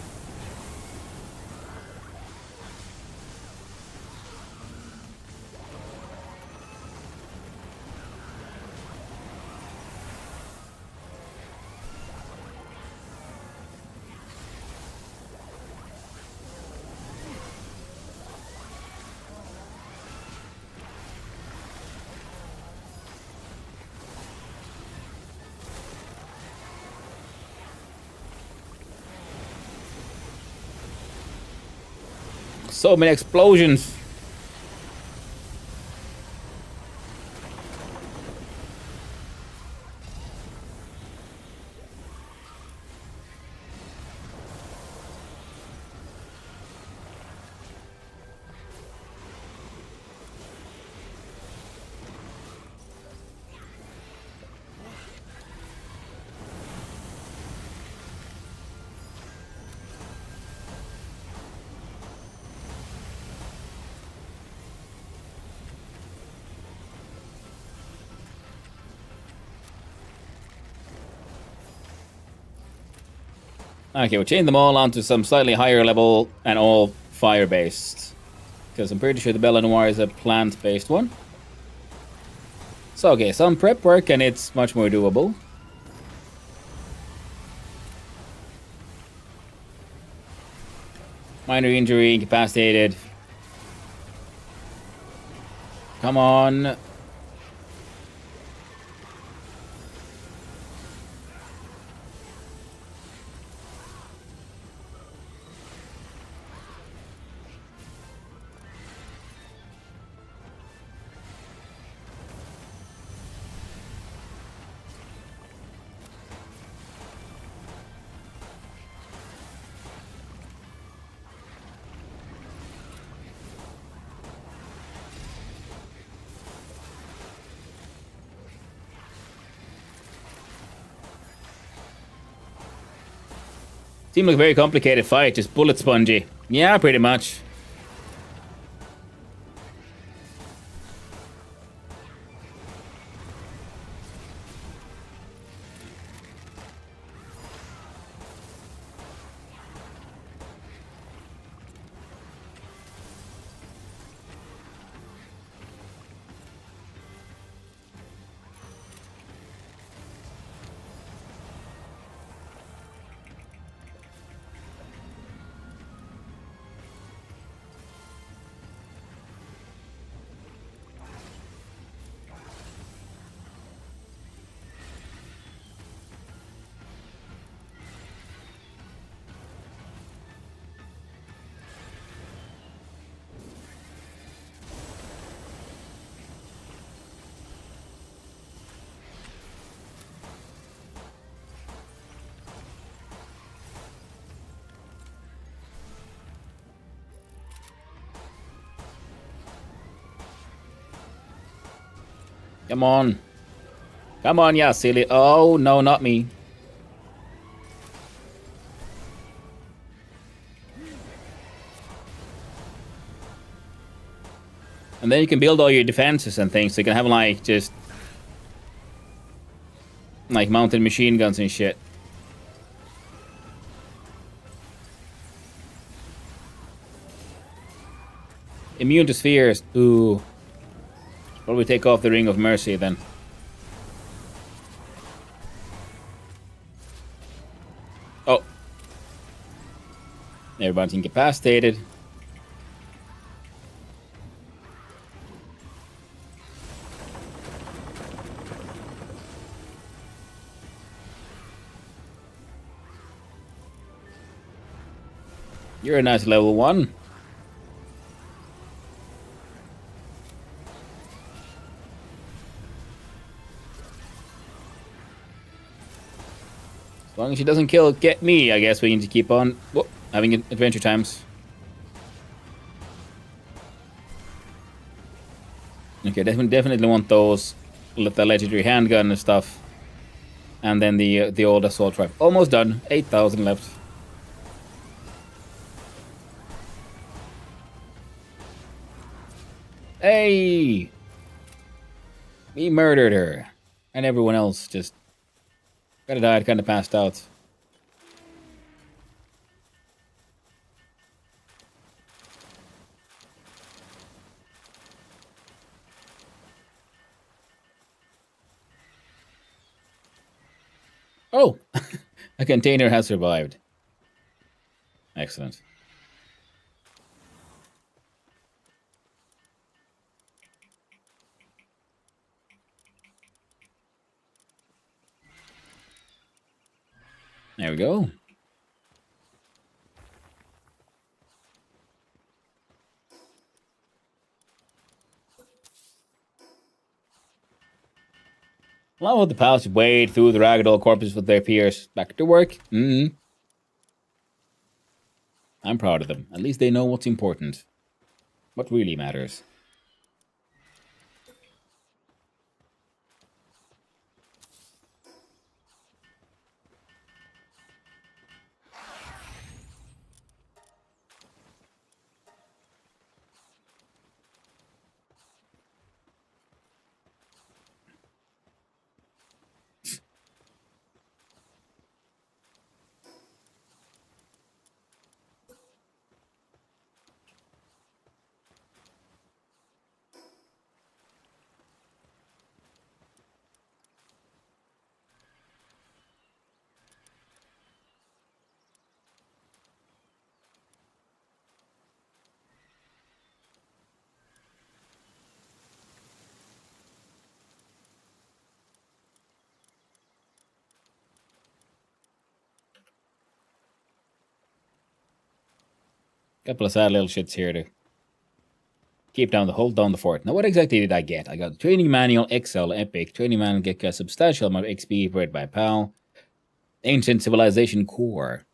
So many explosions. Okay, we'll change them all onto some slightly higher level and all fire-based. Because I'm pretty sure the Bella Noire is a plant-based one. So, okay, some prep work and it's much more doable. Minor injury, incapacitated. Come on. Seemed like a very complicated fight, just bullet spongy. Yeah, pretty much. Come on. Come on, yeah, silly. Oh, no, not me. And then you can build all your defenses and things. So you can have, like, just... like, mounted machine guns and shit. Immune to spheres. Ooh. Probably take off the Ring of Mercy then. Oh. Everybody's incapacitated. You're a nice level 1. As long as she doesn't get me, I guess we need to keep on having adventure times. Okay, definitely want those, the legendary handgun and stuff. And then the old assault rifle. Almost done. 8,000 left. Hey! We murdered her. And everyone else just kind of died, kind of passed out. Oh! A container has survived. Excellent. There we go. Allow all the pals to wade through the ragged old corpses with their peers. Back to work. I'm proud of them. At least they know what's important. What really matters. Couple of sad little shits here to hold down the fort. Now, what exactly did I get? I got Training Manual XL Epic. Training Manual get a substantial amount of XP read by PAL. Ancient Civilization Core.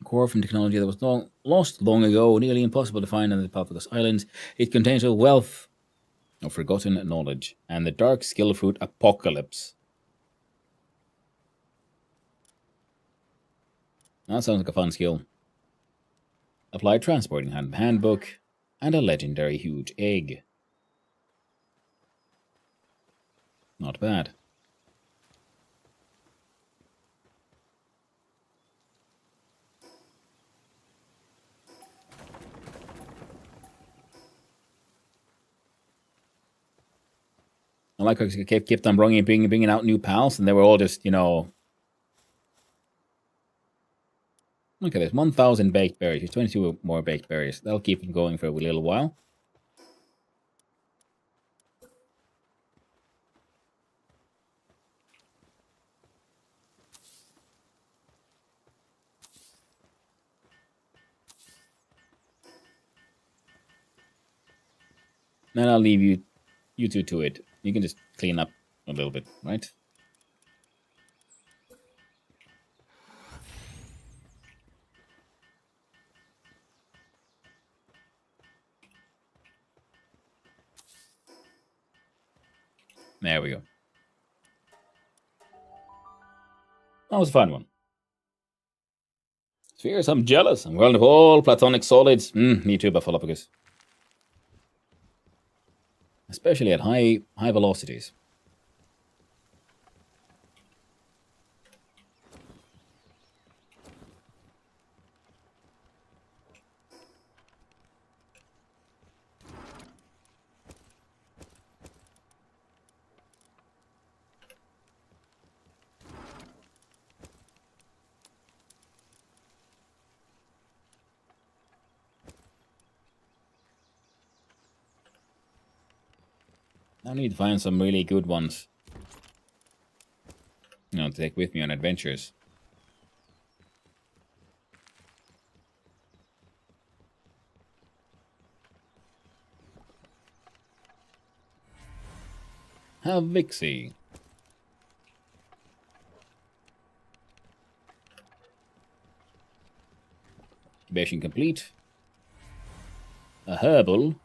Core from technology that was lost long ago, nearly impossible to find on the Papagos Islands. It contains a wealth of forgotten knowledge. And the Dark Skill Fruit Apocalypse. That sounds like a fun skill. Apply transporting handbook and a legendary huge egg. Not bad. I like how I kept on bringing out new pals, and they were all just, you know... Look at this, 1,000 baked berries. There's 22 more baked berries. That'll keep them going for a little while. Then I'll leave you two to it. You can just clean up a little bit, right? There we go. That was a fun one. Spheres, I'm jealous. I'm world of all platonic solids. Me too, Buffalopicus. Especially at high velocities. I need to find some really good ones, you know, to take with me on adventures. Have Vixie. Incubation complete. A herbal.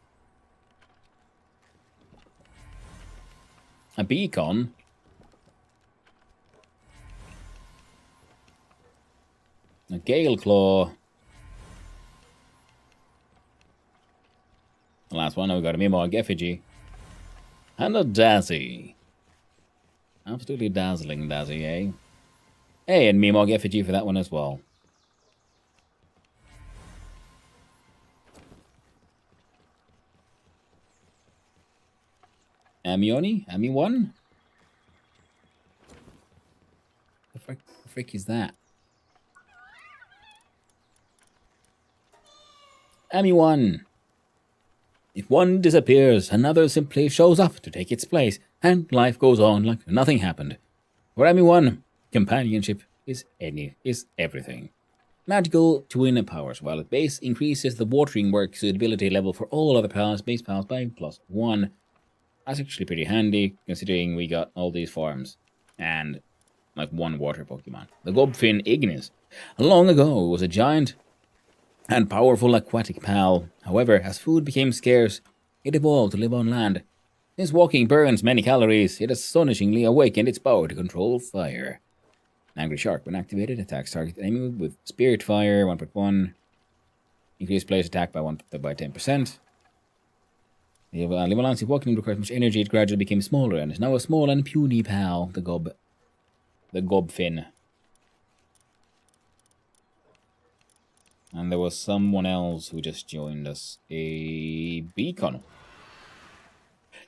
A beacon. A gale claw. The last one, we got a Mimog effigy. And a Dazzy. Absolutely dazzling Dazzy, eh? Hey, and Mimog effigy for that one as well. Amioni? Ami1? The frick is that? Ami1. If one disappears, another simply shows up to take its place, and life goes on like nothing happened. For Ami1, companionship is everything. Magical twin powers. While at base increases the watering work suitability level for all other pals, base pals by +1. That's actually pretty handy, considering we got all these farms and like one water Pokemon. The Gobfin Ignis. Long ago, it was a giant and powerful aquatic pal. However, as food became scarce, it evolved to live on land. Since walking burns many calories, it astonishingly awakened its power to control fire. Angry Shark, when activated, attacks target enemy with Spirit Fire 1.1. Increased player's attack by 10%. The Livalansi walking requires much energy. It gradually became smaller and is now a small and puny pal, the Gobfin. And there was someone else who just joined us. A beacon.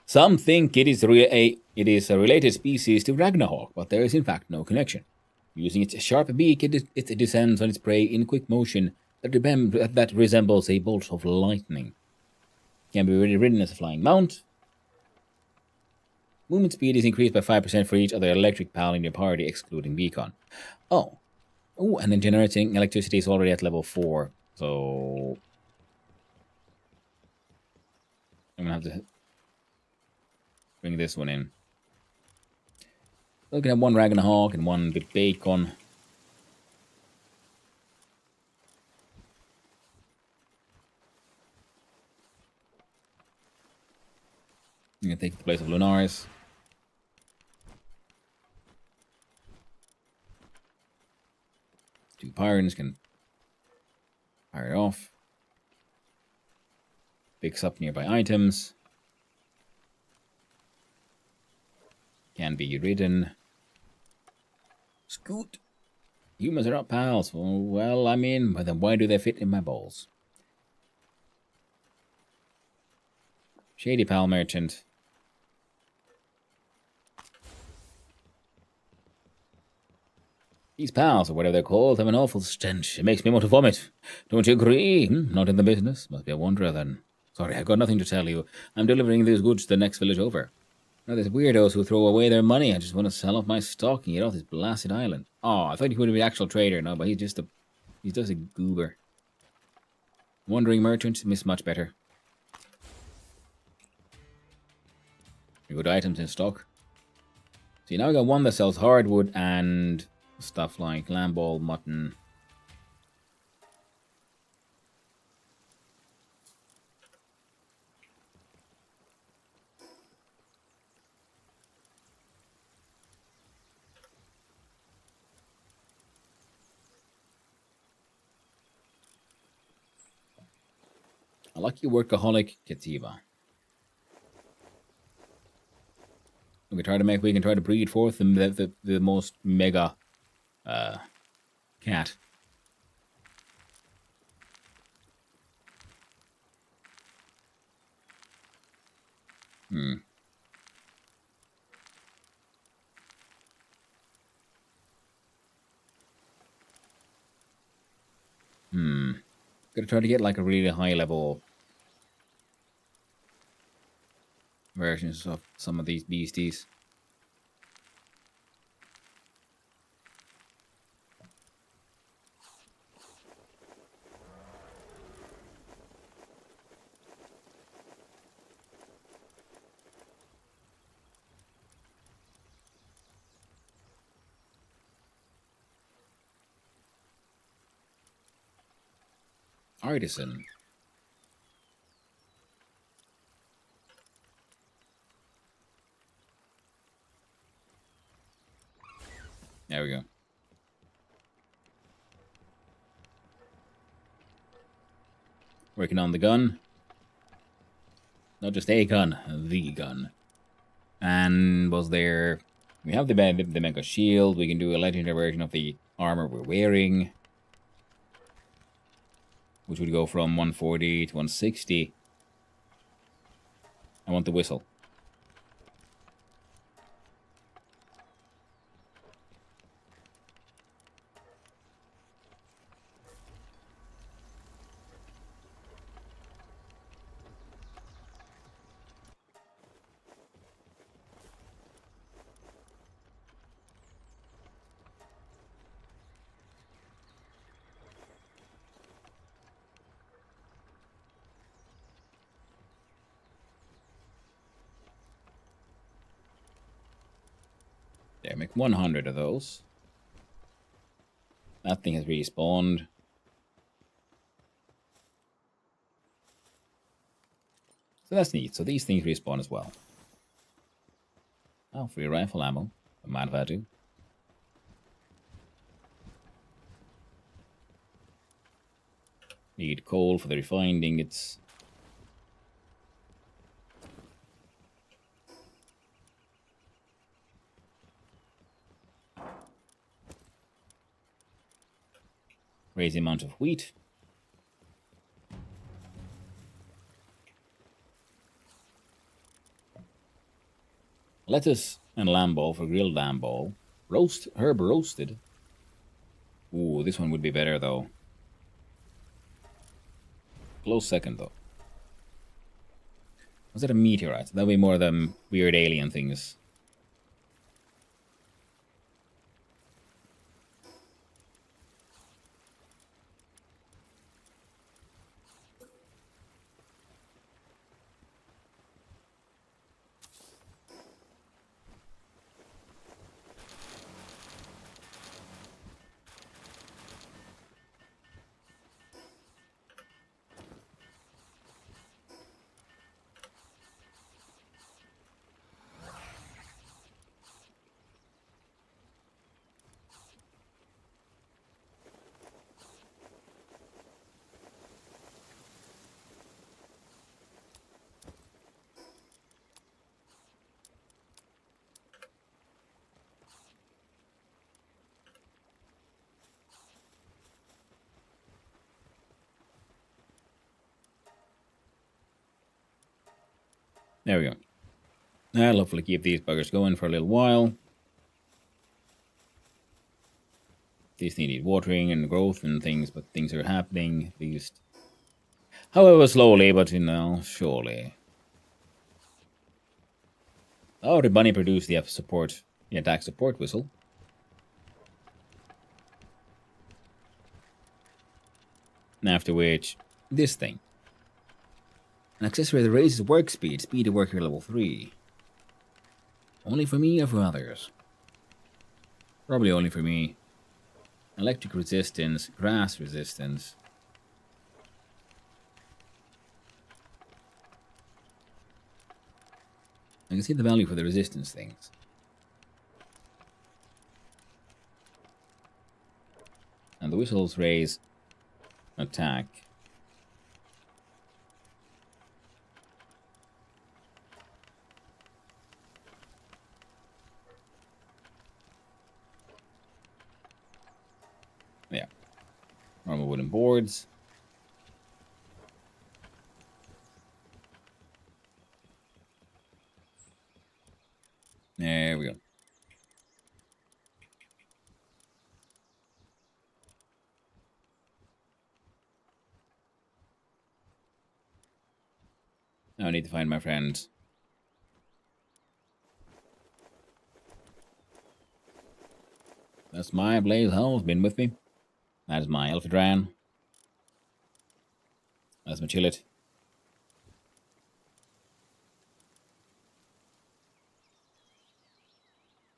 Some think it is a related species to Ragnarok, but there is in fact no connection. Using its sharp beak, it descends on its prey in quick motion that resembles a bolt of lightning. Can be ridden as a flying mount. Movement speed is increased by 5% for each other electric pal in your party, excluding beacon. Oh, and then generating electricity is already at level 4, so I'm gonna have to bring this one in. Looking at one Ragnarok and one with bacon. I'm gonna take the place of Lunaris. pyrons can fire it off. Picks up nearby items. Can be ridden. Scoot. Humans are not pals. Well, I mean, but then why do they fit in my balls? Shady pal merchant. These pals, or whatever they're called, have an awful stench. It makes me want to vomit. Don't you agree? Not in the business. Must be a wanderer then. Sorry, I've got nothing to tell you. I'm delivering these goods to the next village over. Now, there's weirdos who throw away their money. I just want to sell off my stock and get off this blasted island. Oh, I thought he would be an actual trader. No, but he's just a goober. Wandering merchant, miss much better. Good items in stock. See, now I got one that sells hardwood and stuff like lamb ball, mutton. A lucky workaholic Katiba. We can try to breed forth the most mega cat. Gonna try to get like a really high level versions of some of these beasties. Artisan. There we go. Working on the gun. Not just a gun, the gun. And was there... We have the mega shield. We can do a legendary version of the armor we're wearing, which would go from 140 to 160. I want the whistle. There, make 100 of those. That thing has respawned. So that's neat. So these things respawn as well. Oh, free rifle ammo. A mad value. Need coal for the refined ingots. Raise the amount of wheat. Lettuce and lamb ball for grilled lamb ball. Herb roasted. Ooh, this one would be better though. Close second though. Was it a meteorite? That'll be more of them weird alien things. There we go. That'll hopefully keep these buggers going for a little while. These need watering and growth and things, but things are happening. At least, however slowly, but surely. Oh, the bunny produced the support, the attack support whistle. After which, this thing. An accessory that raises work speed. Speed of worker level 3. Only for me or for others? Probably only for me. Electric resistance, grass resistance. I can see the value for the resistance things. And the whistles raise attack. Yeah. Normal wooden boards. There we go. Now I need to find my friends. That's my Blaze Hell's been with me. That is my Elphadran. That's my Chillet.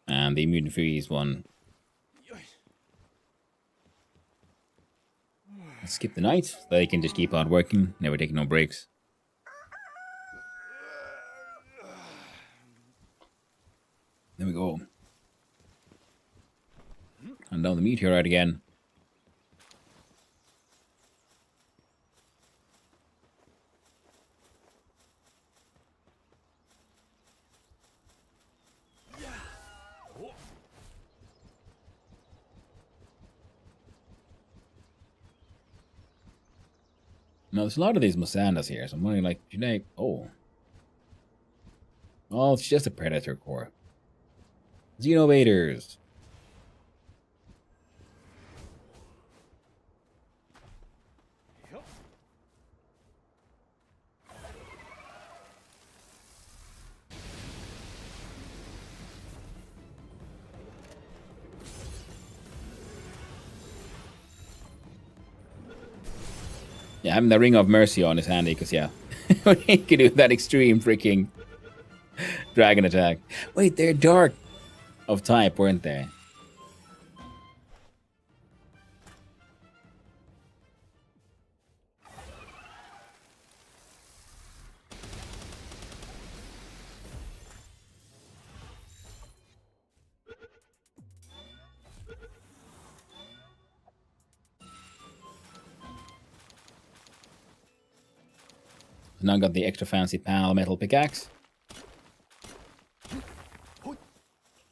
And the Immune Freeze one. Let's skip the night. So they can just keep on working, never taking no breaks. There we go. And down the meteorite again. Now, there's a lot of these Musandas here, so I'm wondering, like, should I... Oh, it's just a Predator core. Xenovators. Yeah, having the Ring of Mercy on is handy, because, yeah, he can do that extreme freaking dragon attack. Wait, they're dark of type, weren't they? Now got the extra fancy Pal metal pickaxe.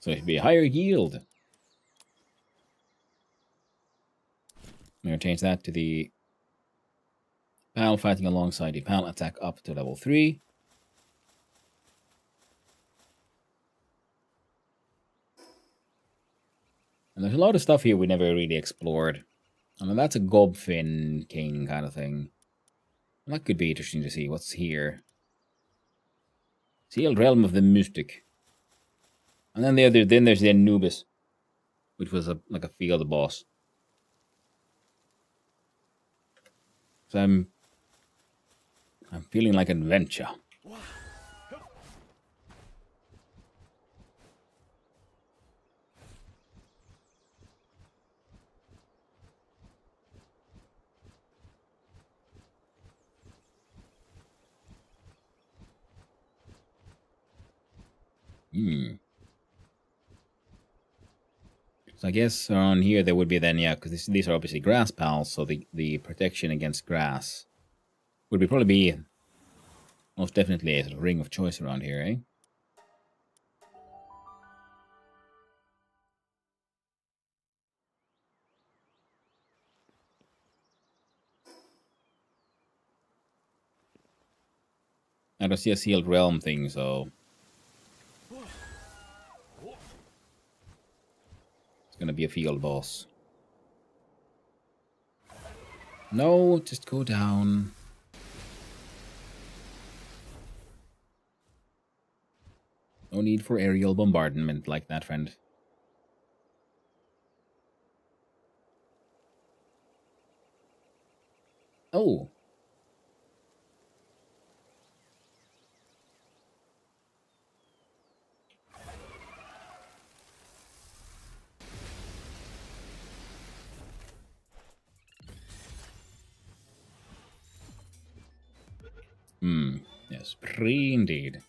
So it should be a higher yield. I'm going to change that to the Pal fighting alongside the Pal attack up to level 3. And there's a lot of stuff here we never really explored. I mean, that's a Gobfin King kind of thing. That could be interesting to see what's here. Sealed Realm of the Mystic. And then there's the Anubis, which was like a field boss. So I'm feeling like adventure. So I guess on here there would be then, yeah, because these are obviously grass pals, so the protection against grass would probably be most definitely a sort of ring of choice around here, eh? I don't see a sealed realm thing, so it's gonna be a field boss. No, just go down. No need for aerial bombardment like that, friend. Oh. Yes, free indeed.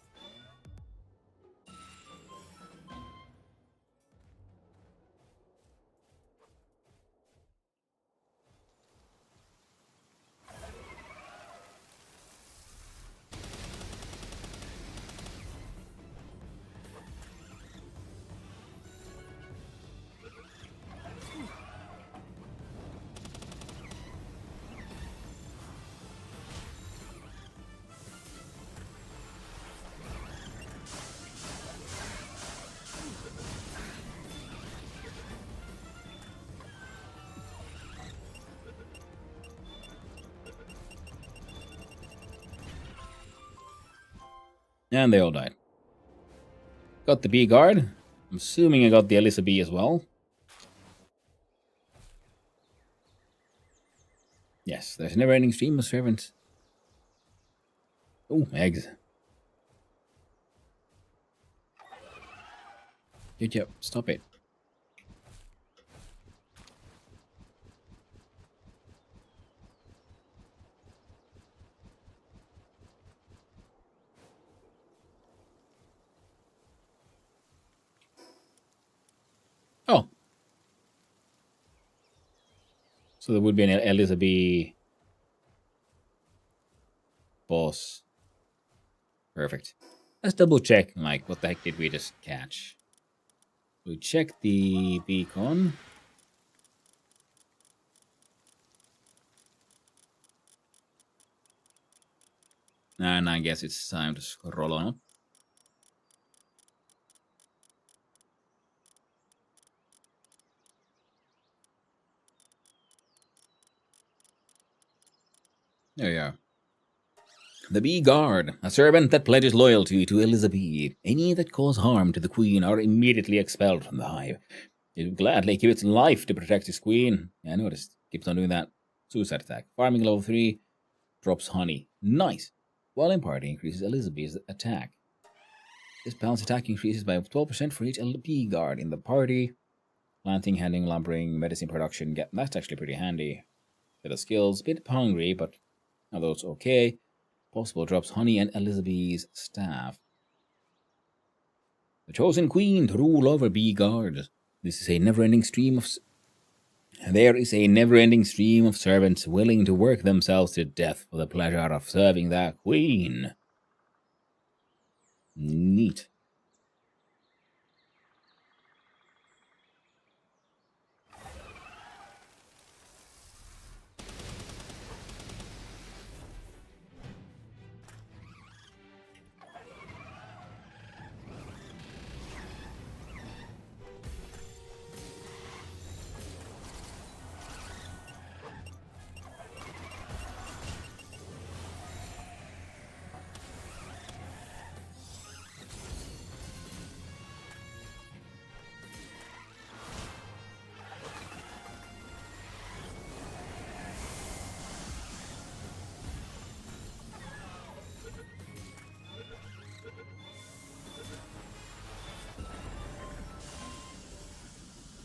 And they all died. Got the B guard. I'm assuming I got the Elisa B as well. Yes, there's a never-ending stream of servants. Oh, eggs. Yep, stop it. Oh. So there would be an Elisa B boss. Perfect. Let's double check, like, what the heck did we just catch? We check the beacon. And I guess it's time to scroll on up. There you are. The Bee Guard, a servant that pledges loyalty to Elizabeth. Any that cause harm to the queen are immediately expelled from the hive. It would gladly give its life to protect its queen. Yeah, I noticed. Keeps on doing that. Suicide attack. Farming level 3. Drops honey. Nice. While in party, increases Elizabeth's attack. This balance attack increases by 12% for each Bee Guard in the party. Planting, handling, lumbering, medicine production. That's actually pretty handy. Bit of skills. Bit hungry, but are those okay? Possible drops honey and Elizabeth's staff. The chosen queen to rule over Bee Guards. This is a never-ending stream of... There is a never-ending stream of servants willing to work themselves to death for the pleasure of serving their queen. Neat.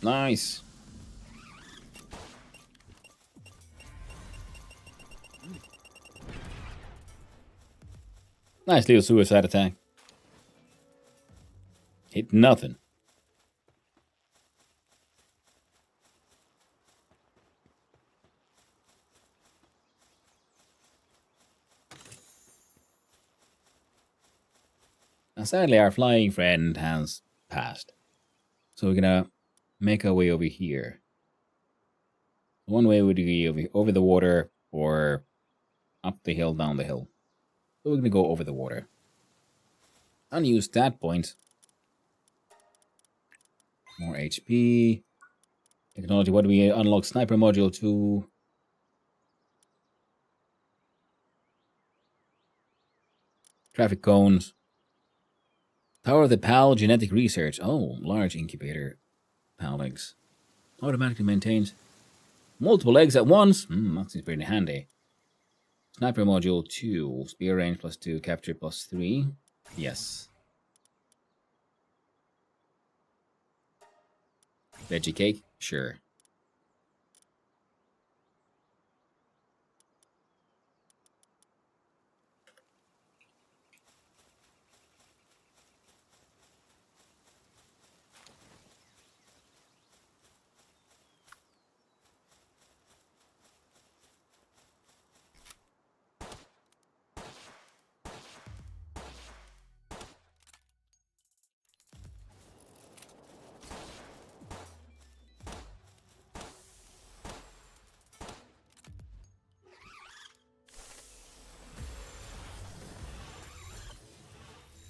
Nice. Nice little suicide attack. Hit nothing. Now, sadly, our flying friend has passed. So we're gonna make our way over here. One way would be over the water or up the hill, down the hill. So we're gonna go over the water. Unused stat point. More HP. Technology, what do we unlock? Sniper module 2. Traffic cones. Power of the PAL genetic research. Oh, large incubator. PAL eggs. Automatically maintains multiple eggs at once. That seems pretty handy. Sniper module 2. Spear range +2. Capture +3. Yes. Veggie cake? Sure.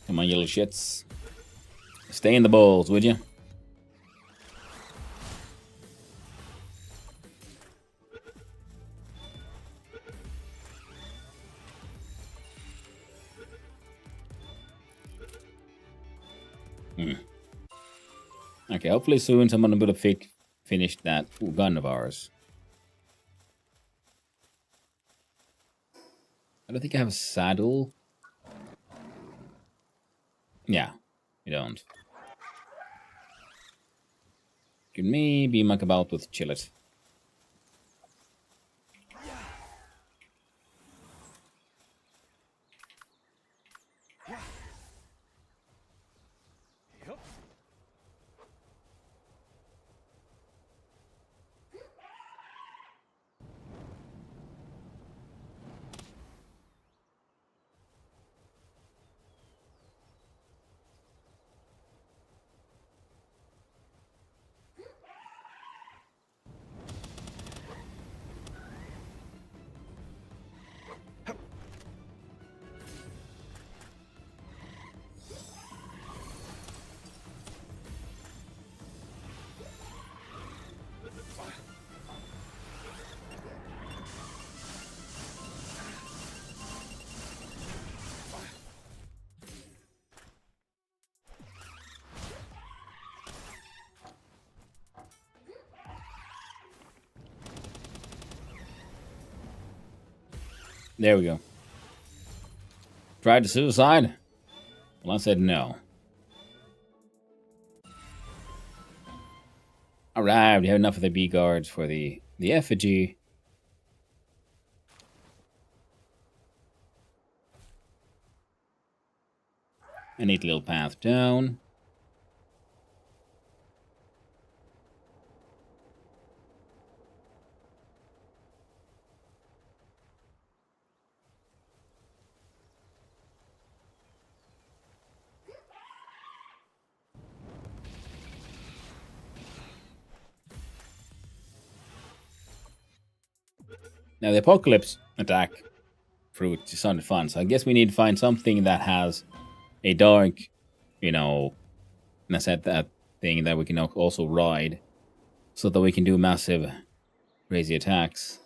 Come on, you little shits. Stay in the bowls, would you? Okay, hopefully soon someone will finish that gun of ours. I don't think I have a saddle. Yeah, you don't. Can maybe muck about with Chillet. There we go. Tried to suicide? Well, I said no. Alright, we have enough of the B guards for the effigy. A neat little path down. Now the apocalypse attack fruit sounded fun, so I guess we need to find something that has a dark, and I said that thing that we can also ride, so that we can do massive, crazy attacks.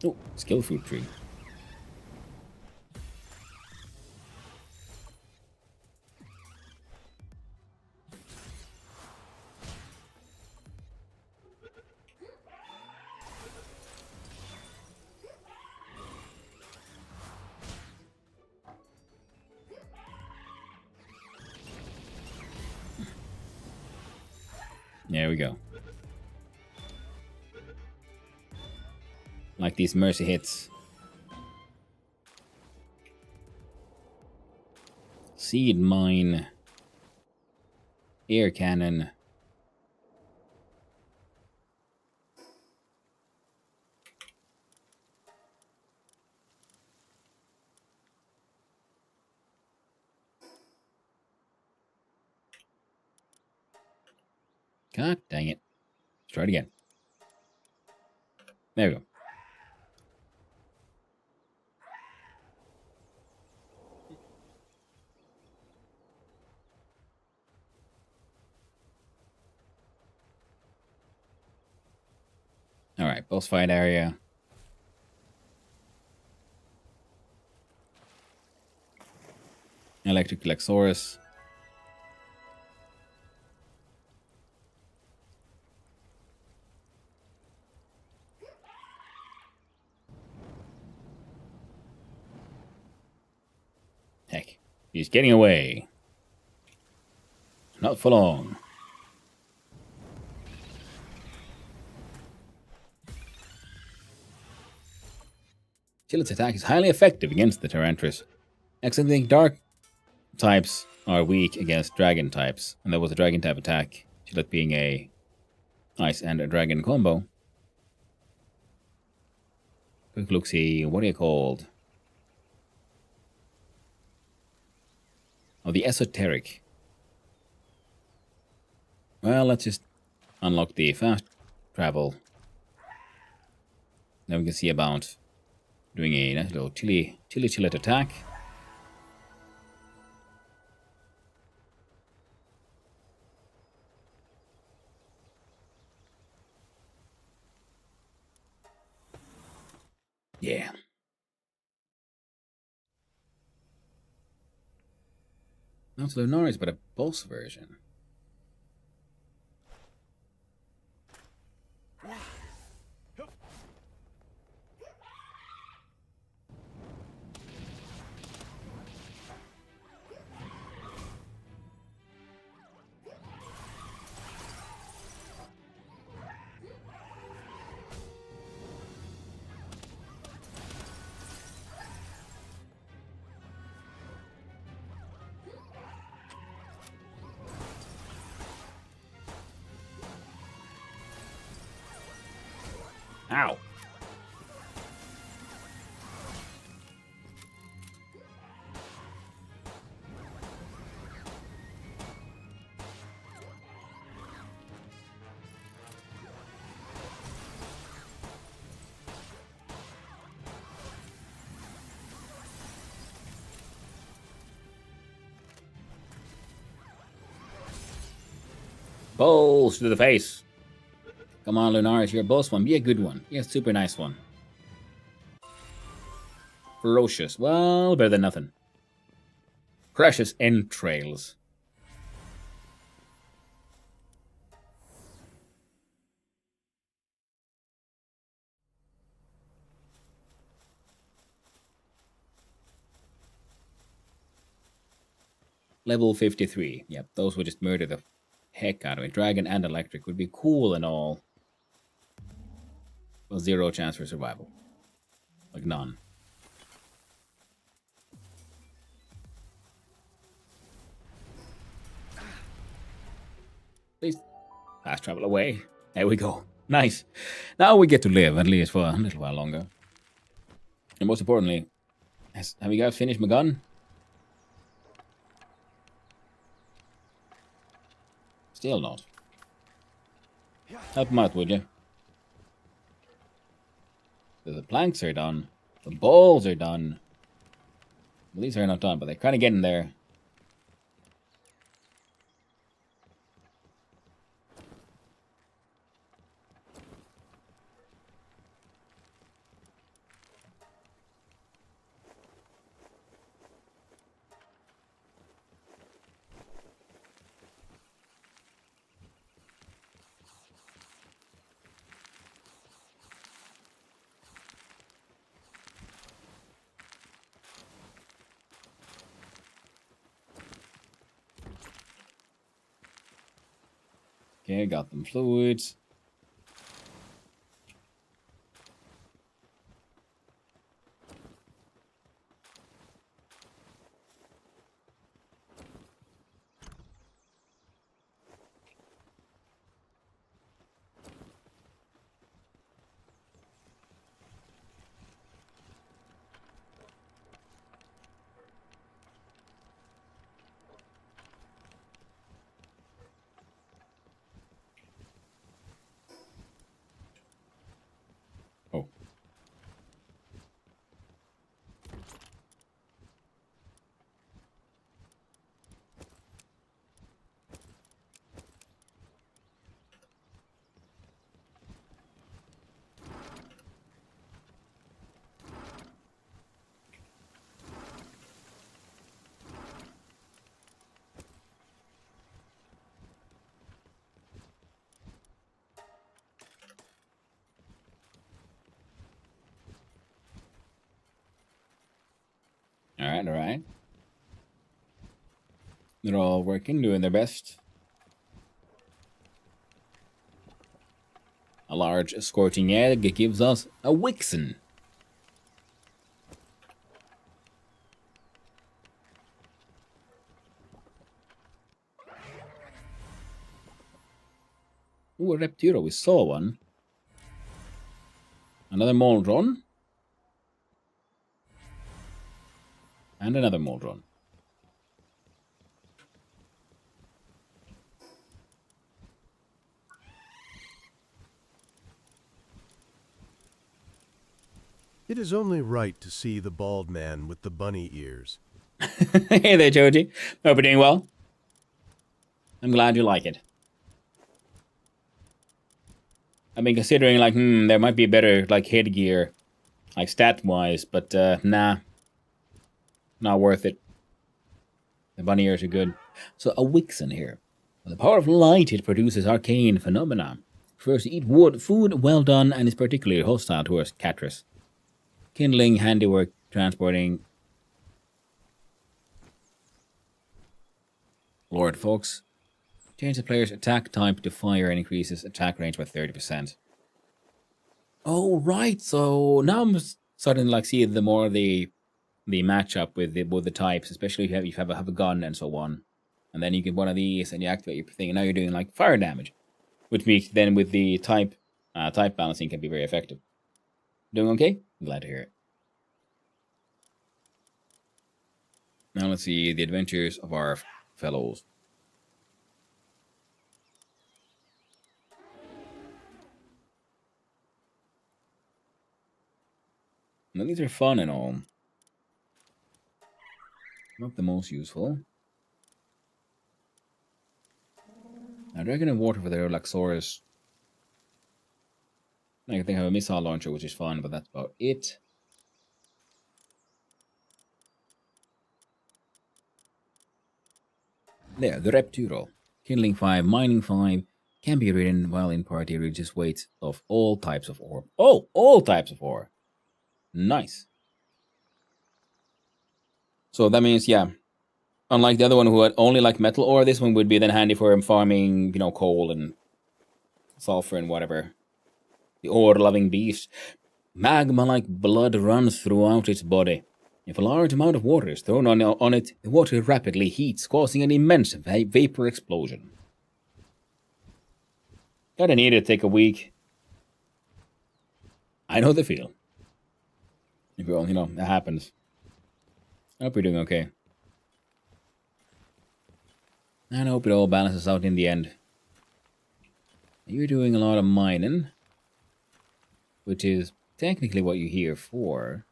Oh, skill fruit tree. There we go. Like these mercy hits. Seed mine. Air cannon. attack. Dang it. Let's try it again. There we go. Alright, boss fight area. Electric Lexorus. Heck, he's getting away. Not for long. Chillet's attack is highly effective against the Tyrantris. Accidentally, dark types are weak against dragon types, and that was a dragon type attack. Chillet being a ice and a dragon combo. Quick look, see, what are you called? Oh, the esoteric. Well, let's just unlock the fast travel. Then we can see about doing a nice little chillet attack. Yeah. Not Lunaris, but a boss version. Ow. Balls to the face. Come on, Lunaris, you're a boss one. Be a good one. Be a super nice one. Ferocious. Well, better than nothing. Precious entrails. Level 53. Yep, those would just murder the heck out of me. Dragon and electric would be cool and all. Well, 0 chance for survival. Like none. Please fast travel away. There we go. Nice. Now we get to live, at least for a little while longer. And most importantly, have you guys finished my gun? Still not. Help him out, would you? The planks are done. The balls are done. Well, these are not done, but they're kind of getting there. Okay, got them fluids. Alright, alright. They're all working, doing their best. A large scorching egg gives us a Wixen. Ooh, a Repturo, we saw one. Another Moldron. And another Moldron. It is only right to see the bald man with the bunny ears. Hey there, Joji. Hope you're doing well. I'm glad you like it. I've been considering, like, there might be better, like, headgear, like, stat-wise, but, nah. Not worth it. The bunny ears are good. So, a Wixen here. With the power of light, it produces arcane phenomena. First, eat wood, food well done, and is particularly hostile towards Catris. Kindling, handiwork, transporting. Lord Fox. Change the player's attack type to fire and increases attack range by 30%. Oh, right. So now I'm starting to like see the more the matchup with the types, especially if you have a gun and so on. And then you get one of these and you activate your thing, and now you're doing like fire damage, which makes then with the type balancing can be very effective. Doing okay? I'm glad to hear it. Now let's see the adventures of our fellows. Now these are fun and all. Not the most useful. Now Dragon and Water for their Laxorus. I think I have a missile launcher, which is fun, but that's about it. There, the Repturo. Kindling 5, Mining 5, can be ridden while in party, reduces weight of all types of ore. Oh, all types of ore. Nice. So that means, yeah, unlike the other one who had only like metal ore, this one would be then handy for him farming, coal and sulfur and whatever. The ore-loving beast. Magma-like blood runs throughout its body. If a large amount of water is thrown on it, the water rapidly heats, causing an immense vapor explosion. Kinda need it to take a week. I know the feel. Well, it happens. I hope you're doing okay. And I hope it all balances out in the end. You're doing a lot of mining, which is technically what you're here for.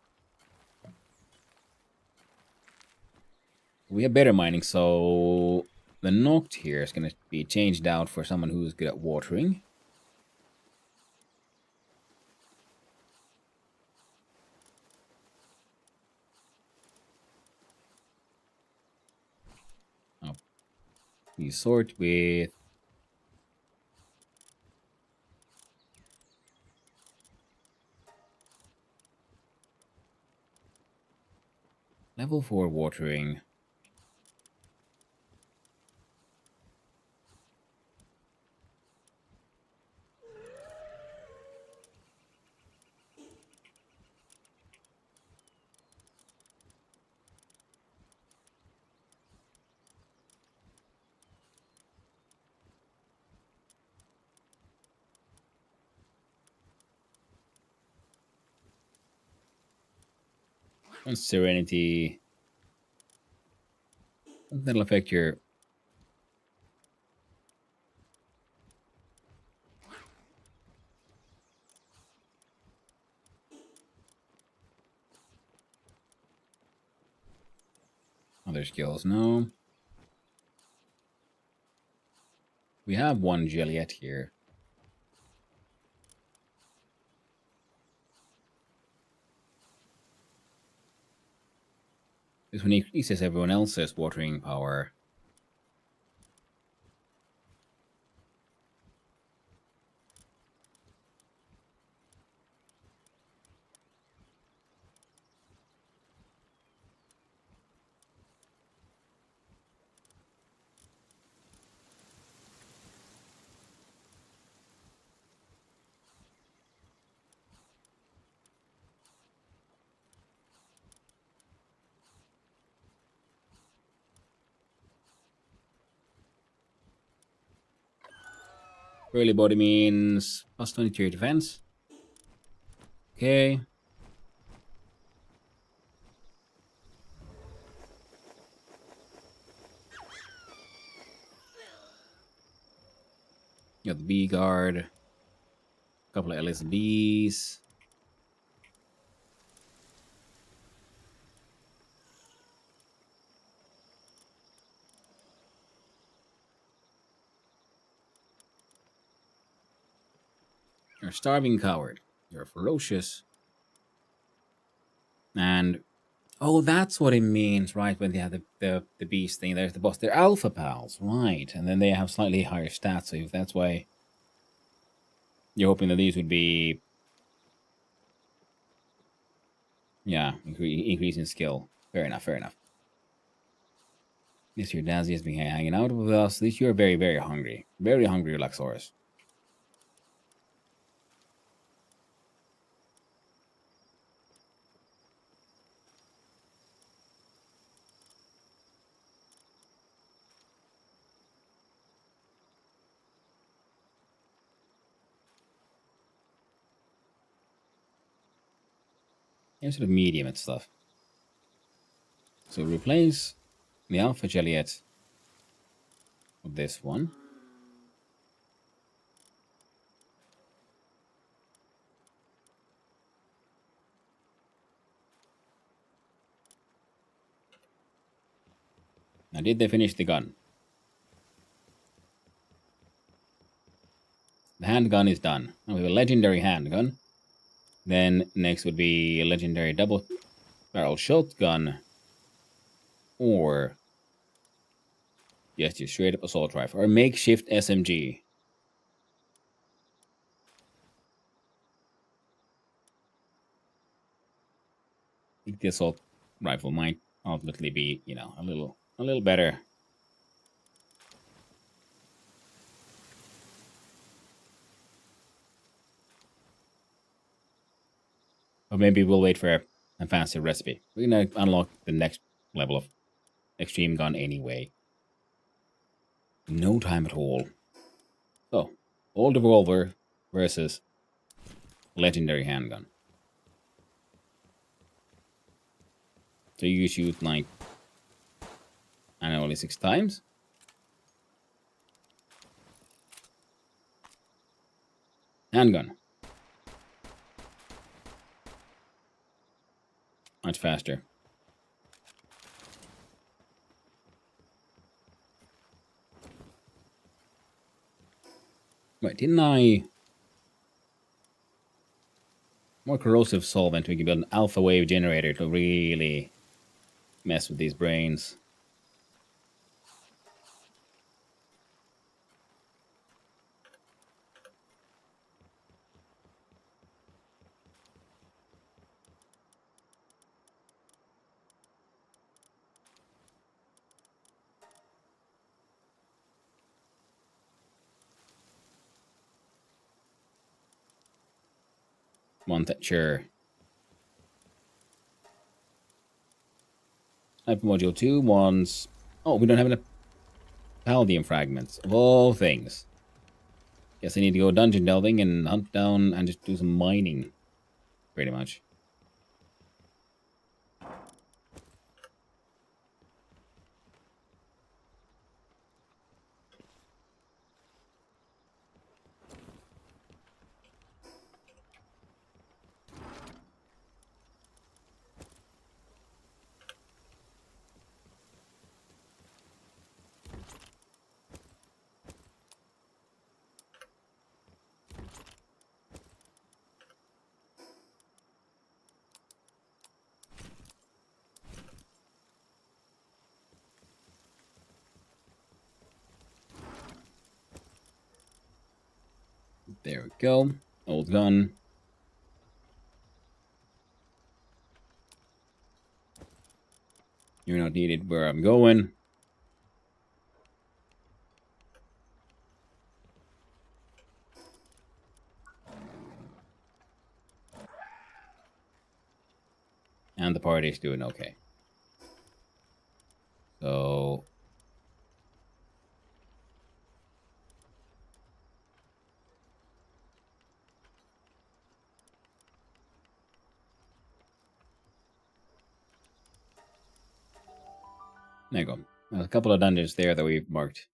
We have better mining, so the Noct here is going to be changed out for someone who's good at watering. Oh. We sort with level 4 watering. And Serenity. That'll affect your... other skills, no. We have one Juliet here. This one increases everyone else's watering power. Early body means plus 22 defense. Okay. Got the bee guard. A couple of LSBs. You're a starving coward. You're ferocious. And oh, that's what it means, right? When they have the beast thing, there's the boss. They're alpha pals, right? And then they have slightly higher stats. So if that's why you're hoping that these would be, yeah, increase in skill. Fair enough. Fair enough. This your Dazzy has been hanging out with us. At least you're very, very hungry. Very hungry, Luxorus. Here's sort of medium and stuff. So replace the Alpha Jelliet with this one. Now, did they finish the gun? The handgun is done. Now we have a legendary handgun. Then next would be a legendary double barrel shotgun. Or just your straight up assault rifle. Or makeshift SMG. I think the assault rifle might ultimately be, you know, a little better. Or maybe we'll wait for a fancier recipe. We're gonna unlock the next level of extreme gun anyway. No time at all. So, old revolver versus legendary handgun. So you shoot like, I don't know, only 6 times. Handgun. Much faster. Wait, didn't I? More corrosive solvent. We can build an alpha wave generator to really mess with these brains. Want that? Sure. Sniper module 2 wants. Oh, we don't have enough Paldium fragments. Of all things. Guess I need to go dungeon delving and hunt down and just do some mining. Pretty much. There we go. Old gun. You're not needed where I'm going. And the party's doing okay. So There you go. There's a couple of dungeons there that we've marked.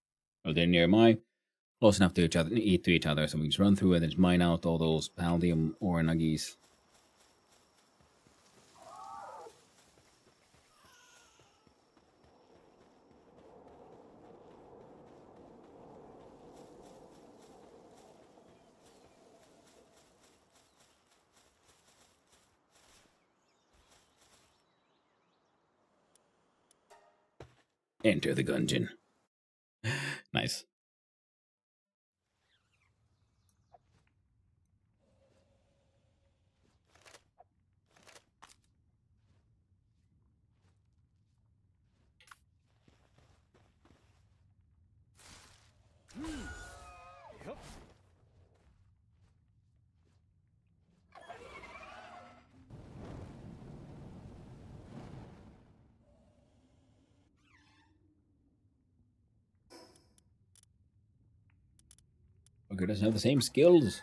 Well, they're near my, close enough to each other, to each other, so we can just run through and just mine out all those Paldium ore nuggies. Enter the gungeon. Nice. Yup. Bugger doesn't have the same skills.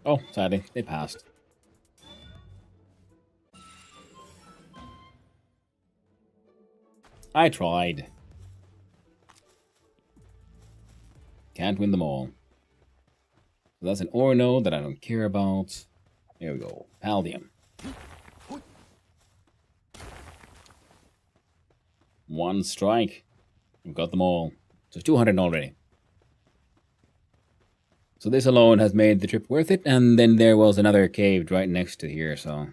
Oh, sadly, they passed. I tried. Can't win them all. So that's an ore node that I don't care about. There we go. Paldium. One strike. We've got them all. So 200 already. So this alone has made the trip worth it. And then there was another cave right next to here, so...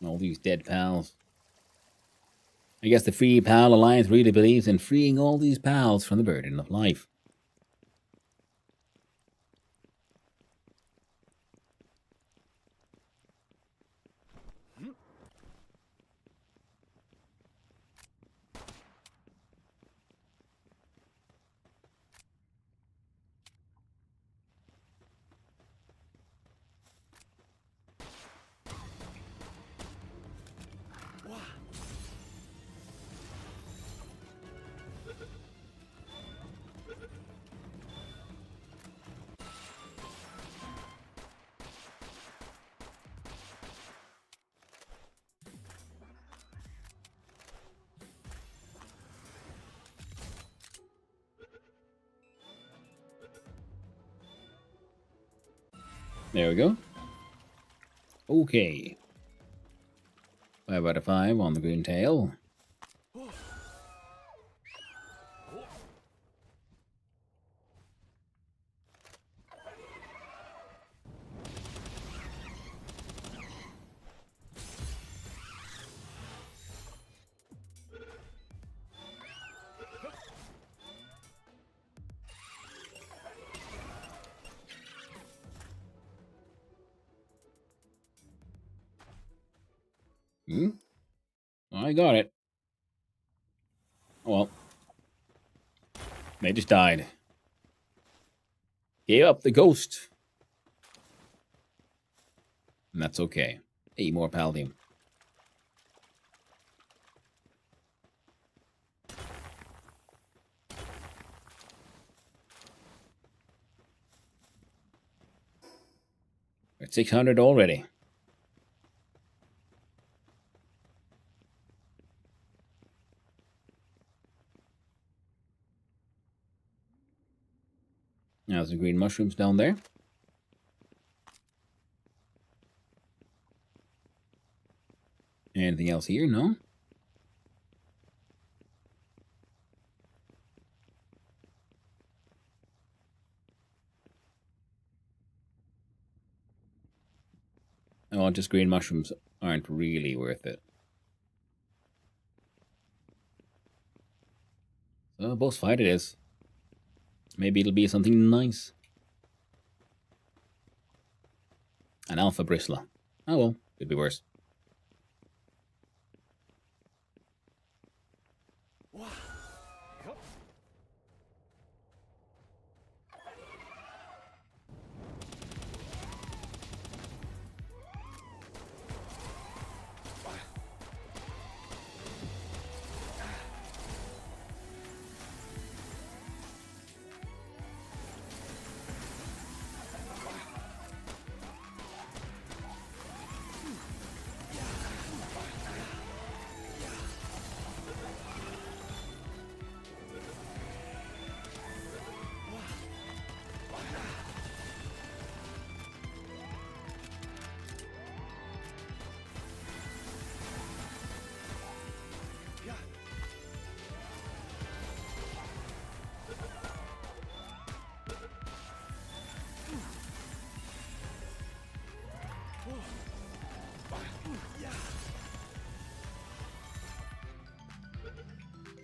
all these dead pals. I guess the Free Pal Alliance really believes in freeing all these pals from the burden of life. There we go. Okay. 5 out of 5 on the green tail. I got it. Oh well. They just died. Gave up the ghost. And that's okay. Hey, more Paldium. We're at 600 already. Now some green mushrooms down there. Anything else here? No? Oh, just green mushrooms aren't really worth it. So, boss fight it is. Maybe it'll be something nice. An alpha bristler. Oh well, could be worse.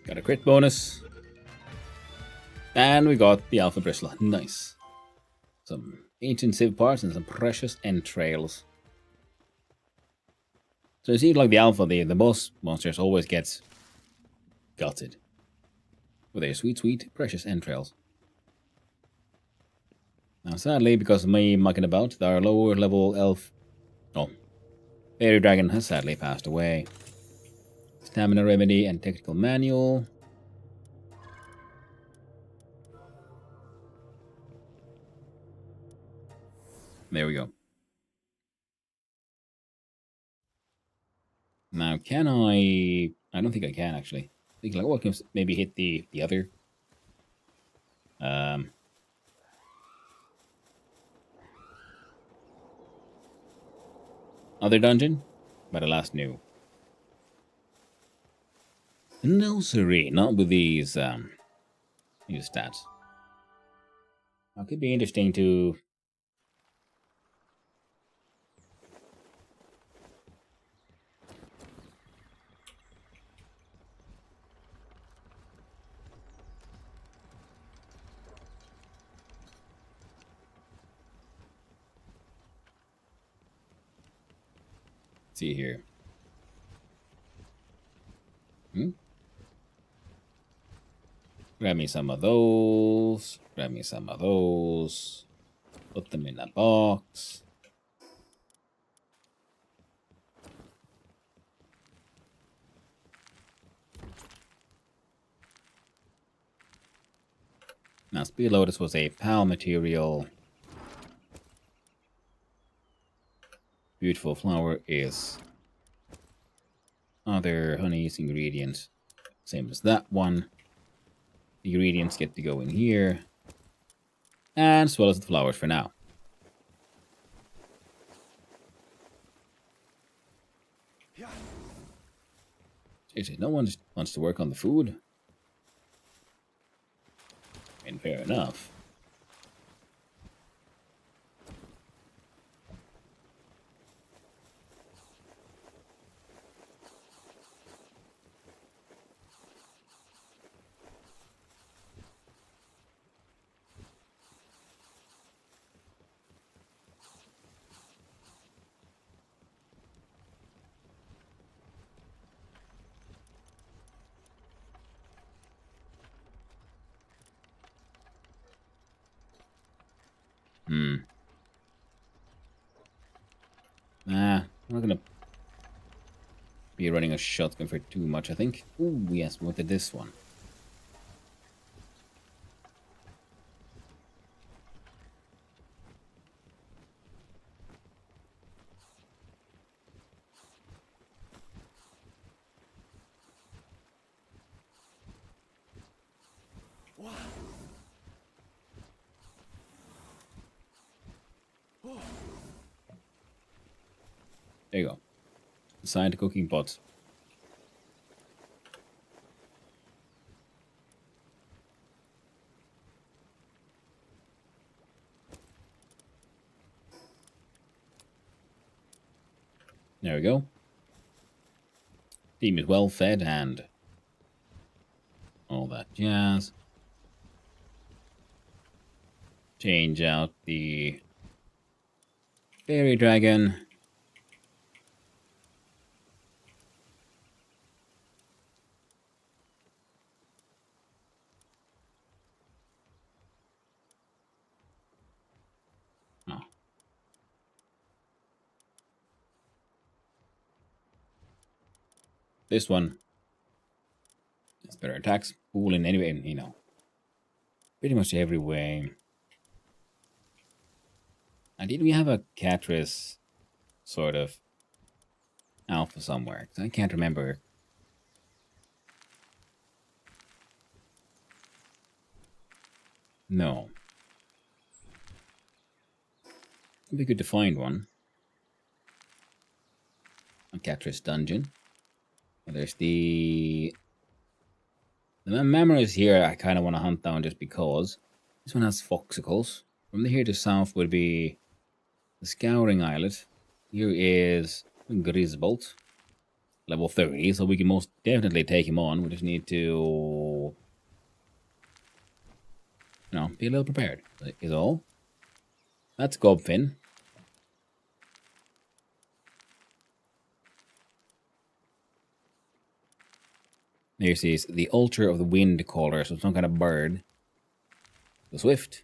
Got a crit bonus. And we got the Alpha Bristler. Nice. Some ancient civ parts and some precious entrails. So it seems like the Alpha, the boss monsters, always gets gutted. With their sweet, sweet, precious entrails. Now sadly, because of me mucking about, our lower level elf... Oh. Fairy Dragon has sadly passed away. Stamina Remedy and Technical Manual. There we go. Now, can I... I don't think I can, actually. I think, like, oh, I can maybe hit the other. Other dungeon? But alas, no. No, siree. Not with these stats. Now, it could be interesting to... see here. Grab me some of those. Grab me some of those. Put them in a box. Now, Speed Lotus was a PAL material. Beautiful Flower is other honey's ingredients. Same as that one. The ingredients get to go in here. And as well as the flowers for now. Seriously, no one just wants to work on the food. And fair enough. I'm not gonna be running a shotgun for too much, I think. Ooh, yes, we wanted this one. There you go. Aside the cooking pot. There we go. Team is well fed and all that jazz. Change out the fairy dragon. Oh. This one has better attacks. Pool in anyway, you know. Pretty much every way. And did we have a Catrice sort of alpha somewhere? 'Cause I can't remember. No. It'd be good to find one. A Catrice dungeon. And there's the memories here I kind of want to hunt down just because. This one has foxicles. From here to south would be the Scouring Islet. Here is Grisbolt. Level 30, so we can most definitely take him on. We just need to, be a little prepared, is all. That's Gobfin. There sees the Altar of the Wind Caller, so some kind of bird. The Swift.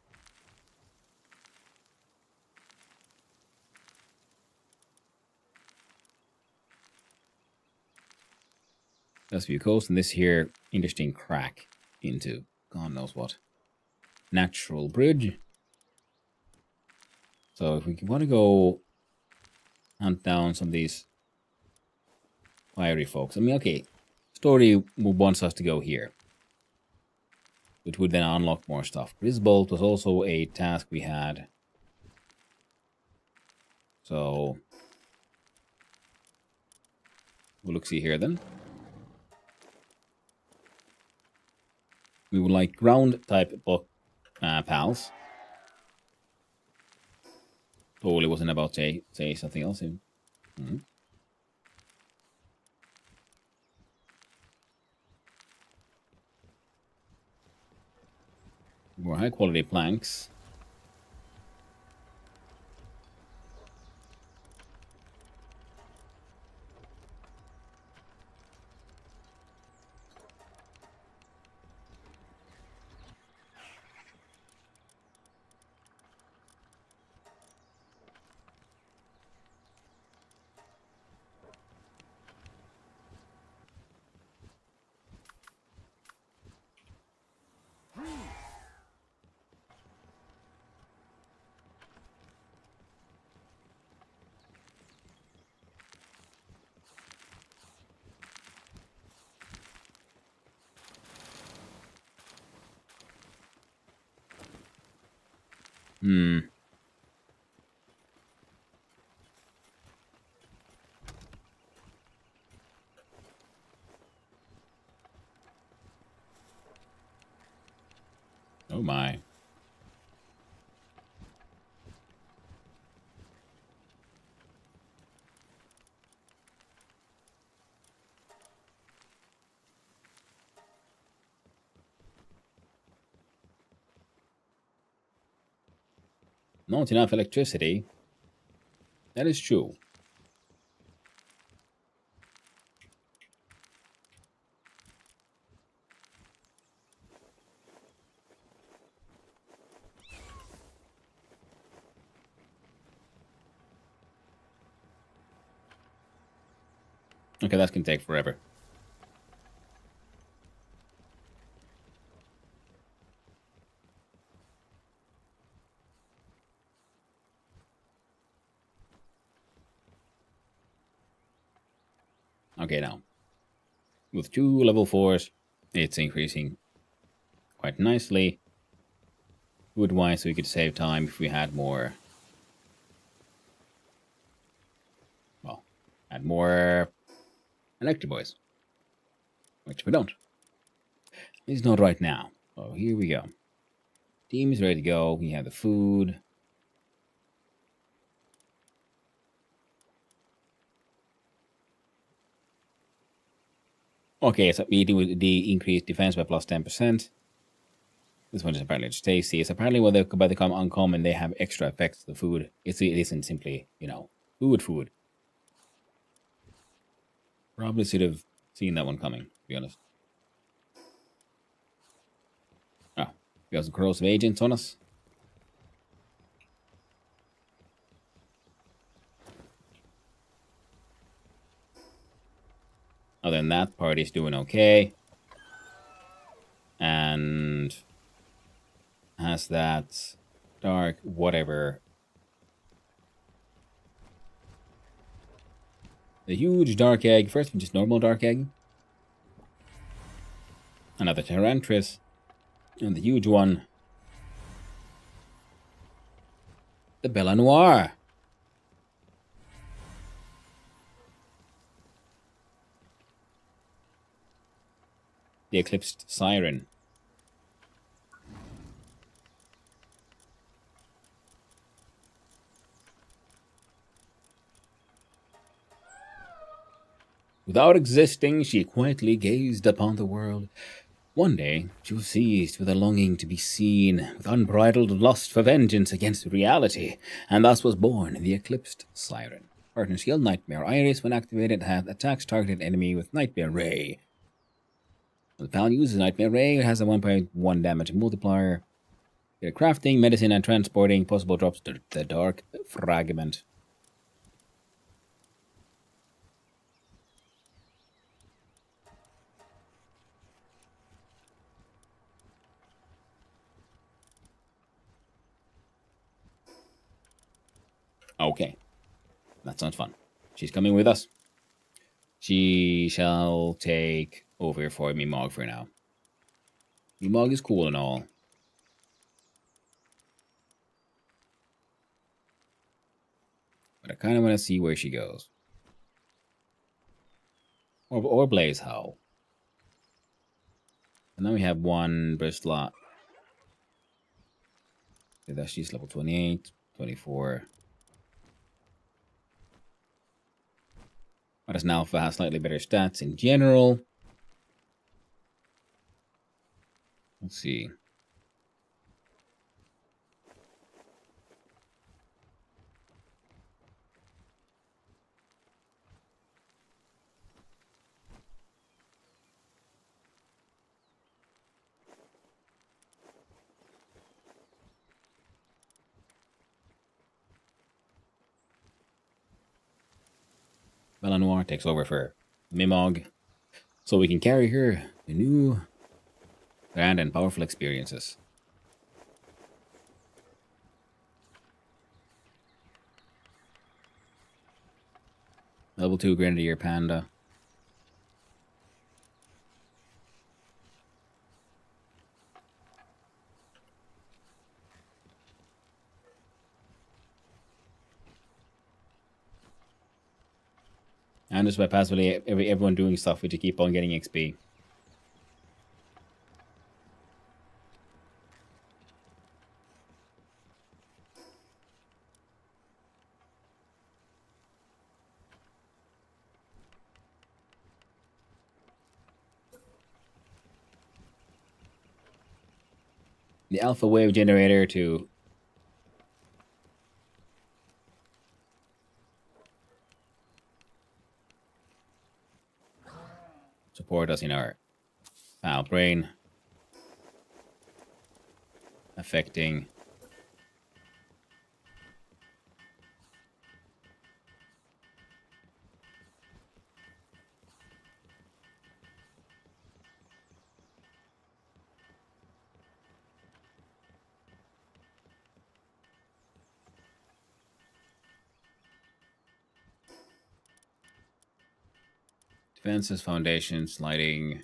That's View Coast, and this here, interesting crack into God knows what. Natural Bridge. So if we want to go hunt down some of these fiery folks. I mean, okay, story wants us to go here, which would then unlock more stuff. Grisbolt was also a task we had. So we'll look see here then. We would like ground type book pals. Totally wasn't about to say something else. More high quality planks. Oh my. Not enough electricity. That is true. Okay, that's gonna take forever. Okay, now. With 2 level 4s, it's increasing quite nicely. Wood-wise, we could save time if we had more... Well, had more electric boys. Which we don't. It's not right now. So here we go. Team is ready to go. We have the food. Okay, so we do the increased defense by plus 10%. This one is apparently just tasty. It's apparently when they become uncommon, they have extra effects to the food. It isn't simply, food. Probably should have seen that one coming, to be honest. Oh, we got some corrosive agents on us. Other than that, party's doing okay. And has that dark whatever. The huge dark egg. First one, just normal dark egg. Another Terrantris. And the huge one. The Bella Noire. The Eclipsed Siren. Without existing, she quietly gazed upon the world. One day, she was seized with a longing to be seen, with unbridled lust for vengeance against reality, and thus was born the Eclipsed Siren. Partner skill, Nightmare Iris, when activated, attacks targeted enemy with Nightmare Ray. When the Pal uses Nightmare Ray, it has a 1.1 damage multiplier. Get crafting, medicine, and transporting possible drops to the Dark Fragment. Okay. That sounds fun. She's coming with us. She shall take over for Mimog for now. Mimog is cool and all. But I kind of want to see where she goes. Or Blaze Howl. And then we have one Bristla. She's level 28, 24. But as an alpha has slightly better stats in general. Let's see. Bella Noire takes over for Mimog, so we can carry her to new, grand, and powerful experiences. Level 2 Grenadier Panda. And just by passively everyone doing stuff to keep on getting XP. The alpha wave generator to support us in our foul brain, affecting Fences, foundations, lighting.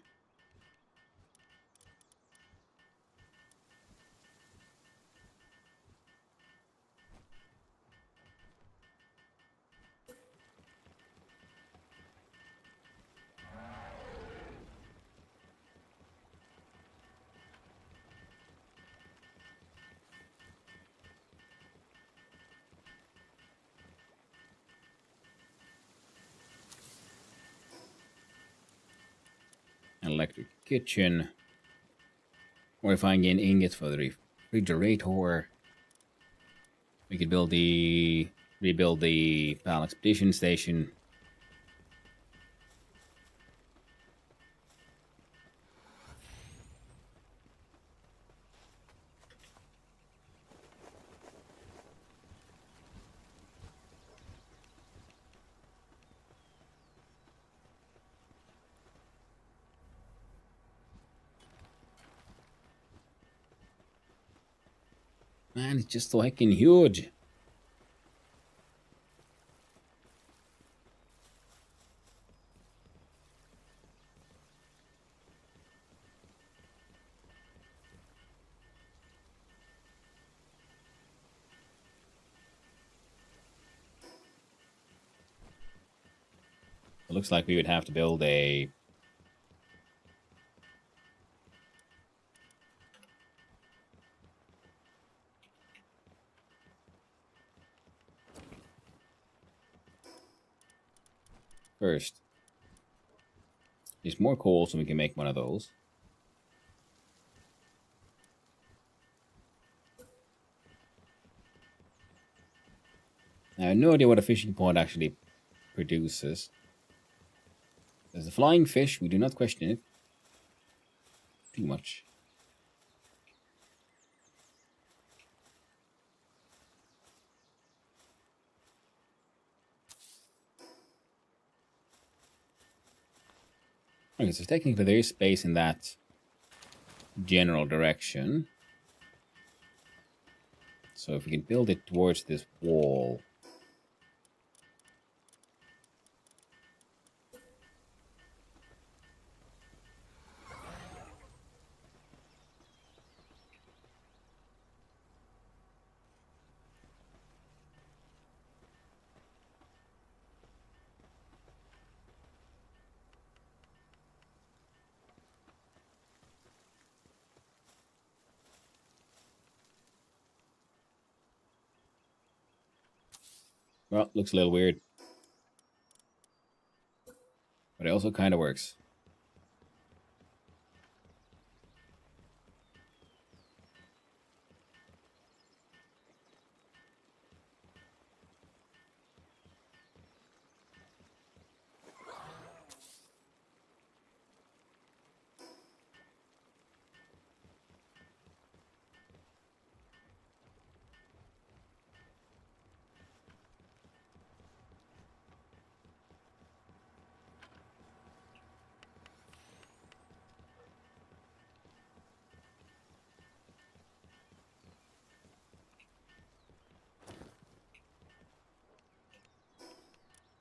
Electric kitchen. Or if I can get ingots for the refrigerator, we could rebuild the Pal Expedition Station. Man, it's just so heckin' huge. It looks like we would have to build a... First, there's more coal so we can make one of those. I have no idea what a fishing pond actually produces. There's a flying fish, we do not question it too much. Okay, so technically there is space in that general direction. So if we can build it towards this wall. Well, looks a little weird. But it also kind of works.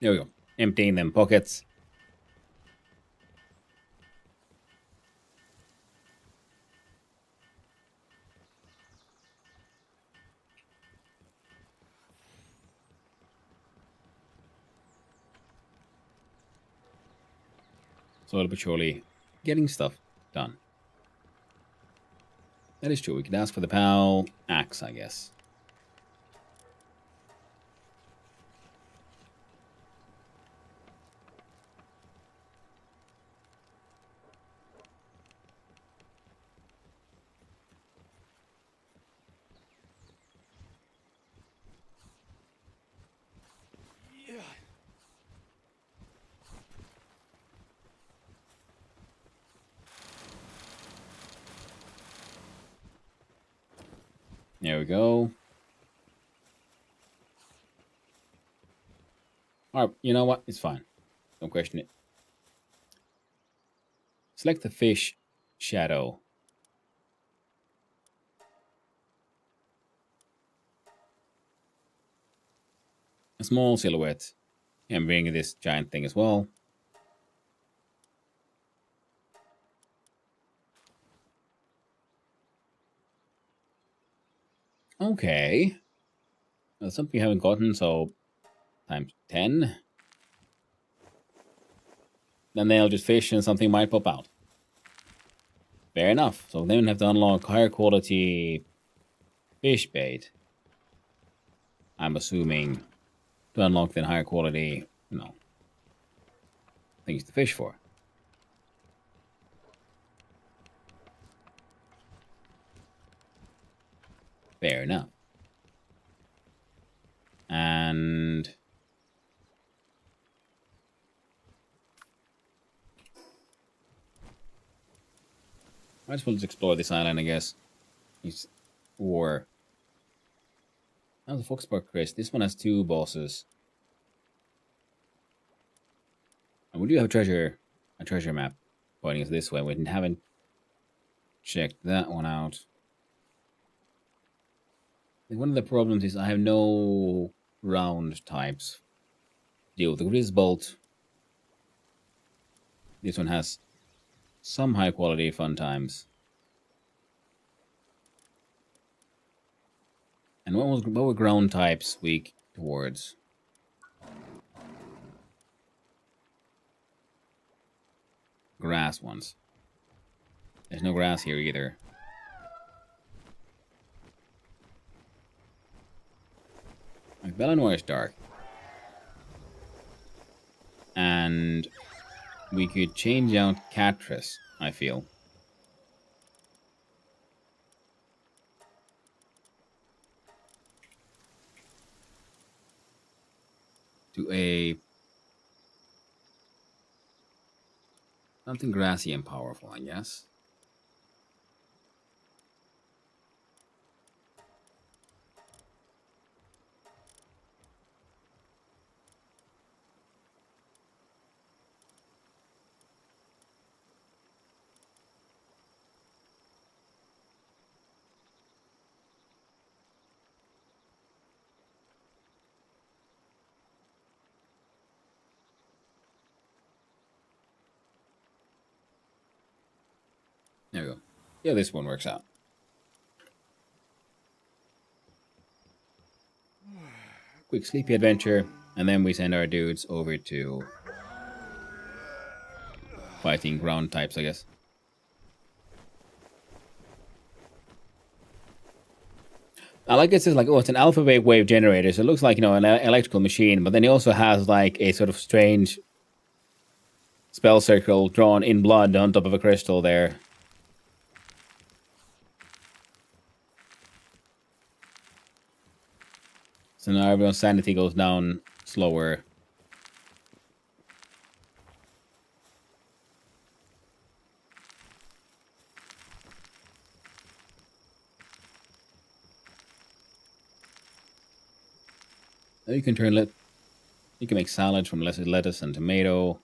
There we go. Emptying them pockets. Slowly but surely getting stuff done. That is true. We could ask for the PAL axe, I guess. There we go. Alright, you know what? It's fine. Don't question it. Select the fish shadow. A small silhouette. And bring this giant thing as well. Okay. That's something you haven't gotten, so times 10. Then they'll just fish and something might pop out. Fair enough. So then we have to unlock higher quality fish bait. I'm assuming to unlock then higher quality, things to fish for. Fair enough. And might as well just explore this island, I guess. Or oh, the Foxpark Crest. This one has 2 bosses. And we do have a treasure map pointing us this way. We haven't checked that one out. I think one of the problems is I have no round types. Deal with the Grisbolt. This one has some high quality fun times. And what were ground types weak towards? Grass ones. There's no grass here either. Like Bellanor is dark. And we could change out Catris, I feel. To a something grassy and powerful, I guess. There we go. Yeah, this one works out. Quick sleepy adventure, and then we send our dudes over to fighting ground types, I guess. I like it says like, oh, it's an alpha wave generator, so it looks like, an electrical machine, but then it also has like a sort of strange spell circle drawn in blood on top of a crystal there. So now everyone's sanity goes down slower. Now you can you can make salads from lettuce and tomato.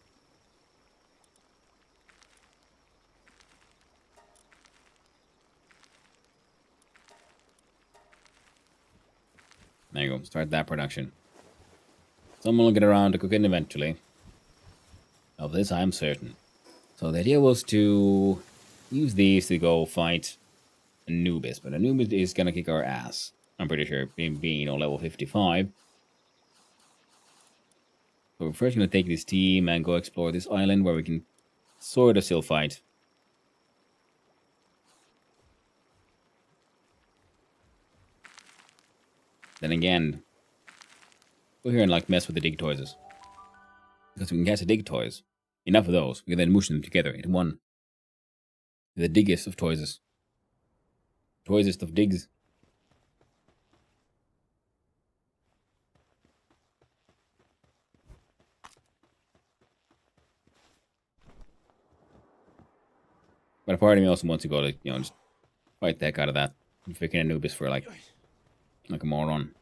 There you go, start that production. Someone will get around to cooking eventually. Of this I am certain. So the idea was to use these to go fight Anubis, but Anubis is gonna kick our ass. I'm pretty sure, being level 55. So we're first gonna take this team and go explore this island where we can sort of still fight. Then again, go here and like mess with the dig toys. Because we can catch the dig toys. Enough of those. We can then mush them together into one. The diggest of toys. Toysest of digs. But a part of me also wants to go to, just fight the heck out of that freaking Anubis for like a moron.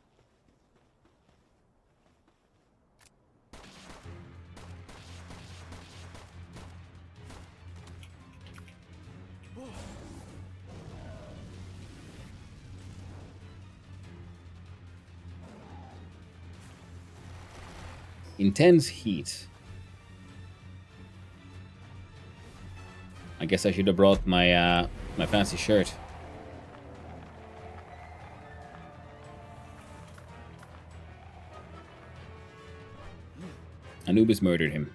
Intense heat. I guess I should have brought my my fancy shirt. Anubis murdered him.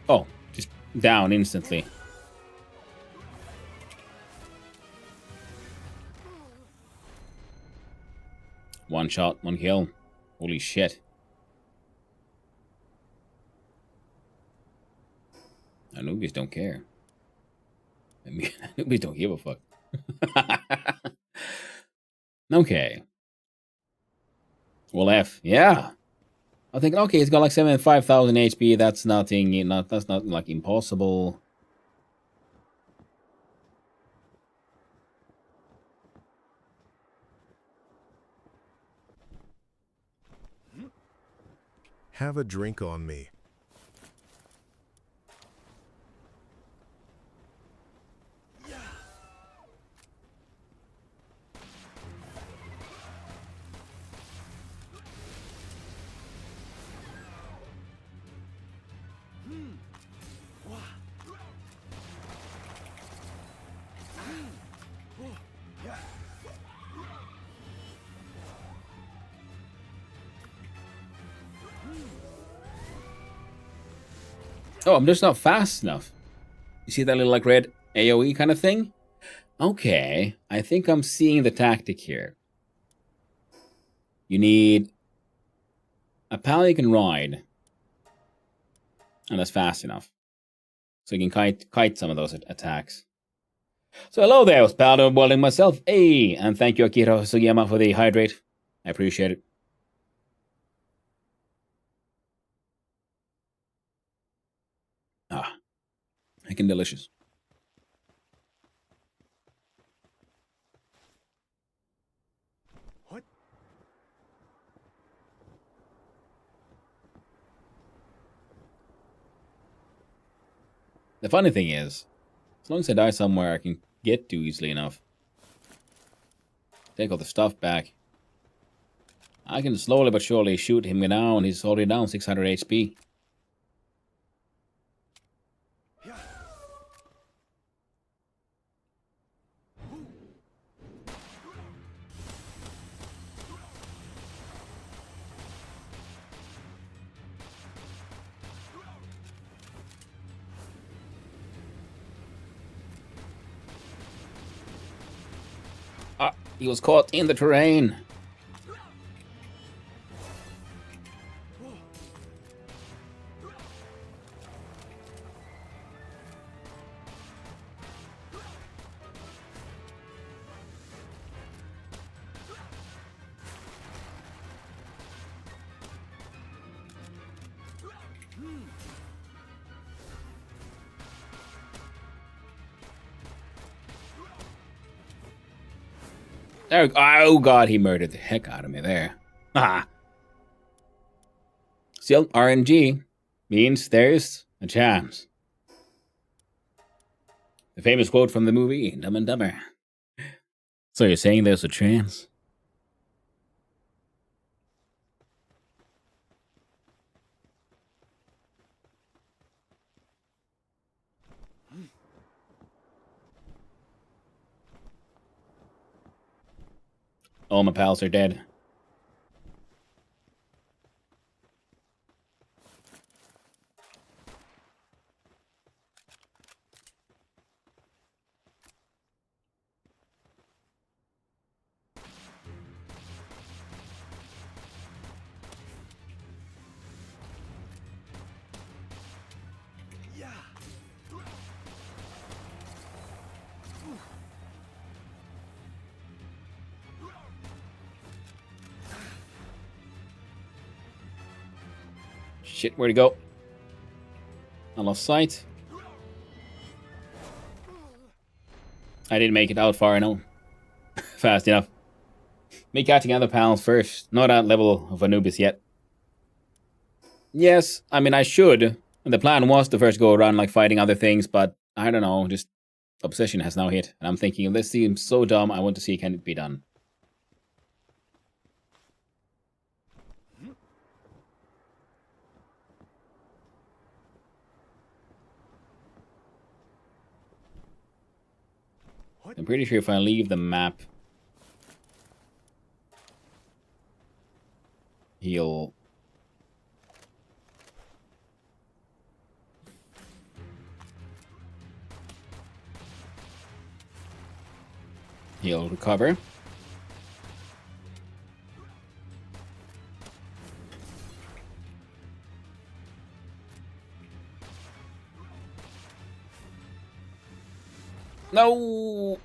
Oh, just down instantly. One shot, one kill. Holy shit. Anubis don't care. I mean, Anubis don't give a fuck. Okay. Well, F. Yeah. I think, okay, it's got like 75,000 HP. That's nothing. That's not like impossible. Have a drink on me. Oh, I'm just not fast enough. You see that little like red AoE kind of thing? Okay, I think I'm seeing the tactic here. You need a pal you can ride, and that's fast enough. So you can kite some of those attacks. So hello there, I was Palworld welding myself. Hey, and thank you Akira Sugiyama for the hydrate. I appreciate it. Ah, freaking delicious. What? The funny thing is, as long as I die somewhere I can get to easily enough, take all the stuff back, I can slowly but surely shoot him down. He's already down 600 HP. Ah, he was caught in the terrain. There, oh god, he murdered the heck out of me there. Ah. Still, RNG means there's a chance. The famous quote from the movie Dumb and Dumber. So you're saying there's a chance? All my pals are dead. Shit, where'd he go? I lost sight. I didn't make it out far enough. Fast enough. Me catching other pals first. Not at level of Anubis yet. Yes, I mean I should. The plan was to first go around like fighting other things, but I don't know, just obsession has now hit. And I'm thinking, this seems so dumb, I want to see can it be done. I'm pretty sure if I leave the map, he'll... he'll recover. No!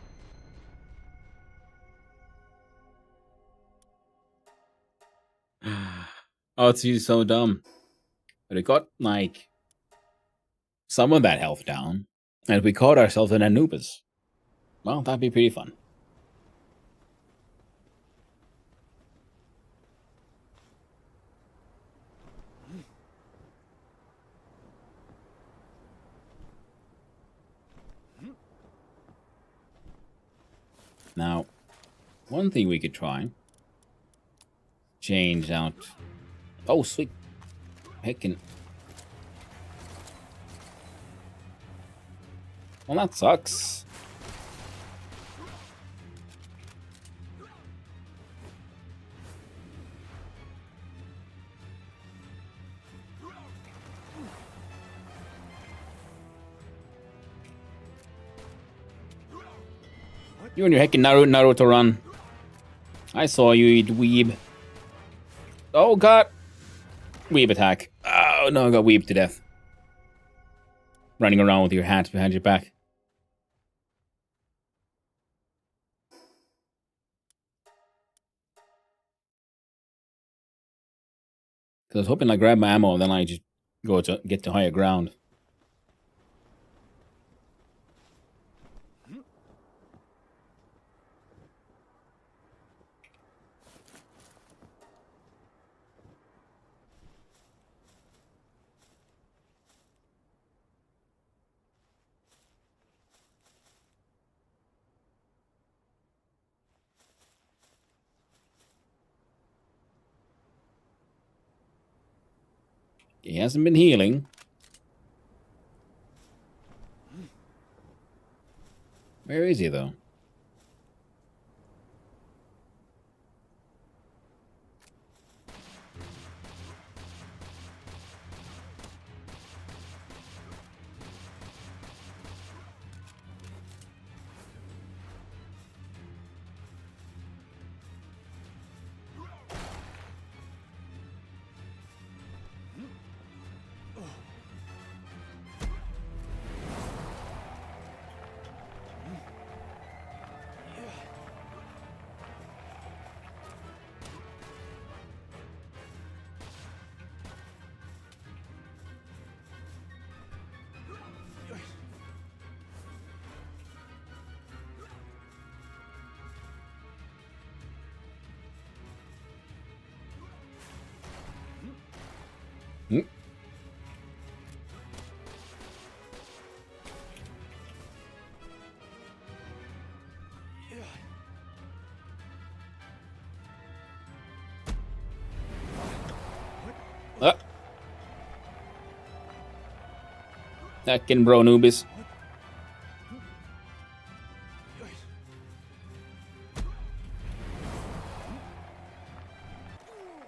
Oh, it's so dumb. But it got, like, some of that health down. And if we caught ourselves in Anubis, well, that'd be pretty fun. Now, one thing we could try. Change out... Oh, sweet. Heckin'. Well, that sucks. You and your heckin' Naruto run. I saw you, you dweeb. Oh, God. Weeb attack. Oh, no, I got weebed to death. Running around with your hands behind your back. Because I was hoping I grab my ammo and then I just go to get to higher ground. He hasn't been healing. Where is he, though? Hmm. Heckin' bro noobies.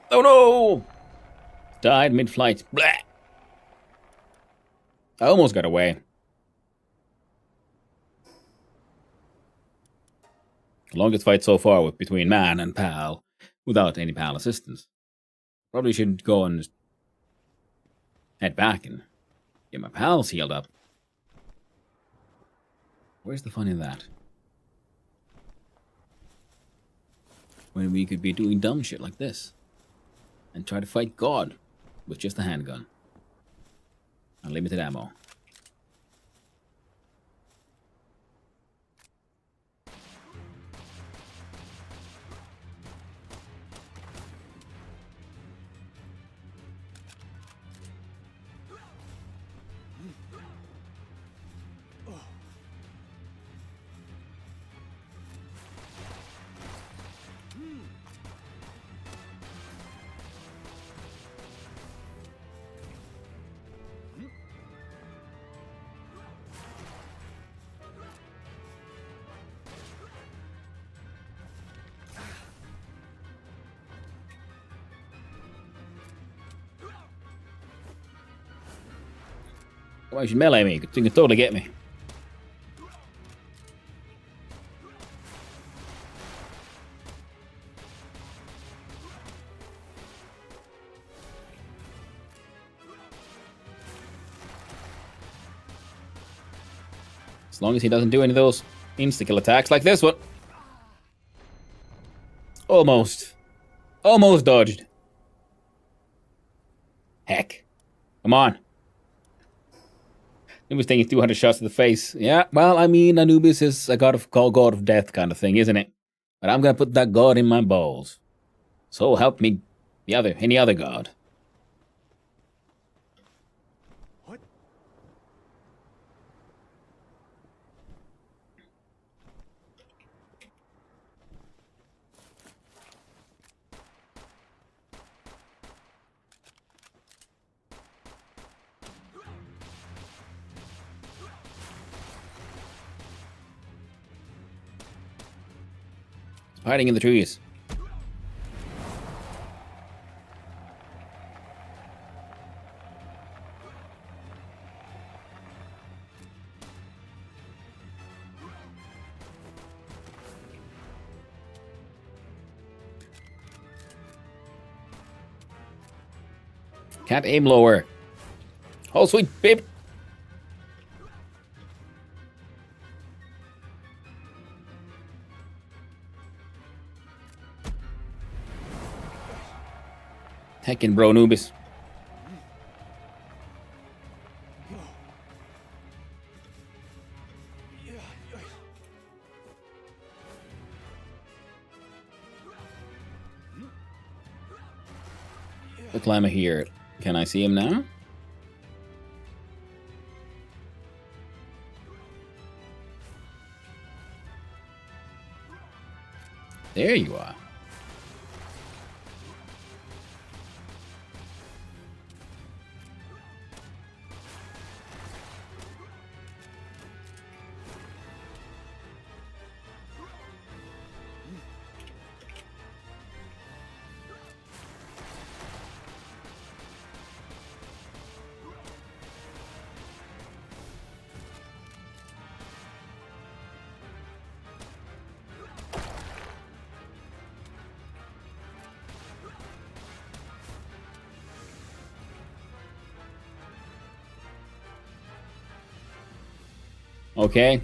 Oh no! Died mid-flight. Blah! I almost got away. The longest fight so far was between man and pal, without any pal assistance. Probably should go and just head back and get my pals healed up. Where's the fun in that? When we could be doing dumb shit like this. And try to fight God with just a handgun. Unlimited ammo. Why you should melee me? You can totally get me. As long as he doesn't do any of those insta-kill attacks like this one. Almost. Almost dodged. Heck. Come on. Anubis taking 200 shots to the face. Yeah, well, I mean, Anubis is a god of death kind of thing, isn't it? But I'm gonna put that god in my balls. So help me any other god. What? Hiding in the trees. Can't aim lower. Oh, sweet babe. Heckin' bro, Anubis. The climber here. Can I see him now? There you are. Okay.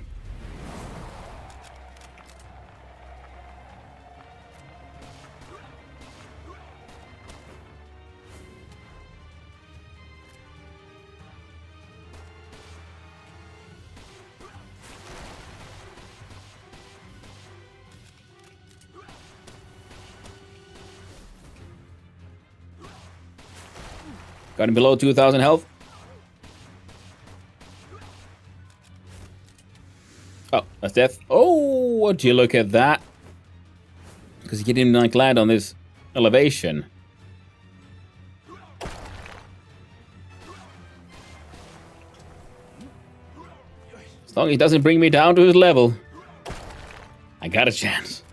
Got him below 2,000 health. Oh, that's death. Oh, would you look at that? Because he didn't like land on this elevation. As long as he doesn't bring me down to his level, I got a chance.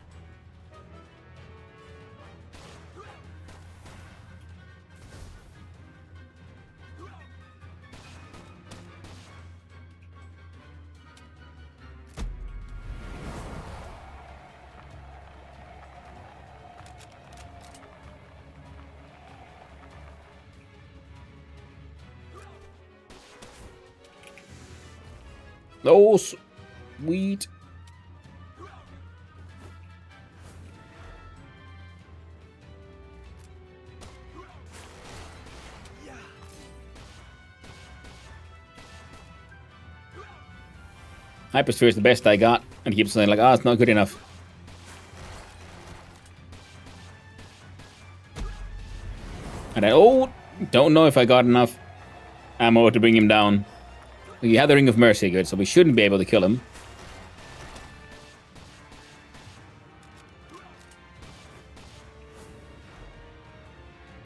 Oh, sweet. Hypersphere is the best I got, and he keeps saying like, it's not good enough. And I, don't know if I got enough ammo to bring him down. You have the Ring of Mercy, good, so we shouldn't be able to kill him.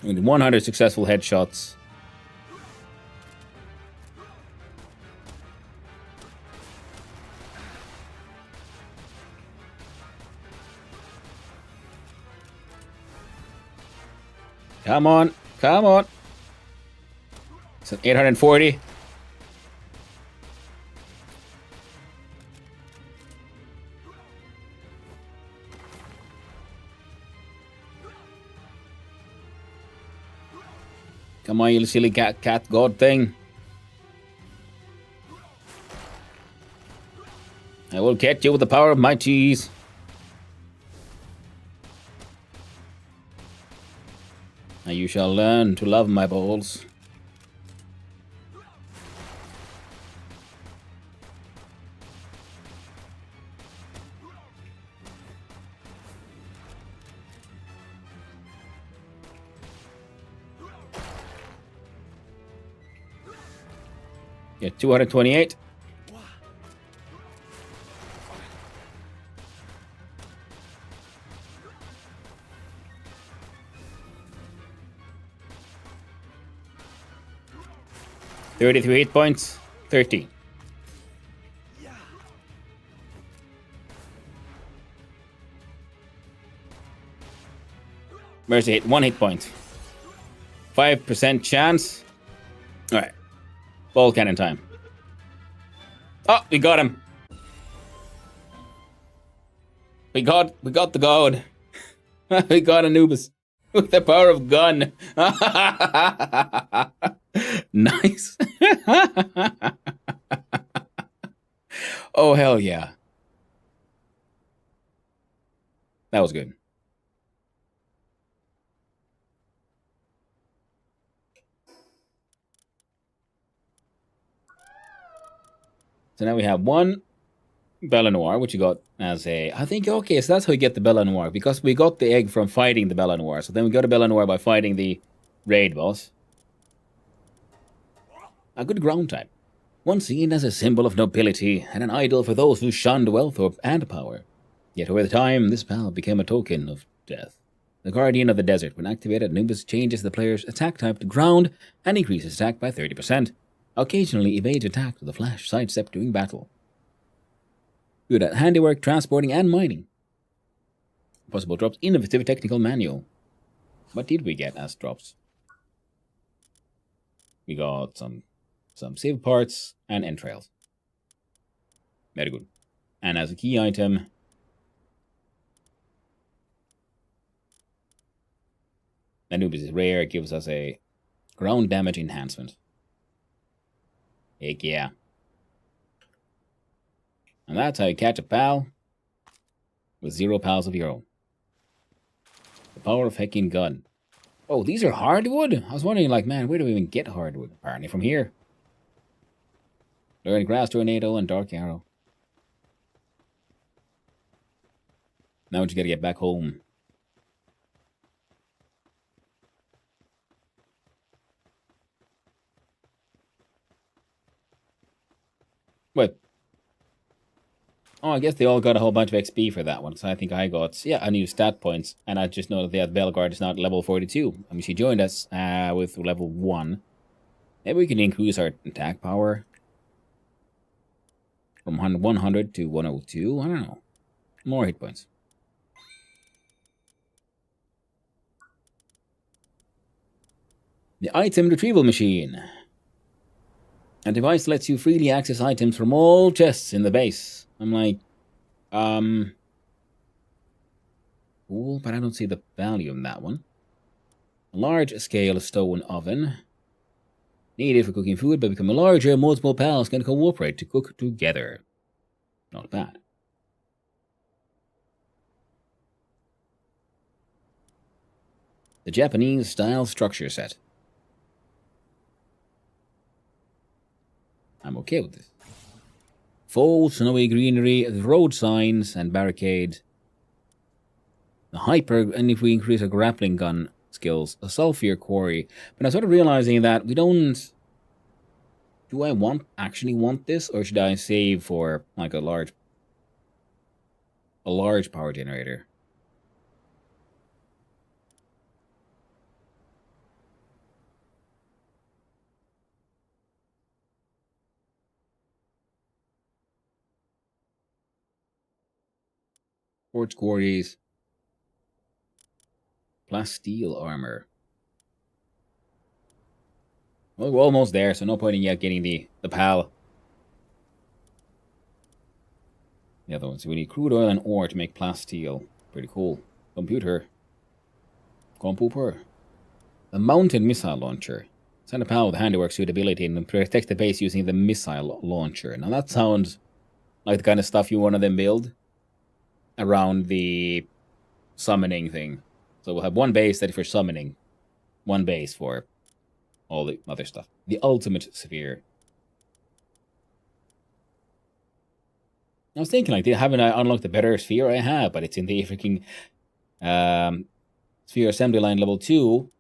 With 100 successful headshots. Come on, come on. It's an 840. Come on, you silly cat god thing. I will catch you with the power of my cheese. And you shall learn to love my balls. Yeah, 228. $33 hit points. 13. Mercy hit 1 hit point. 5% chance. Alright. Ball cannon time. Oh, we got him. We got the god. We got Anubis. With the power of gun. Nice. Oh, hell yeah. That was good. So now we have one Bella Noir, which you got as a... I think, okay, so that's how you get the Bella Noir. Because we got the egg from fighting the Bella Noir. So then we got a Bella Noir by fighting the raid boss. A good ground type. Once seen as a symbol of nobility and an idol for those who shunned wealth and power. Yet over the time, this pal became a token of death. The Guardian of the Desert. When activated, Anubis changes the player's attack type to ground and increases attack by 30%. Occasionally evades attack with a flash sidestep during battle. Good at handiwork, transporting, and mining. Possible drops: innovative technical manual. What did we get as drops? We got some save parts and entrails. Very good. And as a key item, Anubis is rare. It gives us a ground damage enhancement. Heck yeah. And that's how you catch a pal with 0 pals of your own. The power of heckin' gun. Oh, these are hardwood? I was wondering, like, man, where do we even get hardwood? Apparently from here. Learn Grass Tornado and Dark Arrow. Now we just gotta get back home. Wait. Oh, I guess they all got a whole bunch of XP for that one. So I think I got, yeah, a new stat points. And I just know that the Bellegarde is now at level 42. I mean, she joined us with level 1. Maybe we can increase our attack power from 100 to 102. I don't know. More hit points. The item retrieval machine. A device lets you freely access items from all chests in the base. I'm like, cool, but I don't see the value in that one. A large-scale stone oven. Needed for cooking food, but becoming larger, multiple pals can cooperate to cook together. Not bad. The Japanese-style structure set. I'm okay with this. Full snowy greenery, road signs, and barricades. The hyper, and if we increase our grappling gun skills, a sulfur quarry. But I'm sort of realizing that we don't... Do I actually want this, or should I save for like a large power generator? Quartz quarries. Plasteel armor. Well, we're almost there, so no point in yet getting the PAL. The other ones. So we need crude oil and ore to make plasteel. Pretty cool. Computer. The mountain missile launcher. Send a pal with handiwork suitability and protect the base using the missile launcher. Now that sounds like the kind of stuff you want to then build around the summoning thing. So we'll have one base that for summoning, one base for all the other stuff. The ultimate sphere. I was thinking, like, haven't I unlocked the better sphere? I have, but it's in the freaking sphere assembly line level 2.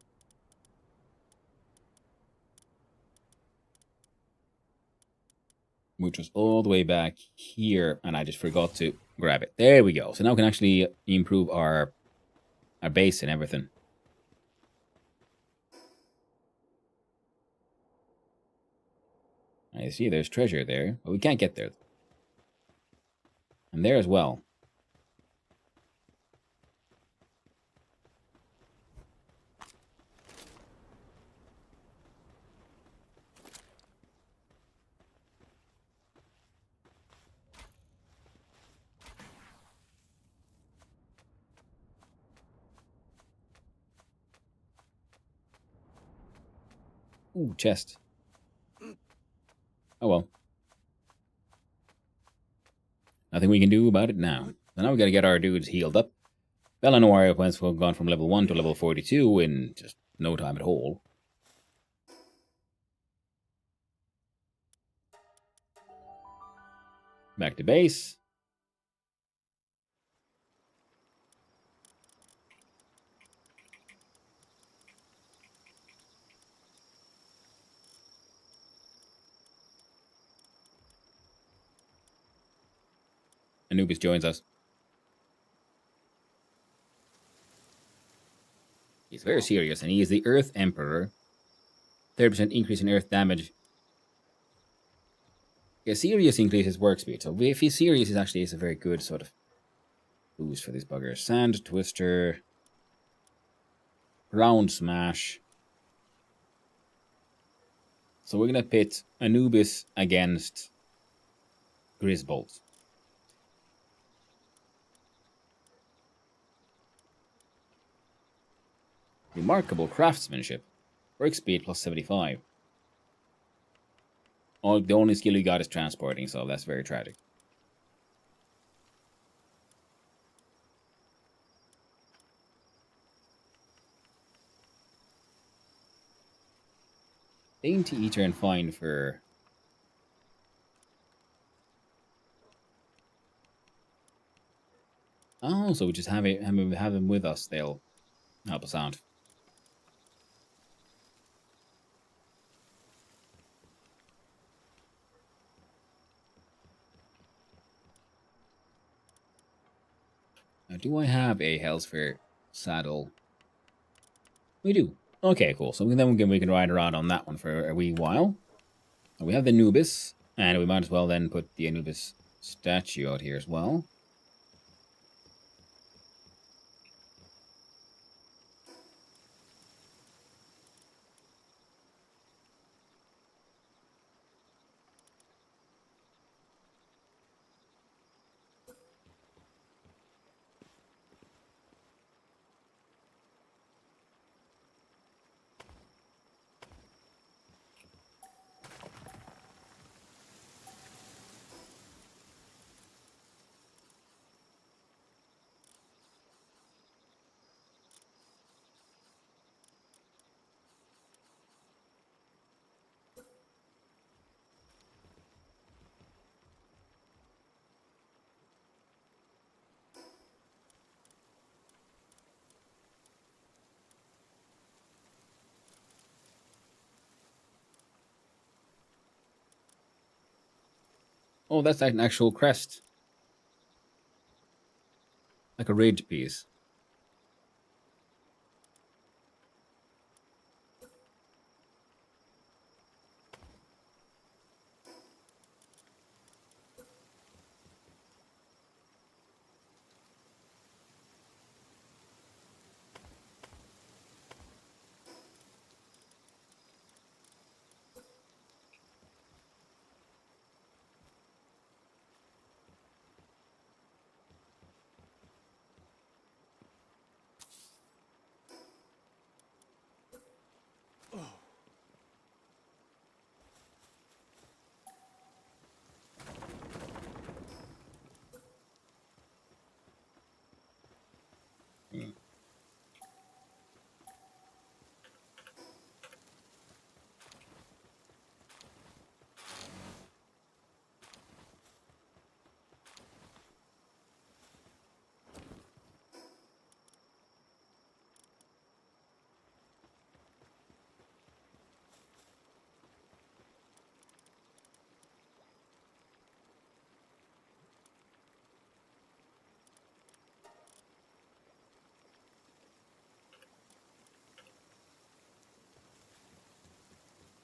Which was all the way back here, and I just forgot to grab it. There we go. So now we can actually improve our base and everything. I see there's treasure there, but we can't get there. And there as well. Ooh, chest. Oh well. Nothing we can do about it now. So now we gotta get our dudes healed up. Bell and Warrior points have gone from level 1 to level 42 in just no time at all. Back to base. Anubis joins us. He's very serious, and he is the Earth Emperor. 30% increase in Earth damage. Yeah, serious increases work speed. So if he's serious, he's actually a very good sort of boost for these buggers. Sand Twister. Ground Smash. So we're going to pit Anubis against Grisbolt. Remarkable craftsmanship. Work speed plus 75. Oh, the only skill he got is transporting, so that's very tragic. Dainty Eater and Find for... Oh, so we just have him with us. They'll help us out. Now, do I have a Hellsphere saddle? We do. Okay, cool. So then we can ride around on that one for a wee while. And we have the Anubis, and we might as well then put the Anubis statue out here as well. Oh, that's like an actual crest. Like a rage piece.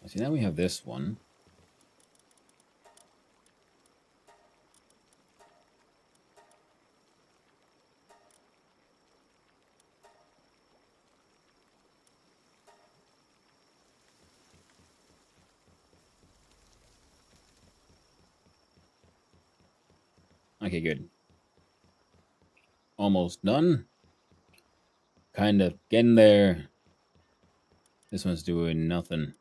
See, now we have this one. Okay, good. Almost done. Kind of getting there. This one's doing nothing.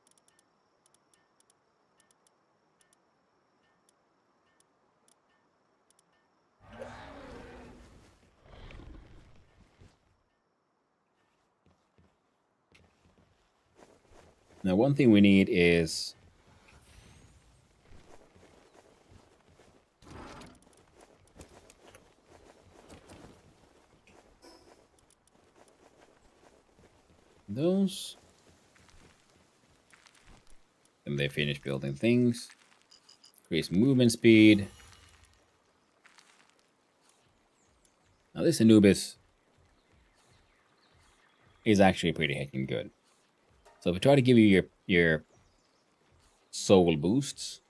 Now, one thing we need is those. And they finish building things. Increase movement speed. Now, this Anubis is actually pretty heckin' good. So if we try to give you your soul boosts,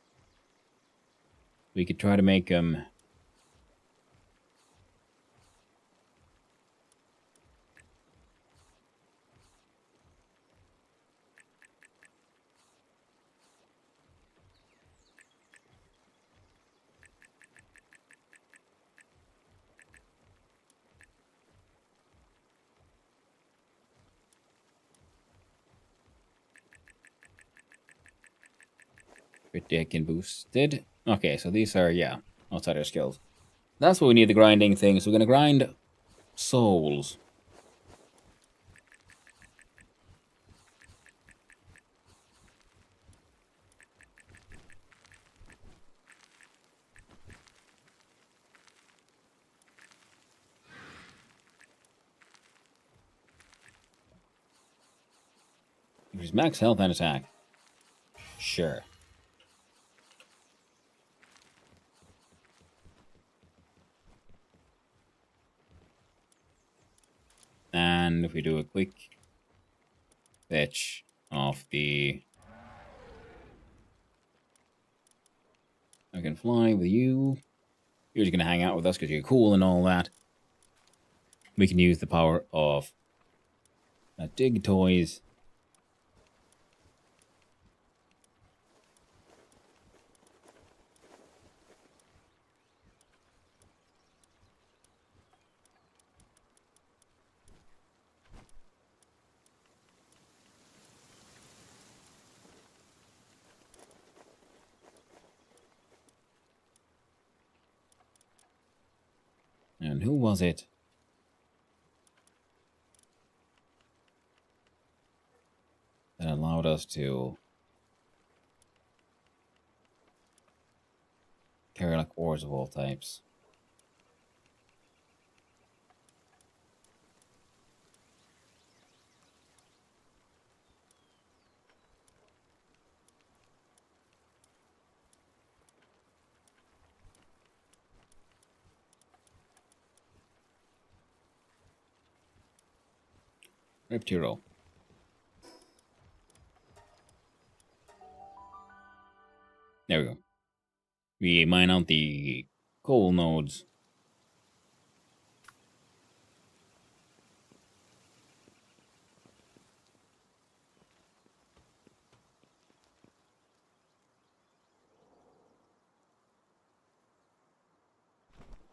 we could try to make them pretty heckin' boosted. Okay, so these are, yeah, outsider skills. That's what we need, the grinding thing. So we're gonna grind souls. Increase max health and attack. Sure. And if we do a quick fetch of the... I can fly with you. You're just gonna hang out with us because you're cool and all that. We can use the power of dig toys. And who was it? That allowed us to carry like ores of all types. Reptiro. There we go. We mine out the coal nodes.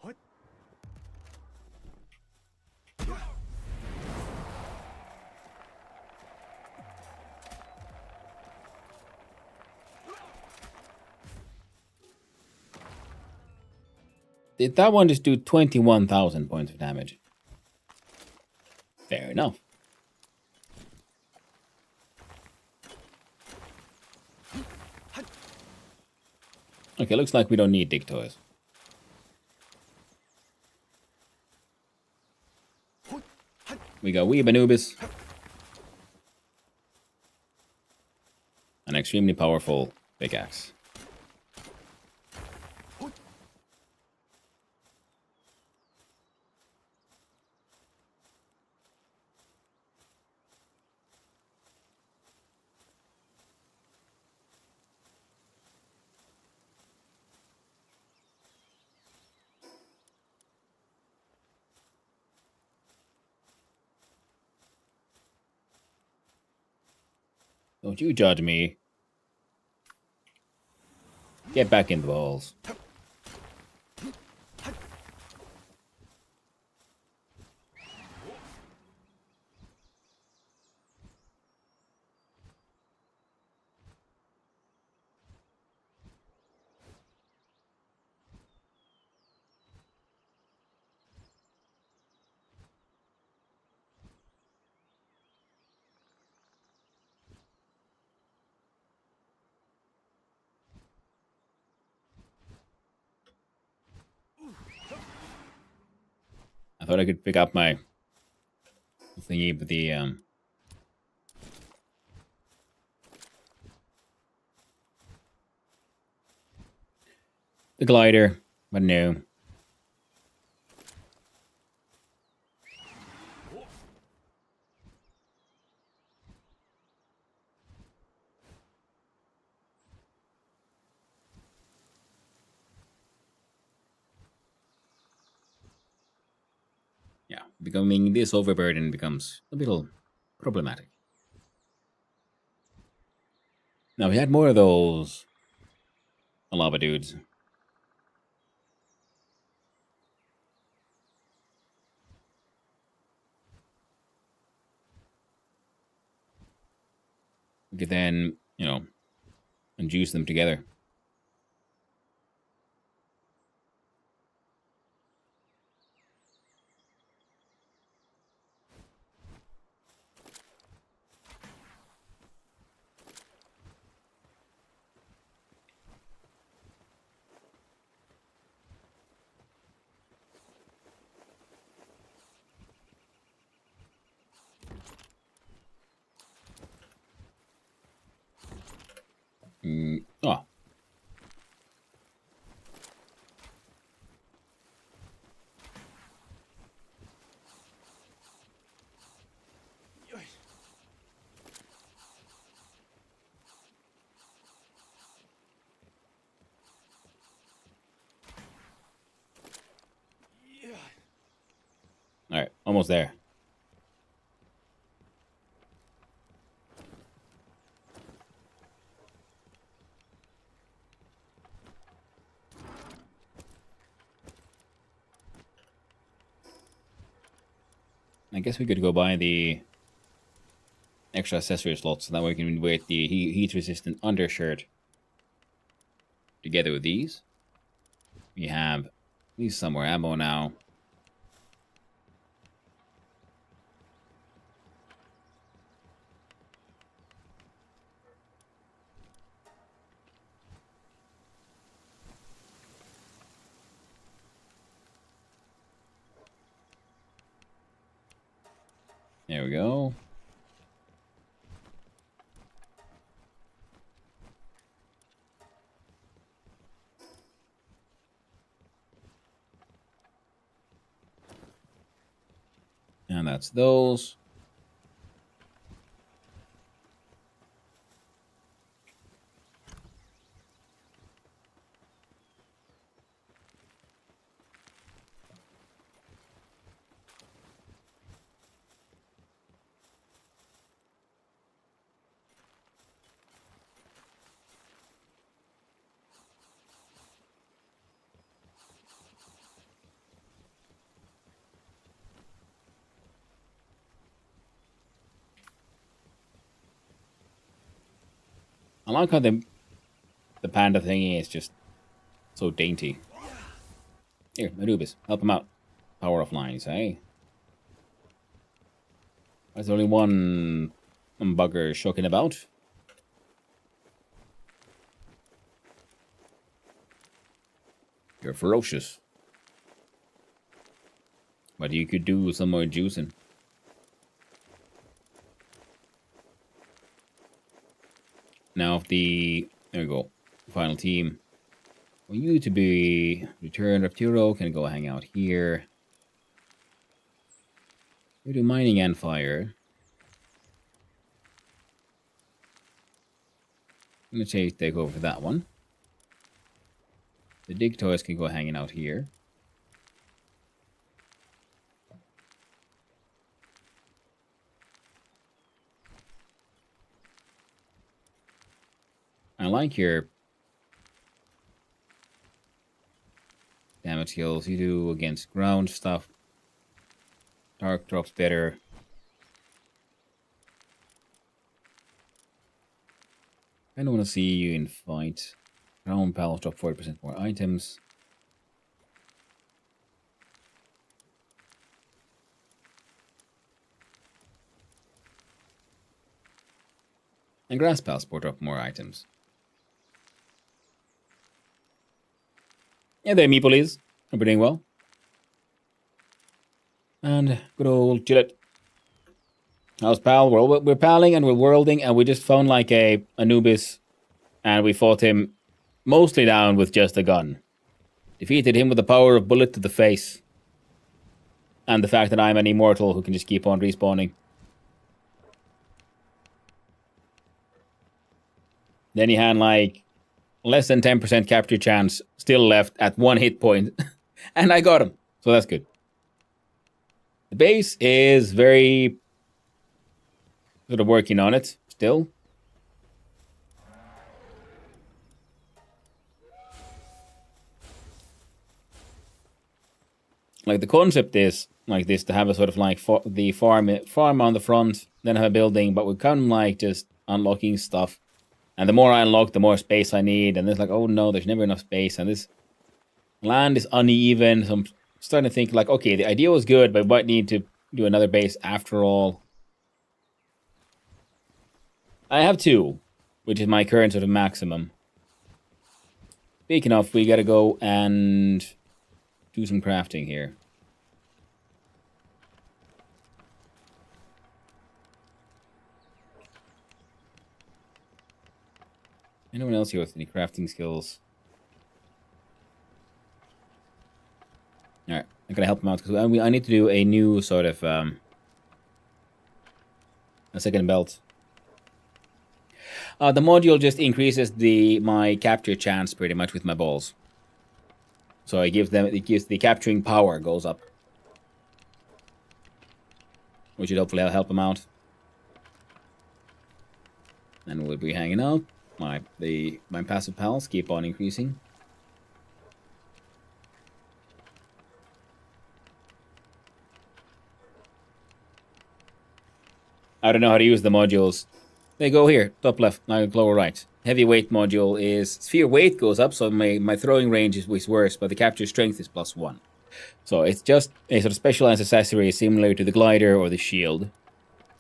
What? Did that one just do 21,000 points of damage? Fair enough. Okay, looks like we don't need dig toys. We got Weeb Anubis. An extremely powerful pickaxe. Don't you judge me. Get back in the balls. I thought I could pick up my thingy with the glider, but no. Yeah, becoming this overburden becomes a little problematic. Now, we had more of those lava dudes. We could then, and juice them together. Oh. All right, almost there. I guess we could go buy the extra accessory slots so that way we can wear the heat-resistant undershirt together with these. We have at least some more ammo now. There we go. And that's those. I like how the panda thingy is just so dainty. Here, Anubis, help him out. Power offline, say. There's only one bugger shucking about. You're ferocious. But you could do some more juicing. Now, if there we go, final team. For you to be returned, Arturo can go hang out here. We do mining and fire. I'm gonna take over that one. The dig toys can go hanging out here. like your damage skills. You do against ground stuff. Dark drops better. I don't want to see you in fight. Ground pals drop 40% more items. And grass pals drop more items. Yeah, the meeples are doing well. And good old Gillette. How's pal? We're palling and we're worlding, and we just found like a Anubis, and we fought him mostly down with just a gun. Defeated him with the power of bullet to the face. And the fact that I'm an immortal who can just keep on respawning. Then he had like less than 10% capture chance still left at 1 hit point. And I got him. So that's good. The base is very sort of working on it still. Like the concept is like this, to have a sort of like the farm on the front, then have a building, but we're kind of like just unlocking stuff. And the more I unlock, the more space I need. And it's like, oh no, there's never enough space. And this land is uneven. So I'm starting to think like, okay, the idea was good, but we might need to do another base after all. I have 2, which is my current sort of maximum. Speaking of, we gotta go and do some crafting here. Anyone else here with any crafting skills? Alright, I'm gonna help him out because I need to do a new sort of a second belt. The module just increases my capture chance pretty much with my balls. So it gives the capturing power goes up, which should hopefully help them out. And we'll be hanging out. My passive pals keep on increasing. I don't know how to use the modules. They go here, top left, now lower right. Heavyweight module is sphere weight goes up, so my throwing range is worse, but the capture strength is +1. So it's just a sort of specialized accessory similar to the glider or the shield.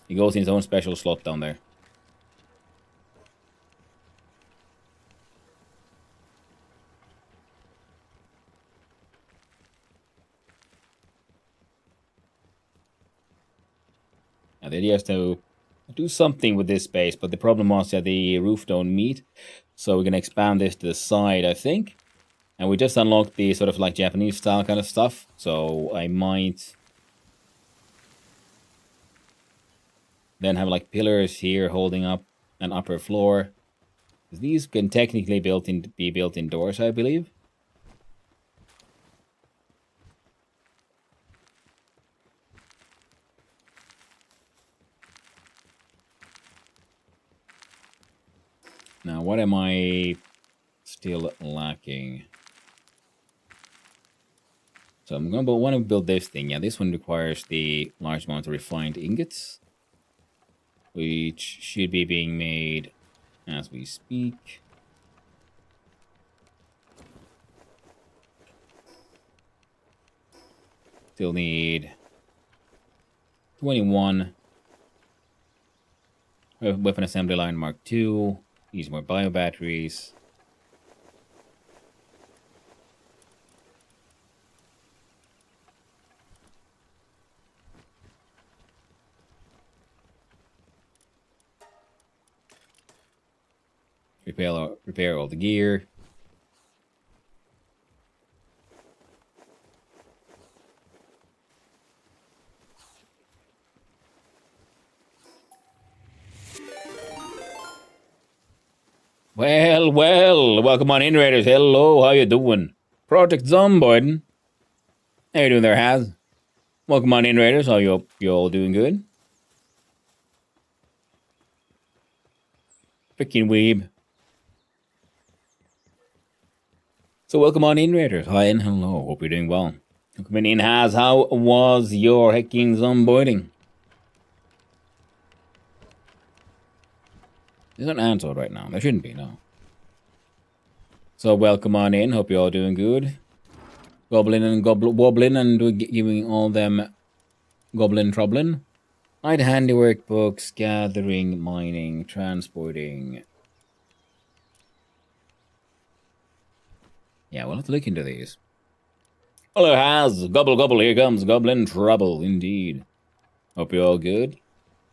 It goes in its own special slot down there. Now the idea is to do something with this space, but the problem was that the roof don't meet. So we're going to expand this to the side, I think. And we just unlocked the sort of like Japanese style kind of stuff. So I might then have like pillars here holding up an upper floor. These can technically be built indoors, I believe. Now, what am I still lacking? So I'm going to want to build this thing. Yeah, this one requires the large amount of refined ingots, which should be being made as we speak. Still need 21. Weapon assembly line Mark II. Use more bio batteries. Repair all the gear. Well, welcome on in, Raiders. Hello, how you doing? Project Zomboiden. How you doing there, Haz? Welcome on in, Raiders. How you all doing good? Freaking weeb. So welcome on in, Raiders. Hi and hello. Hope you're doing well. Coming in, Has. How was your hecking onboarding? There's an answer right now. There shouldn't be, no. So welcome on in. Hope you're all doing good. Goblin and wobbling and giving all them goblin troubling. Light handiwork books, gathering, mining, transporting. Yeah, we'll have to look into these. Hello, Has. Gobble, gobble. Here comes goblin trouble, indeed. Hope you're all good.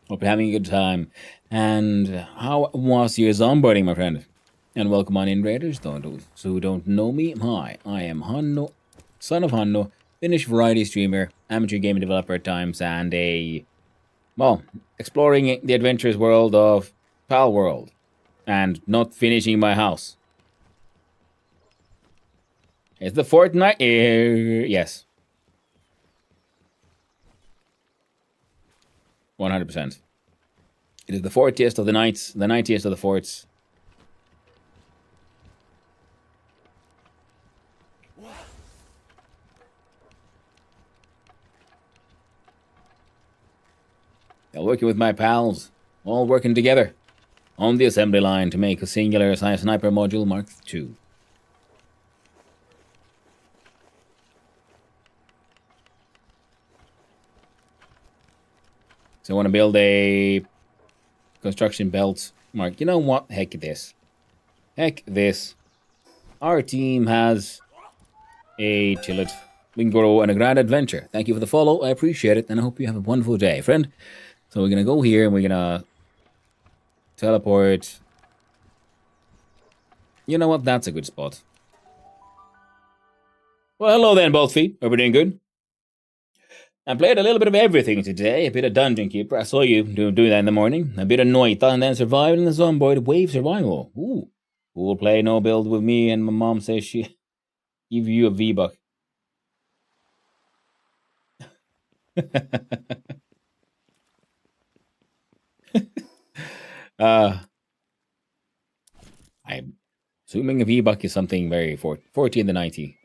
Hope you're having a good time. And how was your onboarding, my friend? And welcome on in, Raiders. Those who don't know me, hi. I am Hannu, son of Hannu, Finnish variety streamer, amateur game developer at times, and exploring the adventurous world of Palworld, and not finishing my house. Is the Fortnite? Yes. 100%. It is the 40th of the nights, the 90th of the forts. I'm working with my pals, all working together on the assembly line to make a singular sniper module Mark II. So I want to build a construction belt. Mark, you know what? Heck this. Heck this. Our team has a tillet. We can grow on a grand adventure. Thank you for the follow. I appreciate it. And I hope you have a wonderful day, friend. So we're going to go here and we're going to teleport. You know what? That's a good spot. Well, hello then, both feet. Hope you're doing good. I played a little bit of everything today. A bit of Dungeon Keeper. I saw you do that in the morning. A bit of Noita and then Survival in the Zomboid Wave Survival. Ooh. Who will play no build with me? And my mom says she give you a V-Buck. I'm assuming a V-Buck is something very 40 in the 90.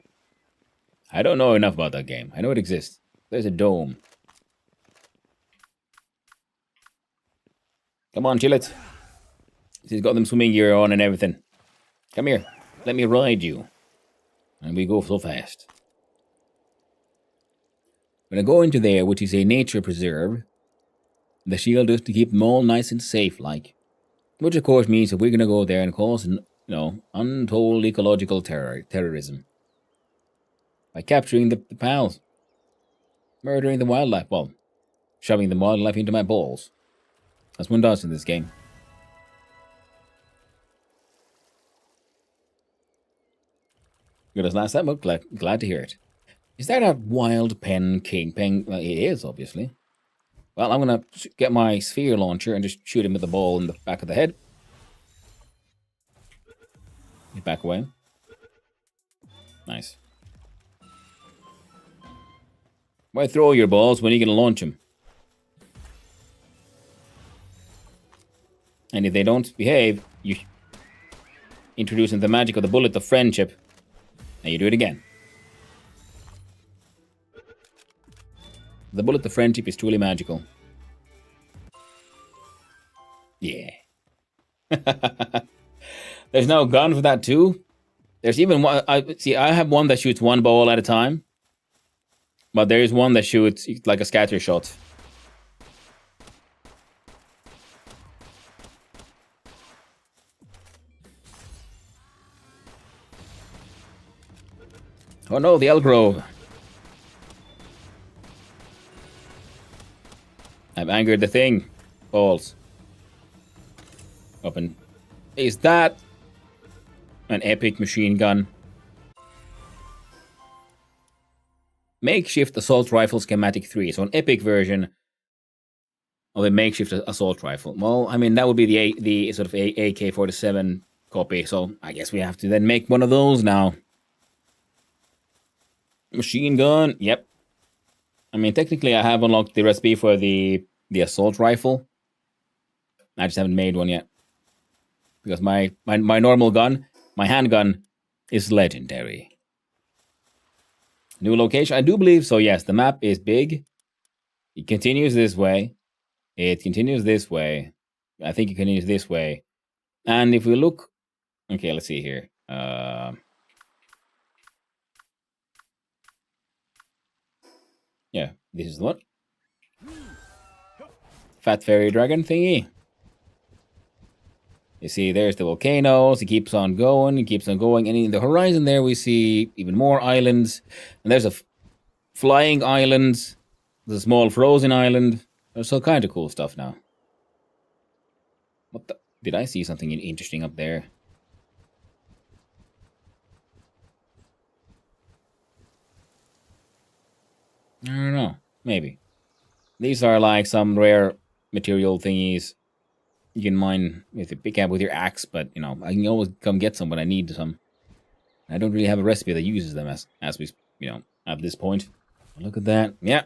I don't know enough about that game. I know it exists. There's a dome. Come on, chill it. He's got them swimming gear on and everything. Come here. Let me ride you. And we go so fast. I'm going to go into there, which is a nature preserve. The shield is to keep them all nice and safe, like. Which, of course, means that we're going to go there and cause, untold ecological terrorism. By capturing the pals. Murdering the wildlife. Well, shoving the wildlife into my balls. That's one does in this game. Good as last time, but glad to hear it. Is that a wild pen king? It is, obviously. Well, I'm going to get my sphere launcher and just shoot him with the ball in the back of the head. Get back away. Nice. Why throw your balls when you're going to launch them? And if they don't behave, you introduce the magic of the bullet of friendship. And you do it again. The bullet of friendship is truly magical. Yeah. There's no gun for that too. There's even one. I have one that shoots one ball at a time. But there is one that shoots like a scatter shot. Oh no, the Elgrove. I've angered the thing. Balls. Open. Is that an epic machine gun? Makeshift assault rifle schematic 3. So an epic version of a makeshift assault rifle. Well, I mean, that would be the sort of AK-47 copy. So I guess we have to then make one of those now. Machine gun. Yep. I mean, technically I have unlocked the recipe for the assault rifle. I just haven't made one yet. Because my normal gun, my handgun, is legendary. New location? I do believe so, yes. The map is big. It continues this way. It continues this way. I think it continues this way. And if we look... Okay, let's see here. Yeah, this is the one. Fat fairy dragon thingy. You see, there's the volcanoes. It keeps on going. It keeps on going. And in the horizon there, we see even more islands. And there's a flying island. There's a small frozen island. There's all kind of cool stuff now. What the? Did I see something interesting up there? I don't know. Maybe. These are like some rare material thingies. You can mine with a pickaxe with your axe, but you know, I can always come get some when I need some. I don't really have a recipe that uses them as we, you know, at this point. Look at that. Yeah.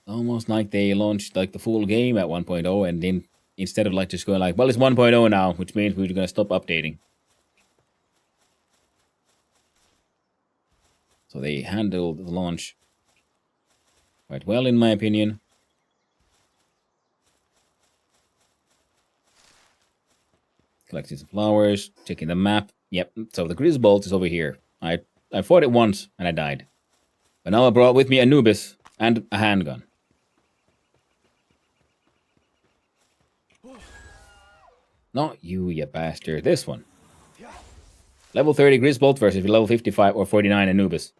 Almost like they launched like the full game at 1.0 and then instead of like just going like, well, it's 1.0 now, which means we're going to stop updating. So they handled the launch quite well, in my opinion. Collecting some flowers, checking the map. Yep, so the Grisbolt is over here. I fought it once and I died. But now I brought with me Anubis and a handgun. Not you, you bastard. This one. Level 30 Grisbolt versus level 55 or 49 Anubis.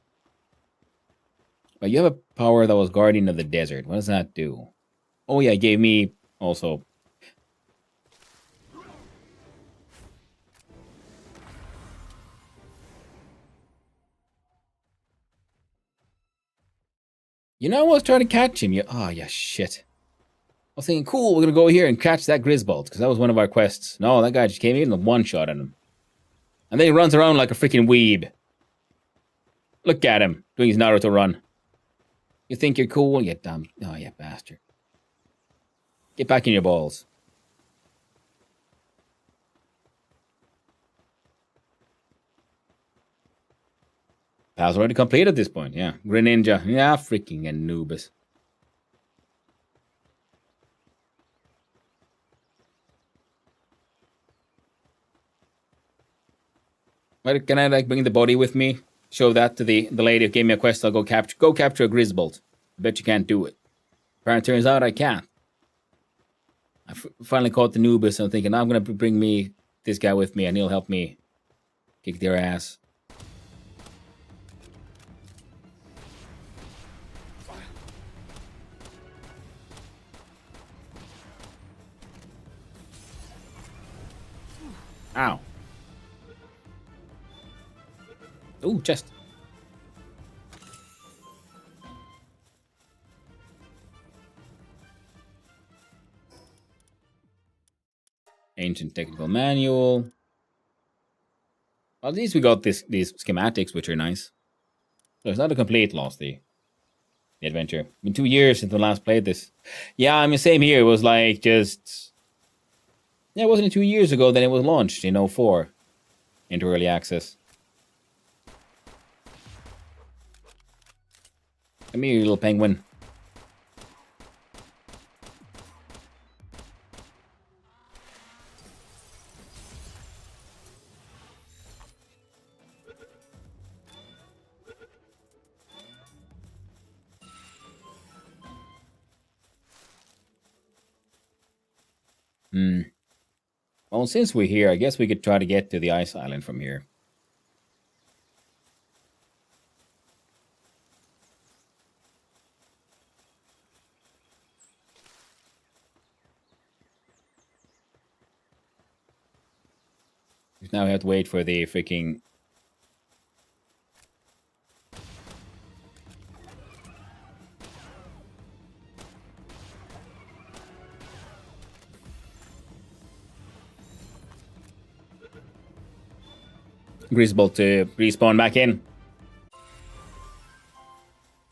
But you have a power that was Guardian of the Desert. What does that do? Oh yeah, it gave me also... You know, I was trying to catch him. Oh, yeah, shit. I was thinking, cool, we're going to go here and catch that Grisbolt, because that was one of our quests. No, that guy just came in and one-shot at him. And then he runs around like a freaking weeb. Look at him, doing his Naruto run. You think you're cool? You dumb... Oh, you bastard. Get back in your balls. Pals already complete at this point, yeah. Greninja. Yeah, freaking Anubis. Wait, can I like bring the body with me? Show that to the lady who gave me a quest. I'll go capture a Grisbolt. I bet you can't do it. Apparently turns out I can't. I finally caught the Anubis and I'm thinking, I'm going to bring me this guy with me and he'll help me kick their ass. Ow. Ooh, chest. Ancient technical manual. Well, at least we got these schematics, which are nice. So it's not a complete loss, the adventure. It's been 2 years since I last played this. Yeah, I mean, same here. It was like just... Yeah, it wasn't 2 years ago that it was launched in 04 into early access. Come here, you little penguin. Well, since we're here, I guess we could try to get to the ice island from here. Now we have to wait for the freaking... Grisbolt to respawn back in.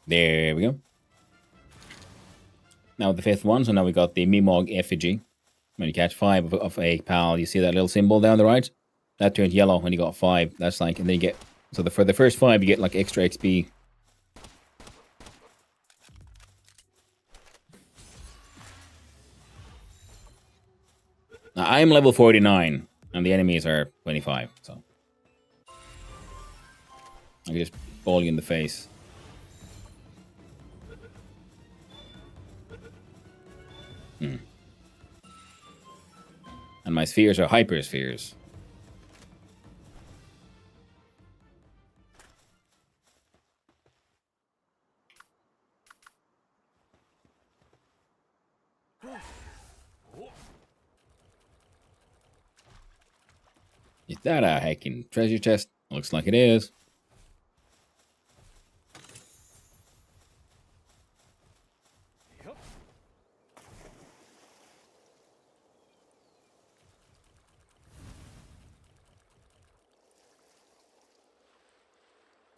There we go. Now the 5th one, so now we got the Mimog effigy. When you catch 5 of a pal, you see that little symbol down the right? that turned yellow when you got 5. That's like, and then you get, so for the first 5, you get like extra XP. Now, I'm level 49, and the enemies are 25, so. I can just ball you in the face. And my spheres are hyper spheres. Is that a heckin' treasure chest? Looks like it is.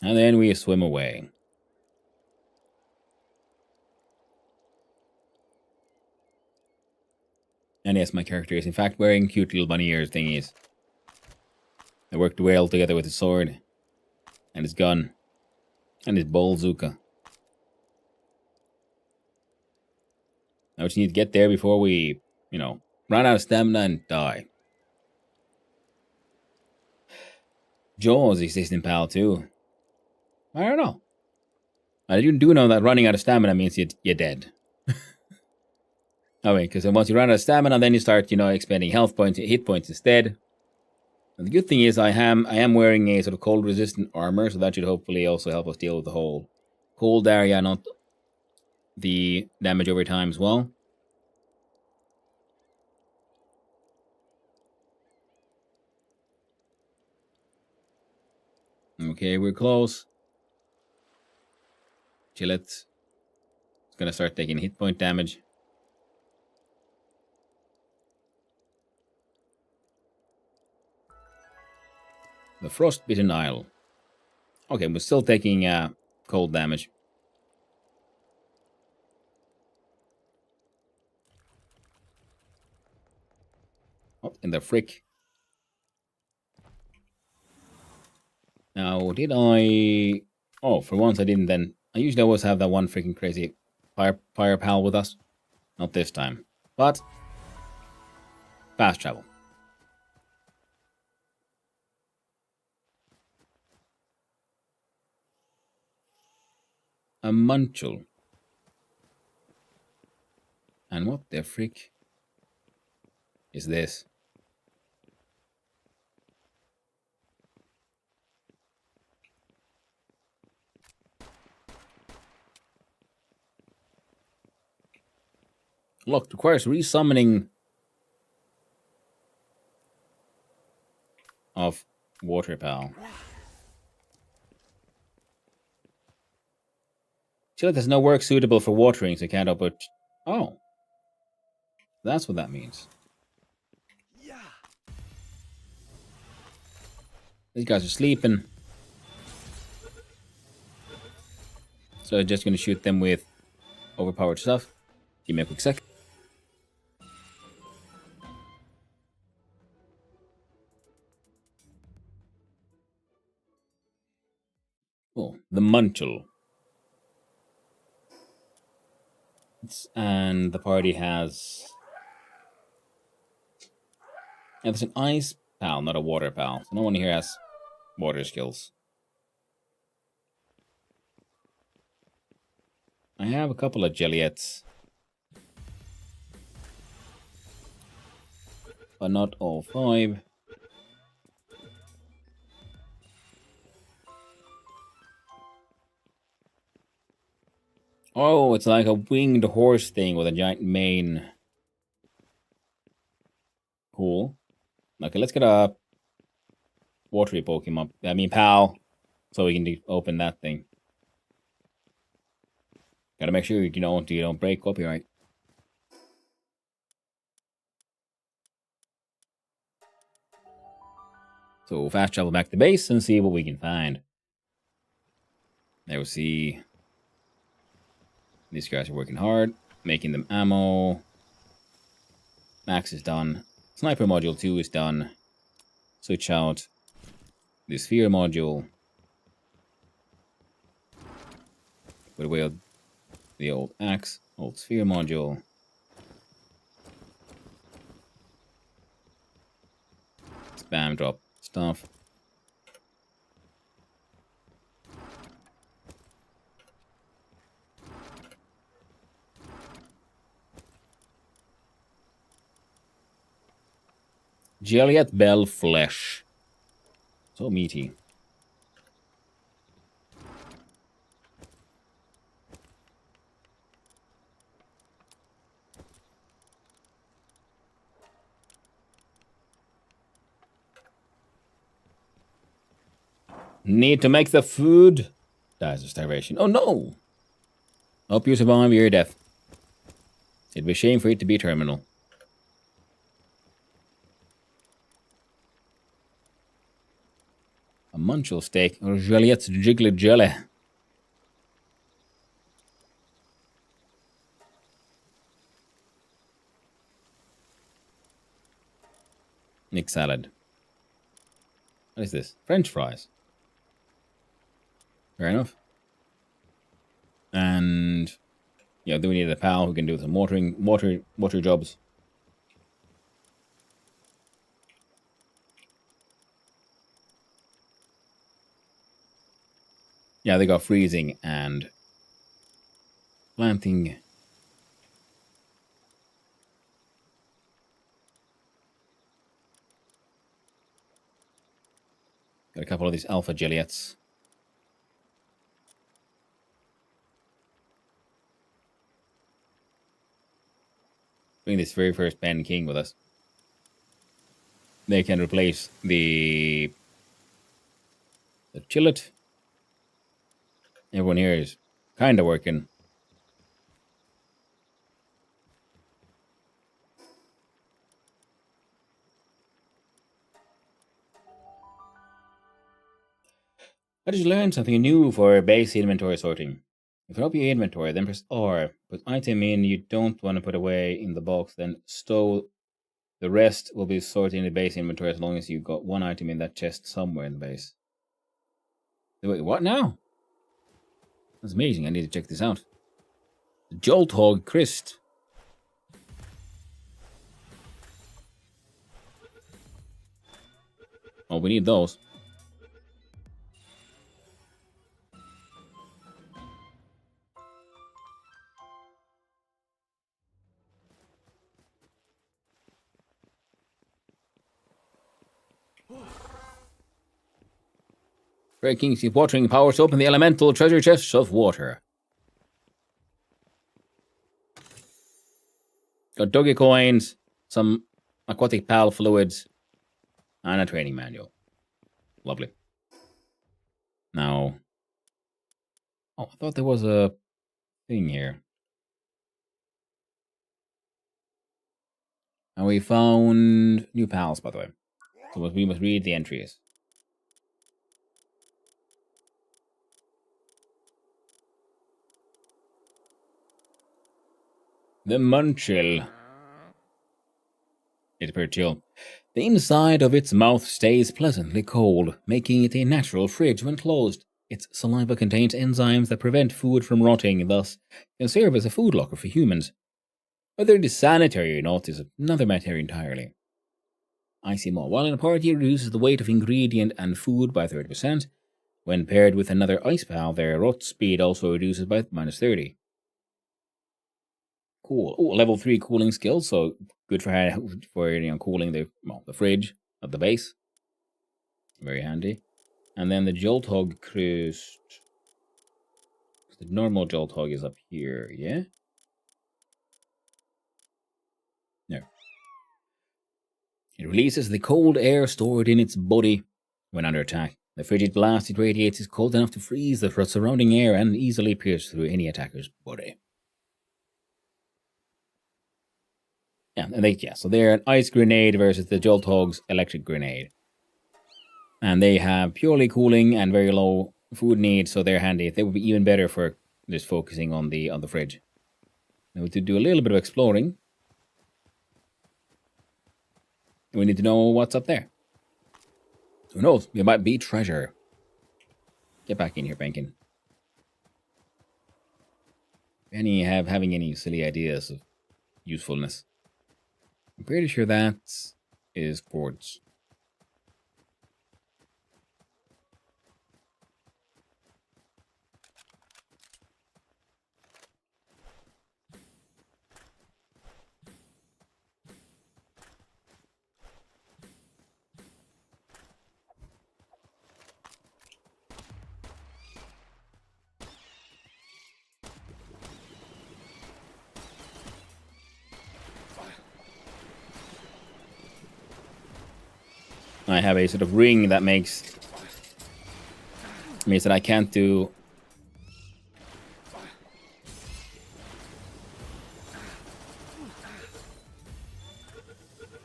And then we swim away. And yes, my character is in fact wearing cute little bunny ears thingies. They worked well together with his sword. And his gun. And his bazooka. Now we just need to get there before we, you know, run out of stamina and die. Jaws exists in PAL too. I don't know. I do know that running out of stamina means you're dead. Oh wait, because once you run out of stamina, then you start, you know, expending health points, hit points instead. And the good thing is I am wearing a sort of cold resistant armor, so that should hopefully also help us deal with the whole cold area, not the damage over time as well. Okay, we're close. Chill it. It's gonna start taking hit point damage. The Frostbitten Isle. Okay, we're still taking cold damage. What in the frick? Now, did I... Oh, for once I didn't then... I usually always have that one freaking crazy fire pal with us. Not this time. But... fast travel. A Munchel. And what the frick is this? Locked. Requires resummoning of Water Pal. Chill, there's no work suitable for watering, so you can't output. Oh. That's what that means. These guys are sleeping. So I'm just gonna shoot them with overpowered stuff. Give me a quick sec. Oh, the Munchel. And the party has... Yeah, there's an ice pal, not a water pal. So no one here has water skills. I have a couple of Jelliettes. But not all 5. Oh, it's like a winged horse thing with a giant mane. Cool. Okay, let's get a watery Pokemon. I mean, pal. So we can open that thing. Gotta make sure you don't break copyright. So fast travel back to base and see what we can find. There we see. These guys are working hard, making them ammo. Max is done. Sniper module 2 is done. switch out the sphere module. Put away the old axe, old sphere module. Spam drop stuff. Jelliet bell flesh. So meaty. Need to make the food. Dies of starvation. Oh no! Hope you survive your death. It'd be a shame for it to be terminal. A munchel steak or Joliet's jiggly jelly. Nick salad. What is this? French fries. Fair enough. And yeah, then we need a pal who can do some water jobs. Yeah, they got freezing and planting. Got a couple of these alpha Joliets. Bring this very first Ben King with us. They can replace the Chillet. Everyone here is kind of working. I just learned something new for base inventory sorting. If you open your inventory, then press R. Put item in you don't want to put away in the box, then stow. The rest will be sorted in the base inventory as long as you've got one item in that chest somewhere in the base. Wait, what now? That's amazing. I need to check this out. The Jolt Hog Christ. Oh, we need those. Great Kings keep watering powers to open the elemental treasure chests of water. Got doggy coins, some aquatic pal fluids, and a training manual. Lovely. Now, oh, I thought there was a thing here. And we found new pals, by the way. So we must read the entries. The Munchel. It's pretty chill. The inside of its mouth stays pleasantly cold, making it a natural fridge when closed. Its saliva contains enzymes that prevent food from rotting, thus can serve as a food locker for humans. Whether it is sanitary or not is another matter entirely. Icy Malt. While in a party, it reduces the weight of ingredient and food by 30%. When paired with another ice pal, their rot speed also reduces by -30. Cool. Oh, level 3 cooling skill, so good for cooling the fridge at the base. Very handy. And then the Jolt Hog Crust. The normal Jolt Hog is up here, yeah? No. It releases the cold air stored in its body when under attack. The frigid blast it radiates is cold enough to freeze the surrounding air and easily pierce through any attacker's body. Yeah, and so they're an ice grenade versus the Jolt Hog's electric grenade. And they have purely cooling and very low food needs, so they're handy. They would be even better for just focusing on the fridge. Now to do a little bit of exploring. We need to know what's up there. Who knows? It might be treasure. Get back in here, Bankin. Having any silly ideas of usefulness? I'm pretty sure that is quartz. I have a sort of ring that means that I can't do.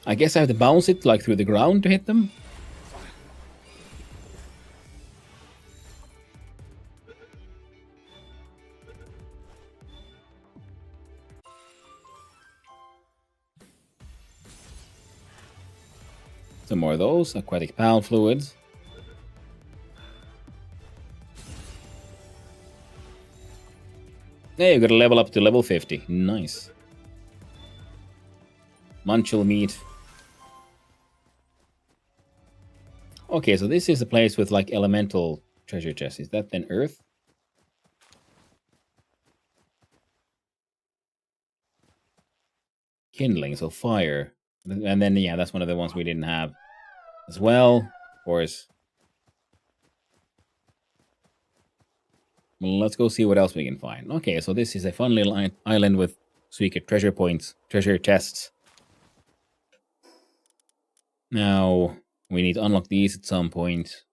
I guess I have to bounce it like through the ground to hit them. Some more of those aquatic pal fluids. Hey, you got to level up to level 50. Nice. Munchel meat. Okay, so this is a place with like elemental treasure chests. Is that then Earth? Kindling, so fire. And then, yeah, that's one of the ones we didn't have as well, of course. Well, let's go see what else we can find. Okay, so this is a fun little island with secret treasure points, treasure chests. Now, we need to unlock these at some point.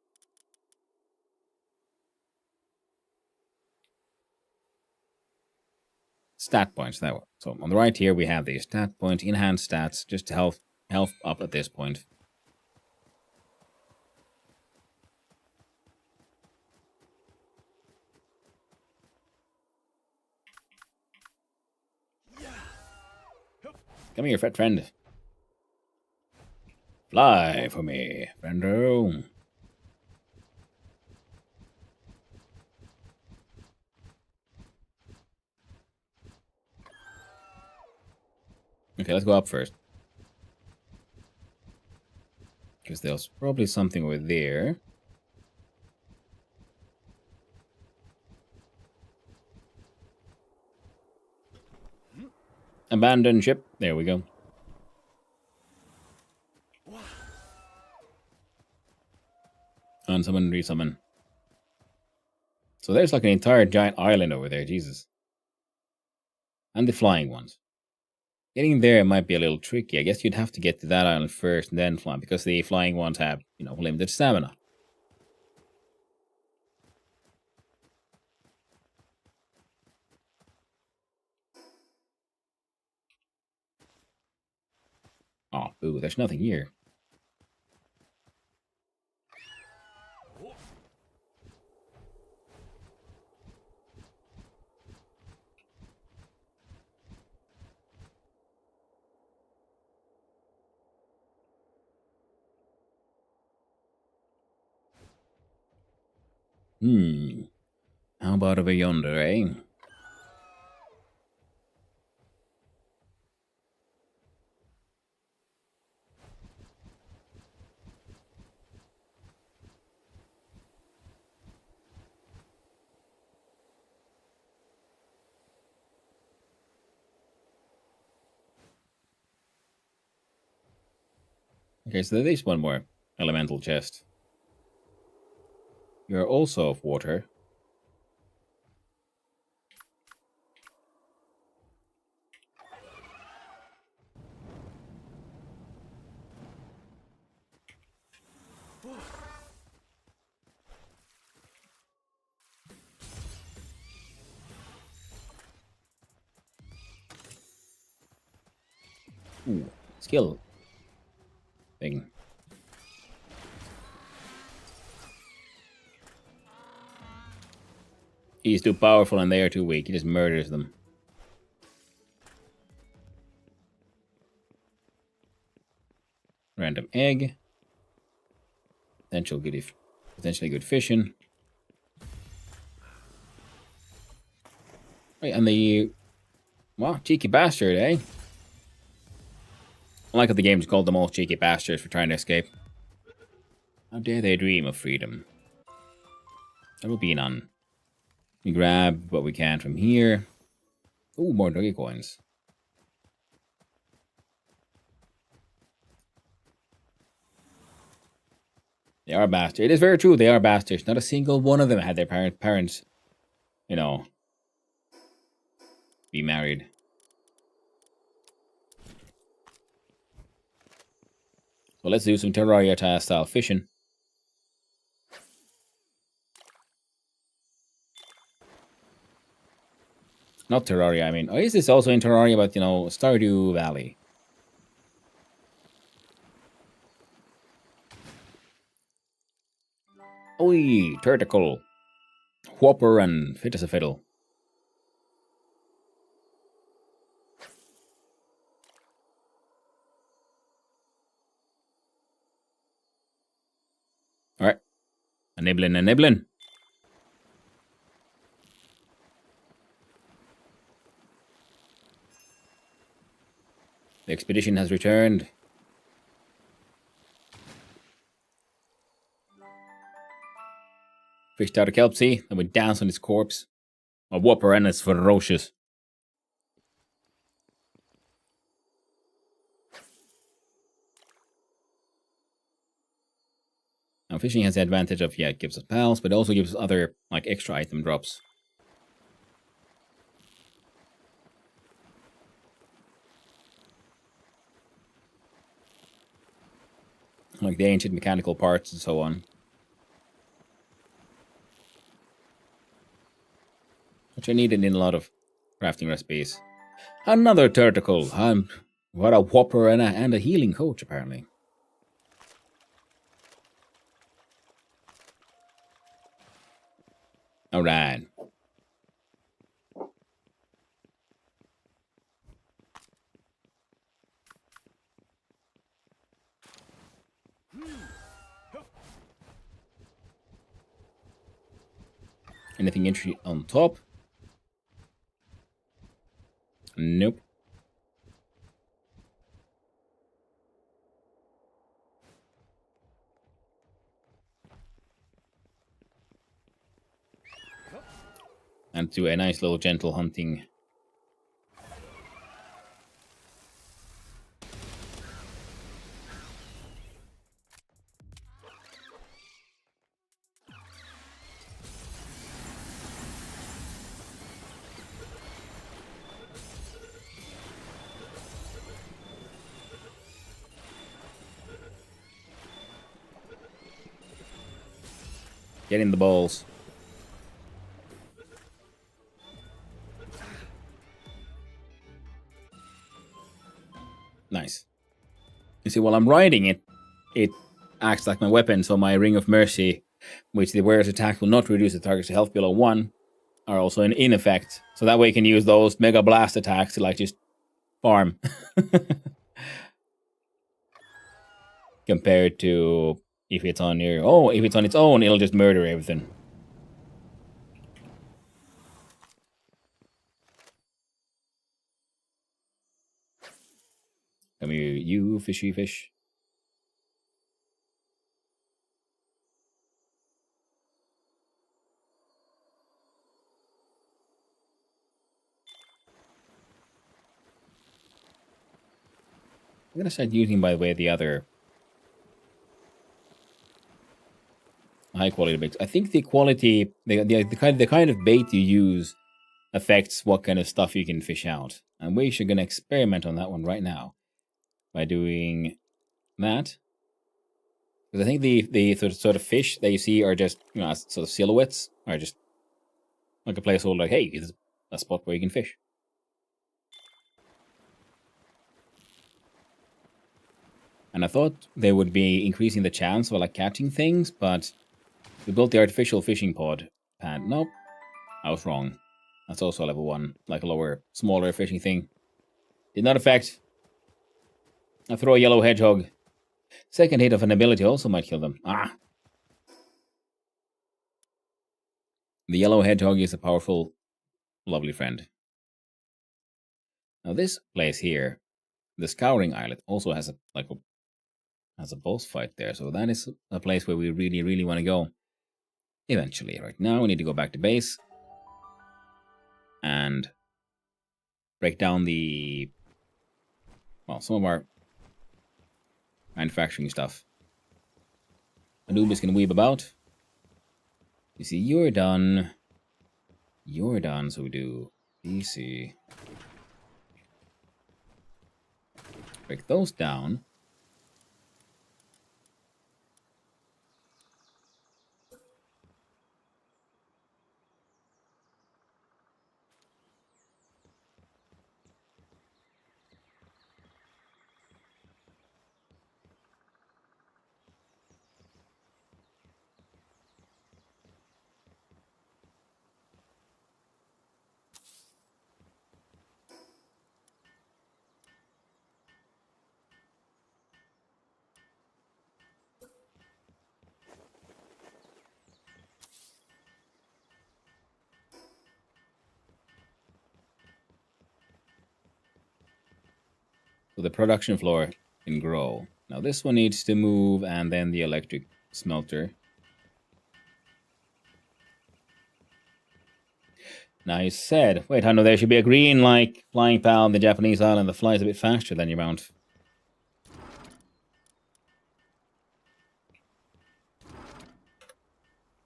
Stat points, that one. So on the right here, we have the stat point, enhanced stats, just to health up at this point. Come here, fat friend. Fly for me, friendo. Okay, let's go up first. Because there's probably something over there. Abandoned ship. There we go. Unsummon, resummon. So there's like an entire giant island over there, Jesus. And the flying ones. Getting there might be a little tricky. I guess you'd have to get to that island first and then fly, because the flying ones have, limited stamina. Oh, boo, there's nothing here. How about over yonder, eh? Okay, so there is one more elemental chest. You're also of water. Ooh, skill thing. He's too powerful and they are too weak. He just murders them. Random egg. potentially good fishing. Right, and the wow, cheeky bastard, eh? I like how the game's called them all cheeky bastards for trying to escape. How dare they dream of freedom? That will be none. We grab what we can from here. Ooh, more doggy coins. They are bastards. It is very true, they are bastards. Not a single one of them had their parents, you know, be married. So let's do some Terraria style fishing. Not Terraria, I mean. Oh, is this also in Terraria, but, you know, Stardew Valley? Oi, Turticle. Whopper and fit as a fiddle. Alright. A nibbling, a nibbling. The expedition has returned. Fished out a kelpsie, and we dance on its corpse. A whopper and it's ferocious. Now fishing has the advantage of, yeah, it gives us pals, but it also gives us other, like, extra item drops. Like the ancient mechanical parts and so on. Which I needed in a lot of crafting recipes. Another turticle. What a whopper and a healing coach, apparently. Alright. Anything interesting on top? Nope. And do a nice little gentle hunting. Get in the balls. Nice. You see, while I'm riding it, it acts like my weapon, so my Ring of Mercy, which the wearer's attack will not reduce the target's health below 1, are also in effect. So that way you can use those Mega Blast attacks to, like, just farm. Compared to if it's on your... Oh, if it's on its own, it'll just murder everything. Come here, you fishy fish. I'm gonna start using, by the way, the other high quality baits. I think the quality, the kind of bait you use affects what kind of stuff you can fish out. And we're gonna experiment on that one right now by doing that. Because I think the sort of fish that you see are just, you know, sort of silhouettes, are just like a placeholder. Like, hey, it's a spot where you can fish. And I thought they would be increasing the chance of, like, catching things, but we built the artificial fishing pod. And nope, I was wrong. That's also level 1, like a lower, smaller fishing thing. Did not affect. I throw a yellow hedgehog. Second hit of an ability also might kill them. Ah, The yellow hedgehog is a powerful, lovely friend. Now this place here, the Scouring Islet, also has a boss fight there. So that is a place where we really, really want to go. Eventually. Right now we need to go back to base. And break down some of our manufacturing stuff. Anubis can weeb about. You see, you're done. You're done, so we do PC. Break those down. So the production floor can grow. Now this one needs to move, and then the electric smelter. Now you said, wait, Hanno, there should be a green, flying pal on the Japanese island that flies a bit faster than your mount.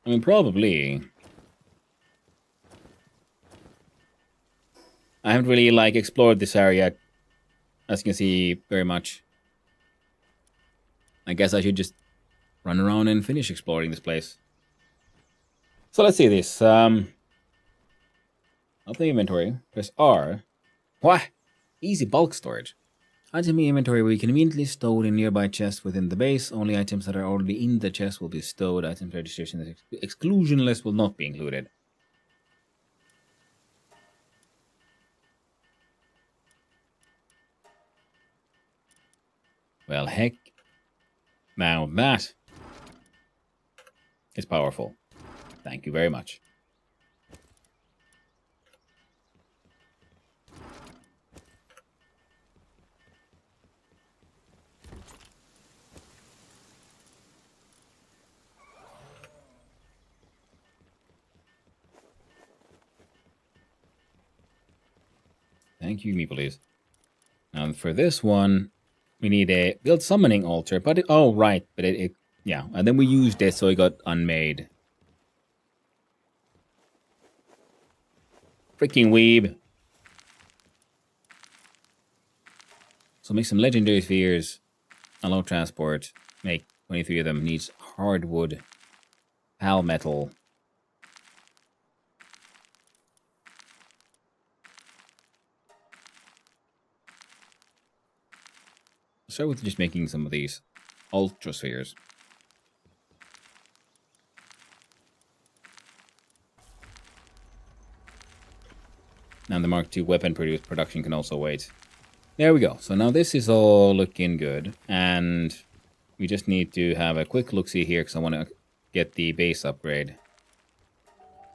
I mean, probably. I haven't really, explored this area, as you can see, very much. I guess I should just run around and finish exploring this place. So let's see this. Open the inventory. Press R. What? Easy bulk storage. Item in inventory will be conveniently stowed in nearby chests within the base. Only items that are already in the chest will be stowed. Item registration exclusion list will not be included. Well, heck. Now that is powerful. Thank you very much. Thank you, me please. Now for this one, we need a build summoning altar, but yeah, and then we used it, so it got unmade. Freaking weeb. So make some legendary spheres, allow transport, make 23 of them, needs hardwood, pal metal. Start with just making some of these ultra spheres. Now the Mark II weapon production can also wait. There we go. So now this is all looking good. And we just need to have a quick look-see here because I want to get the base upgrade.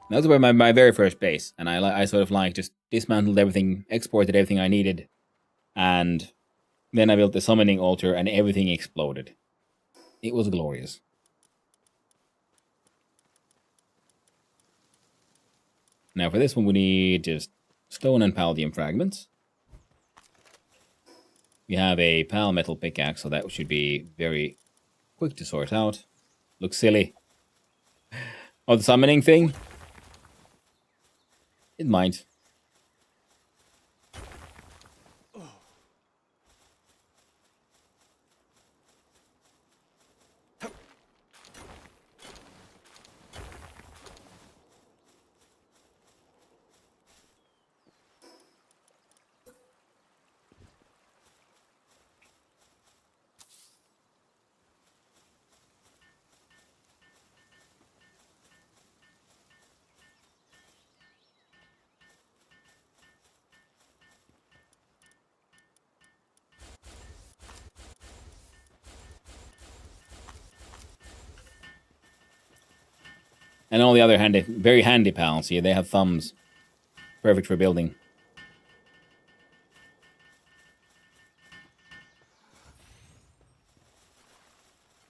That was my very first base. And I sort of just dismantled everything, exported everything I needed. And then I built the summoning altar and everything exploded. It was glorious. Now for this one we need just stone and palladium fragments. We have a pal metal pickaxe, so that should be very quick to sort out. Looks silly. Oh, the summoning thing? It might. And all the other handy, very handy pals here, they have thumbs. Perfect for building.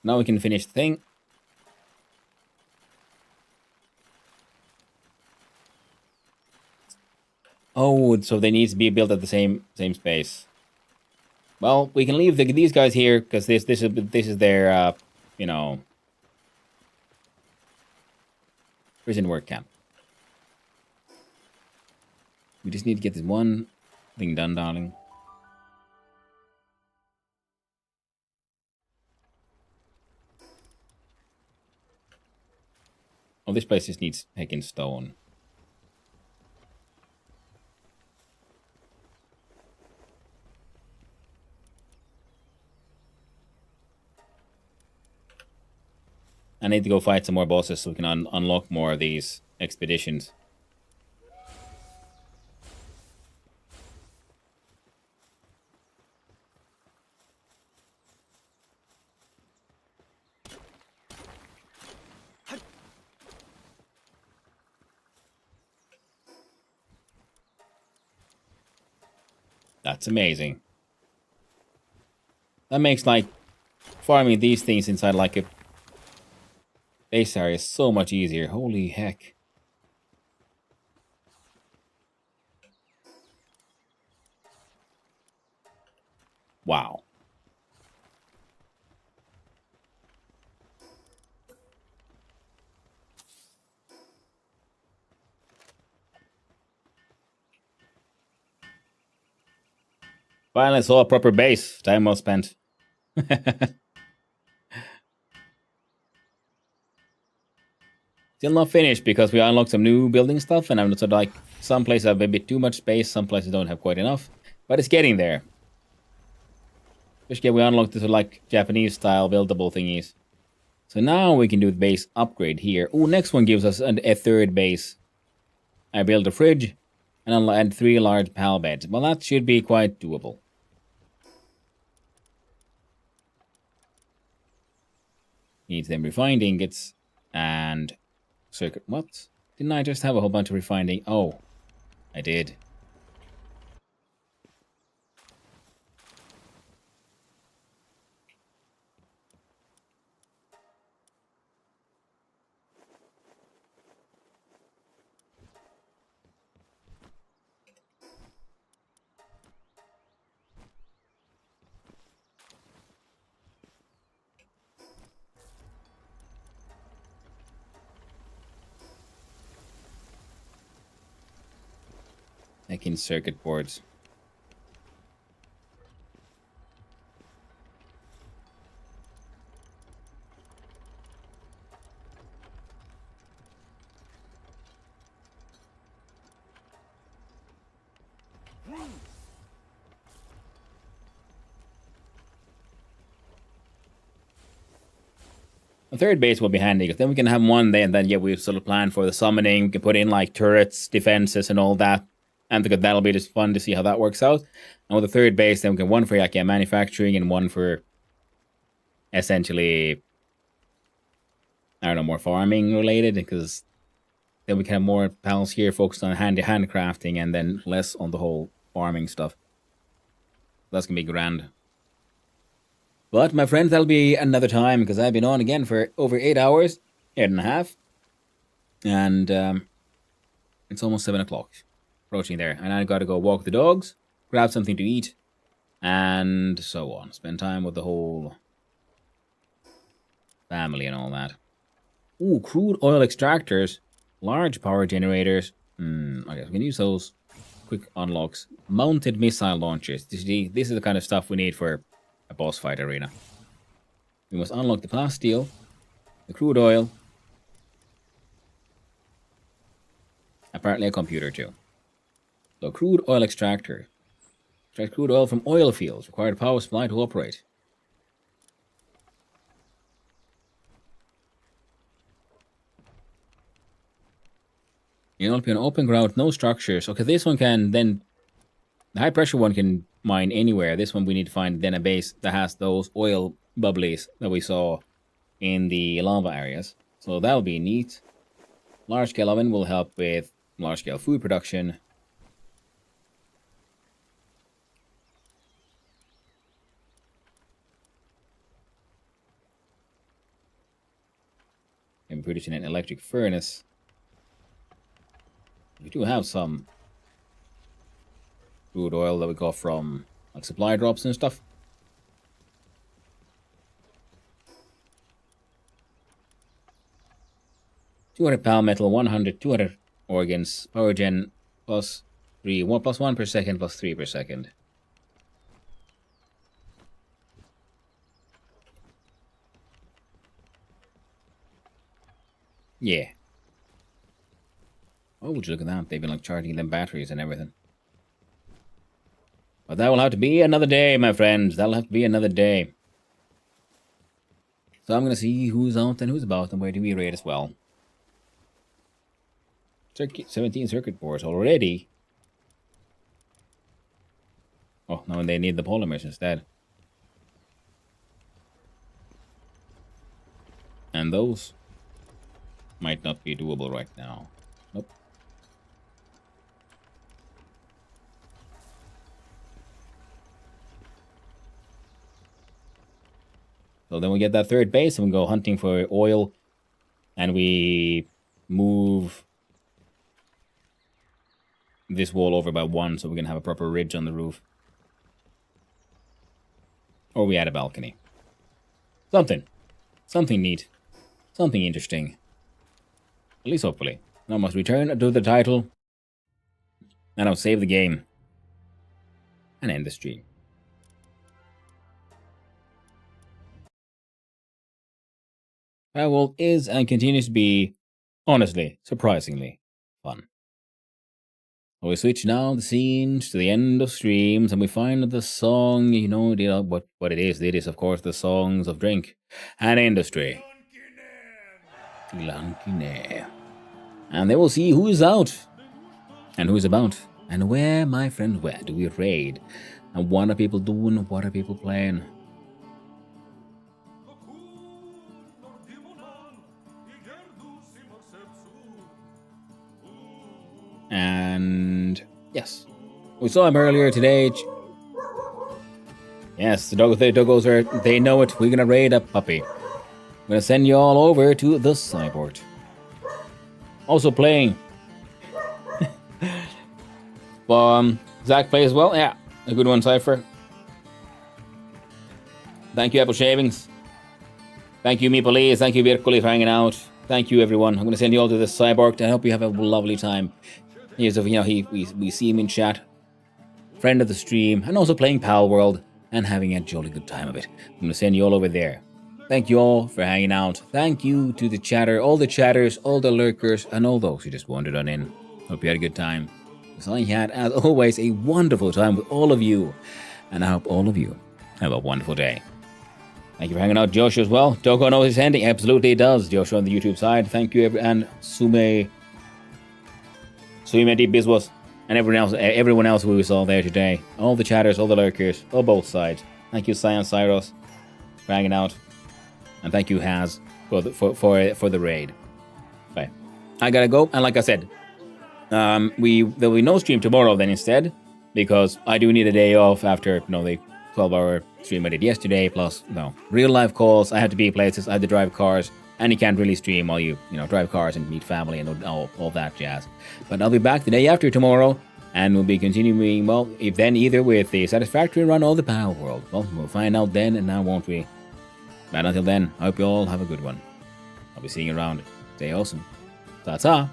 Now we can finish the thing. Oh, so they need to be built at the same space. Well, we can leave these guys here because this is their you know, prison work camp. We just need to get this one thing done, darling. Oh, this place just needs taking stone. I need to go fight some more bosses so we can unlock more of these expeditions. That's amazing. That makes, like, farming these things inside, like, a base area so much easier. Holy heck. Wow. Finally saw a proper base. Time well spent. Still not finished because we unlocked some new building stuff, and I'm sort of like, some places have a bit too much space, some places don't have quite enough, but it's getting there. Especially we unlocked this like Japanese style buildable thingies. So now we can do the base upgrade here. Oh, next one gives us a third base. I build a fridge and add 3 large pal beds. Well, that should be quite doable. Needs them refined ingots and circuit. What? Didn't I just have a whole bunch of refined ingots? Oh, I did. Making circuit boards. A third base will be handy because then we can have one there, and then yeah, we've sort of planned for the summoning. We can put in like turrets, defenses, and all that. And because that'll be just fun to see how that works out. And with the third base, then we can one for like, manufacturing and one for essentially, I don't know, more farming related, because then we can have more pals here focused on handcrafting and then less on the whole farming stuff. That's gonna be grand. But my friends, that'll be another time because I've been on again for over 8 hours, 8.5, and it's almost 7 o'clock. Approaching there, and I gotta go walk the dogs, grab something to eat, and so on. Spend time with the whole family and all that. Ooh, crude oil extractors, large power generators. Okay, we can use those. Quick unlocks. Mounted missile launchers. This is the kind of stuff we need for a boss fight arena. We must unlock the plasteel, the crude oil, apparently a computer too. So, crude oil extractor. Extract crude oil from oil fields. Required power supply to operate. You know, be an open ground with no structures. Okay, this one can then... The high pressure one can mine anywhere. This one we need to find then a base that has those oil bubblies that we saw in the lava areas. So that'll be neat. Large-scale oven will help with large-scale food production. And producing an electric furnace. We do have some crude oil that we got from like supply drops and stuff. £200 metal, 200 organs, power gen plus 3, 1 plus 1 per second plus 3 per second. Yeah. Oh, would you look at that? They've been like charging them batteries and everything. But that will have to be another day, my friends. That'll have to be another day. So I'm gonna see who's out and who's about and where do we raid as well. 17 circuit boards already. Oh, now they need the polymers instead. And those might not be doable right now. Nope. So then we get that third base and we go hunting for oil. And we move this wall over by 1 so we can have a proper ridge on the roof. Or we add a balcony. Something. Something neat. Something interesting. At least hopefully. Now I must return to the title. And I'll save the game. And end the stream. Palworld is and continues to be, honestly, surprisingly fun. So we switch now the scenes to the end of streams and we find the song, you know what it is. It is, of course, the songs of drink and industry. Lankine. And they will see who's out and who's about. And where, my friend, where do we raid? And what are people doing? What are people playing? And yes, we saw him earlier today. Yes, the doggos are, they know it. We're gonna raid a puppy. I'm gonna send you all over to the cyborg. Also playing. Zach plays well. Yeah, a good one, Cypher. Thank you, Apple Shavings. Thank you, Meeple. Thank you, Virkuli, for hanging out. Thank you, everyone. I'm gonna send you all to the cyborg. I hope you have a lovely time. Here's, you know, we see him in chat, friend of the stream, and also playing Palworld and having a jolly good time of it. I'm gonna send you all over there. Thank you all for hanging out. Thank you to the chatter, all the chatters, all the lurkers, and all those who just wandered on in. Hope you had a good time. So I had, as always, a wonderful time with all of you, and I hope all of you have a wonderful day. Thank you for hanging out, Joshua, as well. Doko knows his ending. Absolutely it does. Joshua on the YouTube side. Thank you, and Sume Deep Bizwas, and everyone else who we saw there today. All the chatters, all the lurkers, all both sides. Thank you, Cyan Cyros, for hanging out, and thank you, Haz, for the raid. Bye. I gotta go, and like I said, there'll be no stream tomorrow then instead, because I do need a day off after the 12-hour stream I did yesterday, plus real life calls. I have to be places, I have to drive cars. And you can't really stream while you drive cars and meet family and all that jazz. But I'll be back the day after tomorrow, and we'll be continuing, either with the satisfactory run or the Palworld. Well, we'll find out then, and now won't we? But until then, I hope you all have a good one. I'll be seeing you around. Stay awesome. Ta-ta!